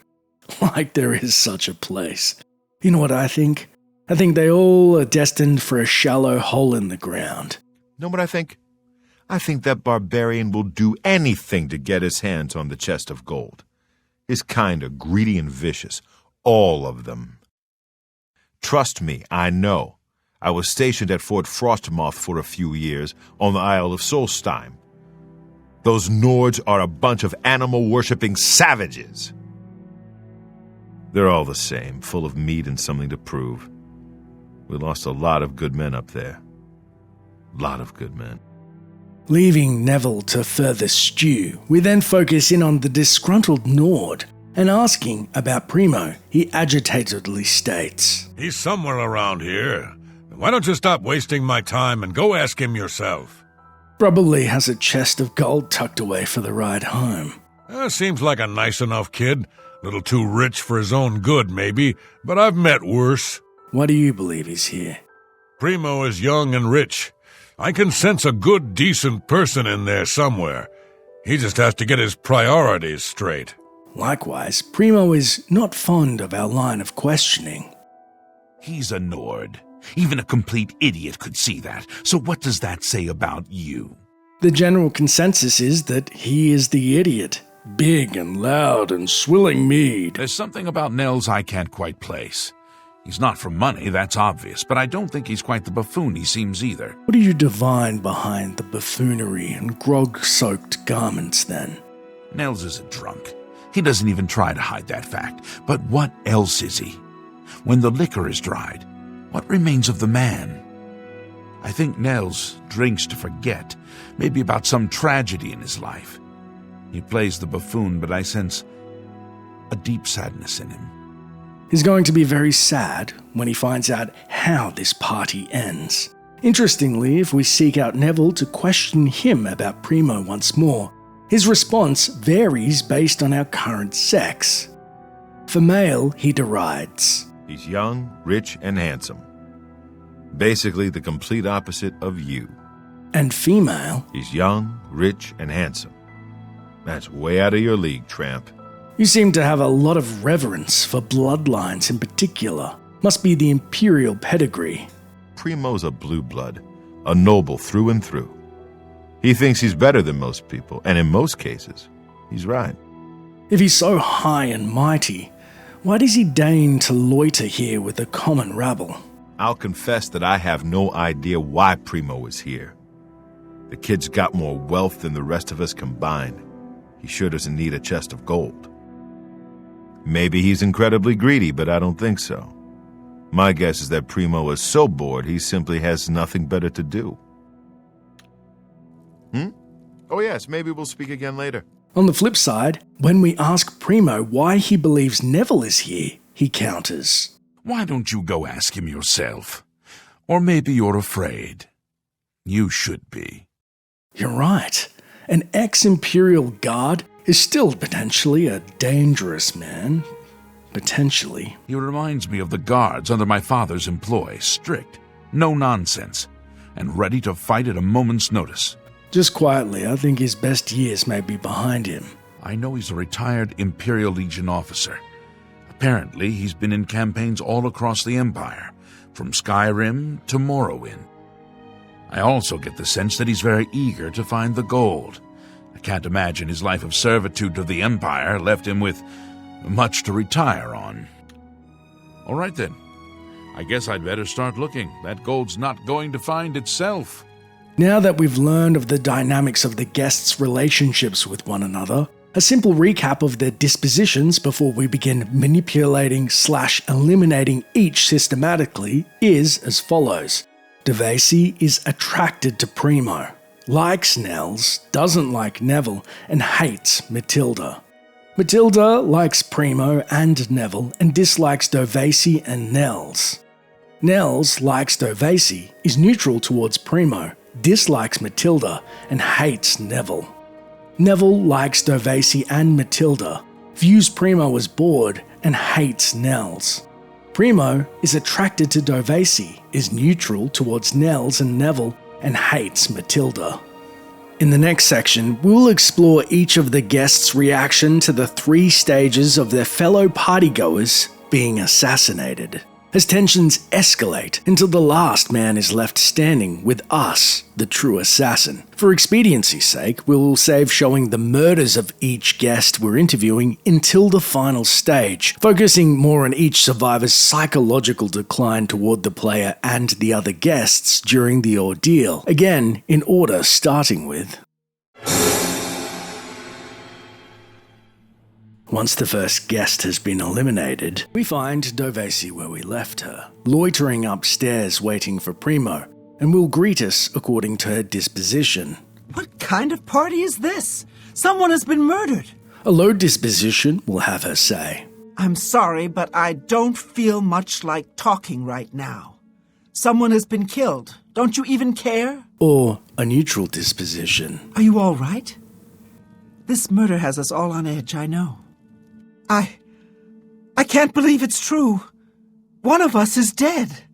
Like there is such a place. You know what I think? I think they all are destined for a shallow hole in the ground. Know what I think? I think that barbarian will do anything to get his hands on the chest of gold. His kind are greedy and vicious, all of them. Trust me, I know. I was stationed at Fort Frostmoth for a few years on the Isle of Solstheim. Those Nords are a bunch of animal-worshipping savages. They're all the same, full of meat and something to prove. We lost a lot of good men up there. Lot of good men. Leaving Neville to further stew, we then focus in on the disgruntled Nord, and asking about Primo, he agitatedly states, He's somewhere around here. Why don't you stop wasting my time and go ask him yourself? Probably has a chest of gold tucked away for the ride home. Seems like a nice enough kid. Little too rich for his own good, maybe, but I've met worse. Why do you believe he's here? Primo is young and rich. I can sense a good, decent person in there somewhere. He just has to get his priorities straight. Likewise, Primo is not fond of our line of questioning. He's a Nord. Even a complete idiot could see that. So what does that say about you? The general consensus is that he is the idiot. Big and loud and swilling mead. There's something about Nels I can't quite place. He's not for money, that's obvious, but I don't think he's quite the buffoon he seems either. What do you divine behind the buffoonery and grog-soaked garments, then? Nels is a drunk. He doesn't even try to hide that fact. But what else is he? When the liquor is dried, what remains of the man? I think Nels drinks to forget, maybe about some tragedy in his life. He plays the buffoon, but I sense a deep sadness in him. He's going to be very sad when he finds out how this party ends. Interestingly, if we seek out Neville to question him about Primo once more, his response varies based on our current sex. For male, he derides. He's young, rich, and handsome. Basically the complete opposite of you. And female? He's young, rich, and handsome. That's way out of your league, tramp. You seem to have a lot of reverence for bloodlines in particular. Must be the imperial pedigree. Primo's a blue blood, a noble through and through. He thinks he's better than most people, and in most cases, he's right. If he's so high and mighty, why does he deign to loiter here with the common rabble? I'll confess that I have no idea why Primo is here. The kid's got more wealth than the rest of us combined. He sure doesn't need a chest of gold. Maybe he's incredibly greedy, but I don't think so. My guess is that Primo is so bored he simply has nothing better to do. Oh yes, maybe we'll speak again later. On the flip side, when we ask Primo why he believes Neville is here, he counters. Why don't you go ask him yourself? Or maybe you're afraid. You should be. You're right. An ex-Imperial guard is still potentially a dangerous man. Potentially. He reminds me of the guards under my father's employ. Strict, no nonsense, and ready to fight at a moment's notice. Just quietly, I think his best years may be behind him. I know he's a retired Imperial Legion officer. Apparently, he's been in campaigns all across the Empire, from Skyrim to Morrowind. I also get the sense that he's very eager to find the gold. I can't imagine his life of servitude to the Empire left him with much to retire on. All right then. I guess I'd better start looking. That gold's not going to find itself. Now that we've learned of the dynamics of the guests' relationships with one another, a simple recap of their dispositions before we begin manipulating/eliminating each systematically is as follows. Devesi is attracted to Primo, likes Nels, doesn't like Neville, and hates Matilda. Matilda likes Primo and Neville and dislikes Dovesi and Nels. Nels likes Dovesi, is neutral towards Primo, dislikes Matilda, and hates Neville. Neville likes Dovesi and Matilda, views Primo as bored, and hates Nels. Primo is attracted to Dovesi, is neutral towards Nels and Neville, and hates Matilda. In the next section, we will explore each of the guests' reaction to the 3 stages of their fellow partygoers being assassinated, as tensions escalate until the last man is left standing with us, the true assassin. For expediency's sake, we will save showing the murders of each guest we're interviewing until the final stage, focusing more on each survivor's psychological decline toward the player and the other guests during the ordeal. Again, in order, starting with... Once the first guest has been eliminated, we find Dovesi where we left her, loitering upstairs waiting for Primo, and will greet us according to her disposition. What kind of party is this? Someone has been murdered. A low disposition will have her say. I'm sorry, but I don't feel much like talking right now. Someone has been killed. Don't you even care? Or a neutral disposition. Are you all right? This murder has us all on edge, I know. I can't believe it's true. One of us is dead,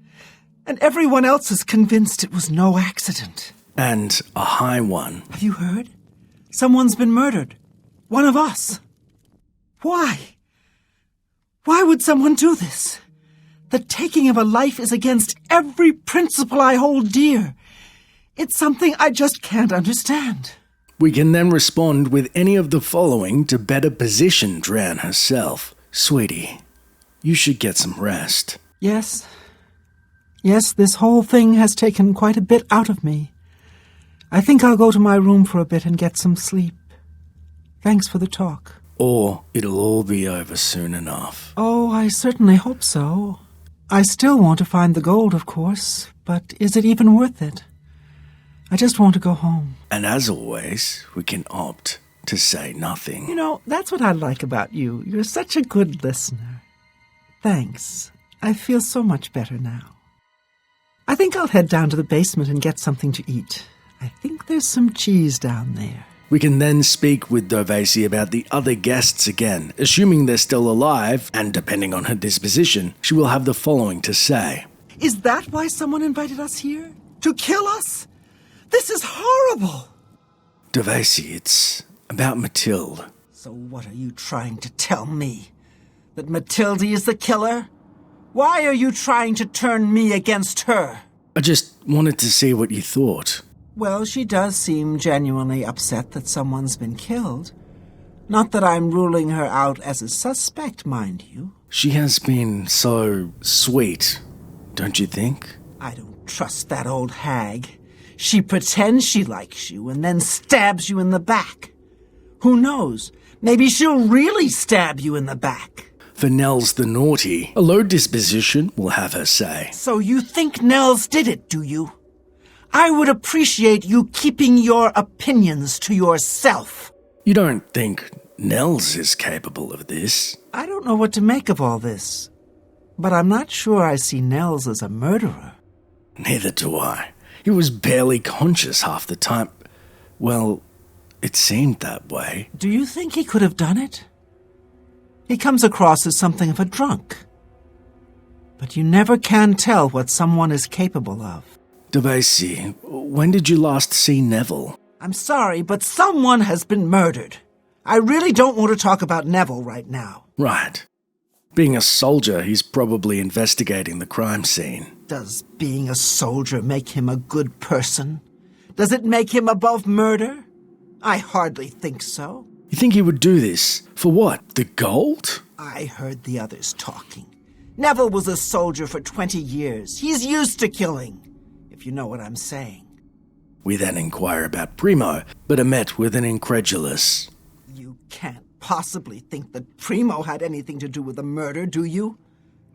and everyone else is convinced it was no accident. And a high one. Have you heard? Someone's been murdered. One of us. Why? Why would someone do this? The taking of a life is against every principle I hold dear. It's something I just can't understand. We can then respond with any of the following to better position Dran herself. Sweetie, you should get some rest. Yes. Yes, this whole thing has taken quite a bit out of me. I think I'll go to my room for a bit and get some sleep. Thanks for the talk. Or it'll all be over soon enough. Oh, I certainly hope so. I still want to find the gold, of course, but is it even worth it? I just want to go home. And as always, we can opt to say nothing. You know, that's what I like about you. You're such a good listener. Thanks. I feel so much better now. I think I'll head down to the basement and get something to eat. I think there's some cheese down there. We can then speak with Dovesi about the other guests again, assuming they're still alive, and depending on her disposition, she will have the following to say. Is that why someone invited us here? To kill us? This is horrible! Dovesi, it's about Matilde. So what are you trying to tell me? That Matilde is the killer? Why are you trying to turn me against her? I just wanted to see what you thought. Well, she does seem genuinely upset that someone's been killed. Not that I'm ruling her out as a suspect, mind you. She has been so sweet, don't you think? I don't trust that old hag. She pretends she likes you and then stabs you in the back. Who knows? Maybe she'll really stab you in the back. For Nels the naughty, a low disposition will have her say. So you think Nels did it, do you? I would appreciate you keeping your opinions to yourself. You don't think Nels is capable of this? I don't know what to make of all this, but I'm not sure I see Nels as a murderer. Neither do I. He was barely conscious half the time. Well, it seemed that way. Do you think he could have done it? He comes across as something of a drunk. But you never can tell what someone is capable of. Devesi, when did you last see Neville? I'm sorry, but someone has been murdered. I really don't want to talk about Neville right now. Right. Being a soldier, he's probably investigating the crime scene. Does being a soldier make him a good person? Does it make him above murder? I hardly think so. You think he would do this? For what? The gold? I heard the others talking. Neville was a soldier for 20 years. He's used to killing, if you know what I'm saying. We then inquire about Primo, but are met with an incredulous. You can't possibly think that Primo had anything to do with the murder, do you?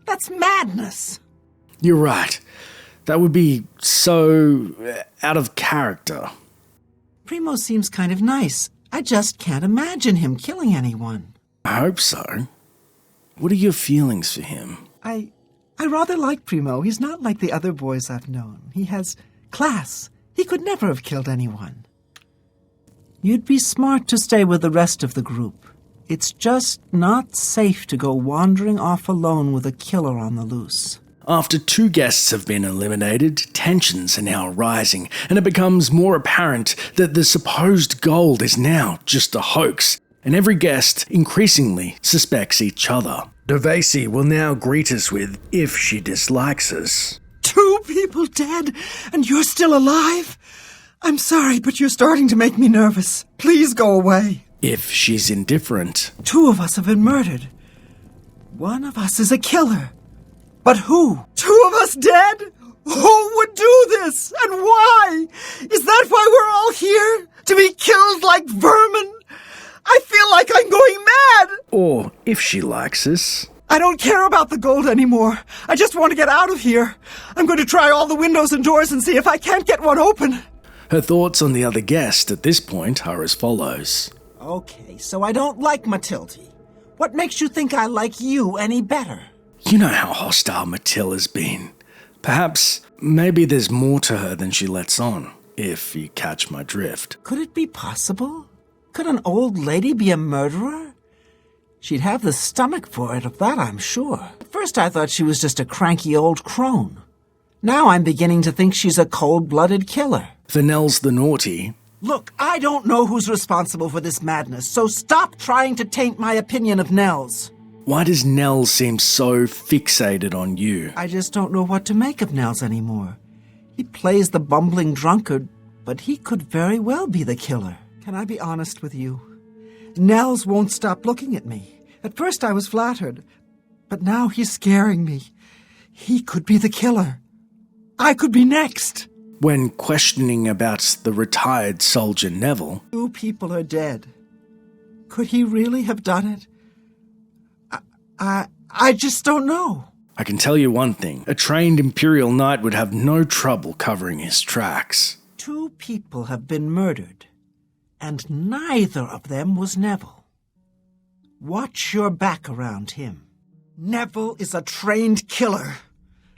That's madness. You're right. That would be so out of character. Primo seems kind of nice. I just can't imagine him killing anyone. I hope so. What are your feelings for him? I rather like Primo. He's not like the other boys I've known. He has class. He could never have killed anyone. You'd be smart to stay with the rest of the group. It's just not safe to go wandering off alone with a killer on the loose. After 2 guests have been eliminated, tensions are now rising, and it becomes more apparent that the supposed gold is now just a hoax, and every guest increasingly suspects each other. Devesi will now greet us with, if she dislikes us. 2 people dead, and you're still alive? I'm sorry, but you're starting to make me nervous. Please go away. If she's indifferent. 2 of us have been murdered. 1 of us is a killer. But who? 2 of us dead? Who would do this? And why? Is that why we're all here? To be killed like vermin? I feel like I'm going mad! Or, if she likes us. I don't care about the gold anymore. I just want to get out of here. I'm going to try all the windows and doors and see if I can't get one open. Her thoughts on the other guest at this point are as follows. Okay, so I don't like Matilde. What makes you think I like you any better? You know how hostile Matilde has been. Perhaps, maybe there's more to her than she lets on, if you catch my drift. Could it be possible? Could an old lady be a murderer? She'd have the stomach for it, of that I'm sure. At first I thought she was just a cranky old crone. Now I'm beginning to think she's a cold-blooded killer. For Nels the Naughty. Look, I don't know who's responsible for this madness, so stop trying to taint my opinion of Nels. Why does Nels seem so fixated on you? I just don't know what to make of Nels anymore. He plays the bumbling drunkard, but he could very well be the killer. Can I be honest with you? Nels won't stop looking at me. At first I was flattered, but now he's scaring me. He could be the killer. I could be next. When questioning about the retired soldier Neville... 2 people are dead. Could he really have done it? I just don't know. I can tell you one thing. A trained Imperial Knight would have no trouble covering his tracks. 2 people have been murdered, and neither of them was Neville. Watch your back around him. Neville is a trained killer.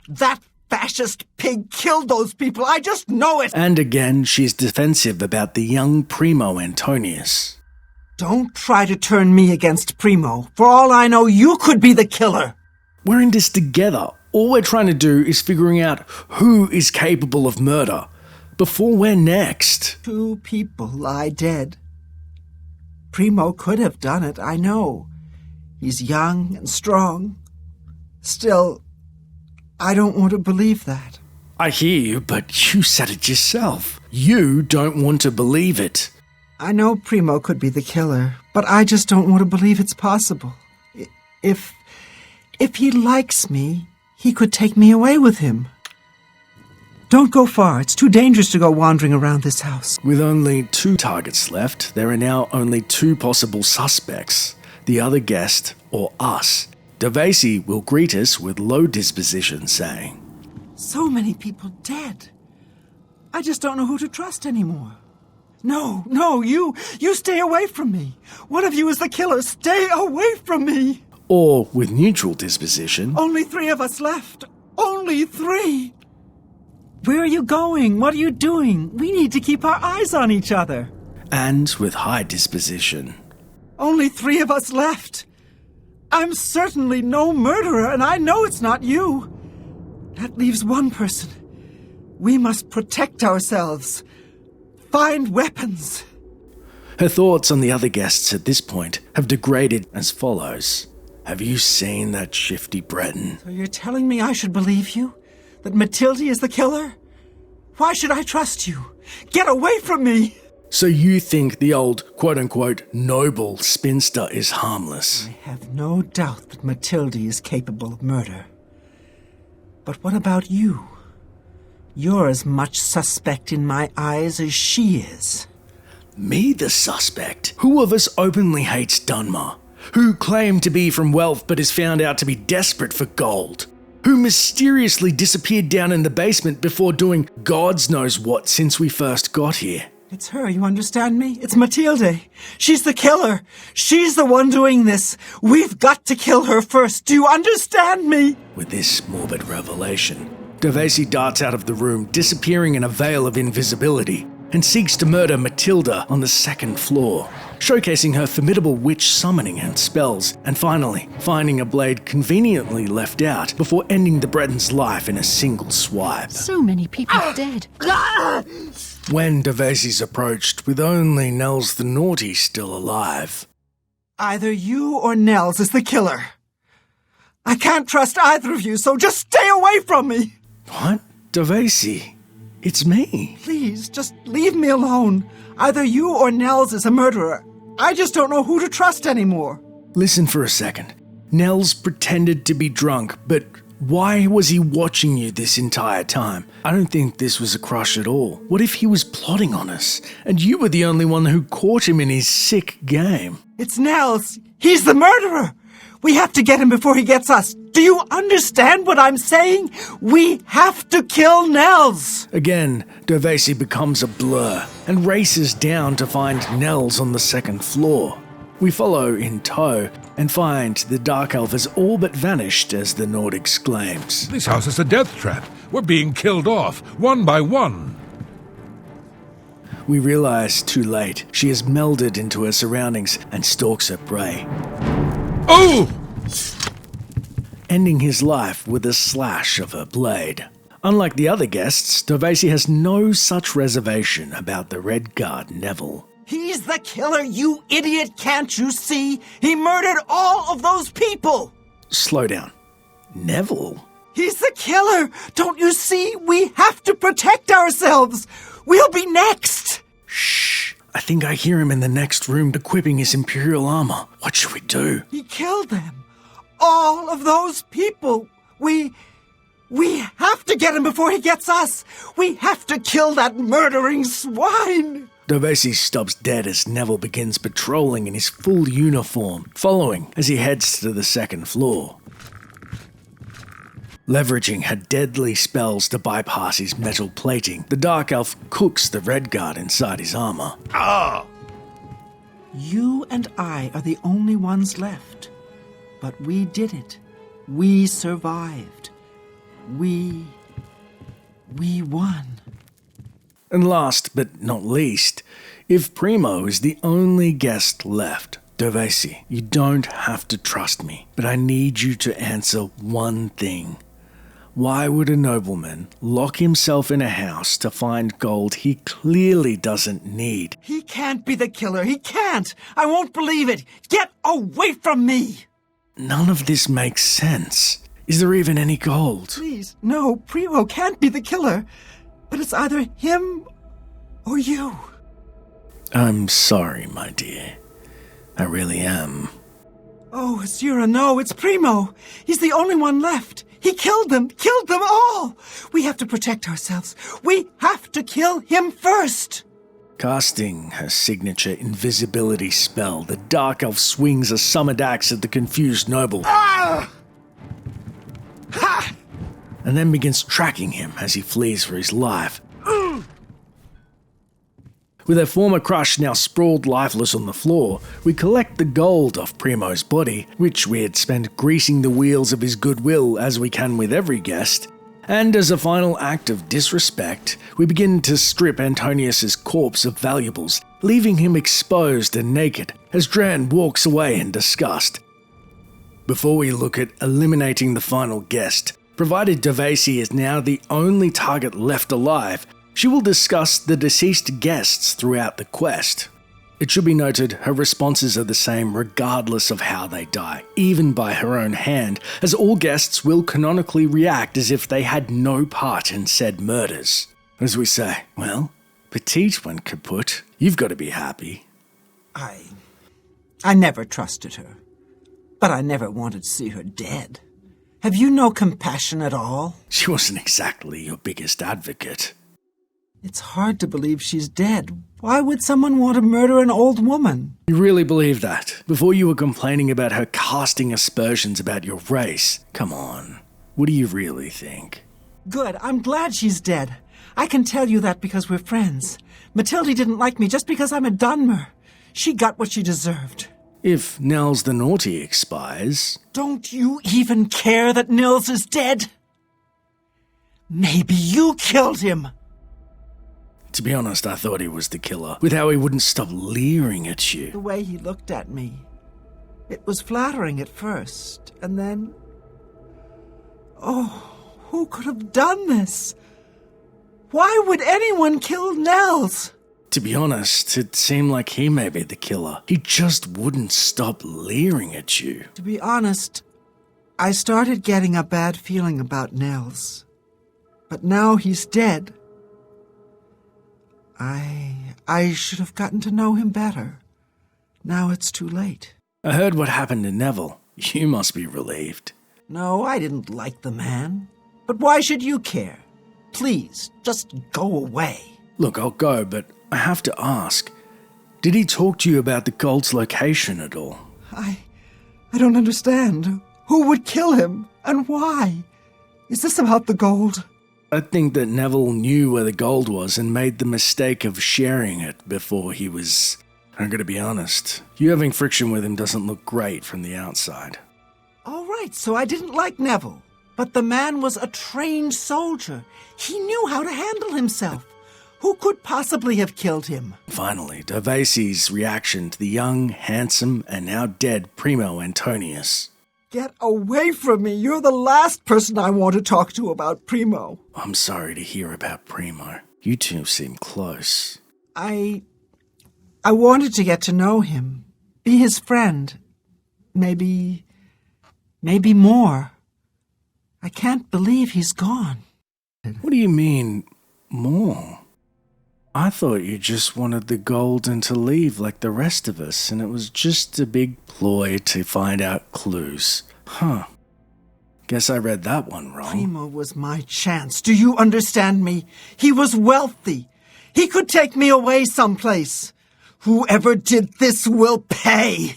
That fascist pig killed those people. I just know it. And again, she's defensive about the young Primo Antonius. Don't try to turn me against Primo. For all I know, you could be the killer. We're in this together. All we're trying to do is figuring out who is capable of murder before we're next. 2 people lie dead. Primo could have done it, I know. He's young and strong. Still, I don't want to believe that. I hear you, but you said it yourself. You don't want to believe it. I know Primo could be the killer, but I just don't want to believe it's possible. If he likes me, he could take me away with him. Don't go far. It's too dangerous to go wandering around this house. With only 2 targets left, there are now only 2 possible suspects. The other guest, or us. Devesi will greet us with low disposition, saying, So many people dead. I just don't know who to trust anymore. No, you stay away from me. One of you is the killer. Stay away from me. Or with neutral disposition. Only 3 of us left. Only 3. Where are you going? What are you doing? We need to keep our eyes on each other. And with high disposition. Only 3 of us left. I'm certainly no murderer, and I know it's not you. That leaves one person. We must protect ourselves. Find weapons. Her thoughts on the other guests at this point have degraded as follows. Have you seen that shifty Breton? So you're telling me I should believe you? That Matilde is the killer? Why should I trust you? Get away from me! So you think the old quote-unquote noble spinster is harmless? I have no doubt that Matilde is capable of murder. But what about you? You're as much suspect in my eyes as she is. Me the suspect? Who of us openly hates Dunmar? Who claimed to be from wealth but is found out to be desperate for gold? Who mysteriously disappeared down in the basement before doing God's knows what since we first got here? It's her, you understand me? It's Matilde. She's the killer. She's the one doing this. We've got to kill her first. Do you understand me? With this morbid revelation, Dervaisi darts out of the room, disappearing in a veil of invisibility, and seeks to murder Matilda on the 2nd floor, showcasing her formidable witch summoning and spells, and finally finding a blade conveniently left out before ending the Breton's life in a single swipe. So many people dead. When Dervaisi's approached with only Nels the Naughty still alive. Either you or Nels is the killer. I can't trust either of you, so just stay away from me! What? Dervaisi? It's me. Please, just leave me alone. Either you or Nels is a murderer. I just don't know who to trust anymore. Listen for a second. Nels pretended to be drunk, but why was he watching you this entire time? I don't think this was a crush at all. What if he was plotting on us, and you were the only one who caught him in his sick game? It's Nels. He's the murderer. We have to get him before he gets us. Do you understand what I'm saying? We have to kill Nels. Again, Dervaisi becomes a blur and races down to find Nels on the 2nd floor. We follow in tow and find the Dark Elf has all but vanished as the Nord exclaims. This house is a death trap. We're being killed off, one by one. We realize too late she has melded into her surroundings and stalks her prey. Oh! Ending his life with a slash of her blade. Unlike the other guests, Dervaisi has no such reservation about the Red Guard Neville. He's the killer, you idiot, can't you see? He murdered all of those people! Slow down. Neville? He's the killer! Don't you see? We have to protect ourselves! We'll be next! Shh! I think I hear him in the next room equipping his Imperial armor. What should we do? He killed them! All of those people! We have to get him before he gets us! We have to kill that murdering swine! Dervaisi stops dead as Neville begins patrolling in his full uniform, following as he heads to the 2nd floor. Leveraging her deadly spells to bypass his metal plating, the Dark Elf cooks the Red Guard inside his armor. Ah! You and I are the only ones left. But we did it. We survived. We won. And last but not least, if Primo is the only guest left, Dervaisi, you don't have to trust me, but I need you to answer one thing. Why would a nobleman lock himself in a house to find gold he clearly doesn't need? He can't be the killer. He can't. I won't believe it. Get away from me. None of this makes sense. Is there even any gold? Please, no, Primo can't be the killer. But it's either him or you. I'm sorry, my dear. I really am. Oh, Azura, no, it's Primo. He's the only one left. He killed them all. We have to protect ourselves. We have to kill him first. Casting her signature invisibility spell, the Dark Elf swings a summoned axe at the confused noble. Ah! Ha! And then begins tracking him as he flees for his life. With her former crush now sprawled lifeless on the floor, we collect the gold off Primo's body, which we had spent greasing the wheels of his goodwill as we can with every guest, and as a final act of disrespect, we begin to strip Antonius's corpse of valuables, leaving him exposed and naked as Dran walks away in disgust. Before we look at eliminating the final guest, provided Devasi is now the only target left alive, she will discuss the deceased guests throughout the quest. It should be noted her responses are the same regardless of how they die, even by her own hand, as all guests will canonically react as if they had no part in said murders. As we say, well, petite when kaput, you've got to be happy. I never trusted her, but I never wanted to see her dead. Have you no compassion at all? She wasn't exactly your biggest advocate. It's hard to believe she's dead. Why would someone want to murder an old woman? You really believe that? Before you were complaining about her casting aspersions about your race. Come on. What do you really think? Good. I'm glad she's dead. I can tell you that because we're friends. Matilde didn't like me just because I'm a Dunmer. She got what she deserved. If Nels the Naughty expires... Don't you even care that Nils is dead? Maybe you killed him. To be honest, I thought he was the killer, with how he wouldn't stop leering at you. The way he looked at me. It was flattering at first, and then... Oh, who could have done this? Why would anyone kill Nels? To be honest, it seemed like he may be the killer. He just wouldn't stop leering at you. To be honest, I started getting a bad feeling about Nels. But now he's dead. I should have gotten to know him better. Now it's too late. I heard what happened to Neville. You must be relieved. No, I didn't like the man. But why should you care? Please, just go away. Look, I'll go, but I have to ask. Did he talk to you about the gold's location at all? I don't understand. Who would kill him? And why? Is this about the gold? I think that Neville knew where the gold was and made the mistake of sharing it before he was... I'm going to be honest. You having friction with him doesn't look great from the outside. All right, so I didn't like Neville. But the man was a trained soldier. He knew how to handle himself. Who could possibly have killed him? Finally, Devasi's reaction to the young, handsome, and now dead Primo Antonius. Get away from me. You're the last person I want to talk to about Primo. I'm sorry to hear about Primo. You two seem close. I wanted to get to know him. Be his friend. Maybe more. I can't believe he's gone. What do you mean, more? I thought you just wanted the gold and to leave like the rest of us, and it was just a big ploy to find out clues. Huh. Guess I read that one wrong. Primo was my chance. Do you understand me? He was wealthy. He could take me away someplace. Whoever did this will pay.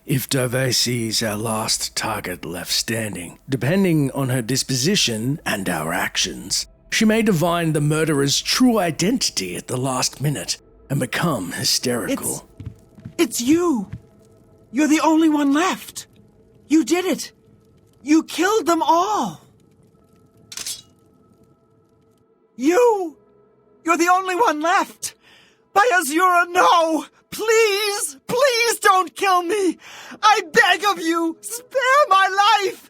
If Devasi is our last target left standing, depending on her disposition and our actions, she may divine the murderer's true identity at the last minute and become hysterical. It's you. You're the only one left. You did it. You killed them all. You're the only one left. By Azura, no. Please, please don't kill me. I beg of you, spare my life.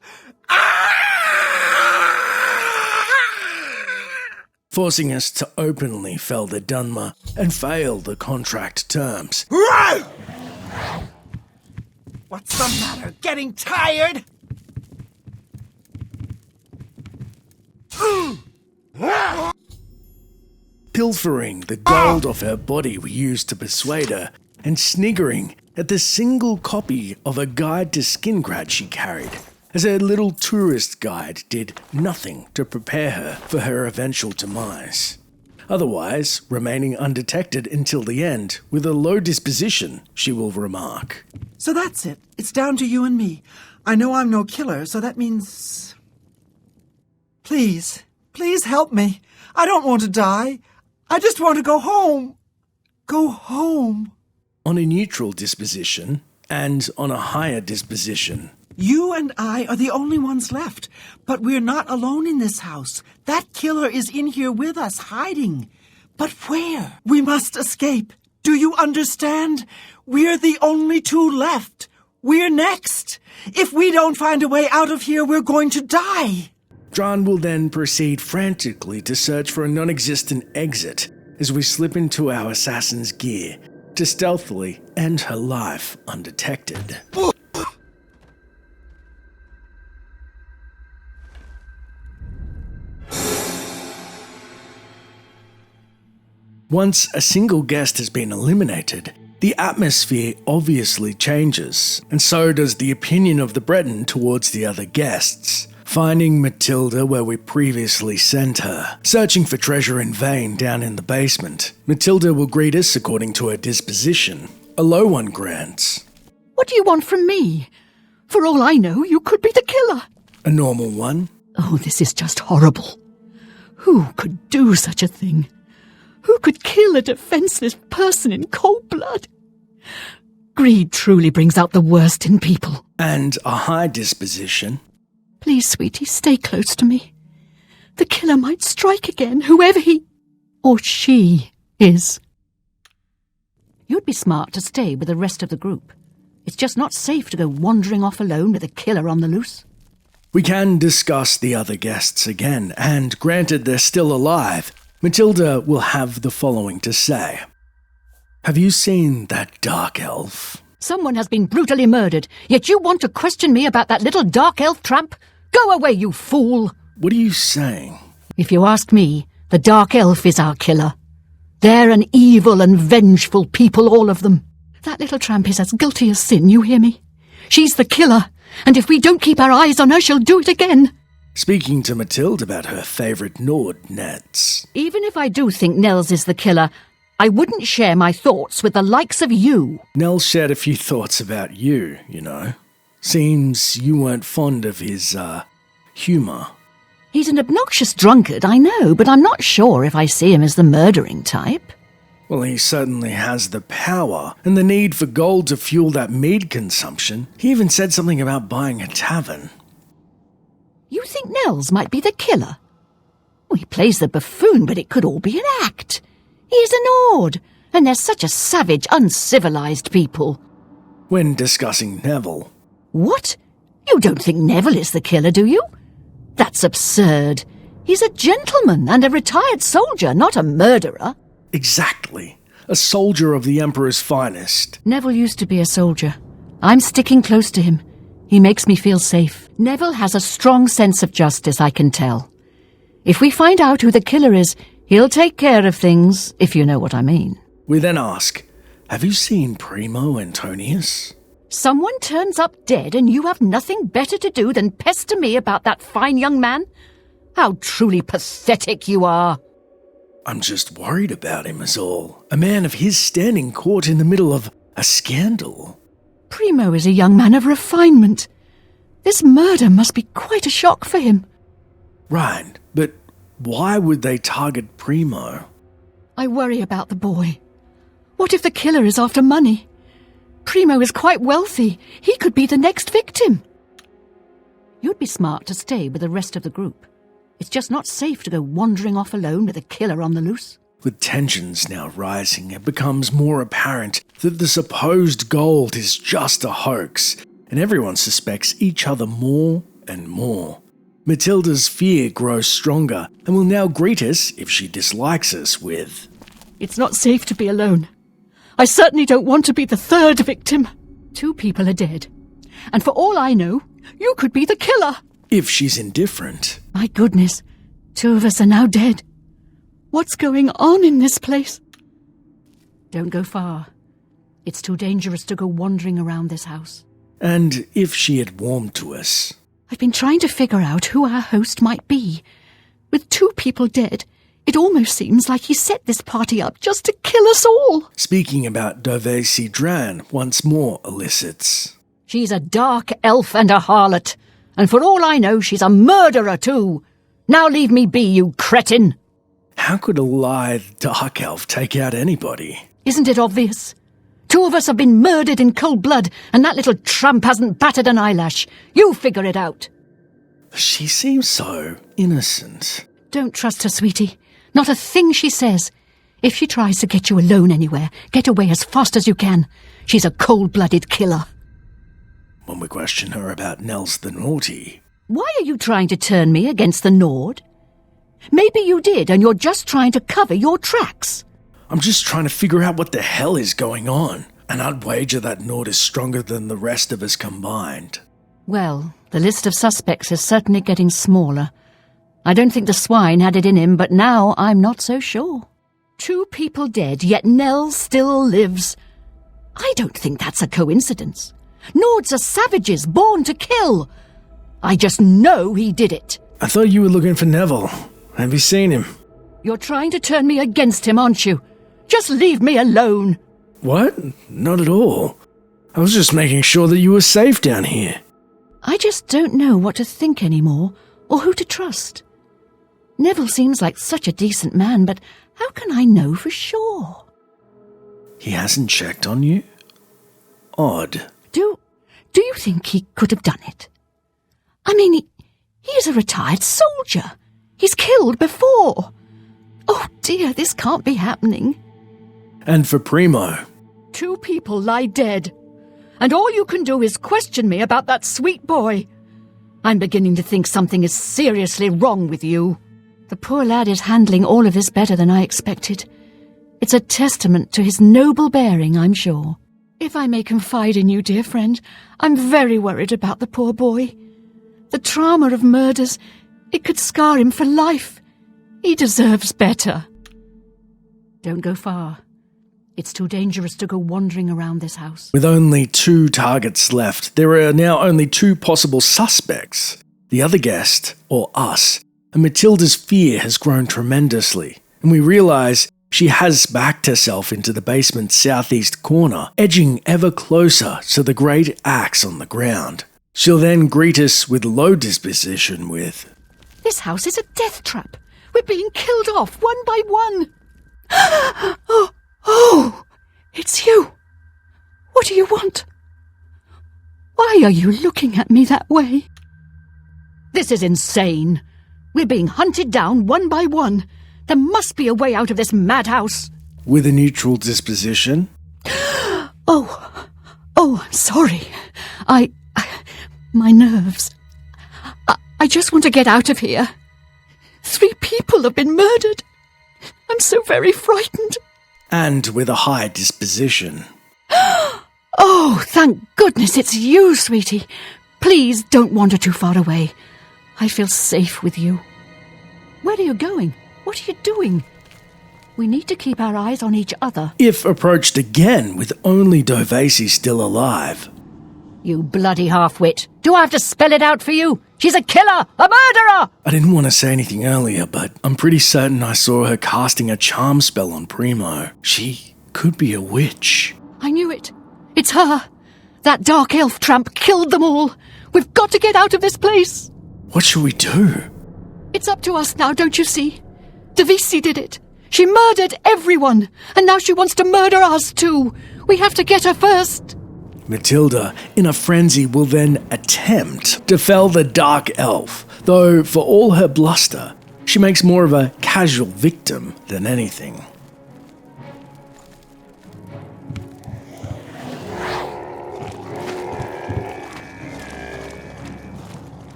Forcing us to openly fell the Dunmer and fail the contract terms. What's the matter? Getting tired? Pilfering the gold off her body we used to persuade her, and sniggering at the single copy of a guide to Skingrad she carried, as her little tourist guide did nothing to prepare her for her eventual demise. Otherwise, remaining undetected until the end, with a low disposition, she will remark. So that's it. It's down to you and me. I know I'm no killer, so that means... Please help me. I don't want to die. I just want to go home. Go home. On a neutral disposition and on a higher disposition. You and I are the only ones left, but we're not alone in this house. That killer is in here with us, hiding. But where? We must escape. Do you understand? We're the only two left. We're next. If we don't find a way out of here, we're going to die. Dran will then proceed frantically to search for a non-existent exit as we slip into our assassin's gear to stealthily end her life undetected. Once a single guest has been eliminated, the atmosphere obviously changes, and so does the opinion of the Breton towards the other guests. Finding Matilda where we previously sent her, searching for treasure in vain down in the basement, Matilda will greet us according to her disposition. A low one grants. What do you want from me? For all I know, you could be the killer. A normal one. Oh, this is just horrible. Who could do such a thing? Who could kill a defenseless person in cold blood? Greed truly brings out the worst in people. And a high disposition. Please, sweetie, stay close to me. The killer might strike again, whoever he or she is. You'd be smart to stay with the rest of the group. It's just not safe to go wandering off alone with a killer on the loose. We can discuss the other guests again, and granted they're still alive, Matilda will have the following to say. Have you seen that dark elf? Someone has been brutally murdered, yet you want to question me about that little dark elf tramp? Go away, you fool! What are you saying? If you ask me, the dark elf is our killer. They're an evil and vengeful people, all of them. That little tramp is as guilty as sin, you hear me? She's the killer, and if we don't keep our eyes on her, she'll do it again. Speaking to Matilda about her favourite Nord nets. Even if I do think Nels is the killer, I wouldn't share my thoughts with the likes of you. Nell shared a few thoughts about you, you know. Seems you weren't fond of his, humour. He's an obnoxious drunkard, I know, but I'm not sure if I see him as the murdering type. Well, he certainly has the power and the need for gold to fuel that mead consumption. He even said something about buying a tavern. You think Nels might be the killer? Well, he plays the buffoon, but it could all be an act. He's an Ord, and they're such a savage, uncivilized people. When discussing Neville. What? You don't think Neville is the killer, do you? That's absurd. He's a gentleman and a retired soldier, not a murderer. Exactly. A soldier of the Emperor's finest. Neville used to be a soldier. I'm sticking close to him. He makes me feel safe. Neville has a strong sense of justice, I can tell. If we find out who the killer is, he'll take care of things, if you know what I mean. We then ask, have you seen Primo Antonius? Someone turns up dead and you have nothing better to do than pester me about that fine young man? How truly pathetic you are. I'm just worried about him is all. A man of his standing caught in the middle of a scandal. Primo is a young man of refinement. This murder must be quite a shock for him. Right, but why would they target Primo? I worry about the boy. What if the killer is after money? Primo is quite wealthy. He could be the next victim. You'd be smart to stay with the rest of the group. It's just not safe to go wandering off alone with a killer on the loose. With tensions now rising, it becomes more apparent that the supposed gold is just a hoax, and everyone suspects each other more and more. Matilda's fear grows stronger and will now greet us, if she dislikes us, with, It's not safe to be alone. I certainly don't want to be the third victim. 2 people are dead. And for all I know, you could be the killer. If she's indifferent. My goodness, 2 of us are now dead. What's going on in this place? Don't go far. It's too dangerous to go wandering around this house. And if she had warmed to us. I've been trying to figure out who our host might be. With 2 people dead, it almost seems like he set this party up just to kill us all. Speaking about Dove Sidran once more elicits. She's a dark elf and a harlot. And for all I know, she's a murderer too. Now leave me be, you cretin. How could a lithe dark elf take out anybody? Isn't it obvious? 2 of us have been murdered in cold blood, and that little tramp hasn't batted an eyelash. You figure it out. She seems so innocent. Don't trust her, sweetie. Not a thing she says. If she tries to get you alone anywhere, get away as fast as you can. She's a cold-blooded killer. When we question her about Nels the Naughty... Why are you trying to turn me against the Nord? Maybe you did, and you're just trying to cover your tracks. I'm just trying to figure out what the hell is going on, and I'd wager that Nord is stronger than the rest of us combined. Well, the list of suspects is certainly getting smaller. I don't think the swine had it in him, but now I'm not so sure. 2 people dead, yet Nell still lives. I don't think that's a coincidence. Nords are savages, born to kill. I just know he did it. I thought you were looking for Neville. Have you seen him? You're trying to turn me against him, aren't you? Just leave me alone. What? Not at all. I was just making sure that you were safe down here. I just don't know what to think anymore, or who to trust. Neville seems like such a decent man, but how can I know for sure? He hasn't checked on you? Odd. Do you think he could have done it? I mean, he is a retired soldier. He's killed before. Oh dear, this can't be happening. And for Primo? 2 people lie dead, and all you can do is question me about that sweet boy. I'm beginning to think something is seriously wrong with you. The poor lad is handling all of this better than I expected. It's a testament to his noble bearing, I'm sure. If I may confide in you, dear friend, I'm very worried about the poor boy. The trauma of murders, it could scar him for life. He deserves better. Don't go far. It's too dangerous to go wandering around this house. With only 2 targets left, there are now only 2 possible suspects. The other guest, or us, and Matilda's fear has grown tremendously, and we realise she has backed herself into the basement's southeast corner, edging ever closer to the great axe on the ground. She'll then greet us with low disposition with, This house is a death trap. We're being killed off one by one. Oh, it's you. What do you want? Why are you looking at me that way? This is insane. We're being hunted down one by one. There must be a way out of this madhouse. with a neutral disposition. Oh, I'm sorry. My nerves. I just want to get out of here. 3 people have been murdered. I'm so very frightened. And with a high disposition. Oh, thank goodness it's you, sweetie. Please don't wander too far away. I feel safe with you. Where are you going? What are you doing? We need to keep our eyes on each other. If approached again with only Dovesi still alive. You bloody half-wit. Do I have to spell it out for you? She's a killer! A murderer! I didn't want to say anything earlier, but I'm pretty certain I saw her casting a charm spell on Primo. She could be a witch. I knew it. It's her. That dark elf tramp killed them all. We've got to get out of this place. What should we do? It's up to us now, don't you see? Dovesi did it. She murdered everyone, and now she wants to murder us too. We have to get her first. Matilda, in a frenzy, will then attempt to fell the dark elf, though for all her bluster, she makes more of a casual victim than anything.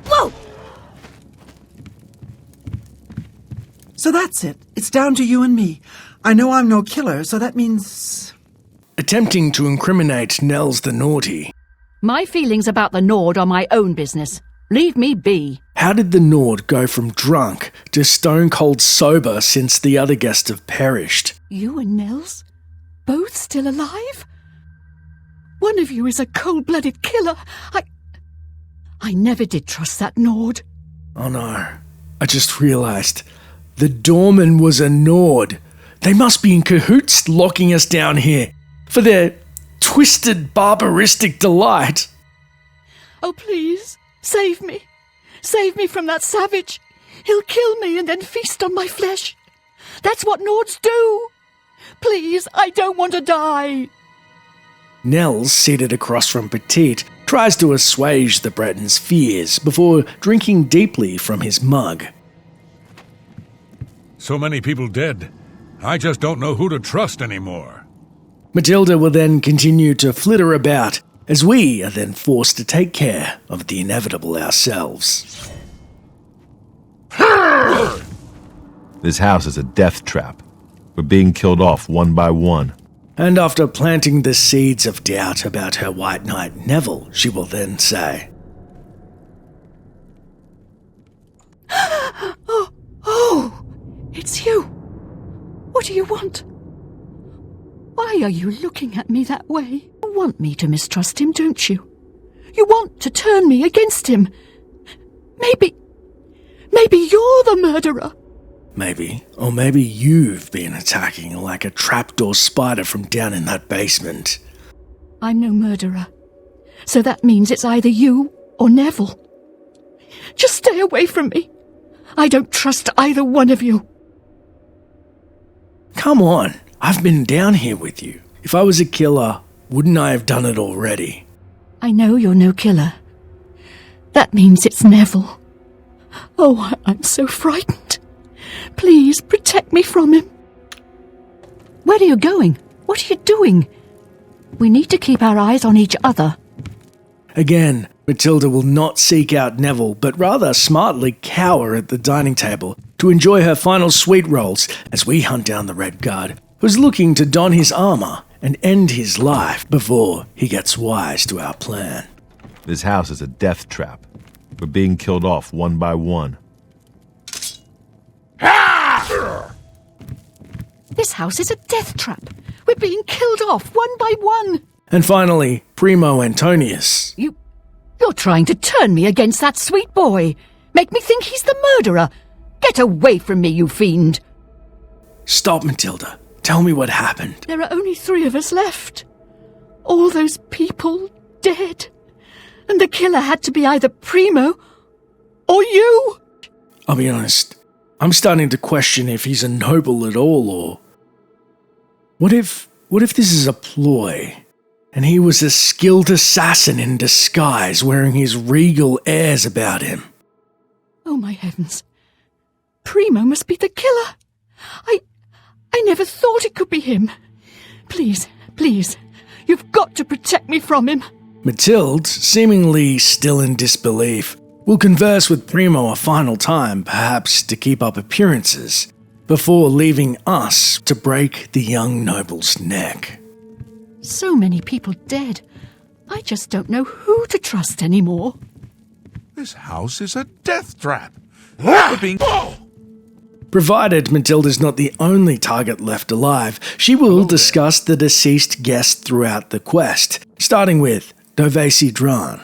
Whoa! So that's it. It's down to you and me. I know I'm no killer, so that means... Attempting to incriminate Nels the Naughty. My feelings about the Nord are my own business. Leave me be. How did the Nord go from drunk to stone-cold sober since the other guests have perished? You and Nels? Both still alive? One of you is a cold-blooded killer. I never did trust that Nord. Oh no, I just realised. The doorman was a Nord. They must be in cahoots locking us down here for their twisted, barbaristic delight. Oh, please, save me. Save me from that savage. He'll kill me and then feast on my flesh. That's what Nords do. Please, I don't want to die. Nels, seated across from Petite, tries to assuage the Breton's fears before drinking deeply from his mug. So many people dead. I just don't know who to trust anymore. Matilda will then continue to flitter about, as we are then forced to take care of the inevitable ourselves. This house is a death trap. We're being killed off one by one. And after planting the seeds of doubt about her White Knight Neville, she will then say, Oh, it's you. What do you want? Why are you looking at me that way? You want me to mistrust him, don't you? You want to turn me against him. Maybe you're the murderer. Maybe. Or maybe you've been attacking like a trapdoor spider from down in that basement. I'm no murderer. So that means it's either you or Neville. Just stay away from me. I don't trust either one of you. Come on. I've been down here with you. If I was a killer, wouldn't I have done it already? I know you're no killer. That means it's Neville. Oh, I'm so frightened. Please protect me from him. Where are you going? What are you doing? We need to keep our eyes on each other. Again, Matilda will not seek out Neville, but rather smartly cower at the dining table to enjoy her final sweet rolls as we hunt down the Red Guard, who's looking to don his armor and end his life before he gets wise to our plan. This house is a death trap. We're being killed off one by one. This house is a death trap. We're being killed off one by one. And finally, Primo Antonius. You're trying to turn me against that sweet boy. Make me think he's the murderer. Get away from me, you fiend. Stop, Matilda. Tell me what happened. There are only 3 of us left. All those people dead. And the killer had to be either Primo or you. I'll be honest. I'm starting to question if he's a noble at all, or... What if this is a ploy, and he was a skilled assassin in disguise wearing his regal airs about him? Oh my heavens. Primo must be the killer. I never thought it could be him. Please, you've got to protect me from him. Matilde, seemingly still in disbelief, will converse with Primo a final time, perhaps to keep up appearances, before leaving us to break the young noble's neck. So many people dead. I just don't know who to trust anymore. This house is a death trap. We're being... Provided Matilda's not the only target left alive, she will discuss the deceased guest throughout the quest, starting with Dovesi Dran.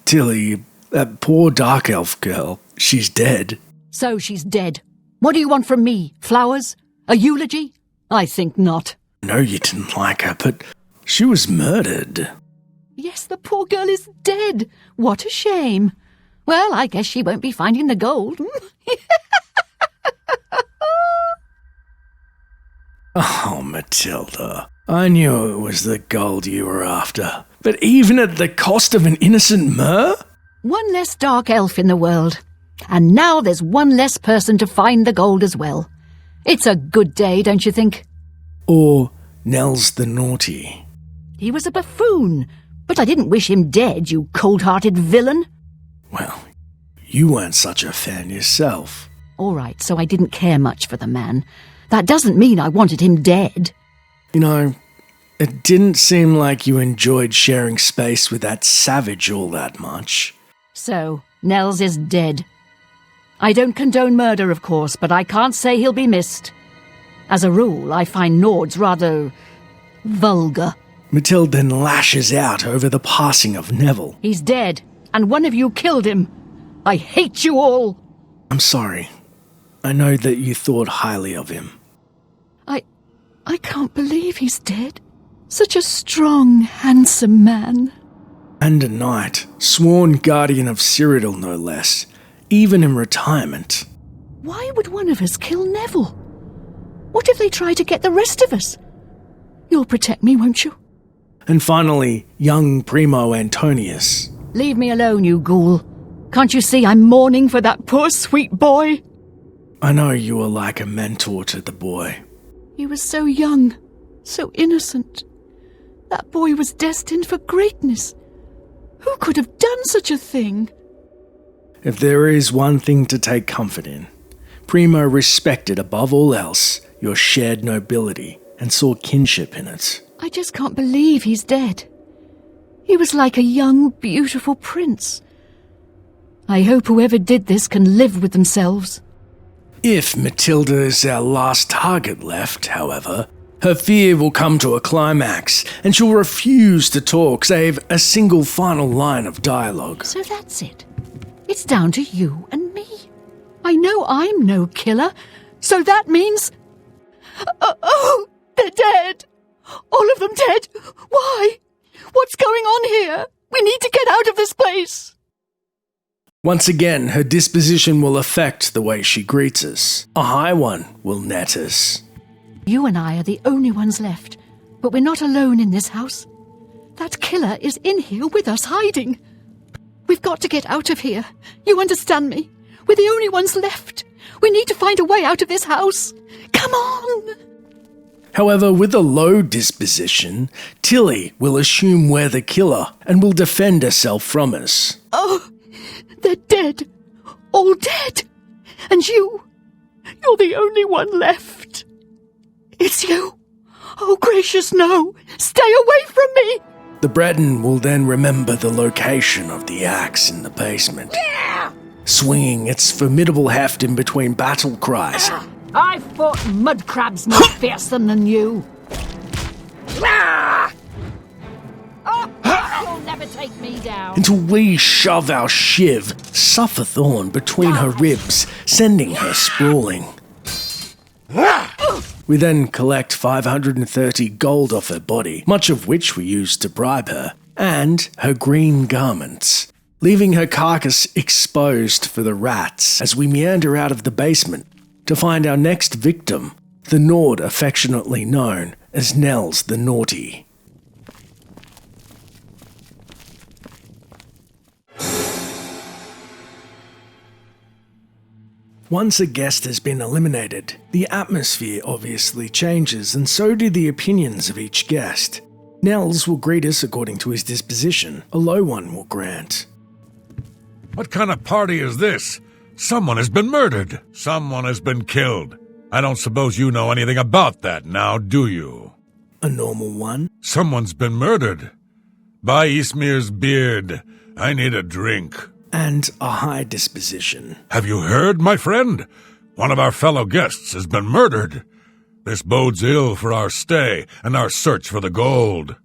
Tilly, that poor dark elf girl, she's dead. So she's dead. What do you want from me? Flowers? A eulogy? I think not. I know you didn't like her, but she was murdered. Yes, the poor girl is dead. What a shame. Well, I guess she won't be finding the gold. Oh, Matilda, I knew it was the gold you were after, but even at the cost of an innocent mer? One less dark elf in the world, and now there's one less person to find the gold as well. It's a good day, don't you think? Or Nels the Naughty. He was a buffoon, but I didn't wish him dead, you cold-hearted villain. Well, you weren't such a fan yourself. All right, so I didn't care much for the man. That doesn't mean I wanted him dead. You know, it didn't seem like you enjoyed sharing space with that savage all that much. So, Nels is dead. I don't condone murder, of course, but I can't say he'll be missed. As a rule, I find Nords rather... vulgar. Matilda then lashes out over the passing of Neville. He's dead, and one of you killed him. I hate you all. I'm sorry. I know that you thought highly of him. I can't believe he's dead. Such a strong, handsome man. And a knight, sworn guardian of Cyrodiil no less, even in retirement. Why would one of us kill Neville? What if they try to get the rest of us? You'll protect me, won't you? And finally, young Primo Antonius. Leave me alone, you ghoul. Can't you see I'm mourning for that poor sweet boy? I know you were like a mentor to the boy. He was so young, so innocent. That boy was destined for greatness. Who could have done such a thing? If there is one thing to take comfort in, Primo respected above all else your shared nobility and saw kinship in it. I just can't believe he's dead. He was like a young, beautiful prince. I hope whoever did this can live with themselves. If Matilda is our last target left, however, her fear will come to a climax, and she'll refuse to talk save a single final line of dialogue. So that's it. It's down to you and me. I know I'm no killer, so that means... Oh, they're dead! All of them dead! Why? What's going on here? We need to get out of this place! Once again, her disposition will affect the way she greets us. A high one will net us. You and I are the only ones left, but we're not alone in this house. That killer is in here with us, hiding. We've got to get out of here. You understand me? We're the only ones left. We need to find a way out of this house. Come on! However, with a low disposition, Tilly will assume we're the killer and will defend herself from us. Oh, they're dead. All dead. And you're the only one left. It's you. Oh, gracious, no. Stay away from me. The Breton will then remember the location of the axe in the basement, swinging its formidable heft in between battle cries. I've fought mud crabs more fearsome than you. You'll never take me down. Until we shove our shiv, suffer thorn between her ribs, sending her sprawling. We then collect 530 gold off her body, much of which we use to bribe her, and her green garments, leaving her carcass exposed for the rats as we meander out of the basement to find our next victim, the Nord affectionately known as Nels the Naughty. Once a guest has been eliminated, the atmosphere obviously changes, and so do the opinions of each guest. Nels will greet us according to his disposition, a low one will grant. What kind of party is this? Someone has been murdered. Someone has been killed. I don't suppose you know anything about that now, do you? A normal one? Someone's been murdered. By Ismir's beard, I need a drink. And a high disposition. Have you heard, my friend? One of our fellow guests has been murdered. This bodes ill for our stay and our search for the gold.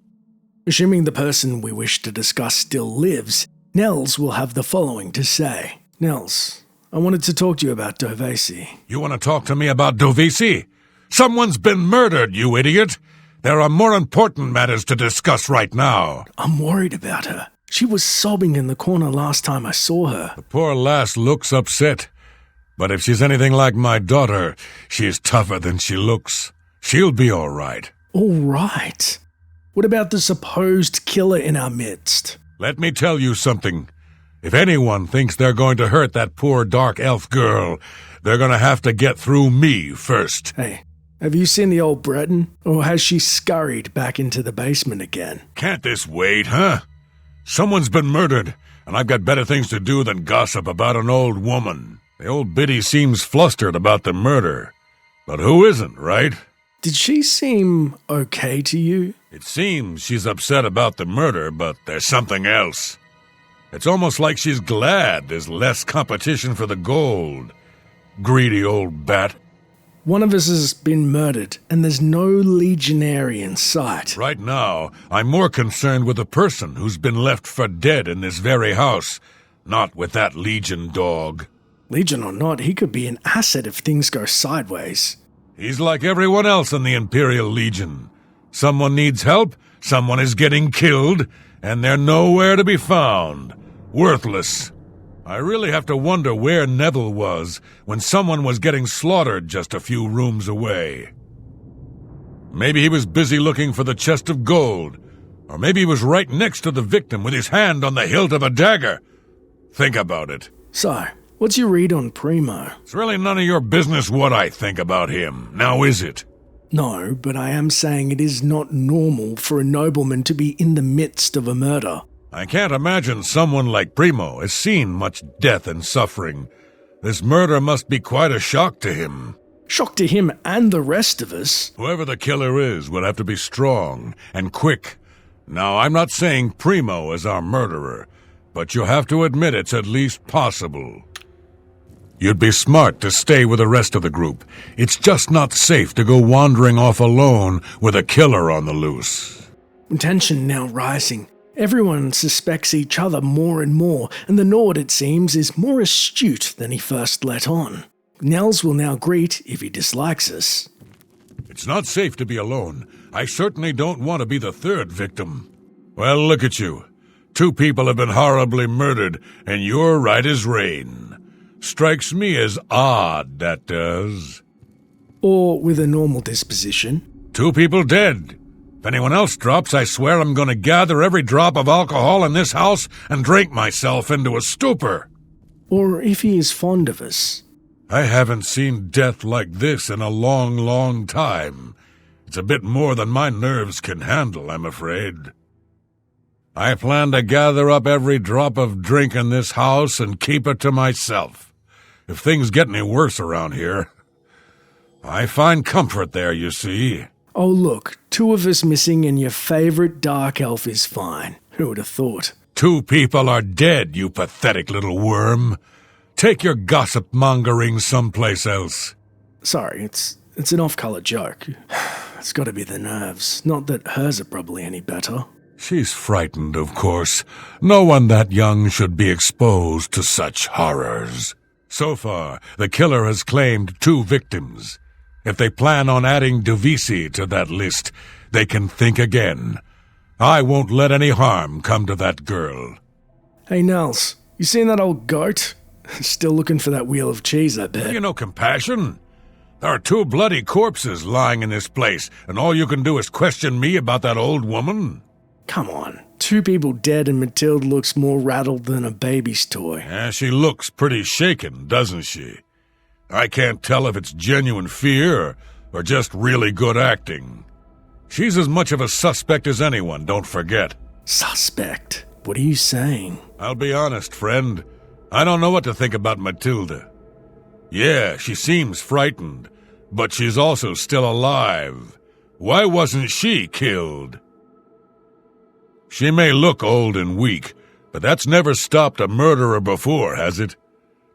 Assuming the person we wish to discuss still lives, Nels will have the following to say. Nels, I wanted to talk to you about Dovesi. You want to talk to me about Dovesi? Someone's been murdered, you idiot! There are more important matters to discuss right now. I'm worried about her. She was sobbing in the corner last time I saw her. The poor lass looks upset. But if she's anything like my daughter, she's tougher than she looks. She'll be all right. All right? What about the supposed killer in our midst? Let me tell you something. If anyone thinks they're going to hurt that poor dark elf girl, they're going to have to get through me first. Hey, have you seen the old Breton? Or has she scurried back into the basement again? Can't this wait, huh? Someone's been murdered, and I've got better things to do than gossip about an old woman. The old biddy seems flustered about the murder. But who isn't, right? Did she seem okay to you? It seems she's upset about the murder, but there's something else. It's almost like she's glad there's less competition for the gold. Greedy old bat. One of us has been murdered, and there's no legionary in sight. Right now, I'm more concerned with the person who's been left for dead in this very house, not with that Legion dog. Legion or not, he could be an asset if things go sideways. He's like everyone else in the Imperial Legion. Someone needs help, someone is getting killed, and they're nowhere to be found. Worthless. I really have to wonder where Neville was when someone was getting slaughtered just a few rooms away. Maybe he was busy looking for the chest of gold, or maybe he was right next to the victim with his hand on the hilt of a dagger. Think about it. So, what's your read on Primo? It's really none of your business what I think about him, now is it? No, but I am saying it is not normal for a nobleman to be in the midst of a murder. I can't imagine someone like Primo has seen much death and suffering. This murder must be quite a shock to him. Shock to him and the rest of us. Whoever the killer is would have to be strong and quick. Now, I'm not saying Primo is our murderer, but you have to admit it's at least possible. You'd be smart to stay with the rest of the group. It's just not safe to go wandering off alone with a killer on the loose. Tension now rising. Everyone suspects each other more and more, and the Nord, it seems, is more astute than he first let on. Nels will now greet if he dislikes us. It's not safe to be alone. I certainly don't want to be the third victim. Well, look at you. 2 people have been horribly murdered, and you're right as rain. Strikes me as odd, that does. Or with a normal disposition. 2 people dead. If anyone else drops, I swear I'm going to gather every drop of alcohol in this house and drink myself into a stupor. Or if he is fond of us. I haven't seen death like this in a long, long time. It's a bit more than my nerves can handle, I'm afraid. I plan to gather up every drop of drink in this house and keep it to myself. If things get any worse around here, I find comfort there, you see. Oh look, 2 of us missing and your favorite dark elf is fine. Who would have thought? 2 people are dead, you pathetic little worm. Take your gossip-mongering someplace else. Sorry, it's an off-color joke. It's gotta be the nerves. Not that hers are probably any better. She's frightened, of course. No one that young should be exposed to such horrors. So far, the killer has claimed 2 victims. If they plan on adding Duvisi to that list, they can think again. I won't let any harm come to that girl. Hey, Nels, you seen that old goat? Still looking for that wheel of cheese, I bet. You know compassion? There are 2 bloody corpses lying in this place, and all you can do is question me about that old woman? Come on. 2 people dead and Mathilde looks more rattled than a baby's toy. Yeah, she looks pretty shaken, doesn't she? I can't tell if it's genuine fear or just really good acting. She's as much of a suspect as anyone, don't forget. Suspect? What are you saying? I'll be honest, friend. I don't know what to think about Matilda. Yeah, she seems frightened, but she's also still alive. Why wasn't she killed? She may look old and weak, but that's never stopped a murderer before, has it?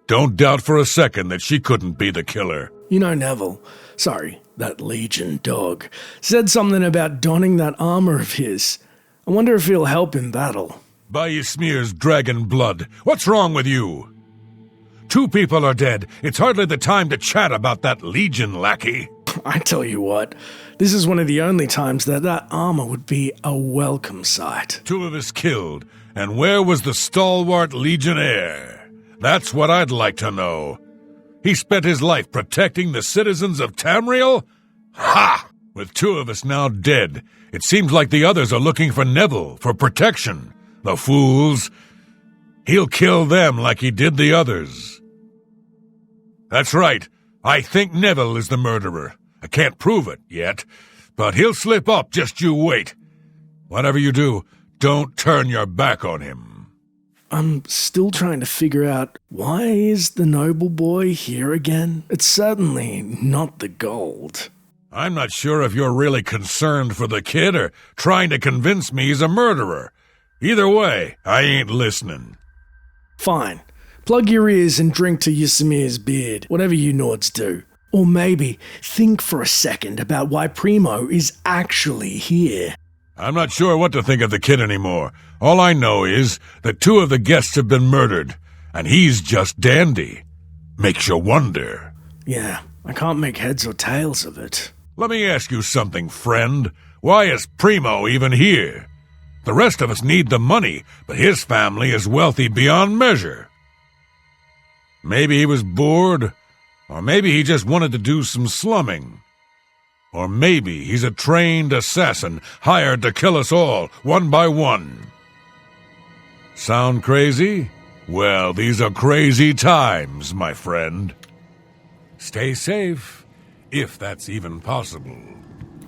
Don't doubt for a second that she couldn't be the killer. You know Neville, sorry, that Legion dog, said something about donning that armor of his. I wonder if he'll help in battle. By Ysmir's dragon blood, what's wrong with you? 2 people are dead. It's hardly the time to chat about that Legion lackey. I tell you what, this is one of the only times that armor would be a welcome sight. 2 of us killed, and where was the stalwart Legionnaire? That's what I'd like to know. He spent his life protecting the citizens of Tamriel? Ha! With 2 of us now dead, it seems like the others are looking for Neville for protection. The fools. He'll kill them like he did the others. That's right. I think Neville is the murderer. I can't prove it yet, but he'll slip up, just you wait. Whatever you do, don't turn your back on him. I'm still trying to figure out, why is the noble boy here again? It's certainly not the gold. I'm not sure if you're really concerned for the kid or trying to convince me he's a murderer. Either way, I ain't listening. Fine. Plug your ears and drink to Ysmir's beard, whatever you Nords do. Or maybe think for a second about why Primo is actually here. I'm not sure what to think of the kid anymore. All I know is that 2 of the guests have been murdered, and he's just dandy. Makes you wonder. Yeah, I can't make heads or tails of it. Let me ask you something, friend. Why is Primo even here? The rest of us need the money, but his family is wealthy beyond measure. Maybe he was bored, or maybe he just wanted to do some slumming. Or maybe he's a trained assassin hired to kill us all, one by one. Sound crazy? Well, these are crazy times, my friend. Stay safe, if that's even possible.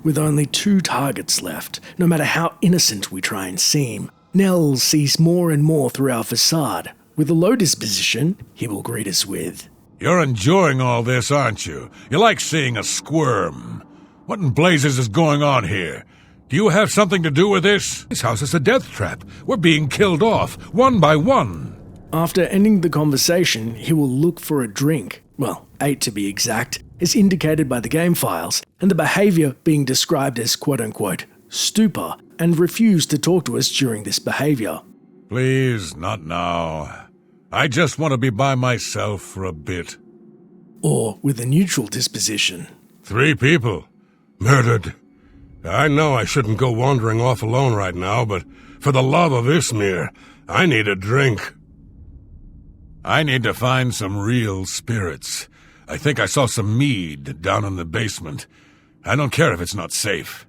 With only 2 targets left, no matter how innocent we try and seem, Nels sees more and more through our facade. With a low disposition, he will greet us with, You're enjoying all this, aren't you? You like seeing us squirm. What in blazes is going on here? Do you have something to do with this? This house is a death trap. We're being killed off, one by one. After ending the conversation, he will look for a drink. Well, 8 to be exact, as indicated by the game files, and the behaviour being described as quote-unquote stupor, and refuse to talk to us during this behaviour. Please, not now. I just want to be by myself for a bit. Or with a neutral disposition. 3 people. Murdered. I know I shouldn't go wandering off alone right now, but for the love of Ismir, I need a drink. I need to find some real spirits. I think I saw some mead down in the basement. I don't care if it's not safe.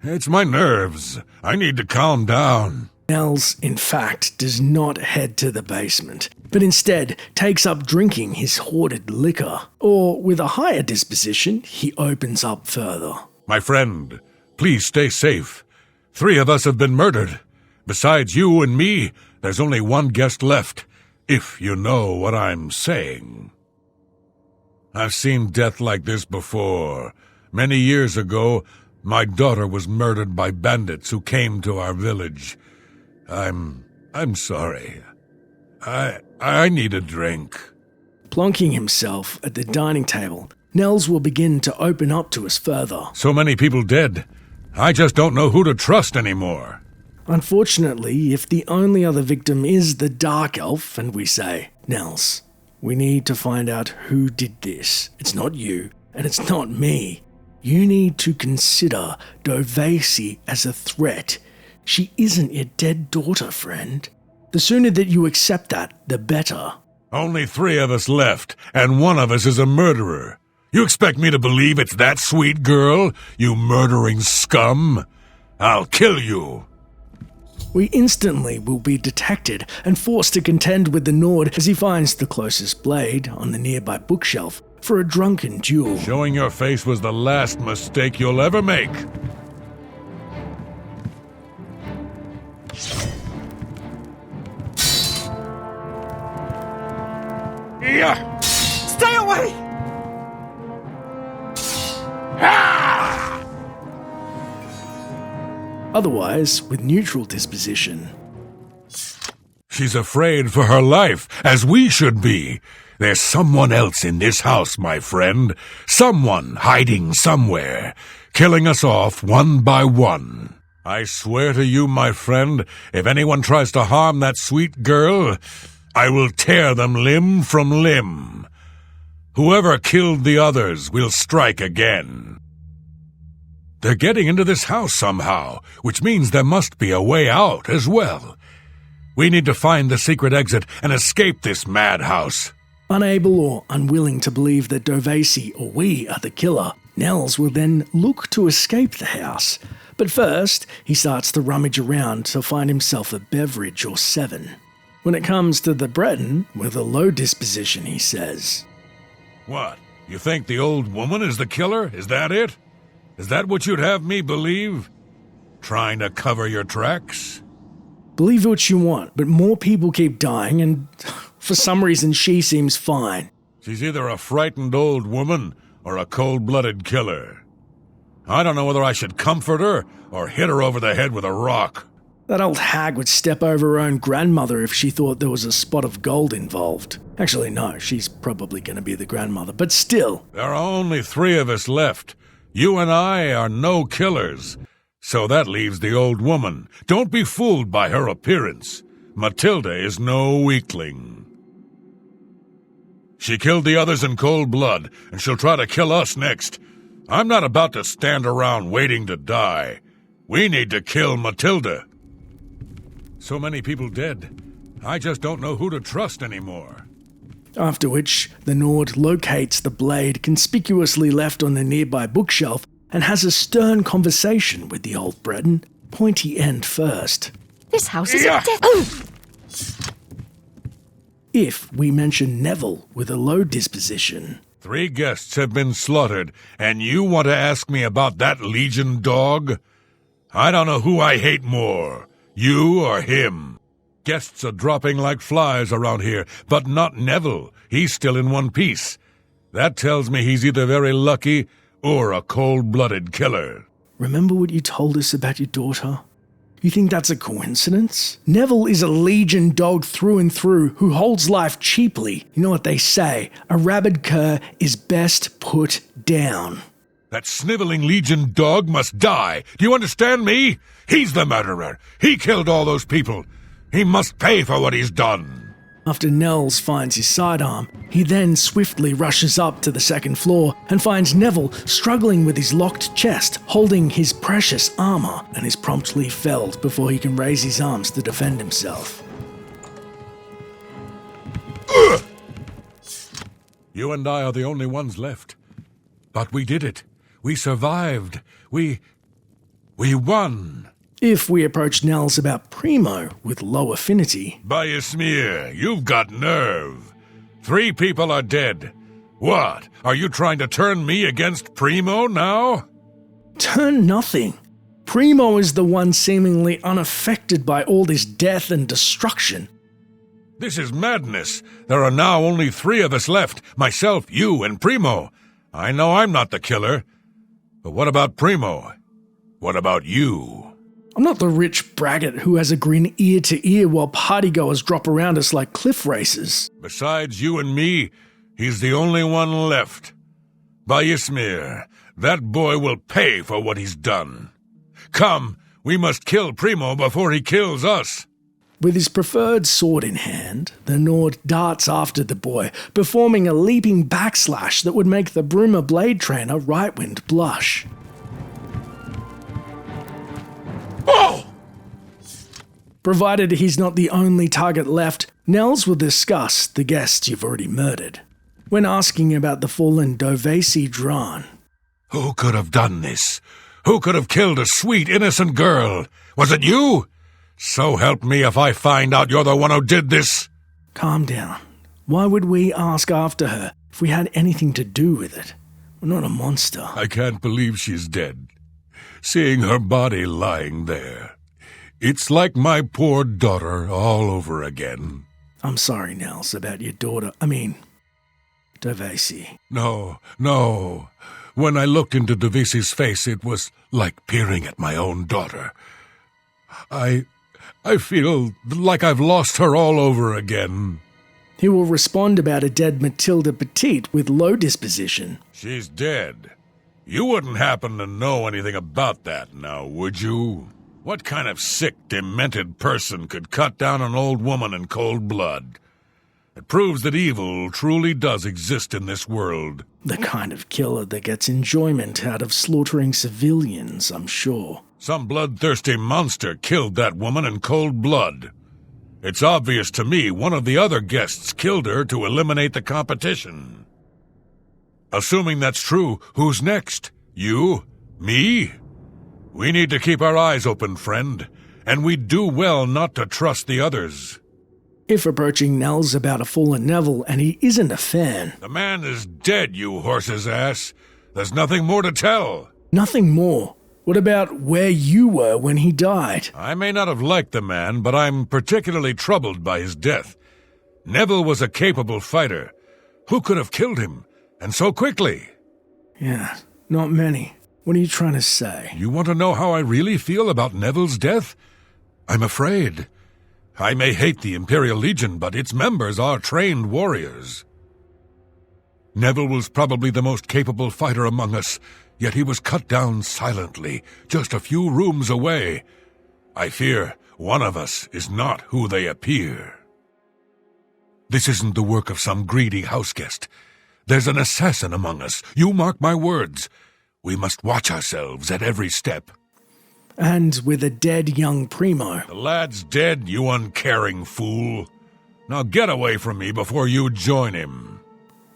It's my nerves. I need to calm down. Nels, in fact, does not head to the basement, but instead takes up drinking his hoarded liquor. Or, with a higher disposition, he opens up further. My friend, please stay safe. 3 of us have been murdered. Besides you and me, there's only 1 guest left, if you know what I'm saying. I've seen death like this before. Many years ago, my daughter was murdered by bandits who came to our village. I'm sorry. I need a drink. Plonking himself at the dining table, Nels will begin to open up to us further. So many people dead. I just don't know who to trust anymore. Unfortunately, if the only other victim is the Dark Elf, and we say, Nels, we need to find out who did this. It's not you, and it's not me. You need to consider Dovesi as a threat. She isn't your dead daughter, friend. The sooner that you accept that, the better. Only 3 of us left, and 1 of us is a murderer. You expect me to believe it's that sweet girl, you murdering scum? I'll kill you. We instantly will be detected and forced to contend with the Nord as he finds the closest blade on the nearby bookshelf for a drunken duel. Showing your face was the last mistake you'll ever make. Yeah. Stay away! Otherwise, with neutral disposition. She's afraid for her life, as we should be. There's someone else in this house, my friend. Someone hiding somewhere, killing us off one by one. I swear to you, my friend, if anyone tries to harm that sweet girl, I will tear them limb from limb. Whoever killed the others will strike again. They're getting into this house somehow, which means there must be a way out as well. We need to find the secret exit and escape this madhouse. Unable or unwilling to believe that Dovesi or we are the killer, Nels will then look to escape the house. But first, he starts to rummage around to find himself a beverage or 7. When it comes to the Breton, with a low disposition, he says, What? You think the old woman is the killer? Is that it? Is that what you'd have me believe? Trying to cover your tracks? Believe what you want, but more people keep dying, and for some reason she seems fine. She's either a frightened old woman or a cold-blooded killer. I don't know whether I should comfort her or hit her over the head with a rock. That old hag would step over her own grandmother if she thought there was a spot of gold involved. Actually, no, she's probably going to be the grandmother, but still. There are only 3 of us left. You and I are no killers. So that leaves the old woman. Don't be fooled by her appearance. Matilda is no weakling. She killed the others in cold blood, and she'll try to kill us next. I'm not about to stand around waiting to die. We need to kill Matilda. So many people dead. I just don't know who to trust anymore. After which, the Nord locates the blade conspicuously left on the nearby bookshelf and has a stern conversation with the old Breton, pointy end first. This house is a death... If we mention Neville with a low disposition... 3 guests have been slaughtered, and you want to ask me about that Legion dog? I don't know who I hate more, you or him. Guests are dropping like flies around here, but not Neville. He's still in one piece. That tells me he's either very lucky or a cold-blooded killer. Remember what you told us about your daughter? You think that's a coincidence? Neville is a Legion dog through and through who holds life cheaply. You know what they say, a rabid cur is best put down. That sniveling Legion dog must die. Do you understand me? He's the murderer. He killed all those people. He must pay for what he's done. After Nels finds his sidearm, he then swiftly rushes up to the second floor and finds Neville struggling with his locked chest, holding his precious armor, and is promptly felled before he can raise his arms to defend himself. You and I are the only ones left. But we did it. We survived. We won. If we approach Nels about Primo with low affinity... By a smear, you've got nerve. 3 people are dead. What? Are you trying to turn me against Primo now? Turn nothing. Primo is the one seemingly unaffected by all this death and destruction. This is madness. There are now only 3 of us left. Myself, you, and Primo. I know I'm not the killer. But what about Primo? What about you? I'm not the rich braggart who has a grin ear to ear while partygoers drop around us like cliff racers. Besides you and me, he's the only one left. By Ysmir, that boy will pay for what he's done. Come, we must kill Primo before he kills us. With his preferred sword in hand, the Nord darts after the boy, performing a leaping backslash that would make the Bruma blade trainer Rightwind blush. Oh! Provided he's not the only target left, Nels will discuss the guests you've already murdered. When asking about the fallen Dovesi Dran. Who could have done this? Who could have killed a sweet, innocent girl? Was it you? So help me if I find out you're the one who did this. Calm down. Why would we ask after her if we had anything to do with it? We're not a monster. I can't believe she's dead. Seeing her body lying there. It's like my poor daughter all over again. I'm sorry, Nels, about your daughter. Dovesi. No. When I looked into Dovesi's face, it was like peering at my own daughter. I feel like I've lost her all over again. He will respond about a dead Matilda Petite with low disposition. She's dead. You wouldn't happen to know anything about that now, would you? What kind of sick, demented person could cut down an old woman in cold blood? It proves that evil truly does exist in this world. The kind of killer that gets enjoyment out of slaughtering civilians, I'm sure. Some bloodthirsty monster killed that woman in cold blood. It's obvious to me one of the other guests killed her to eliminate the competition. Assuming that's true, who's next? You? Me? We need to keep our eyes open, friend, and we'd do well not to trust the others. If approaching Nels about a fallen Neville and he isn't a fan... The man is dead, you horse's ass. There's nothing more to tell. Nothing more? What about where you were when he died? I may not have liked the man, but I'm particularly troubled by his death. Neville was a capable fighter. Who could have killed him? And so quickly? Yeah, not many. What are you trying to say? You want to know how I really feel about Neville's death? I'm afraid. I may hate the Imperial Legion, but its members are trained warriors. Neville was probably the most capable fighter among us, yet he was cut down silently, just a few rooms away. I fear one of us is not who they appear. This isn't the work of some greedy houseguest. There's an assassin among us. You mark my words. We must watch ourselves at every step. And with a dead young Primo. The lad's dead, you uncaring fool. Now get away from me before you join him.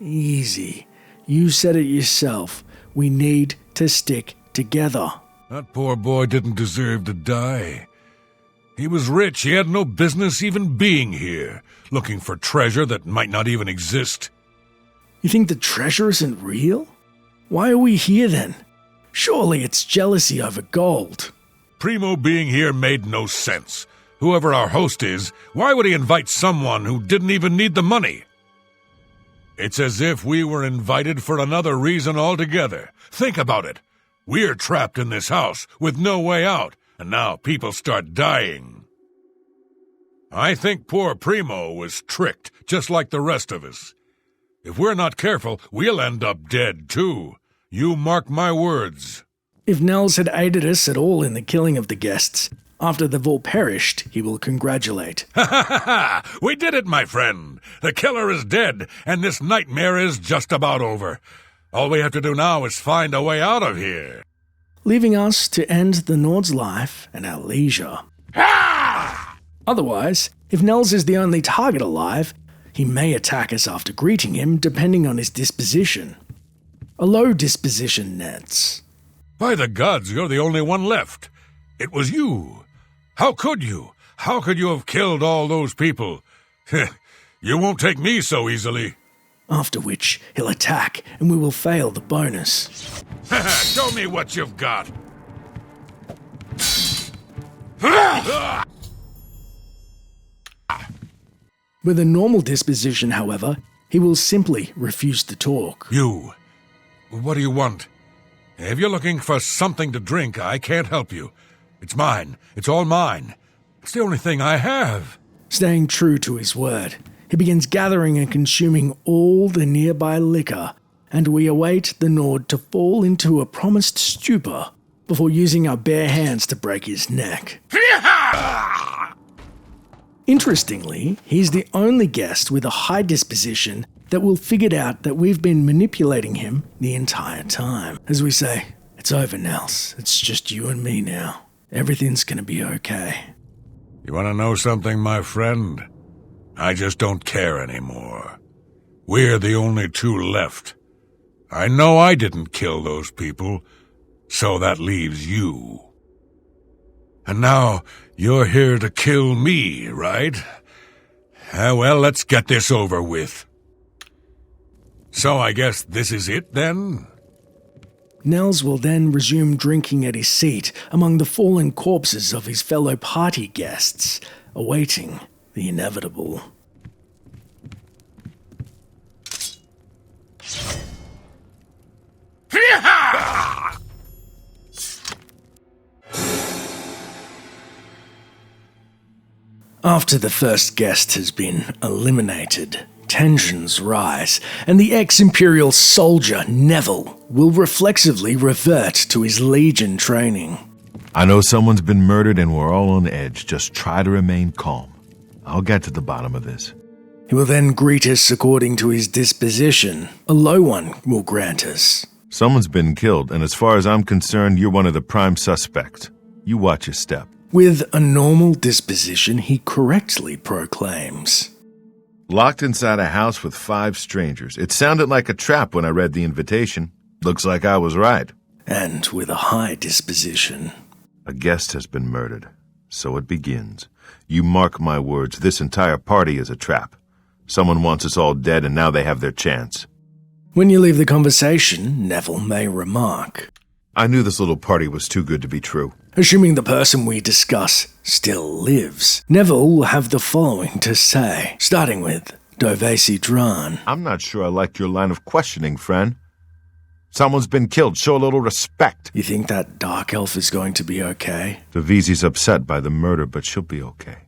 Easy. You said it yourself. We need to stick together. That poor boy didn't deserve to die. He was rich. He had no business even being here, looking for treasure that might not even exist. You think the treasure isn't real? Why are we here then? Surely it's jealousy over gold. Primo being here made no sense. Whoever our host is, why would he invite someone who didn't even need the money? It's as if we were invited for another reason altogether. Think about it. We're trapped in this house with no way out, and now people start dying. I think poor Primo was tricked, just like the rest of us. If we're not careful, we'll end up dead, too. You mark my words. If Nels had aided us at all in the killing of the guests, after they've all perished, he will congratulate. Ha ha ha ha! We did it, my friend! The killer is dead, and this nightmare is just about over. All we have to do now is find a way out of here. Leaving us to end the Nord's life at our leisure. Ha! Otherwise, if Nels is the only target alive, he may attack us after greeting him, depending on his disposition. A low disposition, Nets. By the gods, you're the only one left. It was you. How could you? How could you have killed all those people? You won't take me so easily. After which, he'll attack, and we will fail the bonus. Show me what you've got. With a normal disposition, however, he will simply refuse to talk. You. What do you want? If you're looking for something to drink, I can't help you. It's mine. It's all mine. It's the only thing I have. Staying true to his word, he begins gathering and consuming all the nearby liquor, and we await the Nord to fall into a promised stupor before using our bare hands to break his neck. Interestingly, he's the only guest with a high disposition that will figure out that we've been manipulating him the entire time. As we say, it's over, Nels. It's just you and me now. Everything's gonna be okay. You want to know something, my friend? I just don't care anymore. We're the only two left. I know I didn't kill those people, so that leaves you. And now you're here to kill me, right? Well, let's get this over with. So I guess this is it, then? Nels will then resume drinking at his seat among the fallen corpses of his fellow party guests, awaiting the inevitable. After the first guest has been eliminated, tensions rise, and the ex-Imperial soldier, Neville, will reflexively revert to his Legion training. I know someone's been murdered and we're all on edge. Just try to remain calm. I'll get to the bottom of this. He will then greet us according to his disposition. A low one will grant us. Someone's been killed, and as far as I'm concerned, you're one of the prime suspects. You watch your step. With a normal disposition, he correctly proclaims. Locked inside a house with 5 strangers. It sounded like a trap when I read the invitation. Looks like I was right. And with a high disposition. A guest has been murdered. So it begins. You mark my words, this entire party is a trap. Someone wants us all dead, and now they have their chance. When you leave the conversation, Neville may remark. I knew this little party was too good to be true. Assuming the person we discuss still lives, Neville will have the following to say, starting with Dovesi Dran. I'm not sure I like your line of questioning, friend. Someone's been killed. Show a little respect. You think that dark elf is going to be okay? Dovesi's upset by the murder, but she'll be okay.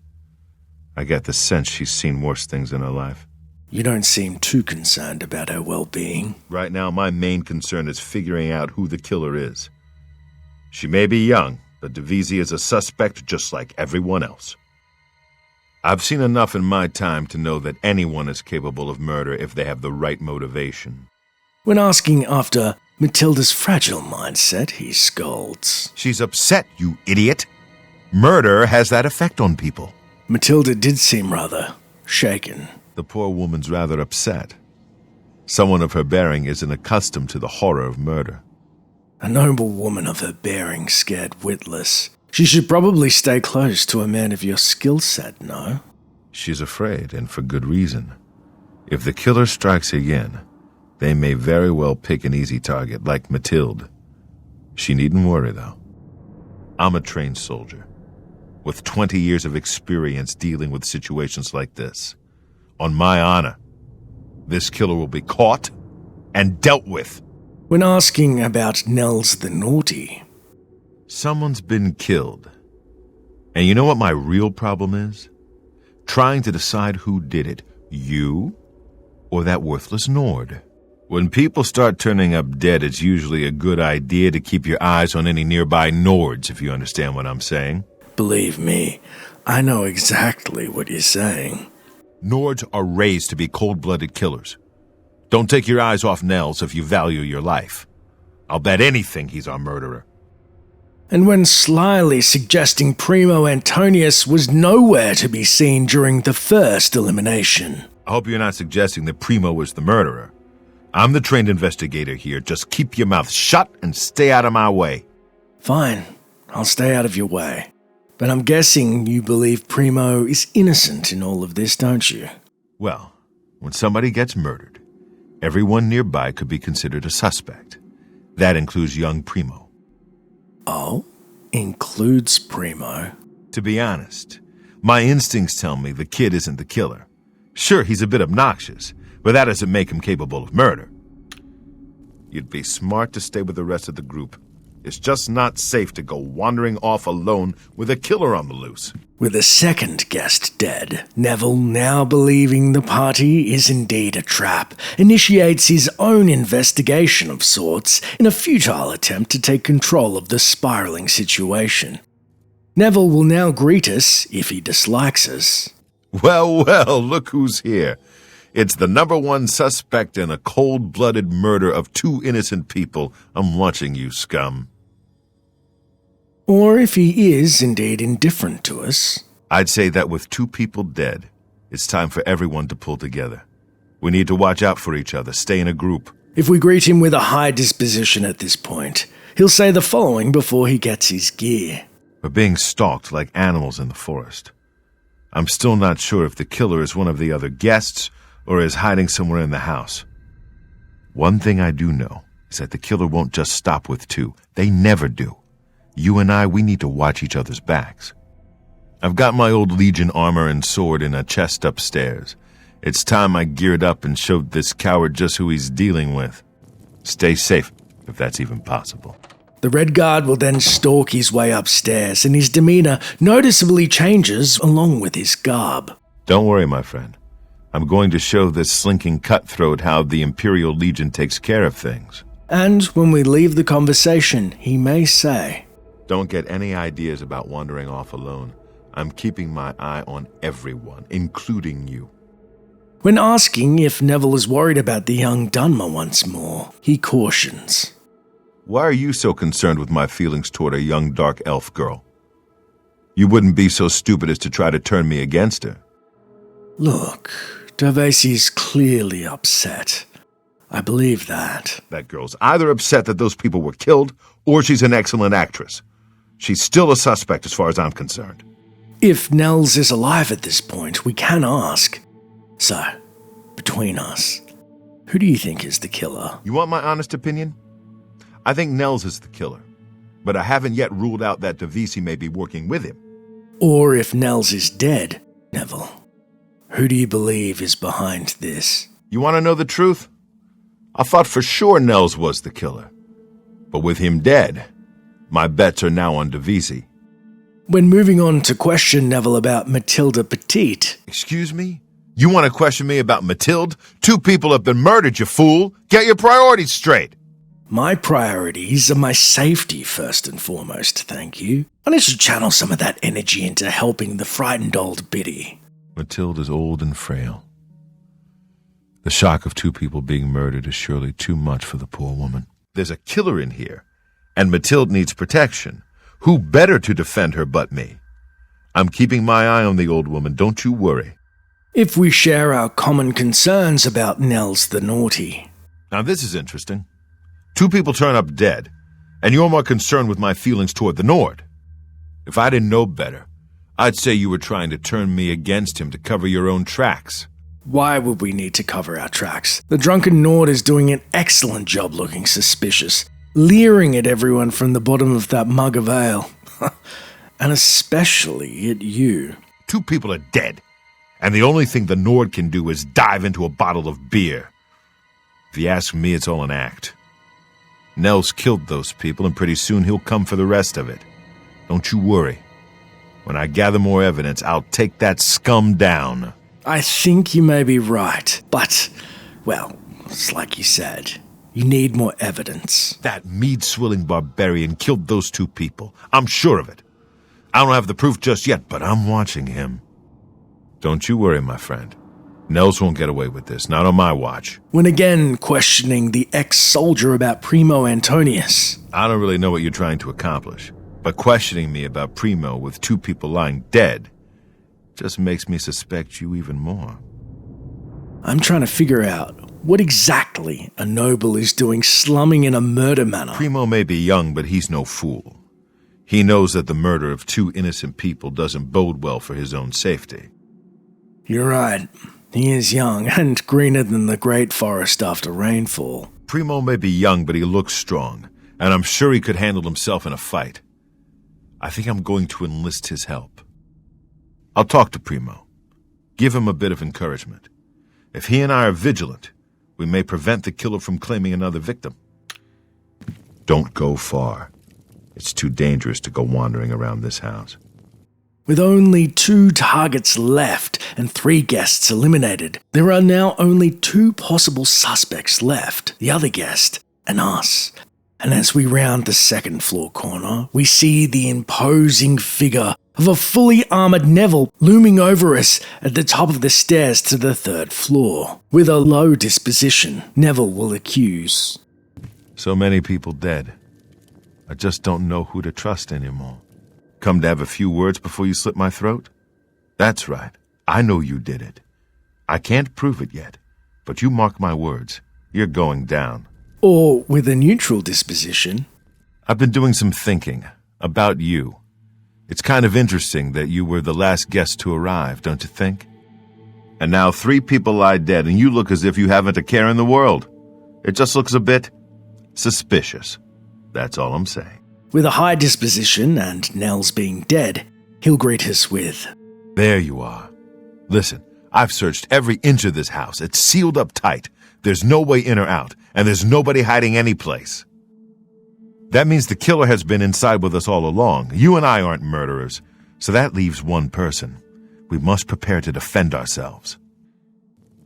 I get the sense she's seen worse things in her life. You don't seem too concerned about her well-being. Right now, my main concern is figuring out who the killer is. She may be young, but Dovesi is a suspect just like everyone else. I've seen enough in my time to know that anyone is capable of murder if they have the right motivation. When asking after Matilda's fragile mindset, he scolds. She's upset, you idiot. Murder has that effect on people. Matilda did seem rather shaken. The poor woman's rather upset. Someone of her bearing isn't accustomed to the horror of murder. A noble woman of her bearing scared witless. She should probably stay close to a man of your skill set, no? She's afraid, and for good reason. If the killer strikes again, they may very well pick an easy target, like Mathilde. She needn't worry, though. I'm a trained soldier, with 20 years of experience dealing with situations like this. On my honor, this killer will be caught and dealt with. When asking about Nels the Naughty, someone's been killed. And you know what my real problem is? Trying to decide who did it, you or that worthless Nord. When people start turning up dead, it's usually a good idea to keep your eyes on any nearby Nords, if you understand what I'm saying. Believe me, I know exactly what you're saying. Nords are raised to be cold-blooded killers. Don't take your eyes off Nels if you value your life. I'll bet anything he's our murderer. And when slyly suggesting Primo Antonius was nowhere to be seen during the first elimination. I hope you're not suggesting that Primo was the murderer. I'm the trained investigator here. Just keep your mouth shut and stay out of my way. Fine, I'll stay out of your way. But I'm guessing you believe Primo is innocent in all of this, don't you? Well, when somebody gets murdered, everyone nearby could be considered a suspect. That includes young Primo. Oh? Includes Primo? To be honest, my instincts tell me the kid isn't the killer. Sure, he's a bit obnoxious, but that doesn't make him capable of murder. You'd be smart to stay with the rest of the group. It's just not safe to go wandering off alone with a killer on the loose. With a second guest dead, Neville, now believing the party is indeed a trap, initiates his own investigation of sorts in a futile attempt to take control of the spiraling situation. Neville will now greet us if he dislikes us. Well, look who's here. It's the #1 suspect in a cold-blooded murder of 2 innocent people. I'm watching you, scum. Or if he is indeed indifferent to us. I'd say that with 2 people dead, it's time for everyone to pull together. We need to watch out for each other, stay in a group. If we greet him with a high disposition at this point, he'll say the following before he gets his gear. We're being stalked like animals in the forest. I'm still not sure if the killer is one of the other guests or is hiding somewhere in the house. One thing I do know is that the killer won't just stop with 2. They never do. You and I, we need to watch each other's backs. I've got my old Legion armor and sword in a chest upstairs. It's time I geared up and showed this coward just who he's dealing with. Stay safe, if that's even possible. The Red Guard will then stalk his way upstairs, and his demeanor noticeably changes along with his garb. Don't worry, my friend. I'm going to show this slinking cutthroat how the Imperial Legion takes care of things. And when we leave the conversation, he may say, "Don't get any ideas about wandering off alone. I'm keeping my eye on everyone, including you." When asking if Neville is worried about the young Dunmer once more, he cautions. Why are you so concerned with my feelings toward a young dark elf girl? You wouldn't be so stupid as to try to turn me against her. Look, Gervasie's clearly upset. I believe that. That girl's either upset that those people were killed, or she's an excellent actress. She's still a suspect as far as I'm concerned. If Nels is alive at this point, we can ask. So, between us, who do you think is the killer? You want my honest opinion? I think Nels is the killer, but I haven't yet ruled out that Devisi may be working with him. Or if Nels is dead, Neville, who do you believe is behind this? You want to know the truth? I thought for sure Nels was the killer. But with him dead, my bets are now on Devisi. When moving on to question Neville about Mathilde Petite... Excuse me? You want to question me about Mathilde? 2 people have been murdered, you fool! Get your priorities straight! My priorities are my safety first and foremost, thank you. I need to channel some of that energy into helping the frightened old biddy. Mathilde is old and frail. The shock of 2 people being murdered is surely too much for the poor woman. There's a killer in here, and Mathilde needs protection. Who better to defend her but me? I'm keeping my eye on the old woman, don't you worry. If we share our common concerns about Nels the Naughty. Now this is interesting. 2 people turn up dead, and you're more concerned with my feelings toward the Nord. If I didn't know better, I'd say you were trying to turn me against him to cover your own tracks. Why would we need to cover our tracks? The drunken Nord is doing an excellent job looking suspicious, leering at everyone from the bottom of that mug of ale. And especially at you. 2 people are dead, and the only thing the Nord can do is dive into a bottle of beer. If you ask me, it's all an act. Nels killed those people, and pretty soon he'll come for the rest of it. Don't you worry. When I gather more evidence, I'll take that scum down. I think you may be right, but, well, it's like you said. You need more evidence. That mead-swilling barbarian killed those 2 people. I'm sure of it. I don't have the proof just yet, but I'm watching him. Don't you worry, my friend. Nels won't get away with this, not on my watch. When again questioning the ex-soldier about Primo Antonius. I don't really know what you're trying to accomplish, but questioning me about Primo with 2 people lying dead just makes me suspect you even more. I'm trying to figure out what exactly a noble is doing slumming in a murder manor. Primo may be young, but he's no fool. He knows that the murder of 2 innocent people doesn't bode well for his own safety. You're right. He is young and greener than the great forest after rainfall. Primo may be young, but he looks strong, and I'm sure he could handle himself in a fight. I think I'm going to enlist his help. I'll talk to Primo. Give him a bit of encouragement. If he and I are vigilant, we may prevent the killer from claiming another victim. Don't go far. It's too dangerous to go wandering around this house. With only 2 targets left and 3 guests eliminated, there are now only 2 possible suspects left, the other guest and us. And as we round the 2nd floor corner, we see the imposing figure of a fully armoured Neville looming over us at the top of the stairs to the 3rd floor. With a low disposition, Neville will accuse. So many people dead. I just don't know who to trust anymore. Come to have a few words before you slit my throat? That's right. I know you did it. I can't prove it yet, but you mark my words. You're going down. Or with a neutral disposition. I've been doing some thinking about you. It's kind of interesting that you were the last guest to arrive, don't you think? And now 3 people lie dead, and you look as if you haven't a care in the world. It just looks a bit suspicious. That's all I'm saying. With a high disposition and Nels being dead, he'll greet us with, There you are. Listen, I've searched every inch of this house. It's sealed up tight. There's no way in or out, and there's nobody hiding any place. That means the killer has been inside with us all along. You and I aren't murderers, so that leaves 1 person. We must prepare to defend ourselves.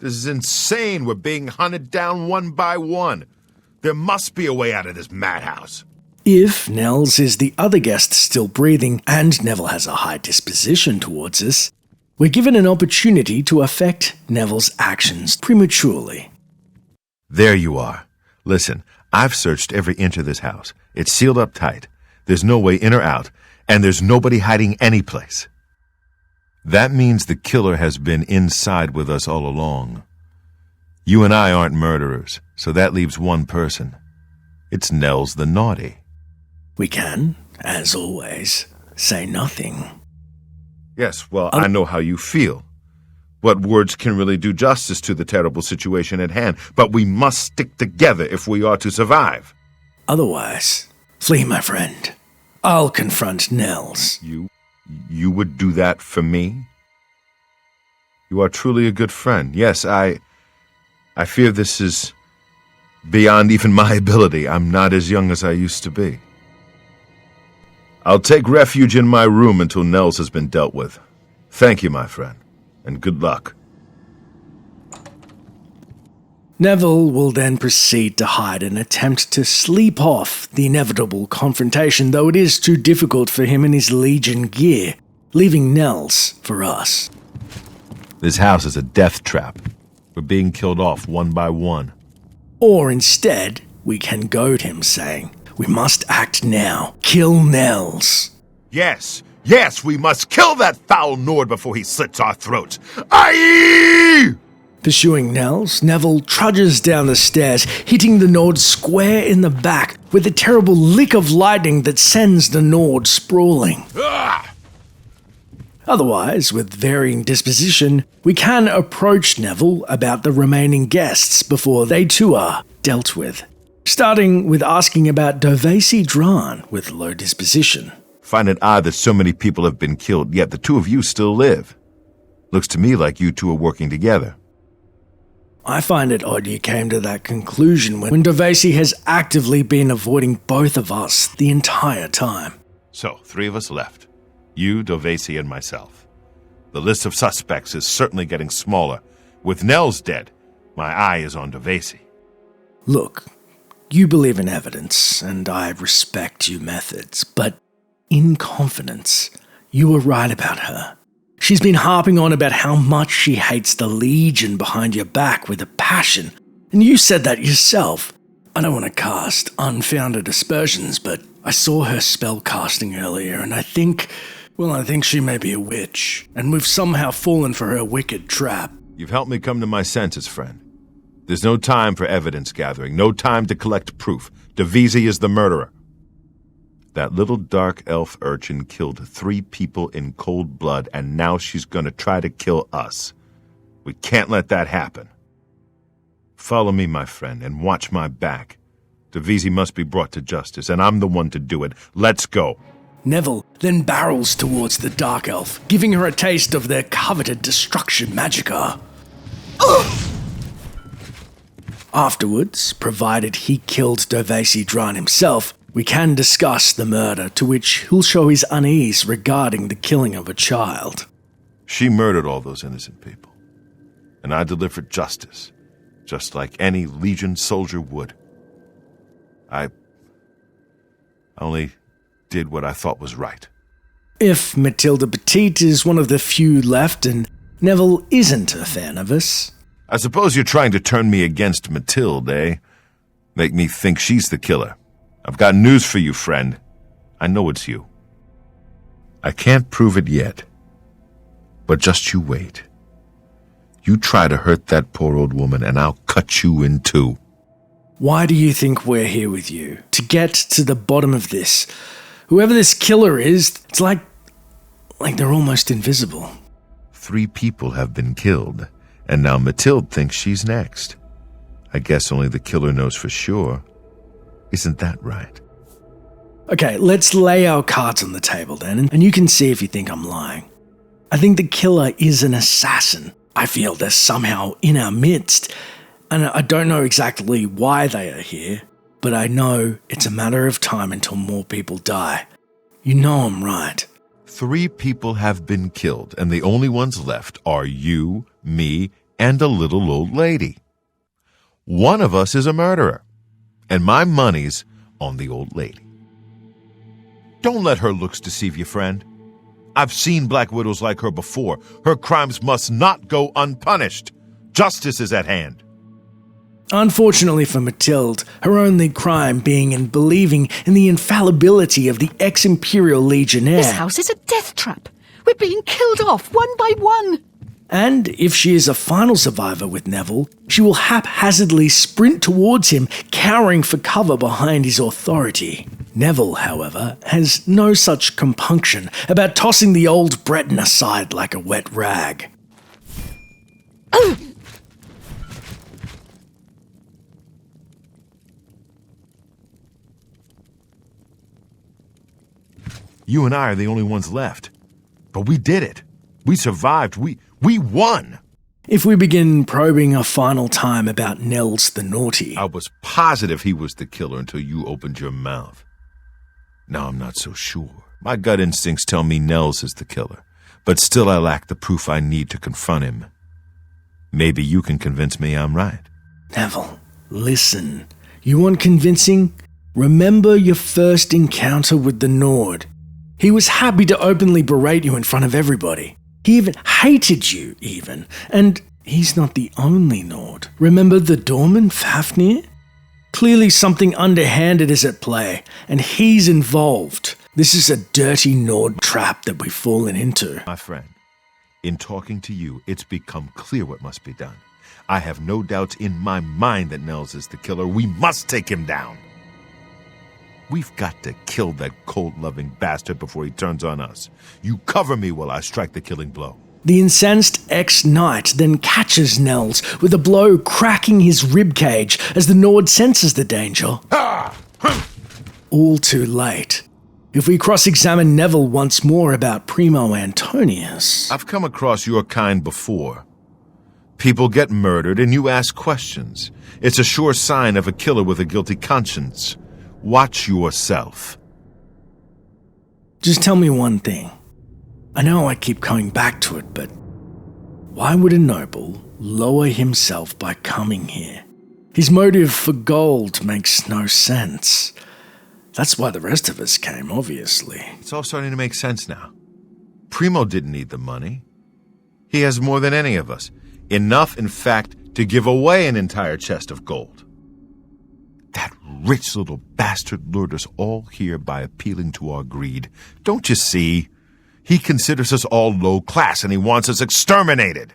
This is insane. We're being hunted down 1 by 1. There must be a way out of this madhouse. If Nels is the other guest still breathing and Neville has a high disposition towards us, we're given an opportunity to affect Neville's actions prematurely. There you are. Listen, I've searched every inch of this house. It's sealed up tight. There's no way in or out, and there's nobody hiding any place. That means the killer has been inside with us all along. You and I aren't murderers, so that leaves 1 person. It's Nels the Naughty. We can, as always, say nothing. Yes, well, I know how you feel. What words can really do justice to the terrible situation at hand, but we must stick together if we are to survive. Otherwise, flee, my friend. I'll confront Nels. You would do that for me? You are truly a good friend. Yes, I fear this is beyond even my ability. I'm not as young as I used to be. I'll take refuge in my room until Nels has been dealt with. Thank you, my friend, and good luck. Neville will then proceed to hide and attempt to sleep off the inevitable confrontation, though it is too difficult for him in his Legion gear, leaving Nels for us. This house is a death trap. We're being killed off 1 by 1. Or instead, we can goad him, saying, we must act now. Kill Nels. Yes, Yes, we must kill that foul Nord before he slits our throats. Aye! Pursuing Nels, Neville trudges down the stairs, hitting the Nord square in the back with a terrible lick of lightning that sends the Nord sprawling. Otherwise, with varying disposition, we can approach Neville about the remaining guests before they too are dealt with. Starting with asking about Dovesi Dran with low disposition. Find it odd that so many people have been killed, yet the two of you still live. Looks to me like you two are working together. I find it odd you came to that conclusion when Dovesi has actively been avoiding both of us the entire time. So, 3 of us left. You, Dovesi, and myself. The list of suspects is certainly getting smaller. With Nels dead, my eye is on Dovesi. Look, you believe in evidence, and I respect your methods, but in confidence, you were right about her. She's been harping on about how much she hates the Legion behind your back with a passion, and you said that yourself. I don't want to cast unfounded aspersions, but I saw her spell casting earlier, and I think she may be a witch, and we've somehow fallen for her wicked trap. You've helped me come to my senses, friend. There's no time for evidence gathering, no time to collect proof. Dovesi is the murderer. That little dark elf urchin killed 3 people in cold blood, and now she's gonna try to kill us. We can't let that happen. Follow me, my friend, and watch my back. Dovesi must be brought to justice, and I'm the one to do it. Let's go. Neville then barrels towards the dark elf, giving her a taste of their coveted destruction magicka. Afterwards, provided he killed Dovesi Dran himself, we can discuss the murder, to which he'll show his unease regarding the killing of a child. She murdered all those innocent people, and I delivered justice, just like any Legion soldier would. I only did what I thought was right. If Matilda Petite is one of the few left and Neville isn't a fan of us. I suppose you're trying to turn me against Matilde, eh? Make me think she's the killer. I've got news for you, friend. I know it's you. I can't prove it yet, but just you wait. You try to hurt that poor old woman, and I'll cut you in 2. Why do you think we're here with you? To get to the bottom of this. Whoever this killer is, it's like they're almost invisible. 3 people have been killed, and now Matilde thinks she's next. I guess only the killer knows for sure. Isn't that right? Okay, let's lay our cards on the table then, and you can see if you think I'm lying. I think the killer is an assassin. I feel they're somehow in our midst, and I don't know exactly why they are here, but I know it's a matter of time until more people die. You know I'm right. 3 people have been killed, and the only ones left are you, me, and a little old lady. One of us is a murderer, and my money's on the old lady. Don't let her looks deceive you, friend. I've seen Black Widows like her before. Her crimes must not go unpunished. Justice is at hand. Unfortunately for Matilde, her only crime being in believing in the infallibility of the ex-Imperial Legionnaire. This house is a death trap. We're being killed off one by one. And if she is a final survivor with Neville, she will haphazardly sprint towards him, cowering for cover behind his authority. Neville, however, has no such compunction about tossing the old Breton aside like a wet rag. You and I are the only ones left. But we did it. We survived. We won! If we begin probing a final time about Nels the Naughty... I was positive he was the killer until you opened your mouth. Now I'm not so sure. My gut instincts tell me Nels is the killer, but still I lack the proof I need to confront him. Maybe you can convince me I'm right. Neville, listen. You want convincing? Remember your first encounter with the Nord. He was happy to openly berate you in front of everybody. He even hated you, even. And he's not the only Nord. Remember the doorman, Fafnir? Clearly something underhanded is at play, and he's involved. This is a dirty Nord trap that we've fallen into. My friend, in talking to you, it's become clear what must be done. I have no doubts in my mind that Nels is the killer. We must take him down. We've got to kill that cold-loving bastard before he turns on us. You cover me while I strike the killing blow. The incensed ex-knight then catches Nels with a blow cracking his ribcage as the Nord senses the danger. All too late. If we cross-examine Neville once more about Primo Antonius... I've come across your kind before. People get murdered and you ask questions. It's a sure sign of a killer with a guilty conscience. Watch yourself. Just tell me one thing. I know I keep coming back to it, but why would a noble lower himself by coming here? His motive for gold makes no sense. That's why the rest of us came, obviously. It's all starting to make sense now. Primo didn't need the money. He has more than any of us. Enough, in fact, to give away an entire chest of gold. That rich little bastard lured us all here by appealing to our greed. Don't you see? He considers us all low class and he wants us exterminated.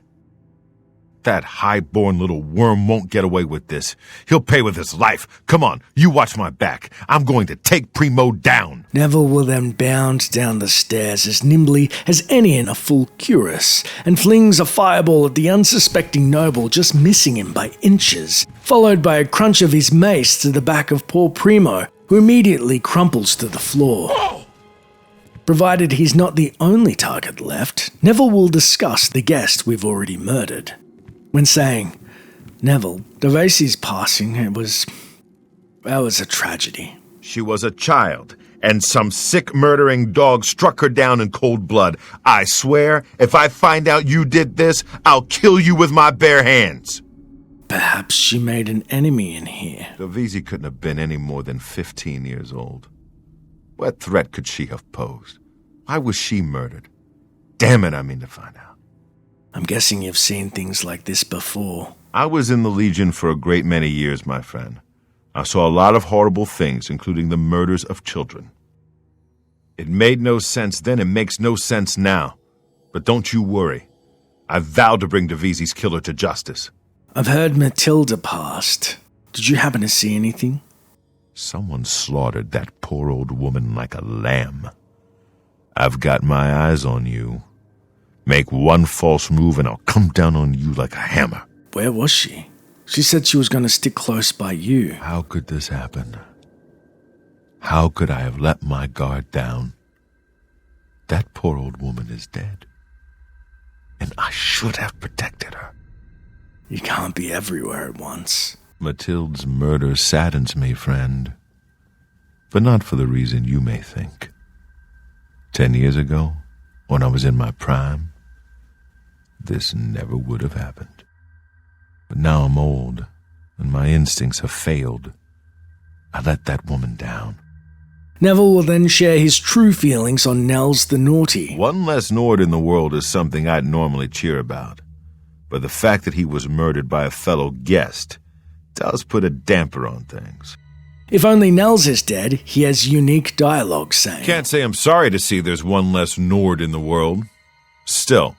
That high-born little worm won't get away with this. He'll pay with his life. Come on, you watch my back. I'm going to take Primo down. Neville will then bound down the stairs as nimbly as any in a full cuirass, and flings a fireball at the unsuspecting noble, just missing him by inches, followed by a crunch of his mace to the back of poor Primo, who immediately crumples to the floor. Whoa! Provided he's not the only target left, Neville will discuss the guest we've already murdered. When saying, Neville, Devacey's passing, that was a tragedy. She was a child, and some sick murdering dog struck her down in cold blood. I swear, if I find out you did this, I'll kill you with my bare hands. Perhaps she made an enemy in here. Devacey couldn't have been any more than 15 years old. What threat could she have posed? Why was she murdered? Damn it, I mean to find out. I'm guessing you've seen things like this before. I was in the Legion for a great many years, my friend. I saw a lot of horrible things, including the murders of children. It made no sense then, it makes no sense now. But don't you worry. I've vowed to bring Devacey's killer to justice. I've heard Matilda passed. Did you happen to see anything? Someone slaughtered that poor old woman like a lamb. I've got my eyes on you. Make one false move and I'll come down on you like a hammer. Where was she? She said she was going to stick close by you. How could this happen? How could I have let my guard down? That poor old woman is dead. And I should have protected her. You can't be everywhere at once. Matilda's murder saddens me, friend. But not for the reason you may think. 10 years ago, when I was in my prime, this never would have happened. But now I'm old, and my instincts have failed. I let that woman down. Neville will then share his true feelings on Nels the Naughty. One less Nord in the world is something I'd normally cheer about. But the fact that he was murdered by a fellow guest does put a damper on things. If only Nels is dead, he has unique dialogue saying. Can't say I'm sorry to see there's one less Nord in the world. Still,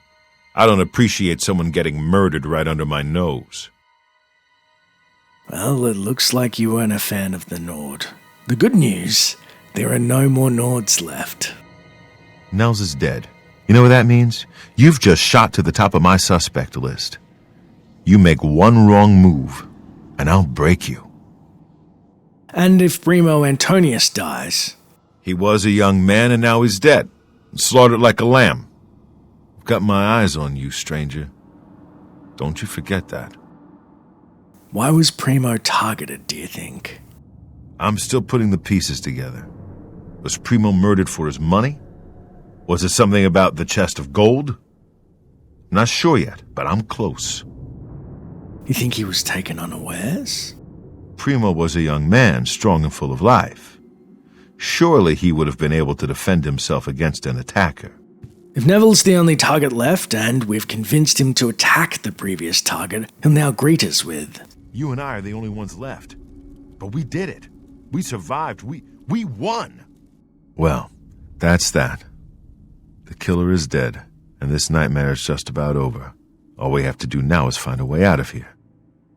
I don't appreciate someone getting murdered right under my nose. Well, it looks like you weren't a fan of the Nord. The good news, there are no more Nords left. Nels is dead. You know what that means? You've just shot to the top of my suspect list. You make one wrong move, and I'll break you. And if Primo Antonius dies? He was a young man, and now he's dead. Slaughtered like a lamb. I've got my eyes on you, stranger. Don't you forget that. Why was Primo targeted, do you think? I'm still putting the pieces together. Was Primo murdered for his money? Was it something about the chest of gold? Not sure yet, but I'm close. You think he was taken unawares? Primo was a young man, strong and full of life. Surely he would have been able to defend himself against an attacker. If Neville's the only target left, and we've convinced him to attack the previous target, he'll now greet us with... You and I are the only ones left. But we did it. We survived. We won. Well, That's that. The killer is dead, and this nightmare is just about over. All we have to do now is find a way out of here.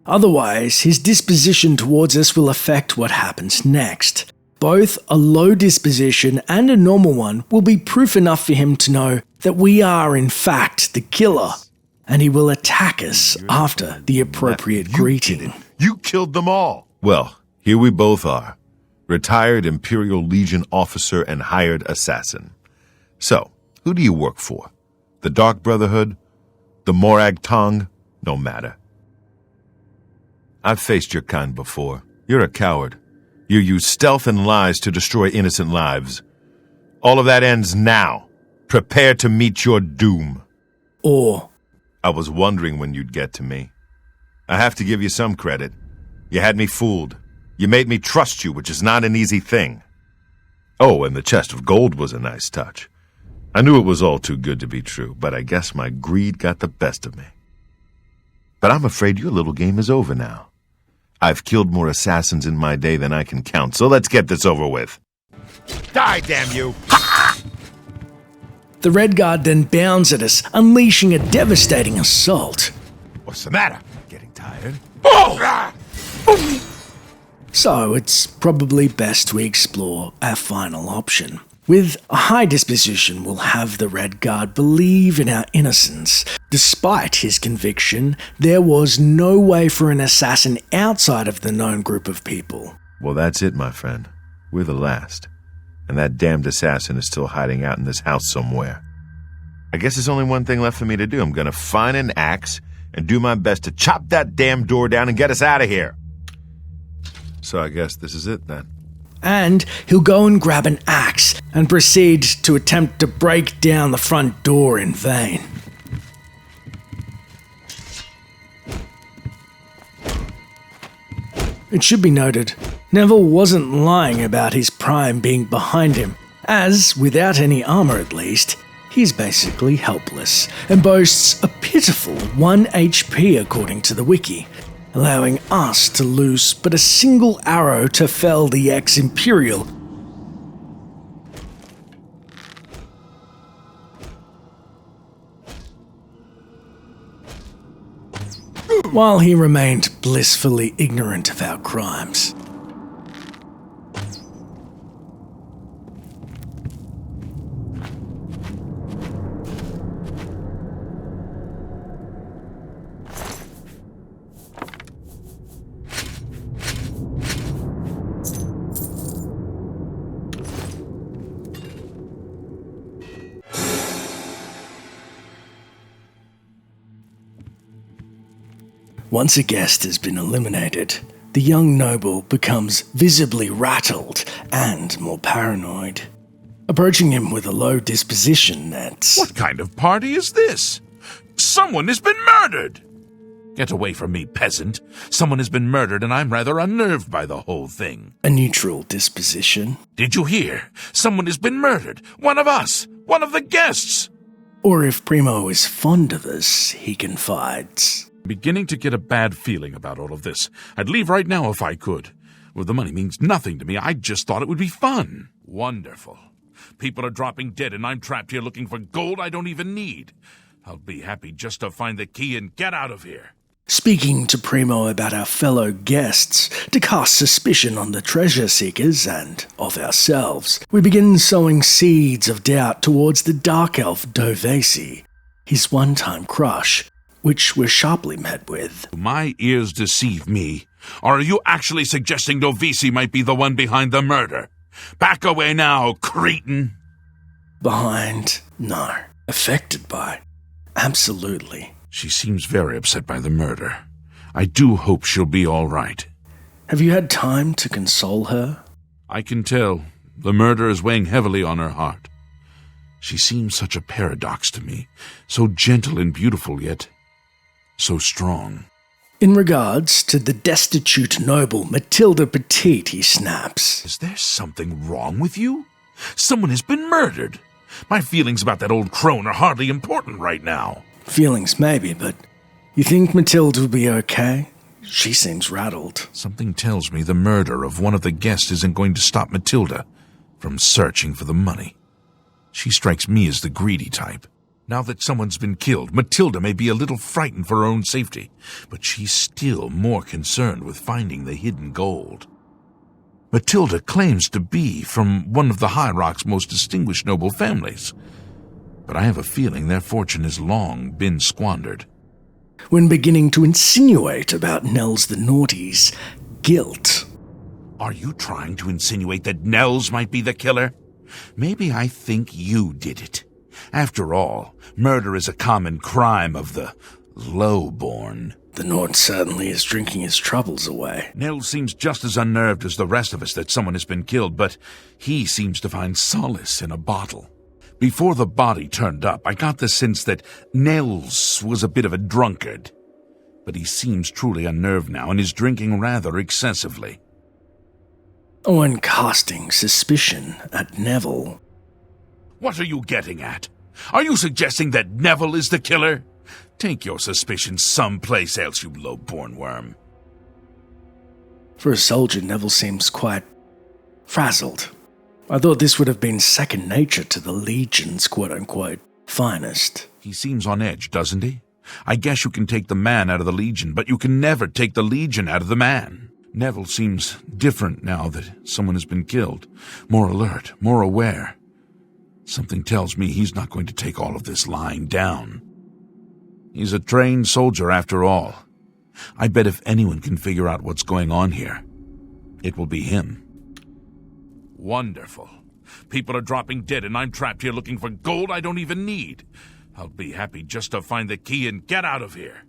Otherwise, his disposition towards us will affect what happens next. Both a low disposition and a normal one will be proof enough for him to know that we are in fact the killer, and he will attack us after the appropriate greeting. You killed them all! Well, here we both are. Retired Imperial Legion officer and hired assassin. So, who do you work for? The Dark Brotherhood? The Morag Tong? No matter. I've faced your kind before. You're a coward. You use stealth and lies to destroy innocent lives. All of that ends now. Prepare to meet your doom. Or, I was wondering when you'd get to me. I have to give you some credit. You had me fooled. You made me trust you, which is not an easy thing. Oh, and the chest of gold was a nice touch. I knew it was all too good to be true, but I guess my greed got the best of me. But I'm afraid your little game is over now. I've killed more assassins in my day than I can count, so let's get this over with. Die, damn you! The Red Guard then bounds at us, unleashing a devastating assault. What's the matter? Getting tired? So it's probably best we explore our final option. With a high disposition, we'll have the Red Guard believe in our innocence. Despite his conviction, there was no way for an assassin outside of the known group of people. Well, that's it, my friend. We're the last. And that damned assassin is still hiding out in this house somewhere. I guess there's only one thing left for me to do. I'm gonna find an axe and do my best to chop that damn door down and get us out of here. So I guess this is it, then. And he'll go and grab an axe and proceed to attempt to break down the front door in vain. It should be noted, Neville wasn't lying about his prime being behind him, as, without any armor at least, he's basically helpless and boasts a pitiful 1 HP according to the wiki, allowing us to lose but a single arrow to fell the ex-Imperial. While he remained blissfully ignorant of our crimes. Once a guest has been eliminated, the young noble becomes visibly rattled and more paranoid. Approaching him with a low disposition that's... What kind of party is this? Someone has been murdered! Get away from me, peasant. Someone has been murdered and I'm rather unnerved by the whole thing. A neutral disposition. Did you hear? Someone has been murdered. One of us. One of the guests. Or if Primo is fond of us, he confides. Beginning to get a bad feeling about all of this. I'd leave right now if I could. Well, the money means nothing to me. I just thought it would be fun. Wonderful. People are dropping dead and I'm trapped here looking for gold I don't even need. I'll be happy just to find the key and get out of here. Speaking to Primo about our fellow guests, to cast suspicion on the treasure seekers and of ourselves, we begin sowing seeds of doubt towards the dark elf Dovesi, his one-time crush, which we're sharply met with. My ears deceive me. Or are you actually suggesting Dovesi might be the one behind the murder? Back away now, cretin! Behind? No. Affected by? Absolutely. She seems very upset by the murder. I do hope she'll be all right. Have you had time to console her? I can tell. The murder is weighing heavily on her heart. She seems such a paradox to me. So gentle and beautiful, yet so strong. In regards to the destitute noble Matilda Petite, he snaps. Is there something wrong with you? Someone has been murdered. My feelings about that old crone are hardly important right now. Feelings maybe, but you think Matilda will be okay? She seems rattled. Something tells me the murder of one of the guests isn't going to stop Matilda from searching for the money. She strikes me as the greedy type. Now that someone's been killed, Matilda may be a little frightened for her own safety, but she's still more concerned with finding the hidden gold. Matilda claims to be from one of the High Rock's most distinguished noble families, but I have a feeling their fortune has long been squandered. When beginning to insinuate about Nels the Naughty's guilt. Are you trying to insinuate that Nels might be the killer? Maybe I think you did it. After all, murder is a common crime of the low-born. The Nord certainly is drinking his troubles away. Nels seems just as unnerved as the rest of us that someone has been killed, but he seems to find solace in a bottle. Before the body turned up, I got the sense that Nels was a bit of a drunkard. But he seems truly unnerved now and is drinking rather excessively. When casting suspicion at Neville. What are you getting at? Are you suggesting that Neville is the killer? Take your suspicions someplace else, you low-born worm. For a soldier, Neville seems quite frazzled. I thought this would have been second nature to the Legion's quote-unquote finest. He seems on edge, doesn't he? I guess you can take the man out of the Legion, but you can never take the Legion out of the man. Neville seems different now that someone has been killed. More alert, more aware. Something tells me he's not going to take all of this lying down. He's a trained soldier after all. I bet if anyone can figure out what's going on here, it will be him. Wonderful. People are dropping dead and I'm trapped here looking for gold I don't even need. I'll be happy just to find the key and get out of here.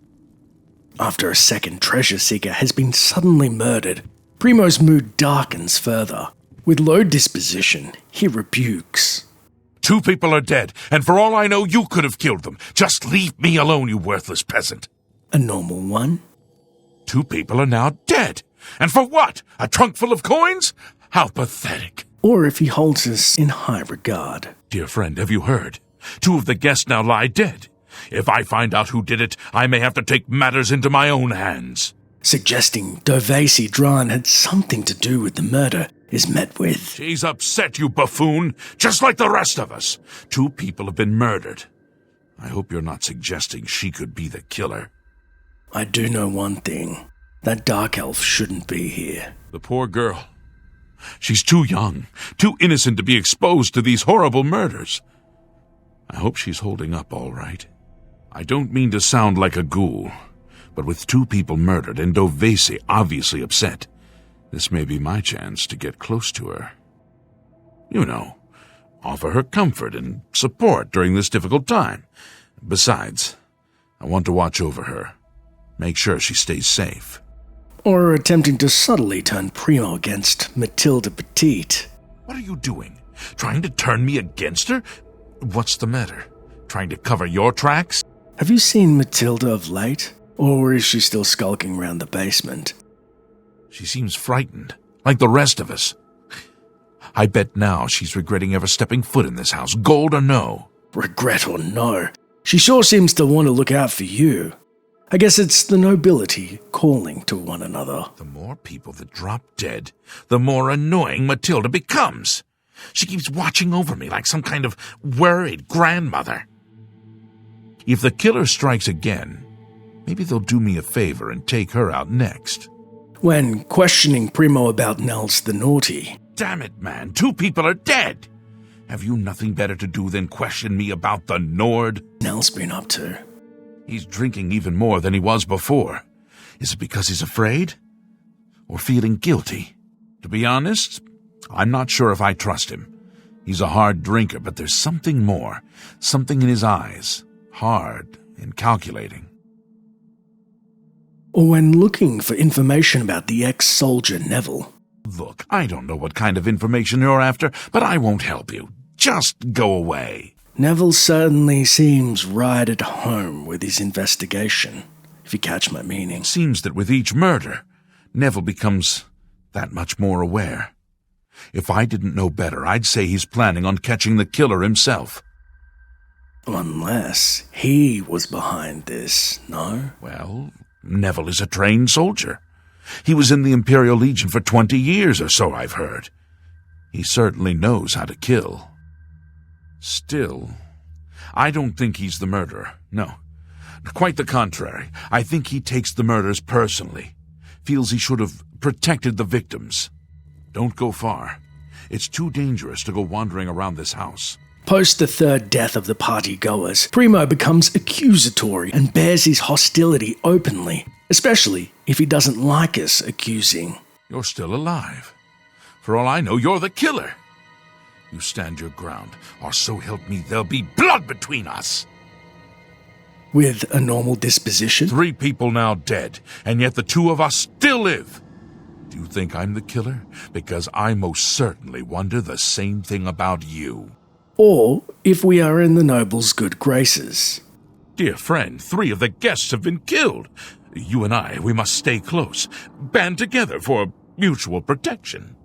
After a second treasure seeker has been suddenly murdered, Primo's mood darkens further. With low disposition, he rebukes. 2 people are dead, and for all I know, you could have killed them. Just leave me alone, you worthless peasant. A normal one? 2 people are now dead. And for what? A trunk full of coins? How pathetic. Or if he holds us in high regard. Dear friend, have you heard? 2 of the guests now lie dead. If I find out who did it, I may have to take matters into my own hands. Suggesting Dovasi Dran had something to do with the murder is met with... She's upset, you buffoon, just like the rest of us. 2 people have been murdered. I hope you're not suggesting she could be the killer. I do know one thing. That dark elf shouldn't be here. The poor girl. She's too young, too innocent to be exposed to these horrible murders. I hope she's holding up all right. I don't mean to sound like a ghoul, but with 2 people murdered and Dovasi obviously upset, this may be my chance to get close to her. You know, offer her comfort and support during this difficult time. Besides, I want to watch over her, make sure she stays safe. Or attempting to subtly turn Primo against Matilda Petite. What are you doing? Trying to turn me against her? What's the matter? Trying to cover your tracks? Have you seen Matilda of late? Or is she still skulking around the basement? She seems frightened, like the rest of us. I bet now she's regretting ever stepping foot in this house, gold or no. Regret or no, she sure seems to want to look out for you. I guess it's the nobility calling to one another. The more people that drop dead, the more annoying Matilda becomes. She keeps watching over me like some kind of worried grandmother. If the killer strikes again, maybe they'll do me a favor and take her out next. When questioning Primo about Nels the Naughty. Damn it, man, 2 people are dead. Have you nothing better to do than question me about the Nord? Nels been up to? He's drinking even more than he was before. Is it because he's afraid? Or feeling guilty? To be honest, I'm not sure if I trust him. He's a hard drinker, but there's something more. Something in his eyes. Hard and calculating. Or when looking for information about the ex-soldier Neville. Look, I don't know what kind of information you're after, but I won't help you. Just go away. Neville certainly seems right at home with his investigation, if you catch my meaning. It seems that with each murder, Neville becomes that much more aware. If I didn't know better, I'd say he's planning on catching the killer himself. Unless he was behind this, no? Well, Neville is a trained soldier. He was in the Imperial Legion for 20 years or so, I've heard. He certainly knows how to kill. Still, I don't think he's the murderer. No. Quite the contrary. I think he takes the murders personally. Feels he should have protected the victims. Don't go far. It's too dangerous to go wandering around this house. Post the third death of the party-goers, Primo becomes accusatory and bears his hostility openly, especially if he doesn't like us accusing. You're still alive. For all I know, you're the killer. You stand your ground, or so help me, there'll be blood between us. With a normal disposition? 3 people now dead, and yet the 2 of us still live. Do you think I'm the killer? Because I most certainly wonder the same thing about you. Or if we are in the noble's good graces. Dear friend, 3 of the guests have been killed. You and I, we must stay close, band together for mutual protection.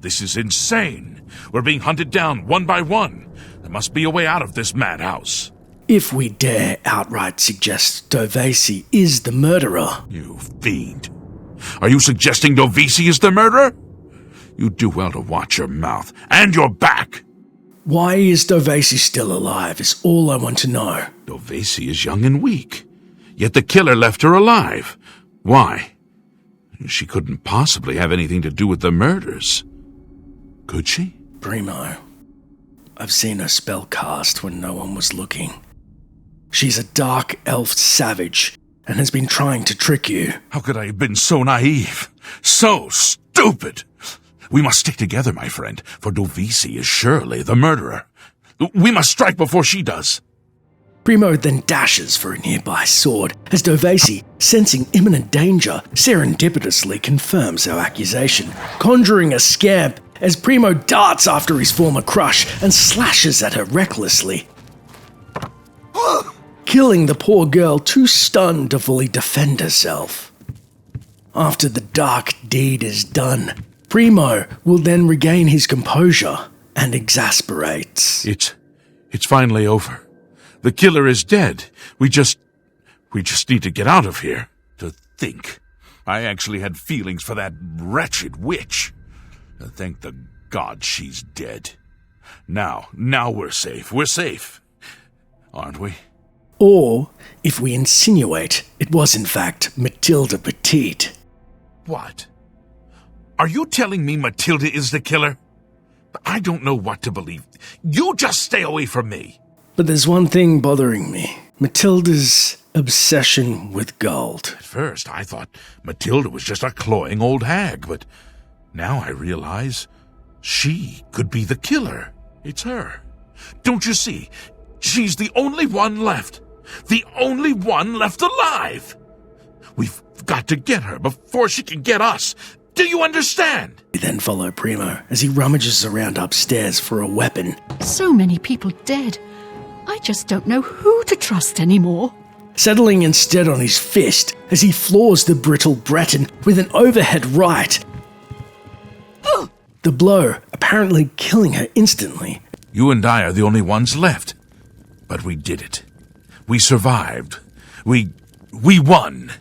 This is insane. We're being hunted down one by one. There must be a way out of this madhouse. If we dare outright suggest Dovesi is the murderer. You fiend. Are you suggesting Dovesi is the murderer? You'd do well to watch your mouth and your back. Why is Dovesi still alive is all I want to know. Dovesi is young and weak, yet the killer left her alive. Why? She couldn't possibly have anything to do with the murders. Could she? Primo, I've seen her spell cast when no one was looking. She's a dark elf savage and has been trying to trick you. How could I have been so naive? So stupid! We must stick together, my friend, for Dovesi is surely the murderer. We must strike before she does. Primo then dashes for a nearby sword, as Dovesi, sensing imminent danger, serendipitously confirms our accusation, conjuring a scamp as Primo darts after his former crush and slashes at her recklessly, killing the poor girl too stunned to fully defend herself. After the dark deed is done, Primo will then regain his composure and exasperates. It's finally over. The killer is dead. We just need to get out of here. To think, I actually had feelings for that wretched witch. Thank the gods she's dead. Now we're safe. We're safe. Aren't we? Or, if we insinuate it was in fact Matilda Petite. What? Are you telling me Matilda is the killer? I don't know what to believe. You just stay away from me. But there's one thing bothering me. Matilda's obsession with gold. At first, I thought Matilda was just a cloying old hag, but now I realize she could be the killer. It's her. Don't you see? She's the only one left. The only one left alive. We've got to get her before she can get us. Do you understand? We then follow Primo as he rummages around upstairs for a weapon. So many people dead. I just don't know who to trust anymore. Settling instead on his fist as he floors the brittle Breton with an overhead right. The blow apparently killing her instantly. You and I are the only ones left. But we did it. We survived. We won.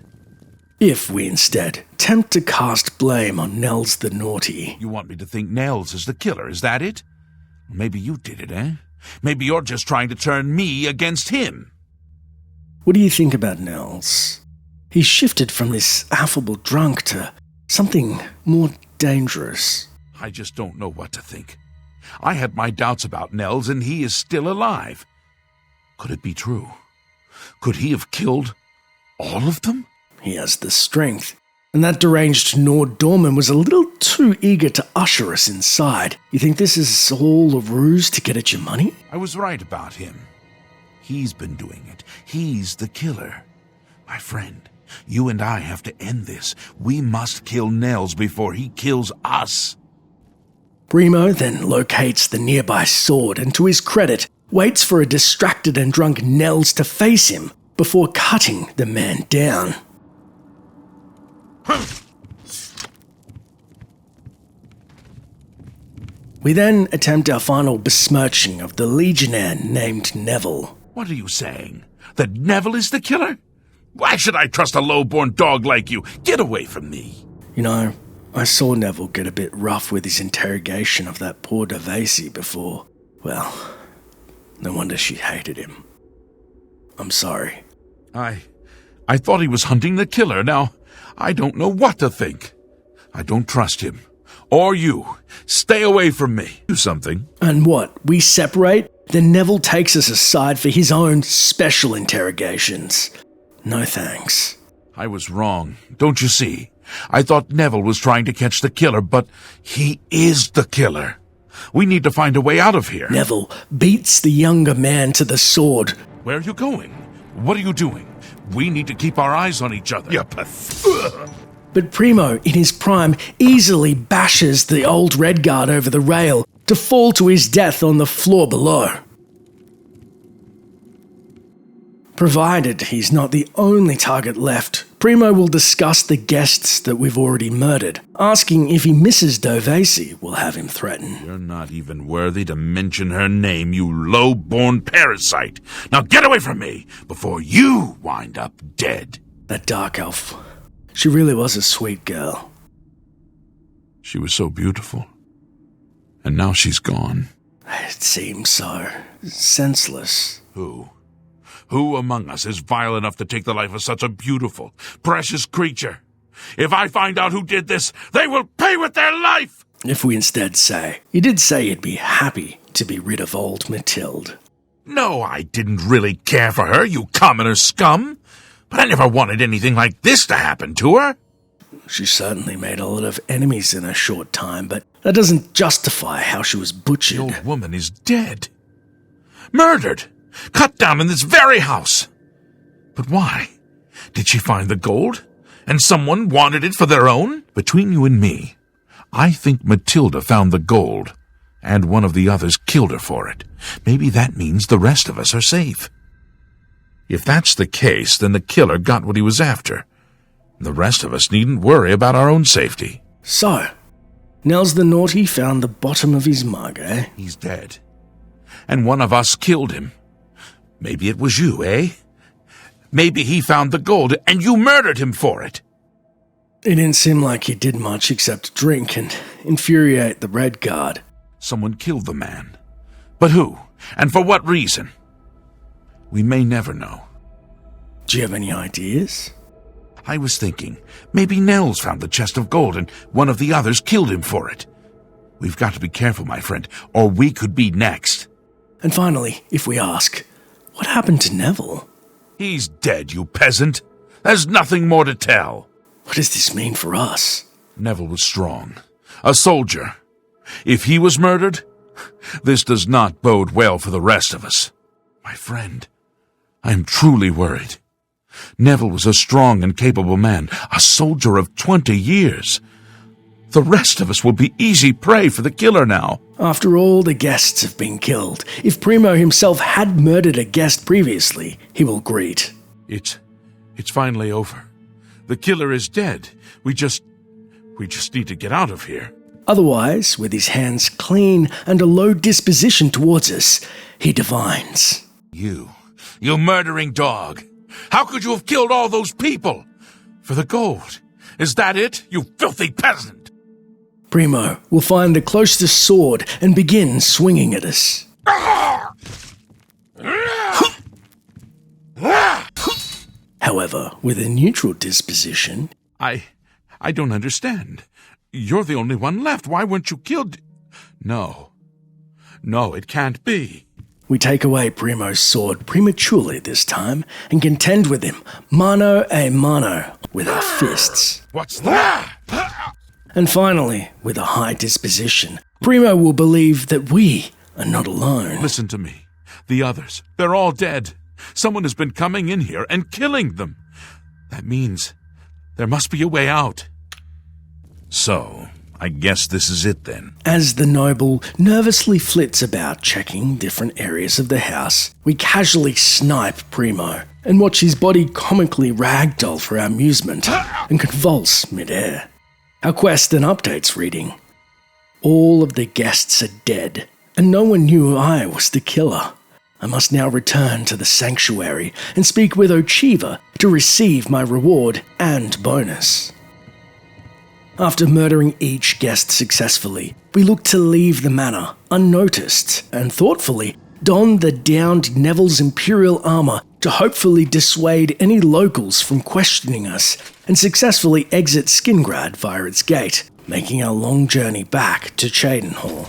If we instead attempt to cast blame on Nels the Naughty. You want me to think Nels is the killer, is that it? Maybe you did it, eh? Maybe you're just trying to turn me against him. What do you think about Nels? He's shifted from this affable drunk to something more dangerous. I just don't know what to think. I had my doubts about Nels, and he is still alive. Could it be true? Could he have killed all of them? He has the strength. And that deranged Nord Dorman was a little too eager to usher us inside. You think this is all a ruse to get at your money? I was right about him. He's been doing it. He's the killer. My friend, you and I have to end this. We must kill Nels before he kills us. Primo then locates the nearby sword and, to his credit, waits for a distracted and drunk Nels to face him before cutting the man down. We then attempt our final besmirching of the legionnaire named Neville. What are you saying? That Neville is the killer? Why should I trust a low-born dog like you? Get away from me. You know, I saw Neville get a bit rough with his interrogation of that poor Dovesi before. Well, No wonder she hated him. I'm sorry. I thought he was hunting the killer. Now, I don't know what to think. I don't trust him. Or you. Stay away from me. Do something. And what? We separate? Then Neville takes us aside for his own special interrogations. No thanks. I was wrong. Don't you see? I thought Neville was trying to catch the killer, but he is the killer. We need to find a way out of here. Neville beats the younger man to the sword. Where are you going? What are you doing? We need to keep our eyes on each other. But Primo, in his prime, easily bashes the old Redguard over the rail to fall to his death on the floor below. Provided he's not the only target left, Primo will discuss the guests that we've already murdered. Asking if he misses Dovesi will have him threaten. You're not even worthy to mention her name, you low-born parasite. Now get away from me before you wind up dead. That dark elf. She really was a sweet girl. She was so beautiful. And now she's gone. It seems so. Senseless. Who? Who among us is vile enough to take the life of such a beautiful, precious creature? If I find out who did this, they will pay with their life! If we instead say, you did say you'd be happy to be rid of old Mathilde. No, I didn't really care for her, you commoner scum. But I never wanted anything like this to happen to her. She certainly made a lot of enemies in a short time, but that doesn't justify how she was butchered. The old woman is dead. Murdered. Cut down in this very house. But why? Did she find the gold? And someone wanted it for their own? Between you and me, I think Matilda found the gold, and one of the others killed her for it. Maybe that means the rest of us are safe. If that's the case, then the killer got what he was after. The rest of us needn't worry about our own safety. So, Nels the Naughty found the bottom of his mug, eh? He's dead. And one of us killed him. Maybe it was you, eh? Maybe he found the gold and you murdered him for it. It didn't seem like he did much except drink and infuriate the Redguard. Someone killed the man. But who? And for what reason? We may never know. Do you have any ideas? I was thinking, maybe Nels found the chest of gold and one of the others killed him for it. We've got to be careful, my friend, or we could be next. And finally, if we ask, what happened to Neville? He's dead, you peasant. There's nothing more to tell. What does this mean for us? Neville was strong. A soldier. If he was murdered, this does not bode well for the rest of us. My friend, I am truly worried. Neville was a strong and capable man, a soldier of 20 years. The rest of us will be easy prey for the killer now. After all the guests have been killed, if Primo himself had murdered a guest previously, he will greet. It's finally over. The killer is dead. We just need to get out of here. Otherwise, with his hands clean and a low disposition towards us, he divines. You murdering dog. How could you have killed all those people? For the gold. Is that it, you filthy peasant? Primo will find the closest sword and begin swinging at us. However, with a neutral disposition... I don't understand. You're the only one left. Why weren't you killed? No, it can't be. We take away Primo's sword prematurely this time and contend with him, mano a mano, with our fists. What's that? And finally, with a high disposition, Primo will believe that we are not alone. Listen to me. The others, they're all dead. Someone has been coming in here and killing them. That means there must be a way out. So, I guess this is it then. As the noble nervously flits about checking different areas of the house, we casually snipe Primo and watch his body comically ragdoll for our amusement and convulse mid-air. Our quest and updates reading. All of the guests are dead, and no one knew I was the killer. I must now return to the sanctuary and speak with Ochiva to receive my reward and bonus. After murdering each guest successfully, we look to leave the manor unnoticed and thoughtfully don the downed Neville's Imperial armour to hopefully dissuade any locals from questioning us, and successfully exit Skingrad via its gate, making our long journey back to Cheydinhal.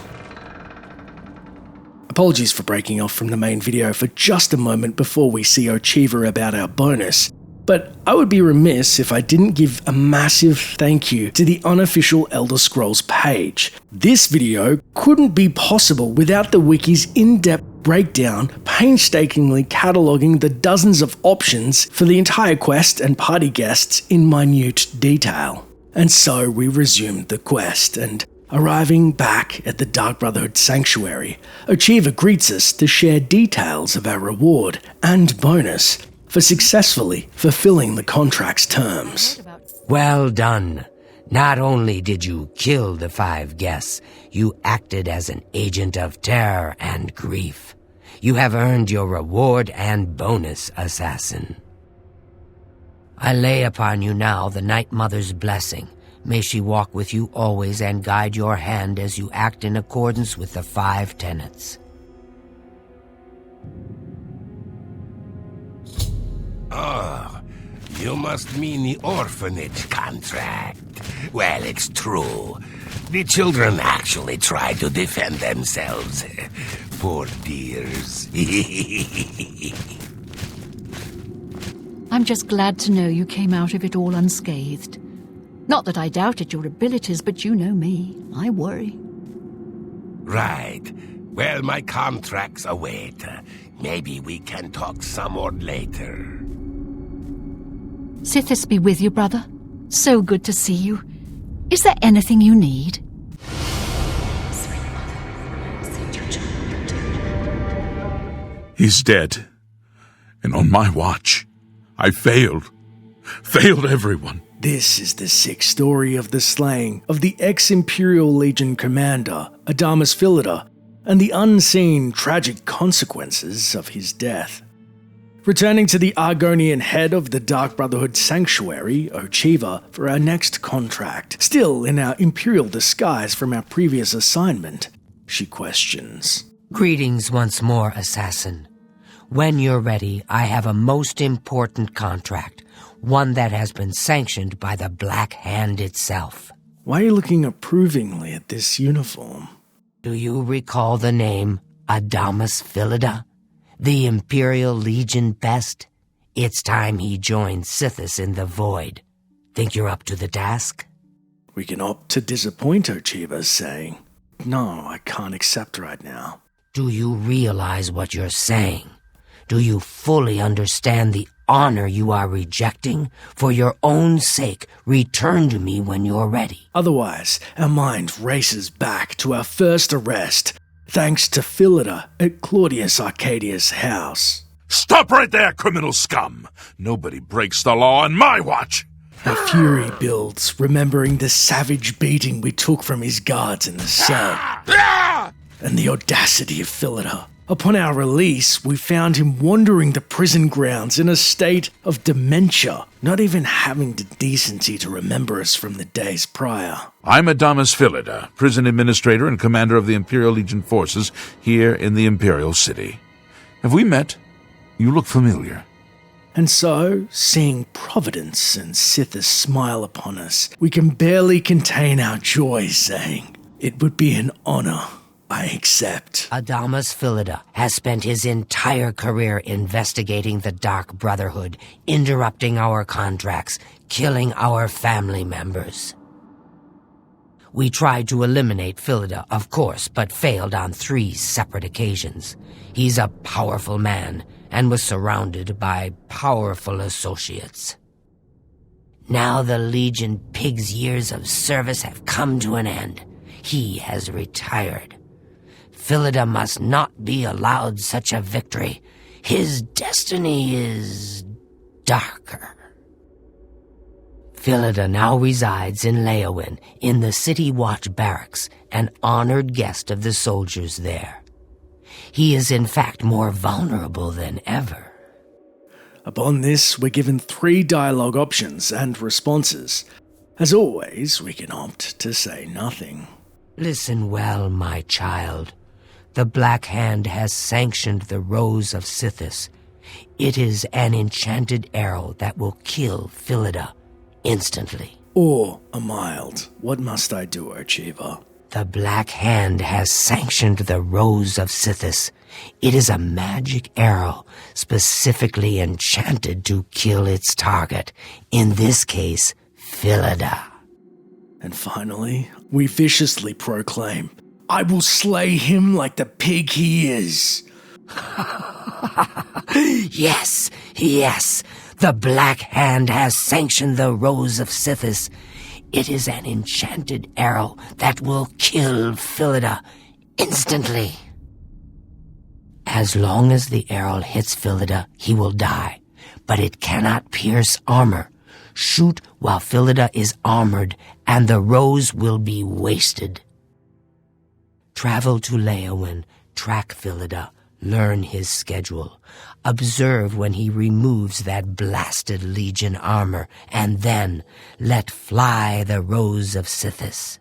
Apologies for breaking off from the main video for just a moment before we see Ochiva about our bonus, but I would be remiss if I didn't give a massive thank you to the unofficial Elder Scrolls page. This video couldn't be possible without the wiki's in-depth breakdown, painstakingly cataloguing the dozens of options for the entire quest and party guests in minute detail. And so we resumed the quest, and arriving back at the Dark Brotherhood Sanctuary, Ochiva greets us to share details of our reward and bonus for successfully fulfilling the contract's terms. Well done. Not only did you kill the 5 guests, you acted as an agent of terror and grief. You have earned your reward and bonus, assassin. I lay upon you now the Night Mother's blessing. May she walk with you always and guide your hand as you act in accordance with the 5 tenets. Oh, you must mean the orphanage contract. Well, it's true. The children actually try to defend themselves. Poor dears. I'm just glad to know you came out of it all unscathed. Not that I doubted your abilities, but you know me. I worry. Right. Well, my contracts await. Maybe we can talk some more later. Sithis be with you, brother. So good to see you. Is there anything you need? He's dead. And on my watch, I failed. Failed everyone. This is the sick story of the slaying of the ex-Imperial Legion commander, Adamus Philida, and the unseen tragic consequences of his death. Returning to the Argonian head of the Dark Brotherhood Sanctuary, Ochiva, for our next contract, still in our Imperial disguise from our previous assignment, she questions. Greetings once more, assassin. When you're ready, I have a most important contract, one that has been sanctioned by the Black Hand itself. Why are you looking approvingly at this uniform? Do you recall the name Adamus Philida? The Imperial Legion best? It's time he joined Sithis in the Void. Think you're up to the task? We can opt to disappoint Ochiva's saying. No, I can't accept right now. Do you realize what you're saying? Do you fully understand the honor you are rejecting? For your own sake, return to me when you're ready. Otherwise, our mind races back to our first arrest, thanks to Philida at Claudius Arcadius' house. Stop right there, criminal scum! Nobody breaks the law on my watch! Our fury builds, remembering the savage beating we took from his guards in the cell. And the audacity of Philida. Upon our release, we found him wandering the prison grounds in a state of dementia, not even having the decency to remember us from the days prior. I'm Adamus Philida, prison administrator and commander of the Imperial Legion forces here in the Imperial City. Have we met? You look familiar. And so, seeing Providence and Sithis smile upon us, we can barely contain our joy, saying, "It would be an honor. I accept." Adamus Philida has spent his entire career investigating the Dark Brotherhood, interrupting our contracts, killing our family members. We tried to eliminate Philida, of course, but failed on 3 separate occasions. He's a powerful man and was surrounded by powerful associates. Now the Legion Pig's years of service have come to an end. He has retired. Philida must not be allowed such a victory. His destiny is darker. Philida now resides in Leowin, in the City Watch Barracks, an honored guest of the soldiers there. He is in fact more vulnerable than ever. Upon this, we're given 3 dialogue options and responses. As always, we can opt to say nothing. Listen well, my child. The Black Hand has sanctioned the Rose of Sithis. It is an enchanted arrow that will kill Philida instantly. Or a mild. What must I do, Achiever? The Black Hand has sanctioned the Rose of Sithis. It is a magic arrow specifically enchanted to kill its target, in this case, Philida. And finally, we viciously proclaim, I will slay him like the pig he is. Yes, yes. The Black Hand has sanctioned the Rose of Sithis. It is an enchanted arrow that will kill Philida instantly. As long as the arrow hits Philida, he will die, but it cannot pierce armor. Shoot while Philida is armored, and the rose will be wasted. Travel to Leowin, track Philida, learn his schedule. Observe when he removes that blasted Legion armor, and then let fly the Rose of Sithis.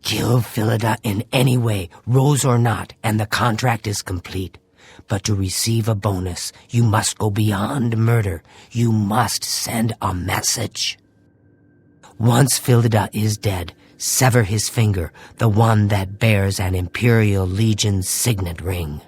Kill Philida in any way, rose or not, and the contract is complete. But to receive a bonus, you must go beyond murder. You must send a message. Once Philida is dead, sever his finger, the one that bears an Imperial Legion signet ring.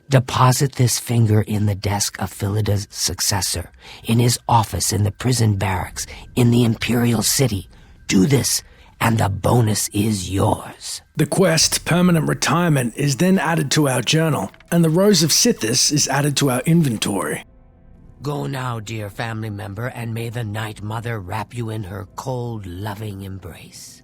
Deposit this finger in the desk of Philida's successor, in his office in the prison barracks, in the Imperial City. Do this, and the bonus is yours. The quest, Permanent Retirement, is then added to our journal, and the Rose of Sithis is added to our inventory. Go now, dear family member, and may the Night Mother wrap you in her cold, loving embrace.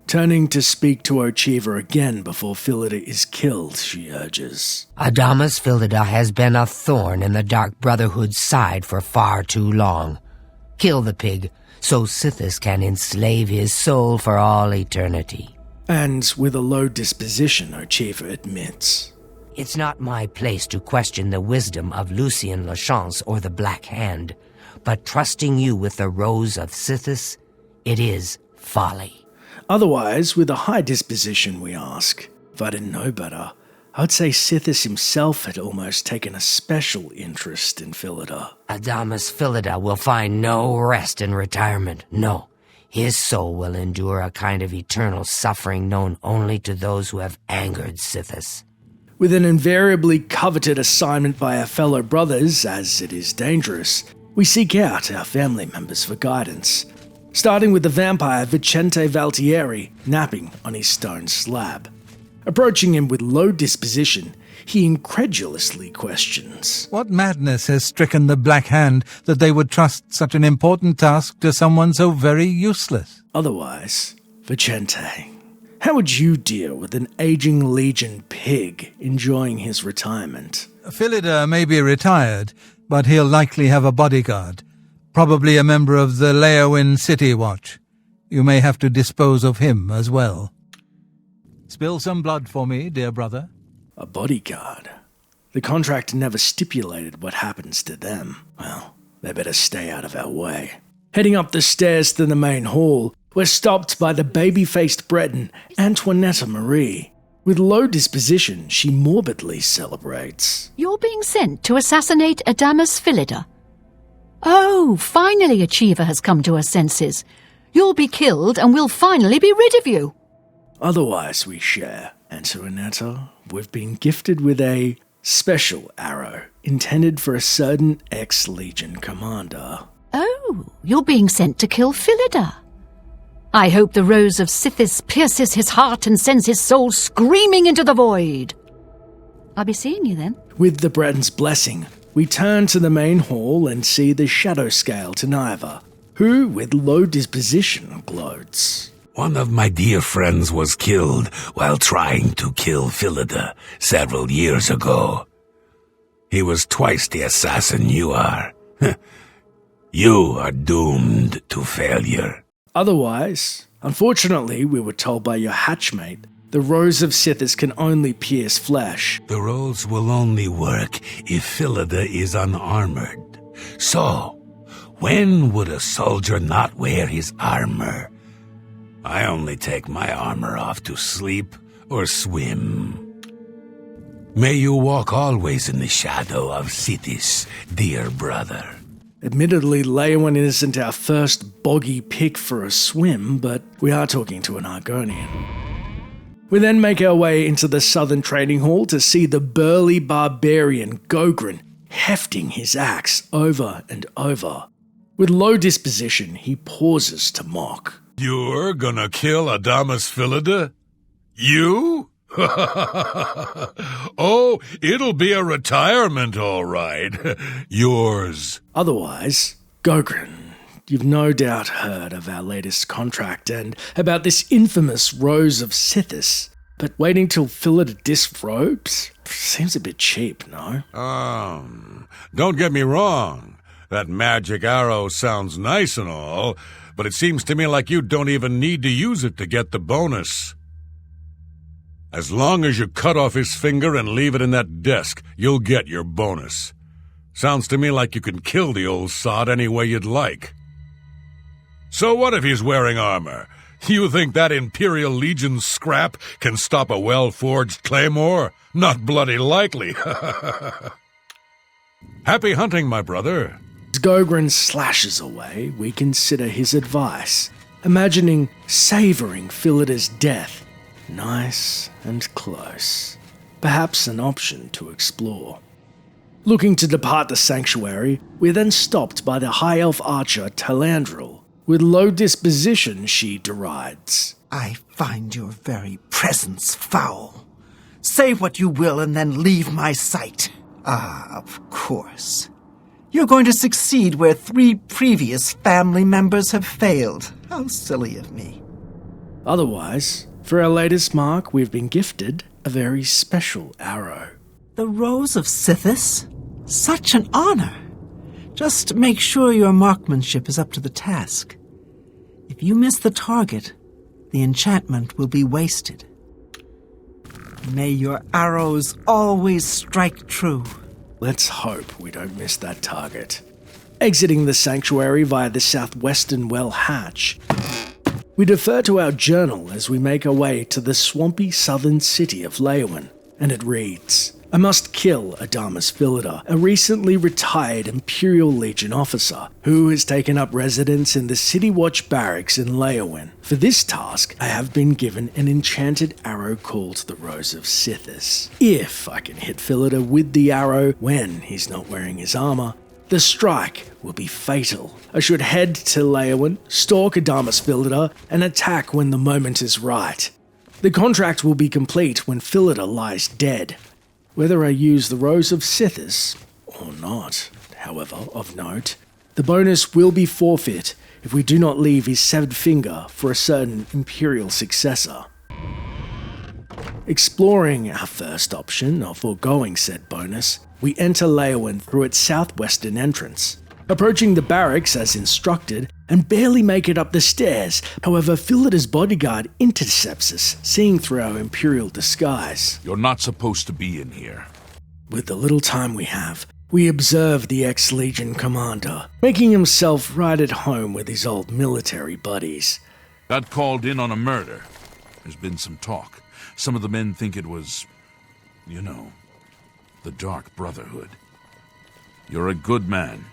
Turning to speak to Achiever again before Philida is killed, she urges. Adamus Philida has been a thorn in the Dark Brotherhood's side for far too long. Kill the pig, so Sithis can enslave his soul for all eternity. And with a low disposition, Achiever admits. It's not my place to question the wisdom of Lucien Lachance or the Black Hand, but trusting you with the Rose of Sithis, it is folly. Otherwise, with a high disposition, we ask. If I didn't know better, I'd say Sithis himself had almost taken a special interest in Philida. Adamus Philida will find no rest in retirement. No, his soul will endure a kind of eternal suffering known only to those who have angered Sithis. With an invariably coveted assignment by our fellow brothers, as it is dangerous, we seek out our family members for guidance, starting with the vampire Vicente Valtieri napping on his stone slab. Approaching him with low disposition, he incredulously questions. What madness has stricken the Black Hand that they would trust such an important task to someone so very useless? Otherwise, Vicente, how would you deal with an aging Legion pig enjoying his retirement? Philida may be retired, but he'll likely have a bodyguard, probably a member of the Leowin City Watch. You may have to dispose of him as well. Spill some blood for me, dear brother. A bodyguard? The contract never stipulated what happens to them. Well, they better stay out of our way. Heading up the stairs to the main hall, we're stopped by the baby-faced Breton, Antoinette Marie. With low disposition, she morbidly celebrates. You're being sent to assassinate Adamus Philida. Oh, finally Achiever has come to her senses. You'll be killed and we'll finally be rid of you. Otherwise we share. Antoinette, we've been gifted with a special arrow intended for a certain ex-Legion commander. Oh, you're being sent to kill Philida. I hope the Rose of Sithis pierces his heart and sends his soul screaming into the void. I'll be seeing you then. With the Breton's blessing, we turn to the main hall and see the shadow scale to Niva, who, with low disposition, gloats. One of my dear friends was killed while trying to kill Philida several years ago. He was twice the assassin you are. You are doomed to failure. Otherwise, unfortunately, we were told by your hatchmate, the Rose of Sithis can only pierce flesh. The rose will only work if Philida is unarmored. So, when would a soldier not wear his armor? I only take my armor off to sleep or swim? May you walk always in the shadow of Sithis, dear brother. Admittedly, Leowyn isn't our first boggy pick for a swim, but we are talking to an Argonian. We then make our way into the southern trading hall to see the burly barbarian Gogren hefting his axe over and over. With low disposition, he pauses to mock. You're gonna kill Adamus Philida? You? Oh, it'll be a retirement, all right. Yours. Otherwise, Gogren, you've no doubt heard of our latest contract and about this infamous Rose of Sithis. But waiting till Philida disrobes seems a bit cheap, no? Don't get me wrong. That magic arrow sounds nice and all, but it seems to me like you don't even need to use it to get the bonus. As long as you cut off his finger and leave it in that desk, you'll get your bonus. Sounds to me like you can kill the old sod any way you'd like. So what if he's wearing armor? You think that Imperial Legion scrap can stop a well-forged claymore? Not bloody likely. Happy hunting, my brother. As Gogren slashes away, we consider his advice, imagining savouring Philida's death. Nice and close. Perhaps an option to explore. Looking to depart the sanctuary, we're then stopped by the High Elf archer Talandril. With low disposition, she derides. I find your very presence foul. Say what you will and then leave my sight. Ah, of course. You're going to succeed where 3 previous family members have failed. How silly of me. Otherwise, for our latest mark, we've been gifted a very special arrow. The Rose of Sithis? Such an honor. Just make sure your marksmanship is up to the task. If you miss the target, the enchantment will be wasted. May your arrows always strike true. Let's hope we don't miss that target. Exiting the sanctuary via the southwestern well hatch, we defer to our journal as we make our way to the swampy southern city of Leowyn, and it reads, I must kill Adamus Philida, a recently retired Imperial Legion officer who has taken up residence in the City Watch barracks in Leowyn. For this task, I have been given an enchanted arrow called the Rose of Sithis. If I can hit Philida with the arrow when he's not wearing his armor, the strike will be fatal. I should head to Leowyn, stalk Adamus Philida, and attack when the moment is right. The contract will be complete when Philida lies dead. Whether I use the Rose of Sithis or not, however, of note, the bonus will be forfeit if we do not leave his severed finger for a certain Imperial successor. Exploring our first option of foregoing said bonus, we enter Leowyn through its southwestern entrance, approaching the barracks as instructed and barely make it up the stairs. However, Philida's bodyguard intercepts us, seeing through our Imperial disguise. You're not supposed to be in here. With the little time we have, we observe the ex-Legion commander, making himself right at home with his old military buddies. Got called in on a murder. There's been some talk. Some of the men think it was, the Dark Brotherhood. You're a good man.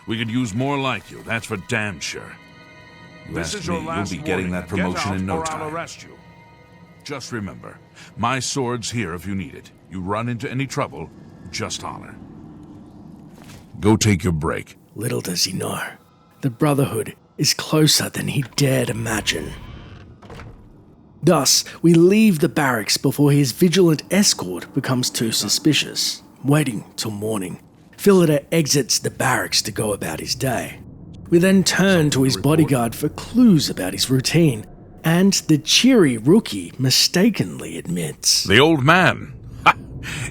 We could use more like you, that's for damn sure. You ask me, you'll be getting that promotion in no time. I'll arrest you. Just remember, my sword's here if you need it. You run into any trouble, just holler. Go take your break. Little does he know, the Brotherhood is closer than he dared imagine. Thus, we leave the barracks before his vigilant escort becomes too suspicious. Waiting till morning, Philida exits the barracks to go about his day. We then turn to his bodyguard for clues about his routine, and the cheery rookie mistakenly admits. The old man?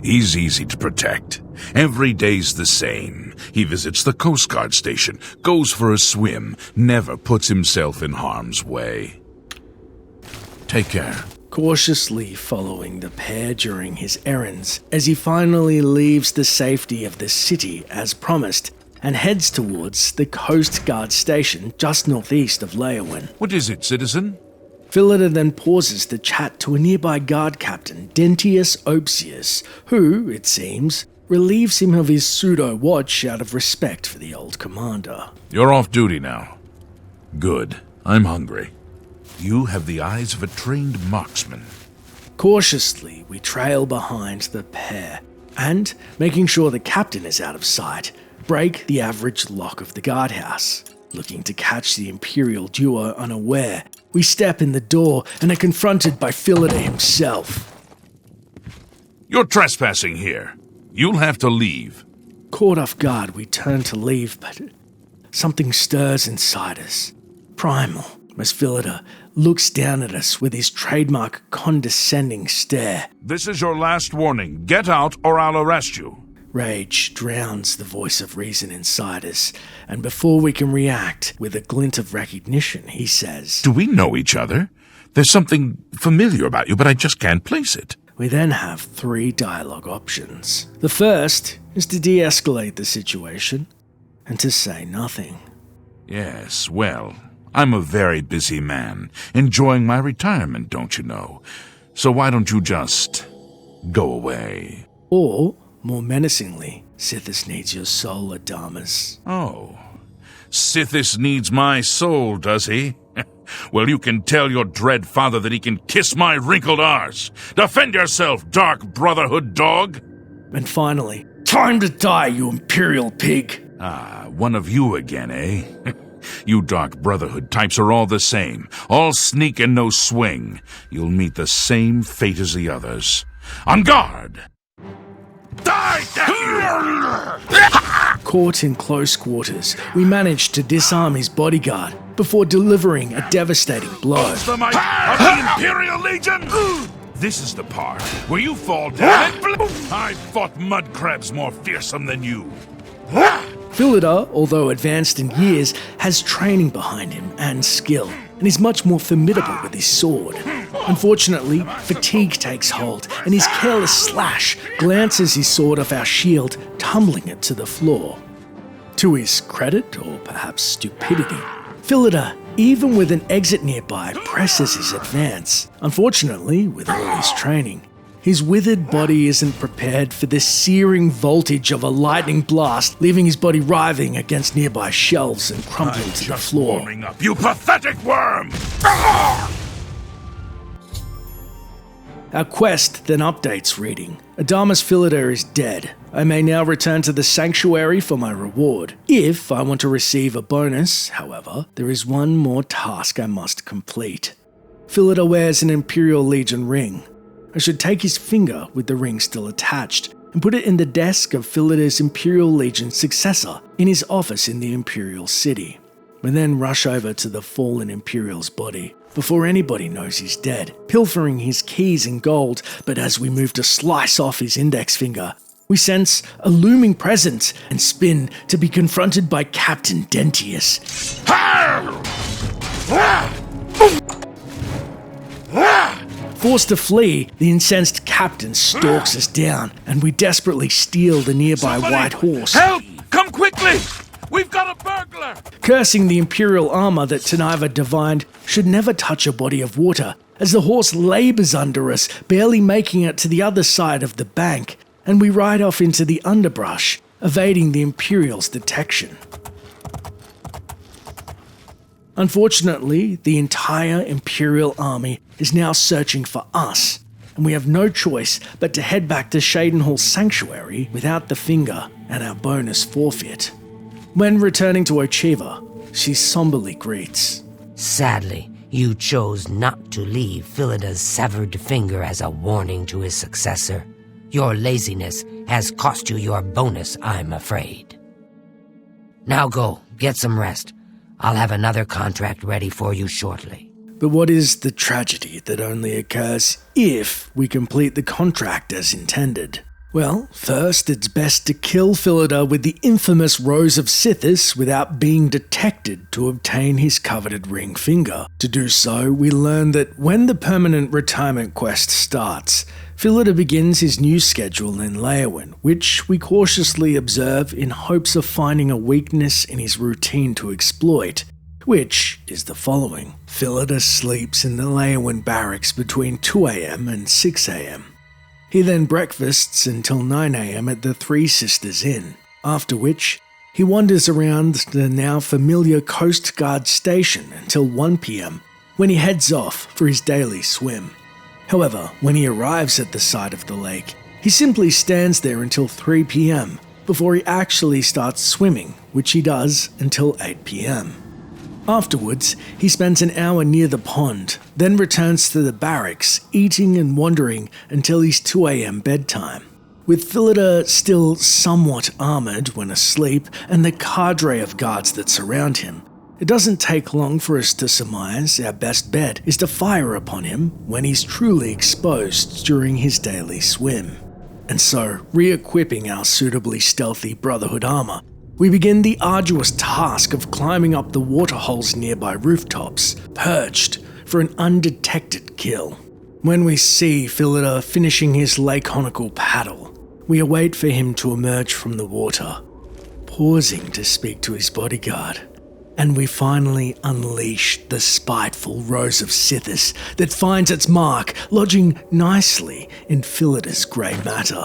He's easy to protect. Every day's the same. He visits the Coast Guard station, goes for a swim, never puts himself in harm's way. Take care. Cautiously following the pair during his errands, as he finally leaves the safety of the city as promised and heads towards the Coast Guard station just northeast of Leowyn. What is it, citizen? Philida then pauses to chat to a nearby guard captain, Dentius Opsius, who, it seems, relieves him of his pseudo-watch out of respect for the old commander. You're off duty now. Good. I'm hungry. You have the eyes of a trained marksman. Cautiously, we trail behind the pair, and, making sure the captain is out of sight, break the average lock of the guardhouse. Looking to catch the Imperial duo unaware, we step in the door and are confronted by Philida himself. You're trespassing here. You'll have to leave. Caught off guard, we turn to leave, but something stirs inside us. Primal, as Philida looks down at us with his trademark condescending stare. This is your last warning. Get out or I'll arrest you. Rage drowns the voice of reason inside us, and before we can react, with a glint of recognition, he says, Do we know each other? There's something familiar about you, but I just can't place it. We then have 3 dialogue options. The first is to de-escalate the situation and to say nothing. Yes, well, I'm a very busy man, enjoying my retirement, don't you know? So why don't you just go away? Or, more menacingly, Sithis needs your soul, Adamus. Oh, Sithis needs my soul, does he? Well, you can tell your dread father that he can kiss my wrinkled arse. Defend yourself, Dark Brotherhood dog! And finally, time to die, you Imperial pig! Ah, one of you again, eh? You Dark Brotherhood types are all the same. All sneak and no swing. You'll meet the same fate as the others. On guard! Die, damn you! Caught in close quarters, we managed to disarm his bodyguard before delivering a devastating blow. What's the might of the Imperial Legion? This is the part where you fall down and I've fought mud crabs more fearsome than you. Philida, although advanced in years, has training behind him and skill, and is much more formidable with his sword. Unfortunately, fatigue takes hold, and his careless slash glances his sword off our shield, tumbling it to the floor. To his credit, or perhaps stupidity, Philida, even with an exit nearby, presses his advance. Unfortunately, with all his training, his withered body isn't prepared for the searing voltage of a lightning blast, leaving his body writhing against nearby shelves and crumbling to the floor. Warming up, you pathetic worm! Our quest then updates reading. Adamus Philida is dead. I may now return to the sanctuary for my reward. If I want to receive a bonus, however, there is one more task I must complete. Philida wears an Imperial Legion ring. I should take his finger with the ring still attached and put it in the desk of Philida's Imperial Legion successor in his office in the Imperial City. We then rush over to the fallen Imperial's body before anybody knows he's dead, pilfering his keys and gold, but as we move to slice off his index finger, we sense a looming presence and spin to be confronted by Captain Dentius. Forced to flee, the incensed captain stalks us down, and we desperately steal the nearby white horse. Help! Come quickly! We've got a burglar! Cursing the Imperial armor that Tanaiva divined should never touch a body of water, as the horse labors under us, barely making it to the other side of the bank, and we ride off into the underbrush, evading the Imperial's detection. Unfortunately, the entire Imperial army is now searching for us, and we have no choice but to head back to Shadenhall's sanctuary without the finger and our bonus forfeit. When returning to Ochiva, she somberly greets. Sadly, you chose not to leave Philida's severed finger as a warning to his successor. Your laziness has cost you your bonus, I'm afraid. Now go, get some rest. I'll have another contract ready for you shortly. But what is the tragedy that only occurs if we complete the contract as intended? Well, first, it's best to kill Philida with the infamous Rose of Sithis without being detected to obtain his coveted ring finger. To do so, we learn that when the permanent retirement quest starts, Philida begins his new schedule in Leyawen, which we cautiously observe in hopes of finding a weakness in his routine to exploit. which is the following. Philida sleeps in the Leyawan barracks between 2 a.m. and 6 a.m. He then breakfasts until 9 a.m. at the Three Sisters Inn, after which he wanders around the now familiar Coast Guard station until 1 p.m. when he heads off for his daily swim. However, when he arrives at the side of the lake, he simply stands there until 3 p.m. before he actually starts swimming, which he does until 8 p.m. Afterwards, he spends an hour near the pond, then returns to the barracks, eating and wandering until his 2 a.m. bedtime. With Philida still somewhat armoured when asleep and the cadre of guards that surround him, it doesn't take long for us to surmise our best bet is to fire upon him when he's truly exposed during his daily swim. And so, re-equipping our suitably stealthy Brotherhood armour, we begin the arduous task of climbing up the waterholes nearby rooftops, perched for an undetected kill. When we see Philida finishing his laconical paddle, we await for him to emerge from the water, pausing to speak to his bodyguard, and we finally unleash the spiteful Rose of Sithis that finds its mark, lodging nicely in Philida's grey matter.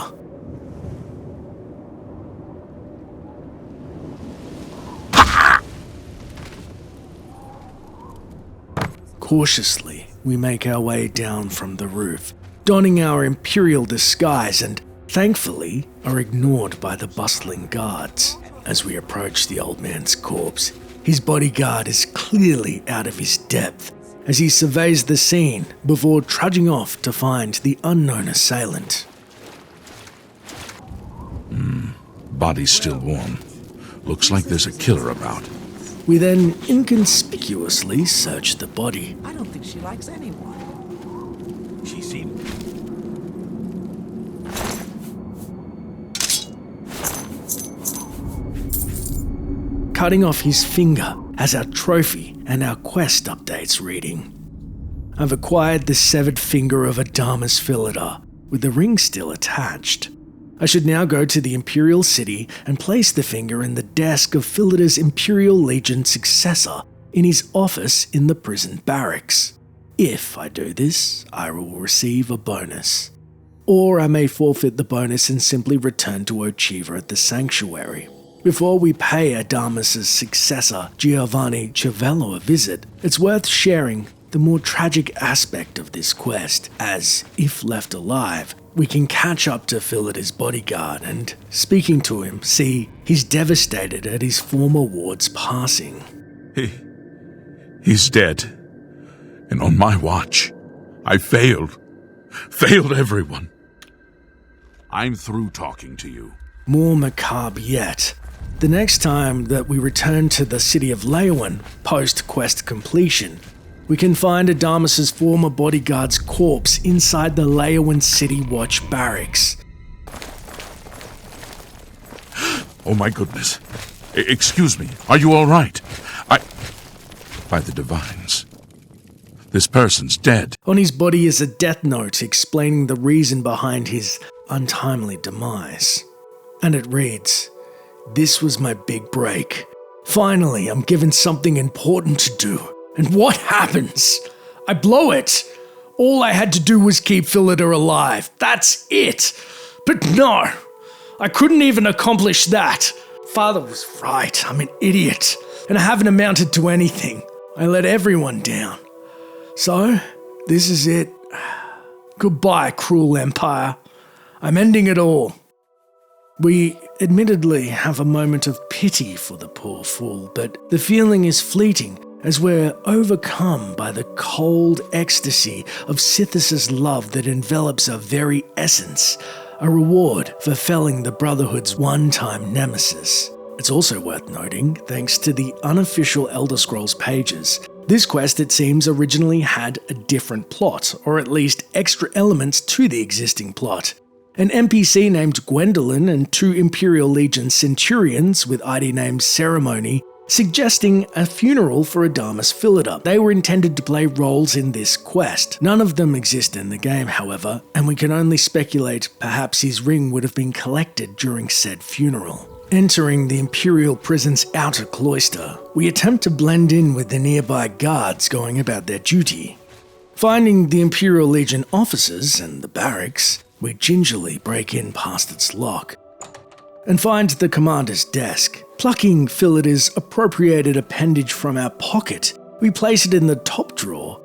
Cautiously, we make our way down from the roof, donning our imperial disguise and, thankfully, are ignored by the bustling guards. As we approach the old man's corpse, his bodyguard is clearly out of his depth as he surveys the scene before trudging off to find the unknown assailant. Body's still warm. Looks like there's a killer about. We then inconspicuously search the body. I don't think she likes anyone. She seemed... Cutting off his finger as our trophy and our quest updates reading. I've acquired the severed finger of Adamus Philida, with the ring still attached. I should now go to the Imperial City and place the finger in the desk of Philida's Imperial Legion successor in his office in the prison barracks. If I do this, I will receive a bonus. Or I may forfeit the bonus and simply return to Ochiva at the Sanctuary. Before we pay Adamus's successor, Giovanni Ciavello, a visit, it's worth sharing the more tragic aspect of this quest, as, if left alive, we can catch up to Philida's bodyguard and, speaking to him, see he's devastated at his former ward's passing. He's dead. And on my watch, I failed. Failed everyone. I'm through talking to you. More macabre yet. The next time that we return to the city of Leyawan, post-quest completion, we can find Adamus's former bodyguard's corpse inside the Leyawan City Watch barracks. Oh my goodness. Excuse me, are you all right? By the divines, this person's dead. On his body is a death note explaining the reason behind his untimely demise. And it reads, "This was my big break. Finally, I'm given something important to do. And what happens? I blow it. All I had to do was keep Philida alive. That's it. But no, I couldn't even accomplish that. Father was right. I'm an idiot. And I haven't amounted to anything. I let everyone down. So, this is it. Goodbye, cruel empire. I'm ending it all." We admittedly have a moment of pity for the poor fool, but the feeling is fleeting as we're overcome by the cold ecstasy of Sithis' love that envelops our very essence, a reward for felling the Brotherhood's one-time nemesis. It's also worth noting, thanks to the unofficial Elder Scrolls pages, this quest, it seems, originally had a different plot, or at least extra elements to the existing plot. An NPC named Gwendolyn and 2 Imperial Legion Centurions with ID names Ceremony, suggesting a funeral for Adamus Philida. They were intended to play roles in this quest. None of them exist in the game, however, and we can only speculate perhaps his ring would have been collected during said funeral. Entering the Imperial prison's outer cloister, we attempt to blend in with the nearby guards going about their duty. Finding the Imperial Legion officers and the barracks, we gingerly break in past its lock and find the commander's desk. Plucking Philida's appropriated appendage from our pocket, we place it in the top drawer.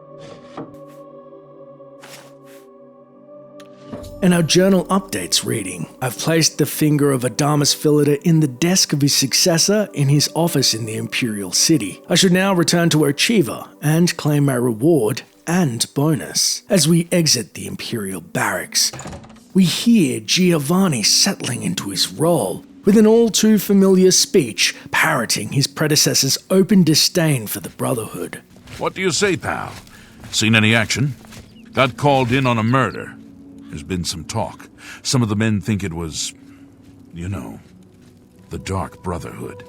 And our journal updates reading, I've placed the finger of Adamus Philida in the desk of his successor in his office in the Imperial City. I should now return to Ochiva and claim my reward and bonus. As we exit the Imperial barracks, we hear Giovanni settling into his role, with an all too familiar speech parroting his predecessor's open disdain for the Brotherhood. What do you say, pal? Seen any action? Got called in on a murder. There's been some talk. Some of the men think it was, the Dark Brotherhood.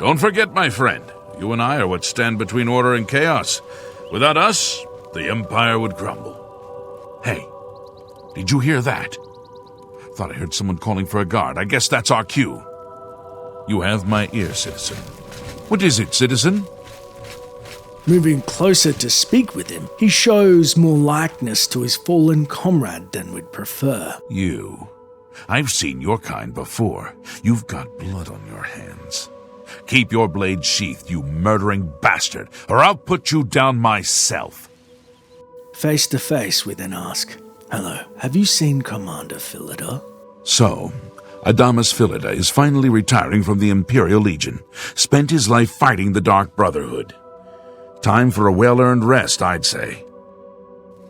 Don't forget, my friend, you and I are what stand between order and chaos. Without us, the Empire would crumble. Hey, did you hear that? Thought I heard someone calling for a guard. I guess that's our cue. You have my ear, citizen. What is it, citizen? Moving closer to speak with him, he shows more likeness to his fallen comrade than we'd prefer. You. I've seen your kind before. You've got blood on your hands. Keep your blade sheathed, you murdering bastard, or I'll put you down myself. Face to face, we then ask, "Hello, have you seen Commander Philida?" So, Adamus Philida is finally retiring from the Imperial Legion. Spent his life fighting the Dark Brotherhood. Time for a well-earned rest, I'd say.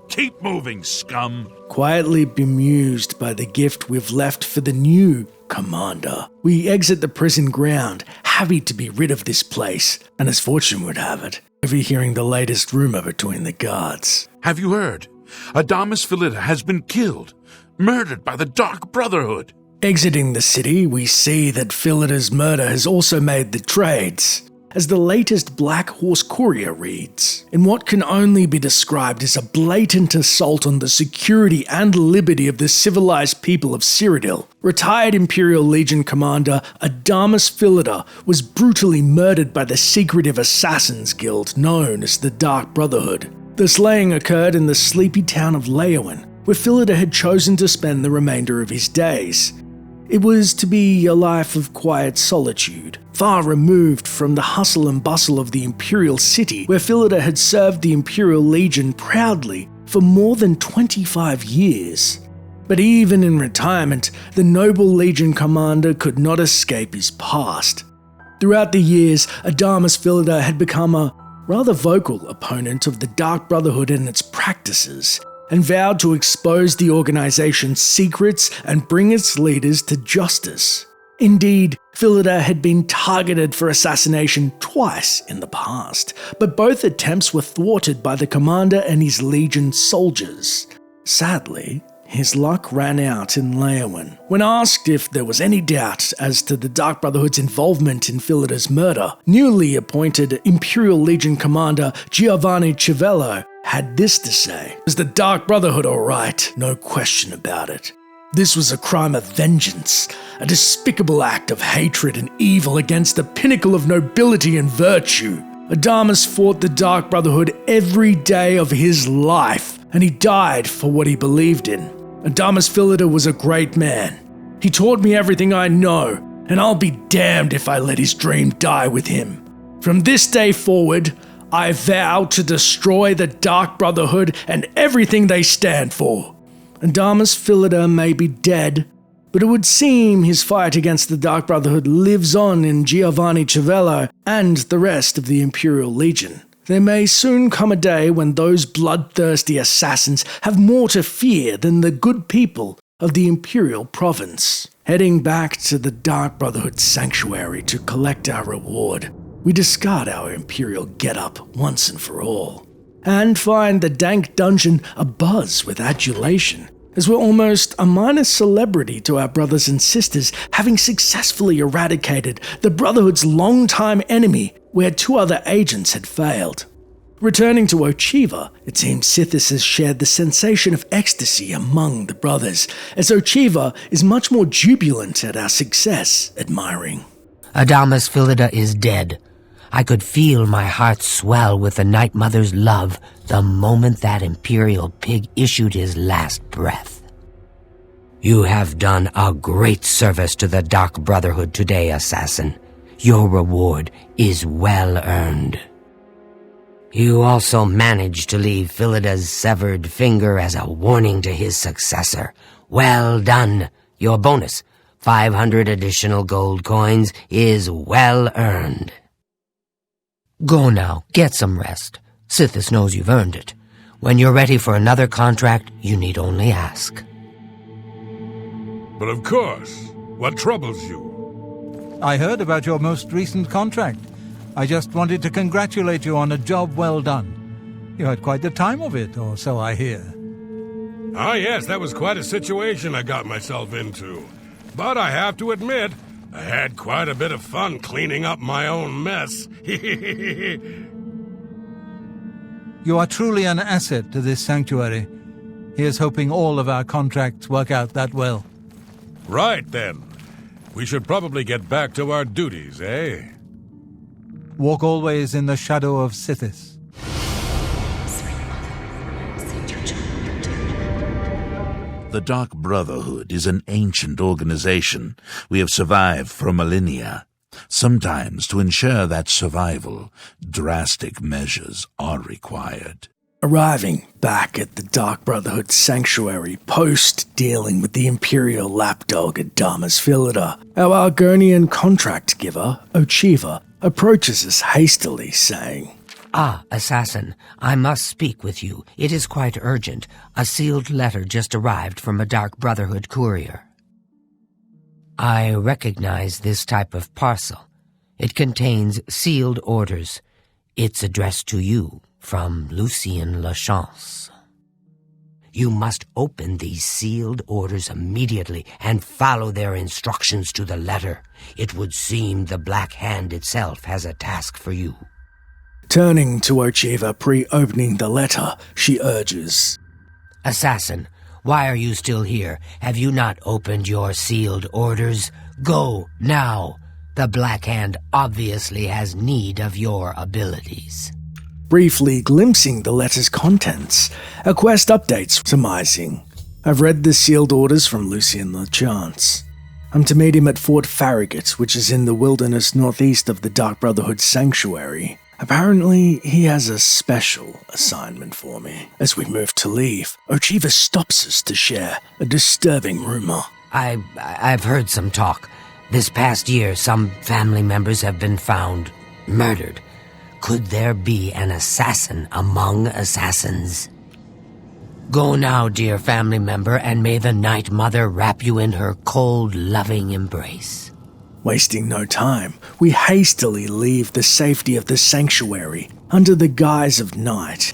Keep moving, scum! Quietly bemused by the gift we've left for the new commander, we exit the prison ground, happy to be rid of this place, and as fortune would have it, overhearing the latest rumor between the guards. Have you heard? Adamus Philida has been killed, murdered by the Dark Brotherhood. Exiting the city, we see that Philida's murder has also made the trades. As the latest Black Horse Courier reads, in what can only be described as a blatant assault on the security and liberty of the civilized people of Cyrodiil, retired Imperial Legion commander Adamus Philida was brutally murdered by the secretive assassins guild known as the Dark Brotherhood. The slaying occurred in the sleepy town of Leowin, where Philida had chosen to spend the remainder of his days. It was to be a life of quiet solitude, far removed from the hustle and bustle of the Imperial City, where Philida had served the Imperial Legion proudly for more than 25 years. But even in retirement, the noble Legion commander could not escape his past. Throughout the years, Adamus Philida had become a rather vocal opponent of the Dark Brotherhood and its practices, and vowed to expose the organization's secrets and bring its leaders to justice. Indeed, Philida had been targeted for assassination twice in the past, but both attempts were thwarted by the commander and his Legion soldiers. Sadly, his luck ran out in Leowin. When asked if there was any doubt as to the Dark Brotherhood's involvement in Philida's murder, newly appointed Imperial Legion commander Giovanni Civello had this to say: "Was the Dark Brotherhood all right? No question about it. This was a crime of vengeance, a despicable act of hatred and evil against the pinnacle of nobility and virtue. Adamus fought the Dark Brotherhood every day of his life, and he died for what he believed in. Adamus Philida was a great man. He taught me everything I know, and I'll be damned if I let his dream die with him. From this day forward, I vow to destroy the Dark Brotherhood and everything they stand for. Adamus Philida may be dead, but it would seem his fight against the Dark Brotherhood lives on in Giovanni Civello and the rest of the Imperial Legion. There may soon come a day when those bloodthirsty assassins have more to fear than the good people of the Imperial Province." Heading back to the Dark Brotherhood sanctuary to collect our reward, we discard our Imperial get-up once and for all, and find the dank dungeon abuzz with adulation, as we're almost a minor celebrity to our brothers and sisters, having successfully eradicated the Brotherhood's longtime enemy where 2 other agents had failed. Returning to Ochiva, it seems Sithis has shared the sensation of ecstasy among the brothers, as Ochiva is much more jubilant at our success, admiring. Adamus Philida is dead. I could feel my heart swell with the Night Mother's love the moment that Imperial pig issued his last breath. You have done a great service to the Dark Brotherhood today, Assassin. Your reward is well earned. You also managed to leave Philida's severed finger as a warning to his successor. Well done. Your bonus, 500 additional gold coins, is well earned. Go now, get some rest. Sithis knows you've earned it. When you're ready for another contract, you need only ask. But of course, what troubles you? I heard about your most recent contract. I just wanted to congratulate you on a job well done. You had quite the time of it, or so I hear. Ah, yes, that was quite a situation I got myself into. But I have to admit, I had quite a bit of fun cleaning up my own mess. You are truly an asset to this sanctuary. Here's hoping all of our contracts work out that well. Right then. We should probably get back to our duties, eh? Walk always in the shadow of Sithis. The Dark Brotherhood is an ancient organization. We have survived for millennia. Sometimes, to ensure that survival, drastic measures are required. Arriving back at the Dark Brotherhood sanctuary post-dealing with the Imperial lapdog Adamus Philida, our Argonian contract giver, Ochiva, approaches us hastily, saying, Ah, Assassin, I must speak with you. It is quite urgent. A sealed letter just arrived from a Dark Brotherhood courier. I recognize this type of parcel. It contains sealed orders. It's addressed to you from Lucien Lachance. You must open these sealed orders immediately and follow their instructions to the letter. It would seem the Black Hand itself has a task for you. Turning to Ochiva pre-opening the letter, she urges, Assassin, why are you still here? Have you not opened your sealed orders? Go, now. The Black Hand obviously has need of your abilities. Briefly glimpsing the letter's contents, a quest updates surmising. I've read the sealed orders from Lucien Lachance. I'm to meet him at Fort Farragut, which is in the wilderness northeast of the Dark Brotherhood sanctuary. Apparently, he has a special assignment for me. As we move to leave, Ochiva stops us to share a disturbing rumor. I've heard some talk. This past year, some family members have been found murdered. Could there be an assassin among assassins? Go now, dear family member, and may the Night Mother wrap you in her cold, loving embrace. Wasting no time, we hastily leave the safety of the sanctuary under the guise of night,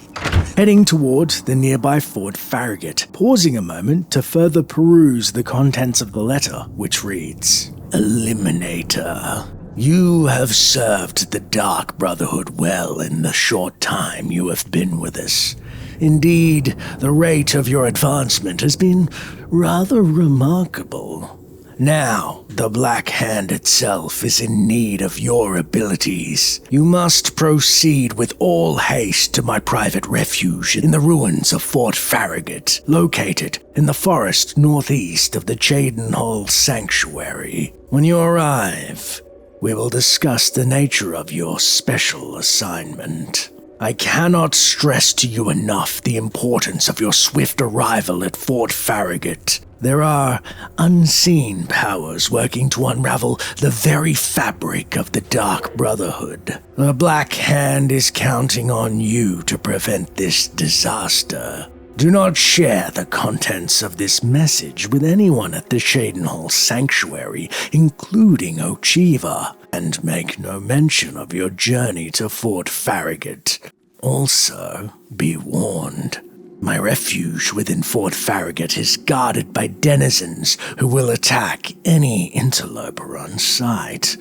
heading toward the nearby Fort Farragut, pausing a moment to further peruse the contents of the letter, which reads, Eliminator. You have served the Dark Brotherhood well in the short time you have been with us. Indeed, the rate of your advancement has been rather remarkable. Now, the Black Hand itself is in need of your abilities. You must proceed with all haste to my private refuge in the ruins of Fort Farragut, located in the forest northeast of the Cheydinhal Sanctuary. When you arrive, we will discuss the nature of your special assignment. I cannot stress to you enough the importance of your swift arrival at Fort Farragut. There are unseen powers working to unravel the very fabric of the Dark Brotherhood. The Black Hand is counting on you to prevent this disaster. Do not share the contents of this message with anyone at the Cheydinhal Sanctuary, including Ochiva, and make no mention of your journey to Fort Farragut. Also, be warned. My refuge within Fort Farragut is guarded by denizens who will attack any interloper on sight.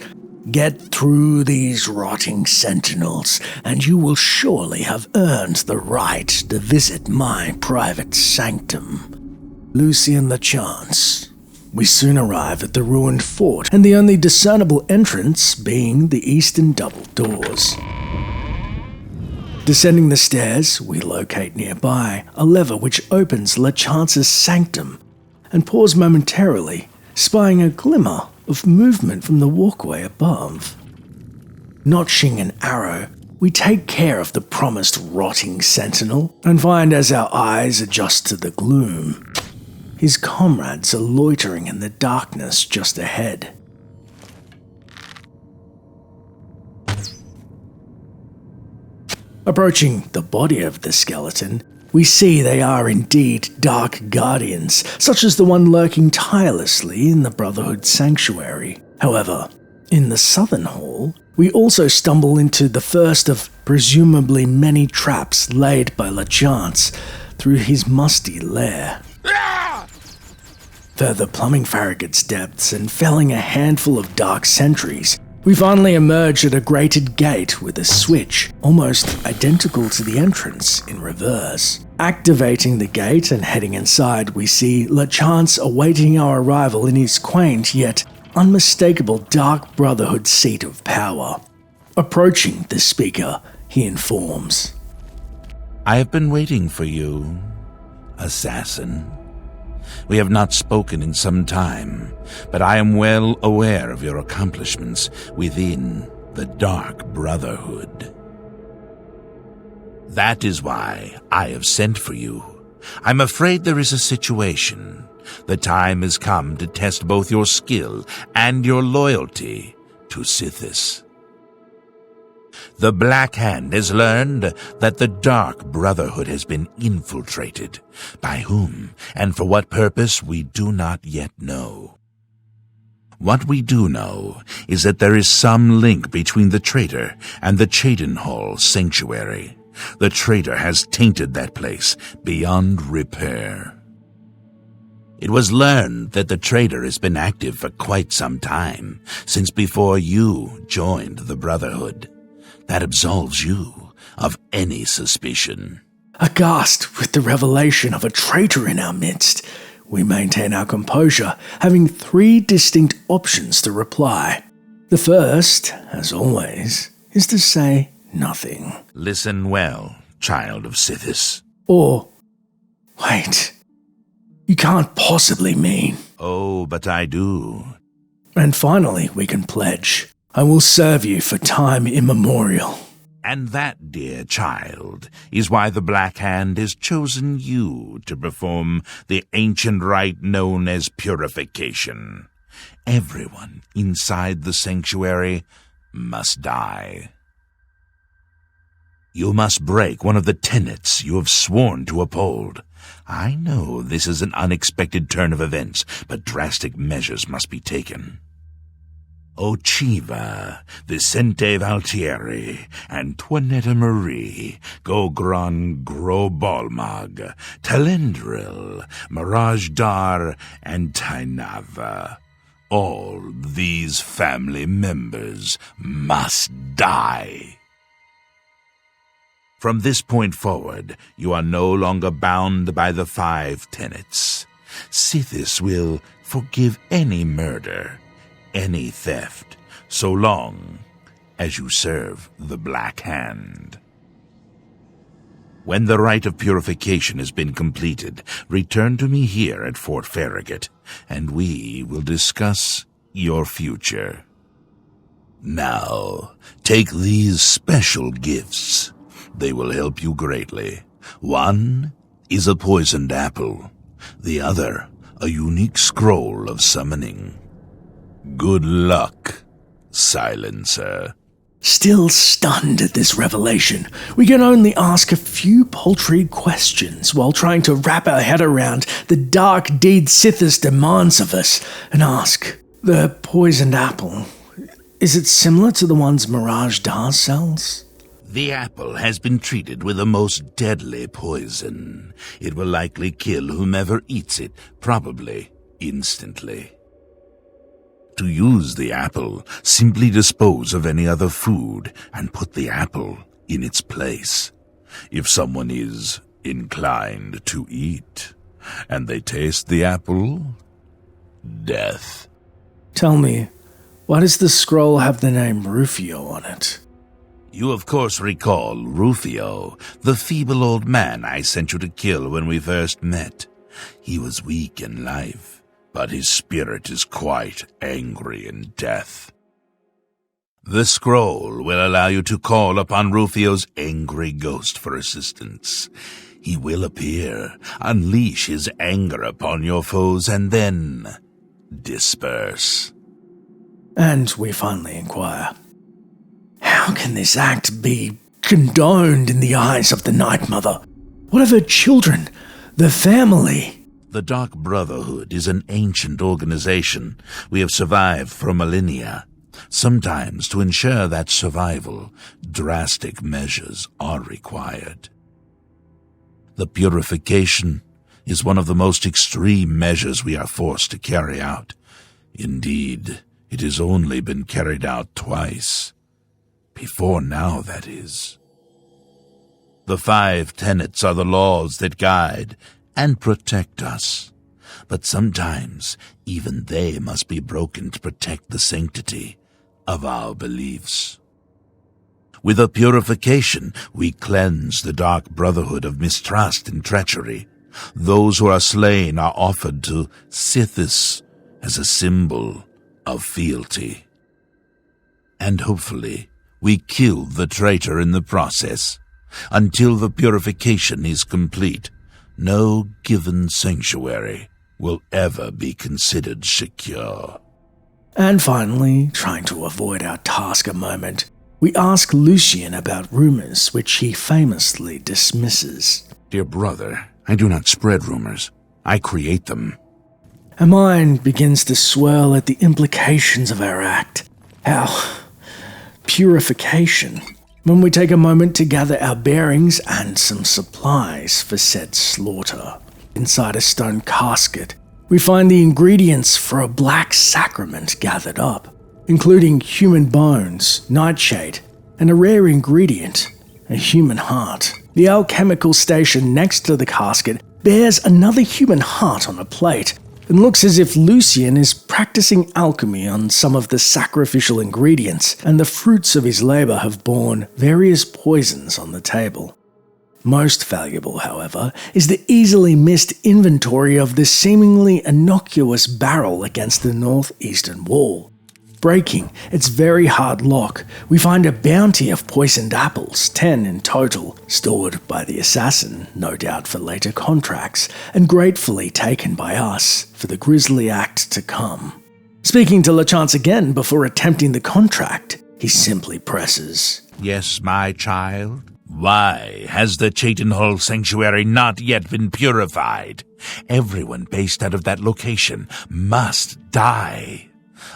Get through these rotting sentinels, and you will surely have earned the right to visit my private sanctum. Lucien Lachance. We soon arrive at the ruined fort, and the only discernible entrance being the eastern double doors. Descending the stairs, we locate nearby a lever which opens Lachance's sanctum, and pause momentarily, spying a glimmer of movement from the walkway above. Notching an arrow, we take care of the promised rotting sentinel, and find as our eyes adjust to the gloom, his comrades are loitering in the darkness just ahead. Approaching the body of the skeleton, we see they are indeed dark guardians, such as the one lurking tirelessly in the Brotherhood sanctuary. However, in the southern hall, we also stumble into the first of presumably many traps laid by Lachance through his musty lair. Further plumbing Farragut's depths and felling a handful of dark sentries, we finally emerge at a grated gate with a switch, almost identical to the entrance, in reverse. Activating the gate and heading inside, we see Lachance awaiting our arrival in his quaint yet unmistakable Dark Brotherhood seat of power. Approaching the speaker, he informs, I have been waiting for you, assassin. We have not spoken in some time, but I am well aware of your accomplishments within the Dark Brotherhood. That is why I have sent for you. I'm afraid there is a situation. The time has come to test both your skill and your loyalty to Sithis. The Black Hand has learned that the Dark Brotherhood has been infiltrated. By whom and for what purpose we do not yet know. What we do know is that there is some link between the traitor and the Cheydinhal sanctuary. The traitor has tainted that place beyond repair. It was learned that the traitor has been active for quite some time, since before you joined the Brotherhood. That absolves you of any suspicion. Aghast with the revelation of a traitor in our midst, we maintain our composure, having 3 distinct options to reply. The first, as always, is to say nothing. Listen well, child of Sithis. Or, wait, you can't possibly mean. Oh, but I do. And finally, we can pledge, I will serve you for time immemorial. And that, dear child, is why the Black Hand has chosen you to perform the ancient rite known as Purification. Everyone inside the sanctuary must die. You must break one of the tenets you have sworn to uphold. I know this is an unexpected turn of events, but drastic measures must be taken. Ochiva, Vicente Valtieri, Antoinetta Marie, Gogron Grobalmag, Talendril, Mirage Dar, and Tainava. All these family members must die. From this point forward, you are no longer bound by the 5 tenets. Sithis will forgive any murder, any theft, so long as you serve the Black Hand. When the rite of purification has been completed, return to me here at Fort Farragut, and we will discuss your future. Now, take these special gifts. They will help you greatly. One is a poisoned apple. The other, a unique scroll of summoning. Good luck, Silencer. Still stunned at this revelation, we can only ask a few paltry questions while trying to wrap our head around the dark deed Sithis demands of us, and ask, the poisoned apple, is it similar to the ones Mirage Dar sells? The apple has been treated with a most deadly poison. It will likely kill whomever eats it, probably instantly. To use the apple, simply dispose of any other food and put the apple in its place. If someone is inclined to eat, and they taste the apple, death. Tell me, why does the scroll have the name Rufio on it? You of course recall Rufio, the feeble old man I sent you to kill when we first met. He was weak in life, but his spirit is quite angry in death. The scroll will allow you to call upon Rufio's angry ghost for assistance. He will appear, unleash his anger upon your foes, and then disperse. And we finally inquire, how can this act be condoned in the eyes of the Night Mother? What of her children, the family? The Dark Brotherhood is an ancient organization. We have survived for millennia. Sometimes, to ensure that survival, drastic measures are required. The Purification is one of the most extreme measures we are forced to carry out. Indeed, it has only been carried out twice. Before now, that is. The 5 tenets are the laws that guide and protect us. But sometimes, even they must be broken to protect the sanctity of our beliefs. With a purification, we cleanse the Dark Brotherhood of mistrust and treachery. Those who are slain are offered to Sithis as a symbol of fealty. And hopefully, we kill the traitor in the process. Until the purification is complete, no given sanctuary will ever be considered secure. And finally, trying to avoid our tasker moment, we ask Lucien about rumors which he famously dismisses. Dear brother, I do not spread rumors. I create them. Our mind begins to swirl at the implications of our act. Our purification. When we take a moment to gather our bearings and some supplies for said slaughter. Inside a stone casket, we find the ingredients for a black sacrament gathered up, including human bones, nightshade, and a rare ingredient, a human heart. The alchemical station next to the casket bears another human heart on a plate, and looks as if Lucien is practicing alchemy on some of the sacrificial ingredients, and the fruits of his labor have borne various poisons on the table. Most valuable, however, is the easily missed inventory of the seemingly innocuous barrel against the northeastern wall. Breaking its very hard lock, we find a bounty of poisoned apples, 10 in total, stored by the assassin, no doubt for later contracts, and gratefully taken by us for the grisly act to come. Speaking to LeChance again before attempting the contract, he simply presses, Yes, my child? Why has the Cheydinhal Sanctuary not yet been purified? Everyone based out of that location must die.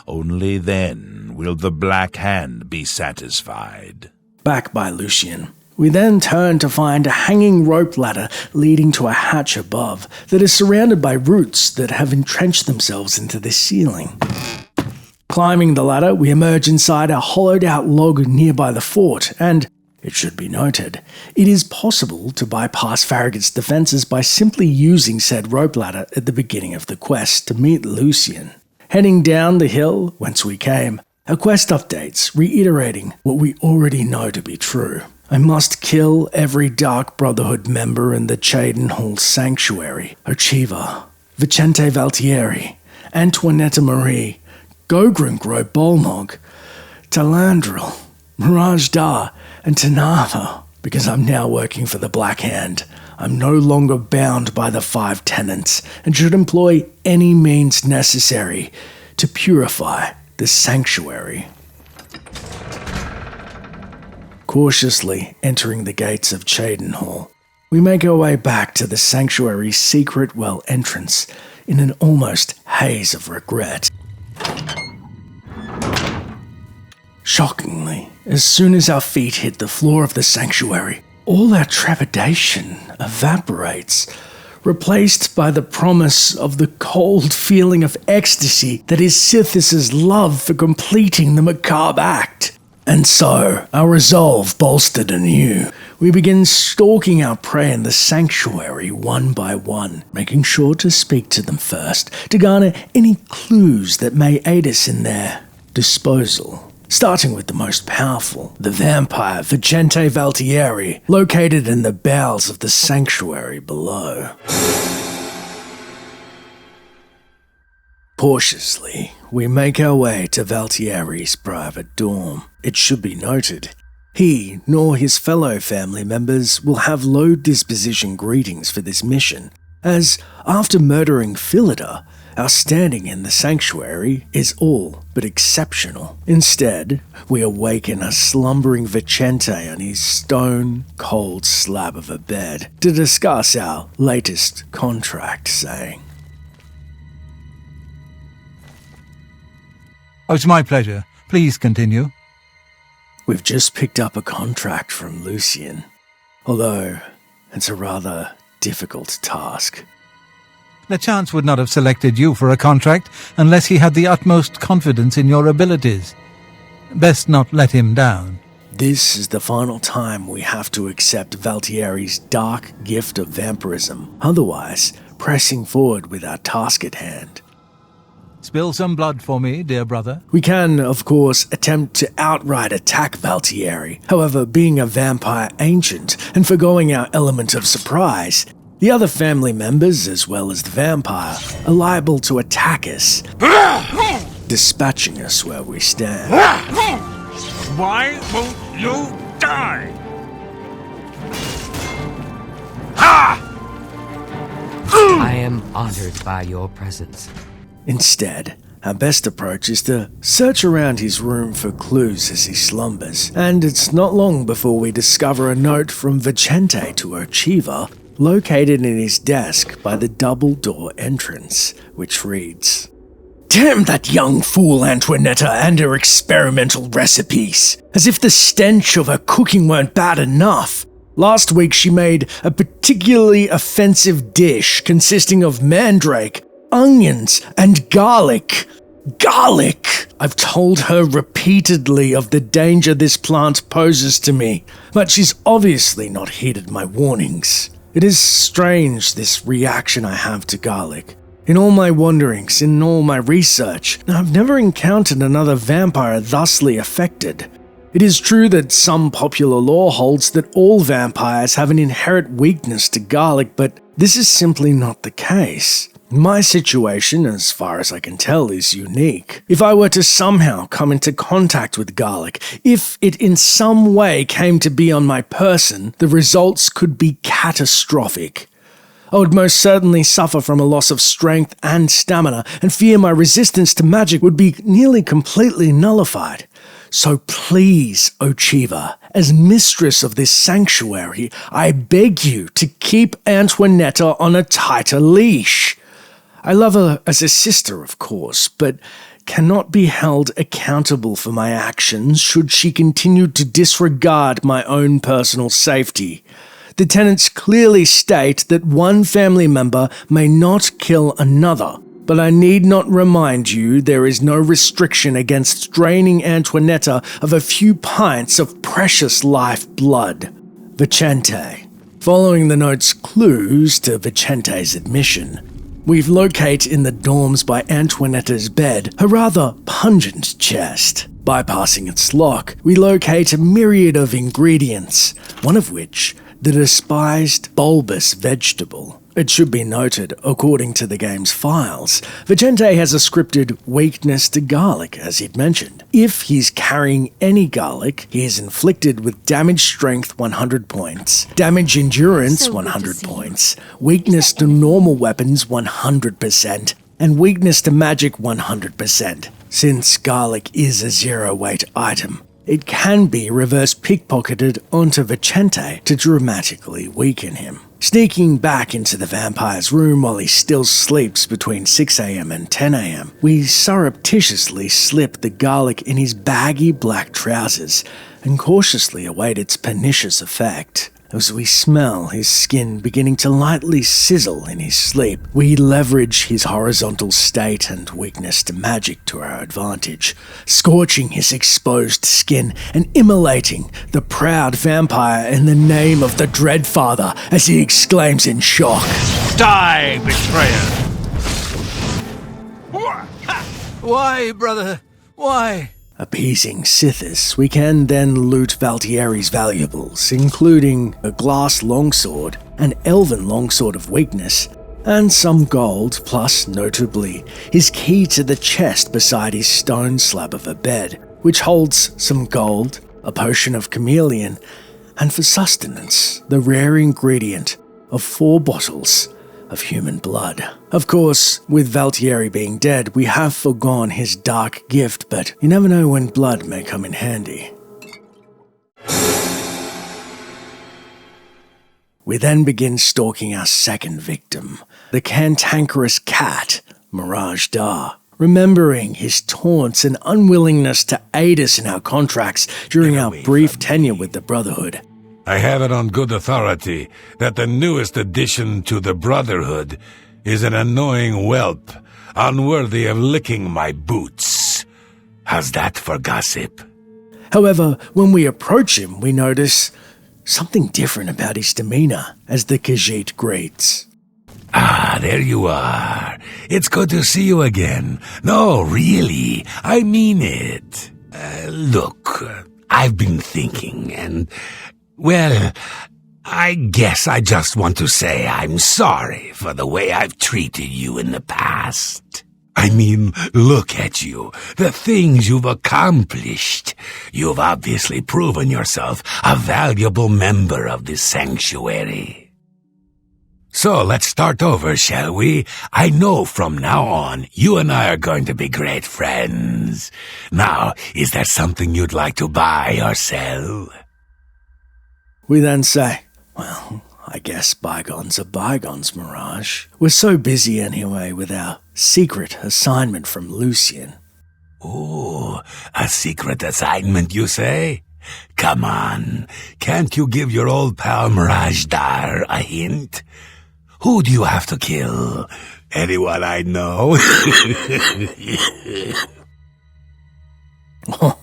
Only then will the Black Hand be satisfied. Back by Lucien, we then turn to find a hanging rope ladder leading to a hatch above that is surrounded by roots that have entrenched themselves into the ceiling. Climbing the ladder, we emerge inside a hollowed-out log nearby the fort, and, it should be noted, it is possible to bypass Farragut's defenses by simply using said rope ladder at the beginning of the quest to meet Lucien. Heading down the hill whence we came, our quest updates, reiterating what we already know to be true. I must kill every Dark Brotherhood member in the Cheydinhal Sanctuary, Ochiva, Vicente Valtieri, Antoinette Marie, Gogren Gro Bolnog, Talandril, Mirage Dar, and Tanava, because I'm now working for the Black Hand. I'm no longer bound by the 5 tenets and should employ any means necessary to purify the sanctuary. Cautiously entering the gates of Cheydinhal, we make our way back to the sanctuary's secret well entrance in an almost haze of regret. Shockingly, as soon as our feet hit the floor of the sanctuary, all our trepidation evaporates, replaced by the promise of the cold feeling of ecstasy that is Sithis' love for completing the macabre act. And so, our resolve bolstered anew. We begin stalking our prey in the sanctuary one by one, making sure to speak to them first, to garner any clues that may aid us in their disposal. Starting with the most powerful, the vampire Vicente Valtieri, located in the bowels of the sanctuary below. Cautiously, we make our way to Valtieri's private dorm. It should be noted, he nor his fellow family members will have low disposition greetings for this mission, as after murdering Philida, our standing in the sanctuary is all but exceptional. Instead, we awaken a slumbering Vicente on his stone-cold slab of a bed to discuss our latest contract saying. Oh, it's my pleasure. Please continue. We've just picked up a contract from Lucien, although it's a rather difficult task. The chance would not have selected you for a contract unless he had the utmost confidence in your abilities. Best not let him down. This is the final time we have to accept Valtieri's dark gift of vampirism, otherwise pressing forward with our task at hand. Spill some blood for me, dear brother. We can, of course, attempt to outright attack Valtieri. However, being a vampire ancient and forgoing our element of surprise, the other family members, as well as the vampire, are liable to attack us, dispatching us where we stand. Why won't you die? I am honored by your presence. Instead, our best approach is to search around his room for clues as he slumbers, and it's not long before we discover a note from Vicente to Ochiva, located in his desk by the double-door entrance, which reads, "Damn that young fool Antoinetta and her experimental recipes! As if the stench of her cooking weren't bad enough. Last week she made a particularly offensive dish consisting of mandrake, onions, and garlic. Garlic! I've told her repeatedly of the danger this plant poses to me, but she's obviously not heeded my warnings. It is strange, this reaction I have to garlic. In all my wanderings, in all my research, I've never encountered another vampire thusly affected. It is true that some popular lore holds that all vampires have an inherent weakness to garlic, but this is simply not the case. My situation, as far as I can tell, is unique. If I were to somehow come into contact with garlic, if it in some way came to be on my person, the results could be catastrophic. I would most certainly suffer from a loss of strength and stamina, and fear my resistance to magic would be nearly completely nullified. So please, Ochiva, as mistress of this sanctuary, I beg you to keep Antoinetta on a tighter leash. I love her as a sister, of course, but cannot be held accountable for my actions should she continue to disregard my own personal safety. The tenets clearly state that one family member may not kill another, but I need not remind you there is no restriction against draining Antoinetta of a few pints of precious life blood. Vicente. Following the note's clues to Vicente's admission, we've located in the dorms by Antoinetta's bed a rather pungent chest. Bypassing its lock, we locate a myriad of ingredients, one of which the despised bulbous vegetable. It should be noted, according to the game's files, Vicente has a scripted weakness to garlic, as he'd mentioned. If he's carrying any garlic, he is inflicted with damage strength 100 points, damage endurance 100 points, weakness to normal weapons 100%, and weakness to magic 100%. Since garlic is a zero-weight item, it can be reverse pickpocketed onto Vicente to dramatically weaken him. Sneaking back into the vampire's room while he still sleeps between 6 a.m. and 10 a.m., we surreptitiously slip the garlic in his baggy black trousers and cautiously await its pernicious effect. As we smell his skin beginning to lightly sizzle in his sleep, we leverage his horizontal state and weakness to magic to our advantage, scorching his exposed skin and immolating the proud vampire in the name of the Dreadfather as he exclaims in shock, Die, betrayer! Why, brother? Why? Appeasing Sithis, we can then loot Valtierre's valuables, including a glass longsword, an elven longsword of weakness, and some gold, plus, notably, his key to the chest beside his stone slab of a bed, which holds some gold, a potion of chameleon, and for sustenance, the rare ingredient of 4 bottles of human blood. Of course, with Valtieri being dead, we have forgone his dark gift, but you never know when blood may come in handy. We then begin stalking our second victim, the cantankerous cat, Mirage Dar, remembering his taunts and unwillingness to aid us in our contracts during our brief tenure with the Brotherhood. I have it on good authority that the newest addition to the Brotherhood is an annoying whelp, unworthy of licking my boots. How's that for gossip? However, when we approach him, we notice something different about his demeanor as the Khajiit greets. Ah, there you are. It's good to see you again. No, really, I mean it. Look, I've been thinking and... well, I guess I just want to say I'm sorry for the way I've treated you in the past. I mean, look at you, the things you've accomplished. You've obviously proven yourself a valuable member of this sanctuary. So let's start over, shall we? I know from now on, you and I are going to be great friends. Now, is there something you'd like to buy or sell? We then say, well, I guess bygones are bygones, Mirage. We're so busy anyway with our secret assignment from Lucien. Oh, a secret assignment, you say? Come on, can't you give your old pal Mirage Dar a hint? Who do you have to kill? Anyone I know? Oh,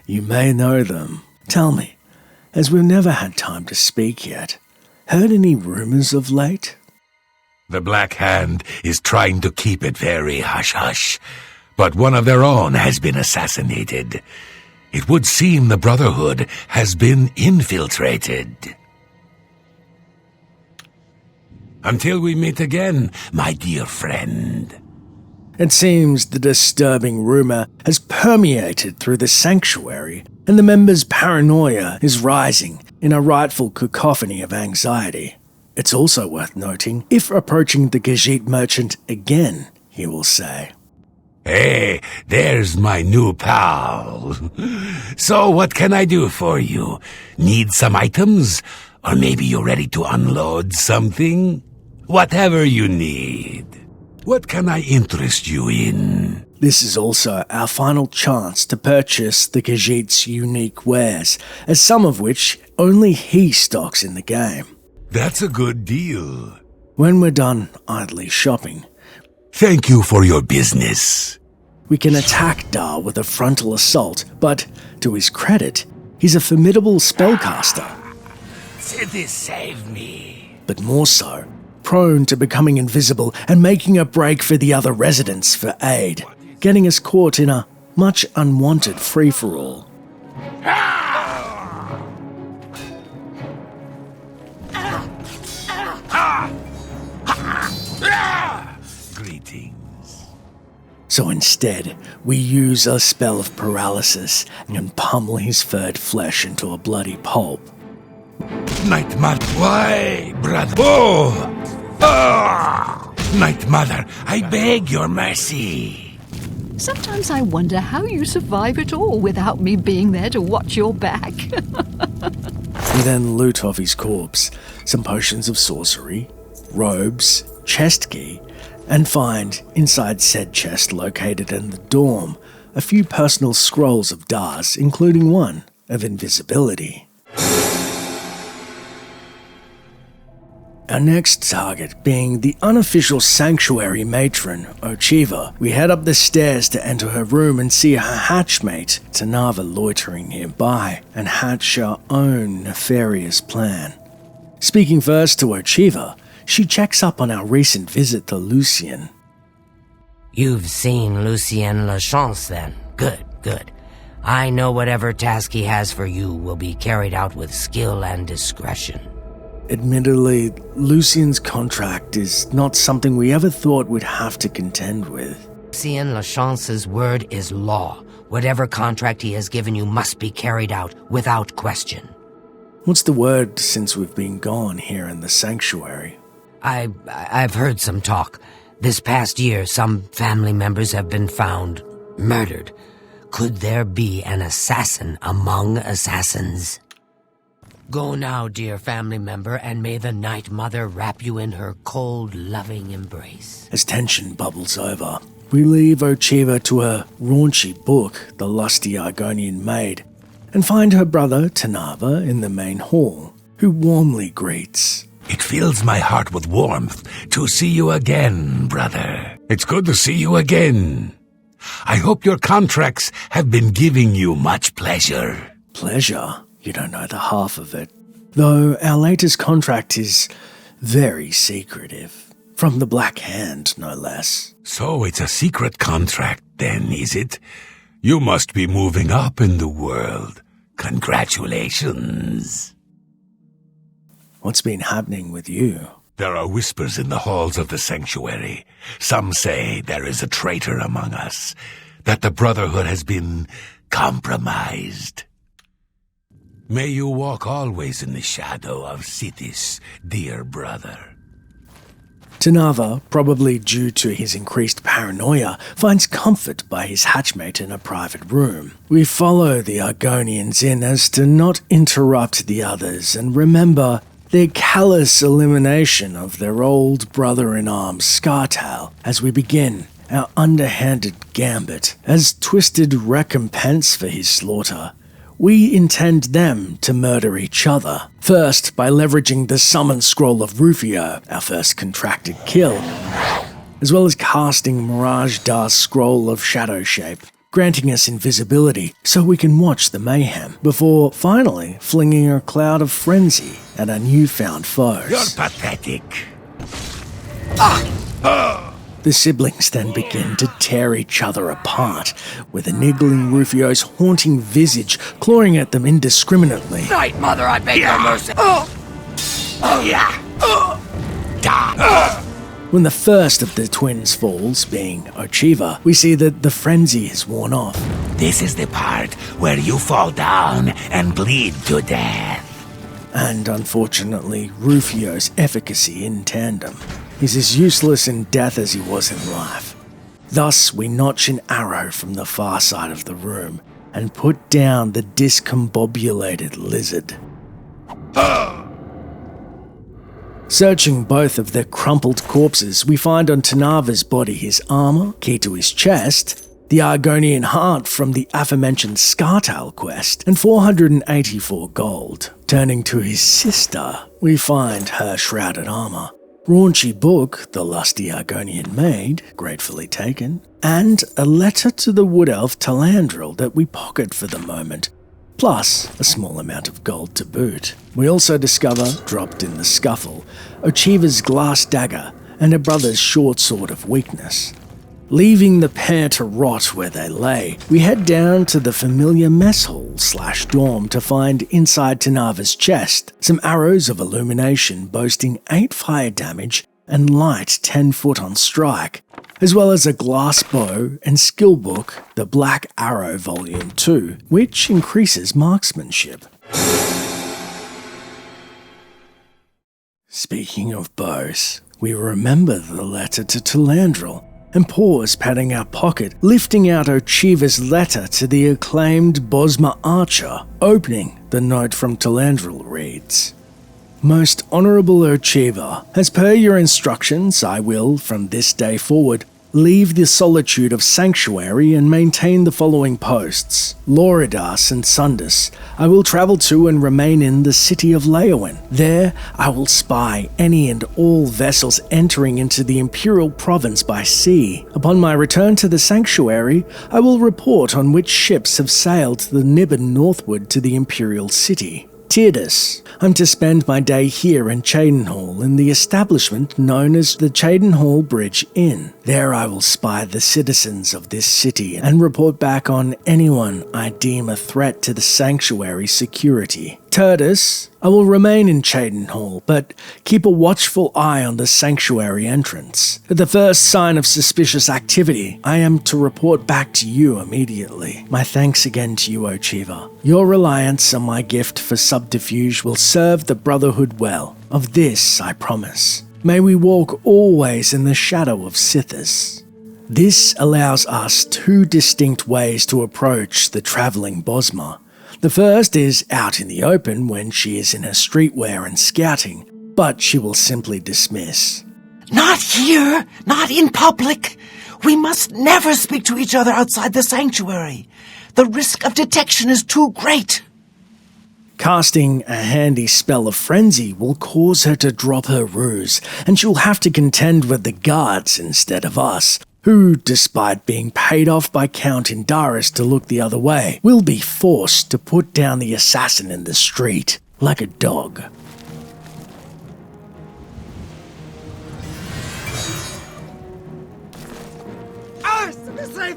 you may know them. Tell me, as we've never had time to speak yet, heard any rumors of late? The Black Hand is trying to keep it very hush-hush, but one of their own has been assassinated. It would seem the Brotherhood has been infiltrated. Until we meet again, my dear friend. It seems the disturbing rumor has permeated through the sanctuary, and the members' paranoia is rising in a rightful cacophony of anxiety. It's also worth noting, if approaching the Khajiit merchant again, he will say, Hey, there's my new pal. So what can I do for you? Need some items? Or maybe you're ready to unload something? Whatever you need. What can I interest you in? This is also our final chance to purchase the Khajiit's unique wares, as some of which only he stocks in the game. That's a good deal. When we're done idly shopping, thank you for your business. We can attack Dar with a frontal assault, but to his credit, he's a formidable spellcaster. This saved me. But more so, prone to becoming invisible and making a break for the other residents for aid, getting us caught in a much unwanted free-for-all. Greetings. So instead, we use a spell of paralysis and pummel his furred flesh into a bloody pulp. Night Mother, why, brother? Oh! Ah! Night Mother, I beg your mercy. Sometimes I wonder how you survive it all without me being there to watch your back. We then loot off his corpse some potions of sorcery, robes, chest key, and find, inside said chest located in the dorm, a few personal scrolls of Dar's, including one of invisibility. Our next target being the unofficial sanctuary matron, Ochiva. We head up the stairs to enter her room and see her hatchmate, Tanava, loitering nearby, and hatch our own nefarious plan. Speaking first to Ochiva, she checks up on our recent visit to Lucien. You've seen Lucien Lachance then. Good, good. I know whatever task he has for you will be carried out with skill and discretion. Admittedly, Lucien's contract is not something we ever thought we'd have to contend with. Lucien Lachance's word is law. Whatever contract he has given you must be carried out without question. What's the word since we've been gone here in the sanctuary? I've heard some talk. This past year, some family members have been found murdered. Could there be an assassin among assassins? Go now, dear family member, and may the Night Mother wrap you in her cold, loving embrace. As tension bubbles over, we leave Ochiva to her raunchy book, The Lusty Argonian Maid, and find her brother, Tanava, in the main hall, who warmly greets. It fills my heart with warmth to see you again, brother. It's good to see you again. I hope your contracts have been giving you much pleasure. Pleasure? You don't know the half of it. Though our latest contract is very secretive. From the Black Hand, no less. So it's a secret contract then, is it? You must be moving up in the world. Congratulations. What's been happening with you? There are whispers in the halls of the sanctuary. Some say there is a traitor among us, that the Brotherhood has been compromised. May you walk always in the shadow of Sithis, dear brother. Tanava, probably due to his increased paranoia, finds comfort by his hatchmate in a private room. We follow the Argonians in as to not interrupt the others and remember their callous elimination of their old brother-in-arms Scartail as we begin our underhanded gambit. As twisted recompense for his slaughter, we intend them to murder each other. First, by leveraging the summon scroll of Rufio, our first contracted kill, as well as casting Mirage Dar's scroll of Shadow Shape, granting us invisibility so we can watch the mayhem, before finally flinging a cloud of frenzy at our newfound foes. You're pathetic. The siblings then begin to tear each other apart, with a niggling Rufio's haunting visage clawing at them indiscriminately. Night Mother, I beg your mercy. When the first of the twins falls, being Ochiva, we see that the frenzy is worn off. This is the part where you fall down and bleed to death. And unfortunately, Rufio's efficacy in tandem is as useless in death as he was in life. Thus, we notch an arrow from the far side of the room and put down the discombobulated lizard. Searching both of their crumpled corpses, we find on Tanava's body his armor, key to his chest, the Argonian heart from the aforementioned Scartail quest, and 484 gold. Turning to his sister, we find her shrouded armor, raunchy book, The Lusty Argonian Maid, gratefully taken, and a letter to the wood elf Talandril that we pocket for the moment, plus a small amount of gold to boot. We also discover, dropped in the scuffle, Ochiva's glass dagger and her brother's short sword of weakness. Leaving the pair to rot where they lay, we head down to the familiar mess hall/dorm to find inside Tanava's chest some arrows of illumination boasting 8 fire damage and light 10 foot on strike, as well as a glass bow and skill book, the Black Arrow Volume 2, which increases marksmanship. Speaking of bows, we remember the letter to Talandril and pause patting our pocket, lifting out Ochiva's letter to the acclaimed Bosma Archer. Opening the note from Talandril reads, "Most Honourable Ochiva, as per your instructions, I will, from this day forward, leave the solitude of Sanctuary and maintain the following posts. Loridas and Sundus, I will travel to and remain in the city of Leowin. There, I will spy any and all vessels entering into the Imperial Province by sea. Upon my return to the Sanctuary, I will report on which ships have sailed the Nibbin northward to the Imperial City. Tyrdes, I'm to spend my day here in Cheydinhall in the establishment known as the Cheydinhall Bridge Inn. There I will spy the citizens of this city and report back on anyone I deem a threat to the Sanctuary's security. Tyrdes, I will remain in Cheydinhall, but keep a watchful eye on the Sanctuary entrance. At the first sign of suspicious activity, I am to report back to you immediately. My thanks again to you, Ochiva. Your reliance on my gift for subterfuge will serve the Brotherhood well. Of this I promise. May we walk always in the shadow of Sithis. This allows us two distinct ways to approach the travelling Bosma. The first is out in the open when she is in her streetwear and scouting, but she will simply dismiss. Not here! Not in public! We must never speak to each other outside the sanctuary. The risk of detection is too great. Casting a handy spell of frenzy will cause her to drop her ruse, and she'll have to contend with the guards instead of us, who, despite being paid off by Count Indaris to look the other way, will be forced to put down the assassin in the street, like a dog.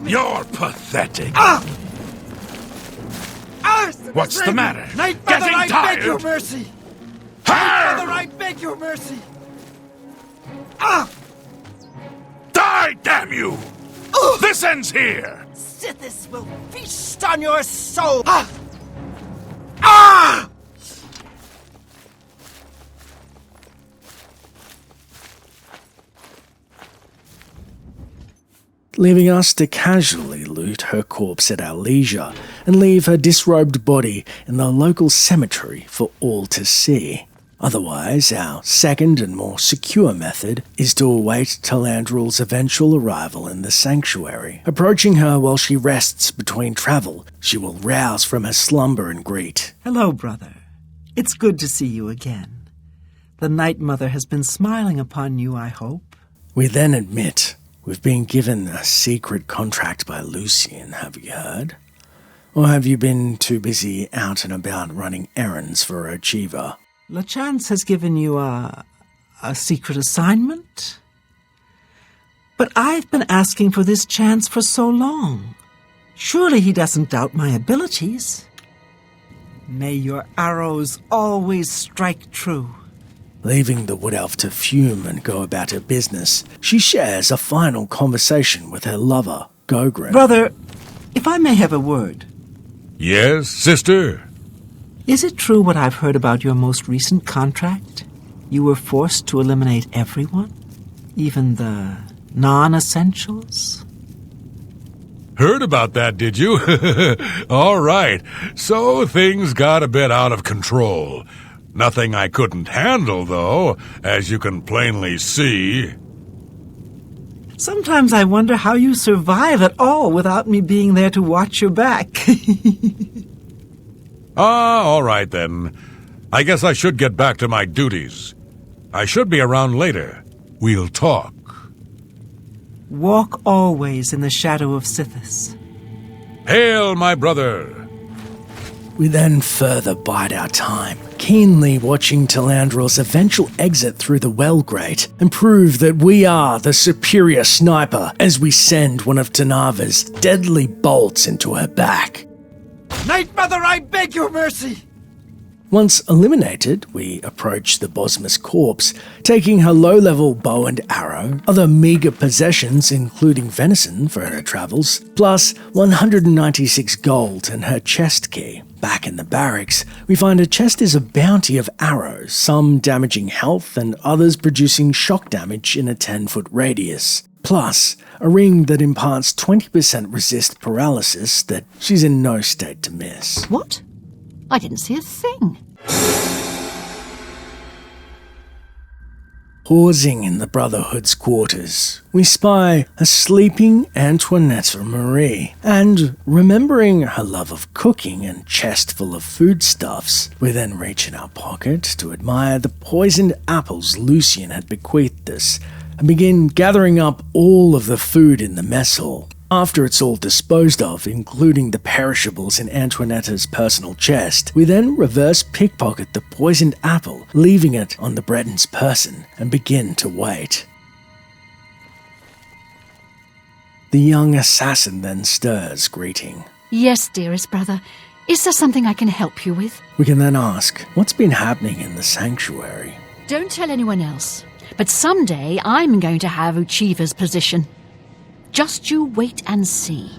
You're pathetic. What's the matter? Night Getting Mother, I tired? beg your mercy! Night Mother, I beg your mercy! Die, damn you! This ends here! Sithis will feast on your soul! Leaving us to casually loot her corpse at our leisure and leave her disrobed body in the local cemetery for all to see. Otherwise, our second and more secure method is to await Talandril's eventual arrival in the sanctuary. Approaching her while she rests between travel, she will rouse from her slumber and greet. Hello, brother. It's good to see you again. The Night Mother has been smiling upon you, I hope. We then admit we've been given a secret contract by Lucian, have you heard? Or have you been too busy out and about running errands for Ochiva? LaChance has given you a secret assignment? But I've been asking for this chance for so long. Surely he doesn't doubt my abilities. May your arrows always strike true. Leaving the wood elf to fume and go about her business, she shares a final conversation with her lover, Gogren. Brother, if I may have a word. Yes, sister? Is it true what I've heard about your most recent contract? You were forced to eliminate everyone? Even the non-essentials? Heard about that, did you? All right. So things got a bit out of control. Nothing I couldn't handle, though, as you can plainly see. Sometimes I wonder how you survive at all without me being there to watch your back. All right then. I guess I should get back to my duties. I should be around later. We'll talk. Walk always in the shadow of Sithis. Hail, my brother! We then further bide our time, keenly watching Talandril's eventual exit through the well grate and prove that we are the superior sniper as we send one of Tanava's deadly bolts into her back. Night Mother, I beg your mercy! Once eliminated, we approach the Bosma's corpse, taking her low-level bow and arrow, other meager possessions including venison for her travels, plus 196 gold and her chest key. Back in the barracks, we find a chest is a bounty of arrows, some damaging health and others producing shock damage in a 10-foot radius. Plus, a ring that imparts 20% resist paralysis that she's in no state to miss. What? I didn't see a thing. Pausing in the Brotherhood's quarters, we spy a sleeping Antoinette Marie, and remembering her love of cooking and chest full of foodstuffs, we then reach in our pocket to admire the poisoned apples Lucien had bequeathed us, and begin gathering up all of the food in the mess hall. After it's all disposed of, including the perishables in Antoinette's personal chest, we then reverse pickpocket the poisoned apple, leaving it on the Breton's person, and begin to wait. The young assassin then stirs, greeting. Yes, dearest brother. Is there something I can help you with? We can then ask, what's been happening in the sanctuary? Don't tell anyone else, but someday I'm going to have Uchiva's position. Just you wait and see.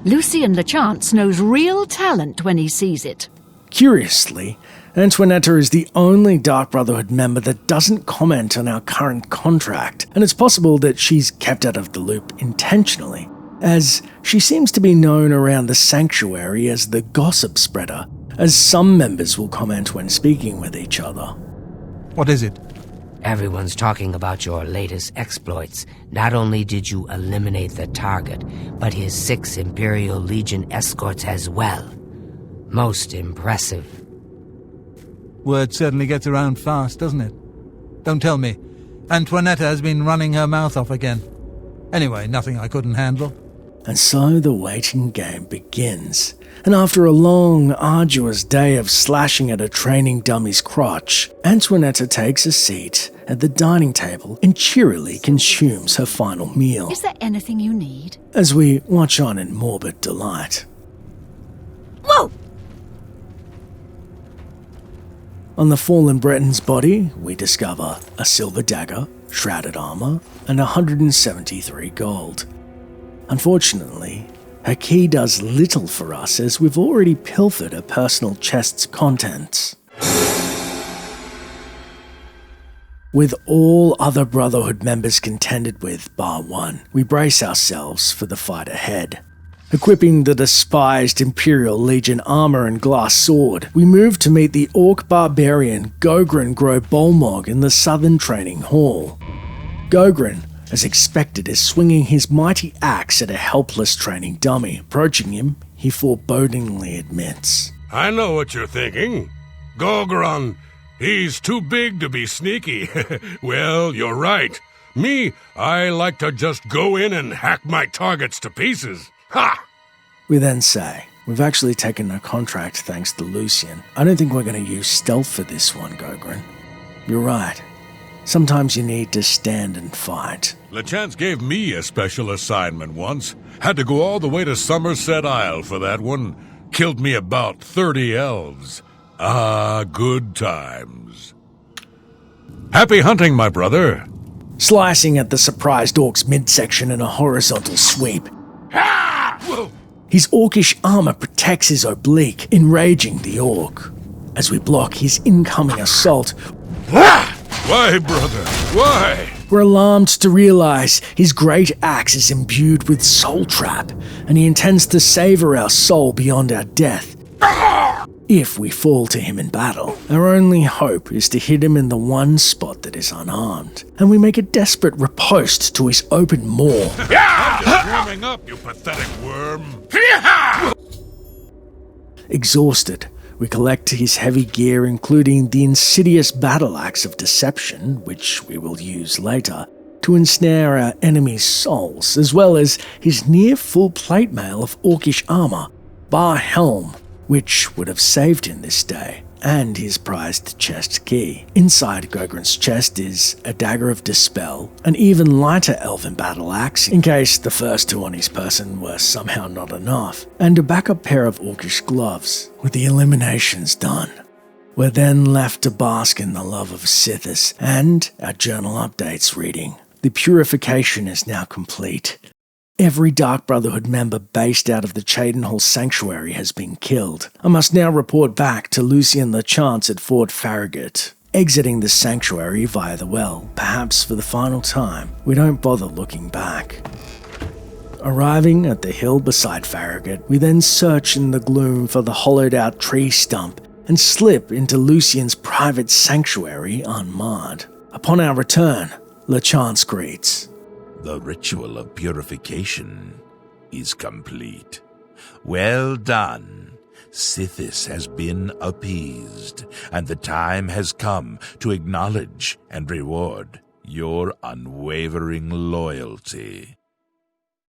Lucien Lechance knows real talent when he sees it. Curiously, Antoinette is the only Dark Brotherhood member that doesn't comment on our current contract, and it's possible that she's kept out of the loop intentionally, as she seems to be known around the sanctuary as the gossip spreader, as some members will comment when speaking with each other. What is it? Everyone's talking about your latest exploits. Not only did you eliminate the target, but his 6 Imperial Legion escorts as well. Most impressive. Word certainly gets around fast, doesn't it? Don't tell me. Antoinette has been running her mouth off again. Anyway, nothing I couldn't handle. And so the waiting game begins. And after a long, arduous day of slashing at a training dummy's crotch, Antoinette takes a seat at the dining table and cheerily consumes her final meal. Is there anything you need? As we watch on in morbid delight. Whoa! On the fallen Breton's body, we discover a silver dagger, shrouded armor, and 173 gold. Unfortunately, her key does little for us as we've already pilfered her personal chest's contents. With all other Brotherhood members contended with bar one, we brace ourselves for the fight ahead. Equipping the despised Imperial Legion armor and glass sword, we move to meet the Orc barbarian Gogren Gro Bolmog in the Southern Training Hall. Gogren, as expected, is swinging his mighty axe at a helpless training dummy. Approaching him, he forebodingly admits. I know what you're thinking. Gogron, he's too big to be sneaky. Well, you're right. Me, I like to just go in and hack my targets to pieces. Ha! We then say, we've actually taken a contract thanks to Lucien. I don't think we're going to use stealth for this one, Gogren. You're right. Sometimes you need to stand and fight. Lechance gave me a special assignment once. Had to go all the way to Somerset Isle for that one. Killed me about 30 elves. Ah, good times. Happy hunting, my brother. Slicing at the surprised orc's midsection in a horizontal sweep. His orcish armor protects his oblique, enraging the orc. As we block his incoming assault, Why, brother? Why? We're alarmed to realize his great axe is imbued with soul trap, and he intends to savor our soul beyond our death. If we fall to him in battle, our only hope is to hit him in the one spot that is unarmed, and we make a desperate riposte to his open maw. I'm just warming up, you pathetic worm. Exhausted, we collect his heavy gear, including the insidious battle axe of deception, which we will use later, to ensnare our enemies' souls, as well as his near full plate mail of orcish armor, bar helm, which would have saved him this day, and his prized chest key. Inside Gogren's chest is a dagger of dispel, an even lighter elven battle axe, in case the first two on his person were somehow not enough, and a backup pair of orcish gloves. With the eliminations done, we're then left to bask in the love of Sithis, and our journal updates reading. The Purification is now complete. Every Dark Brotherhood member based out of the Cheydinhall Sanctuary has been killed. I must now report back to Lucien Lechance at Fort Farragut. Exiting the sanctuary via the well, perhaps for the final time, we don't bother looking back. Arriving at the hill beside Farragut, we then search in the gloom for the hollowed-out tree stump and slip into Lucien's private sanctuary unmarred. Upon our return, LeChance greets. The ritual of purification is complete. Well done. Sithis has been appeased, and the time has come to acknowledge and reward your unwavering loyalty.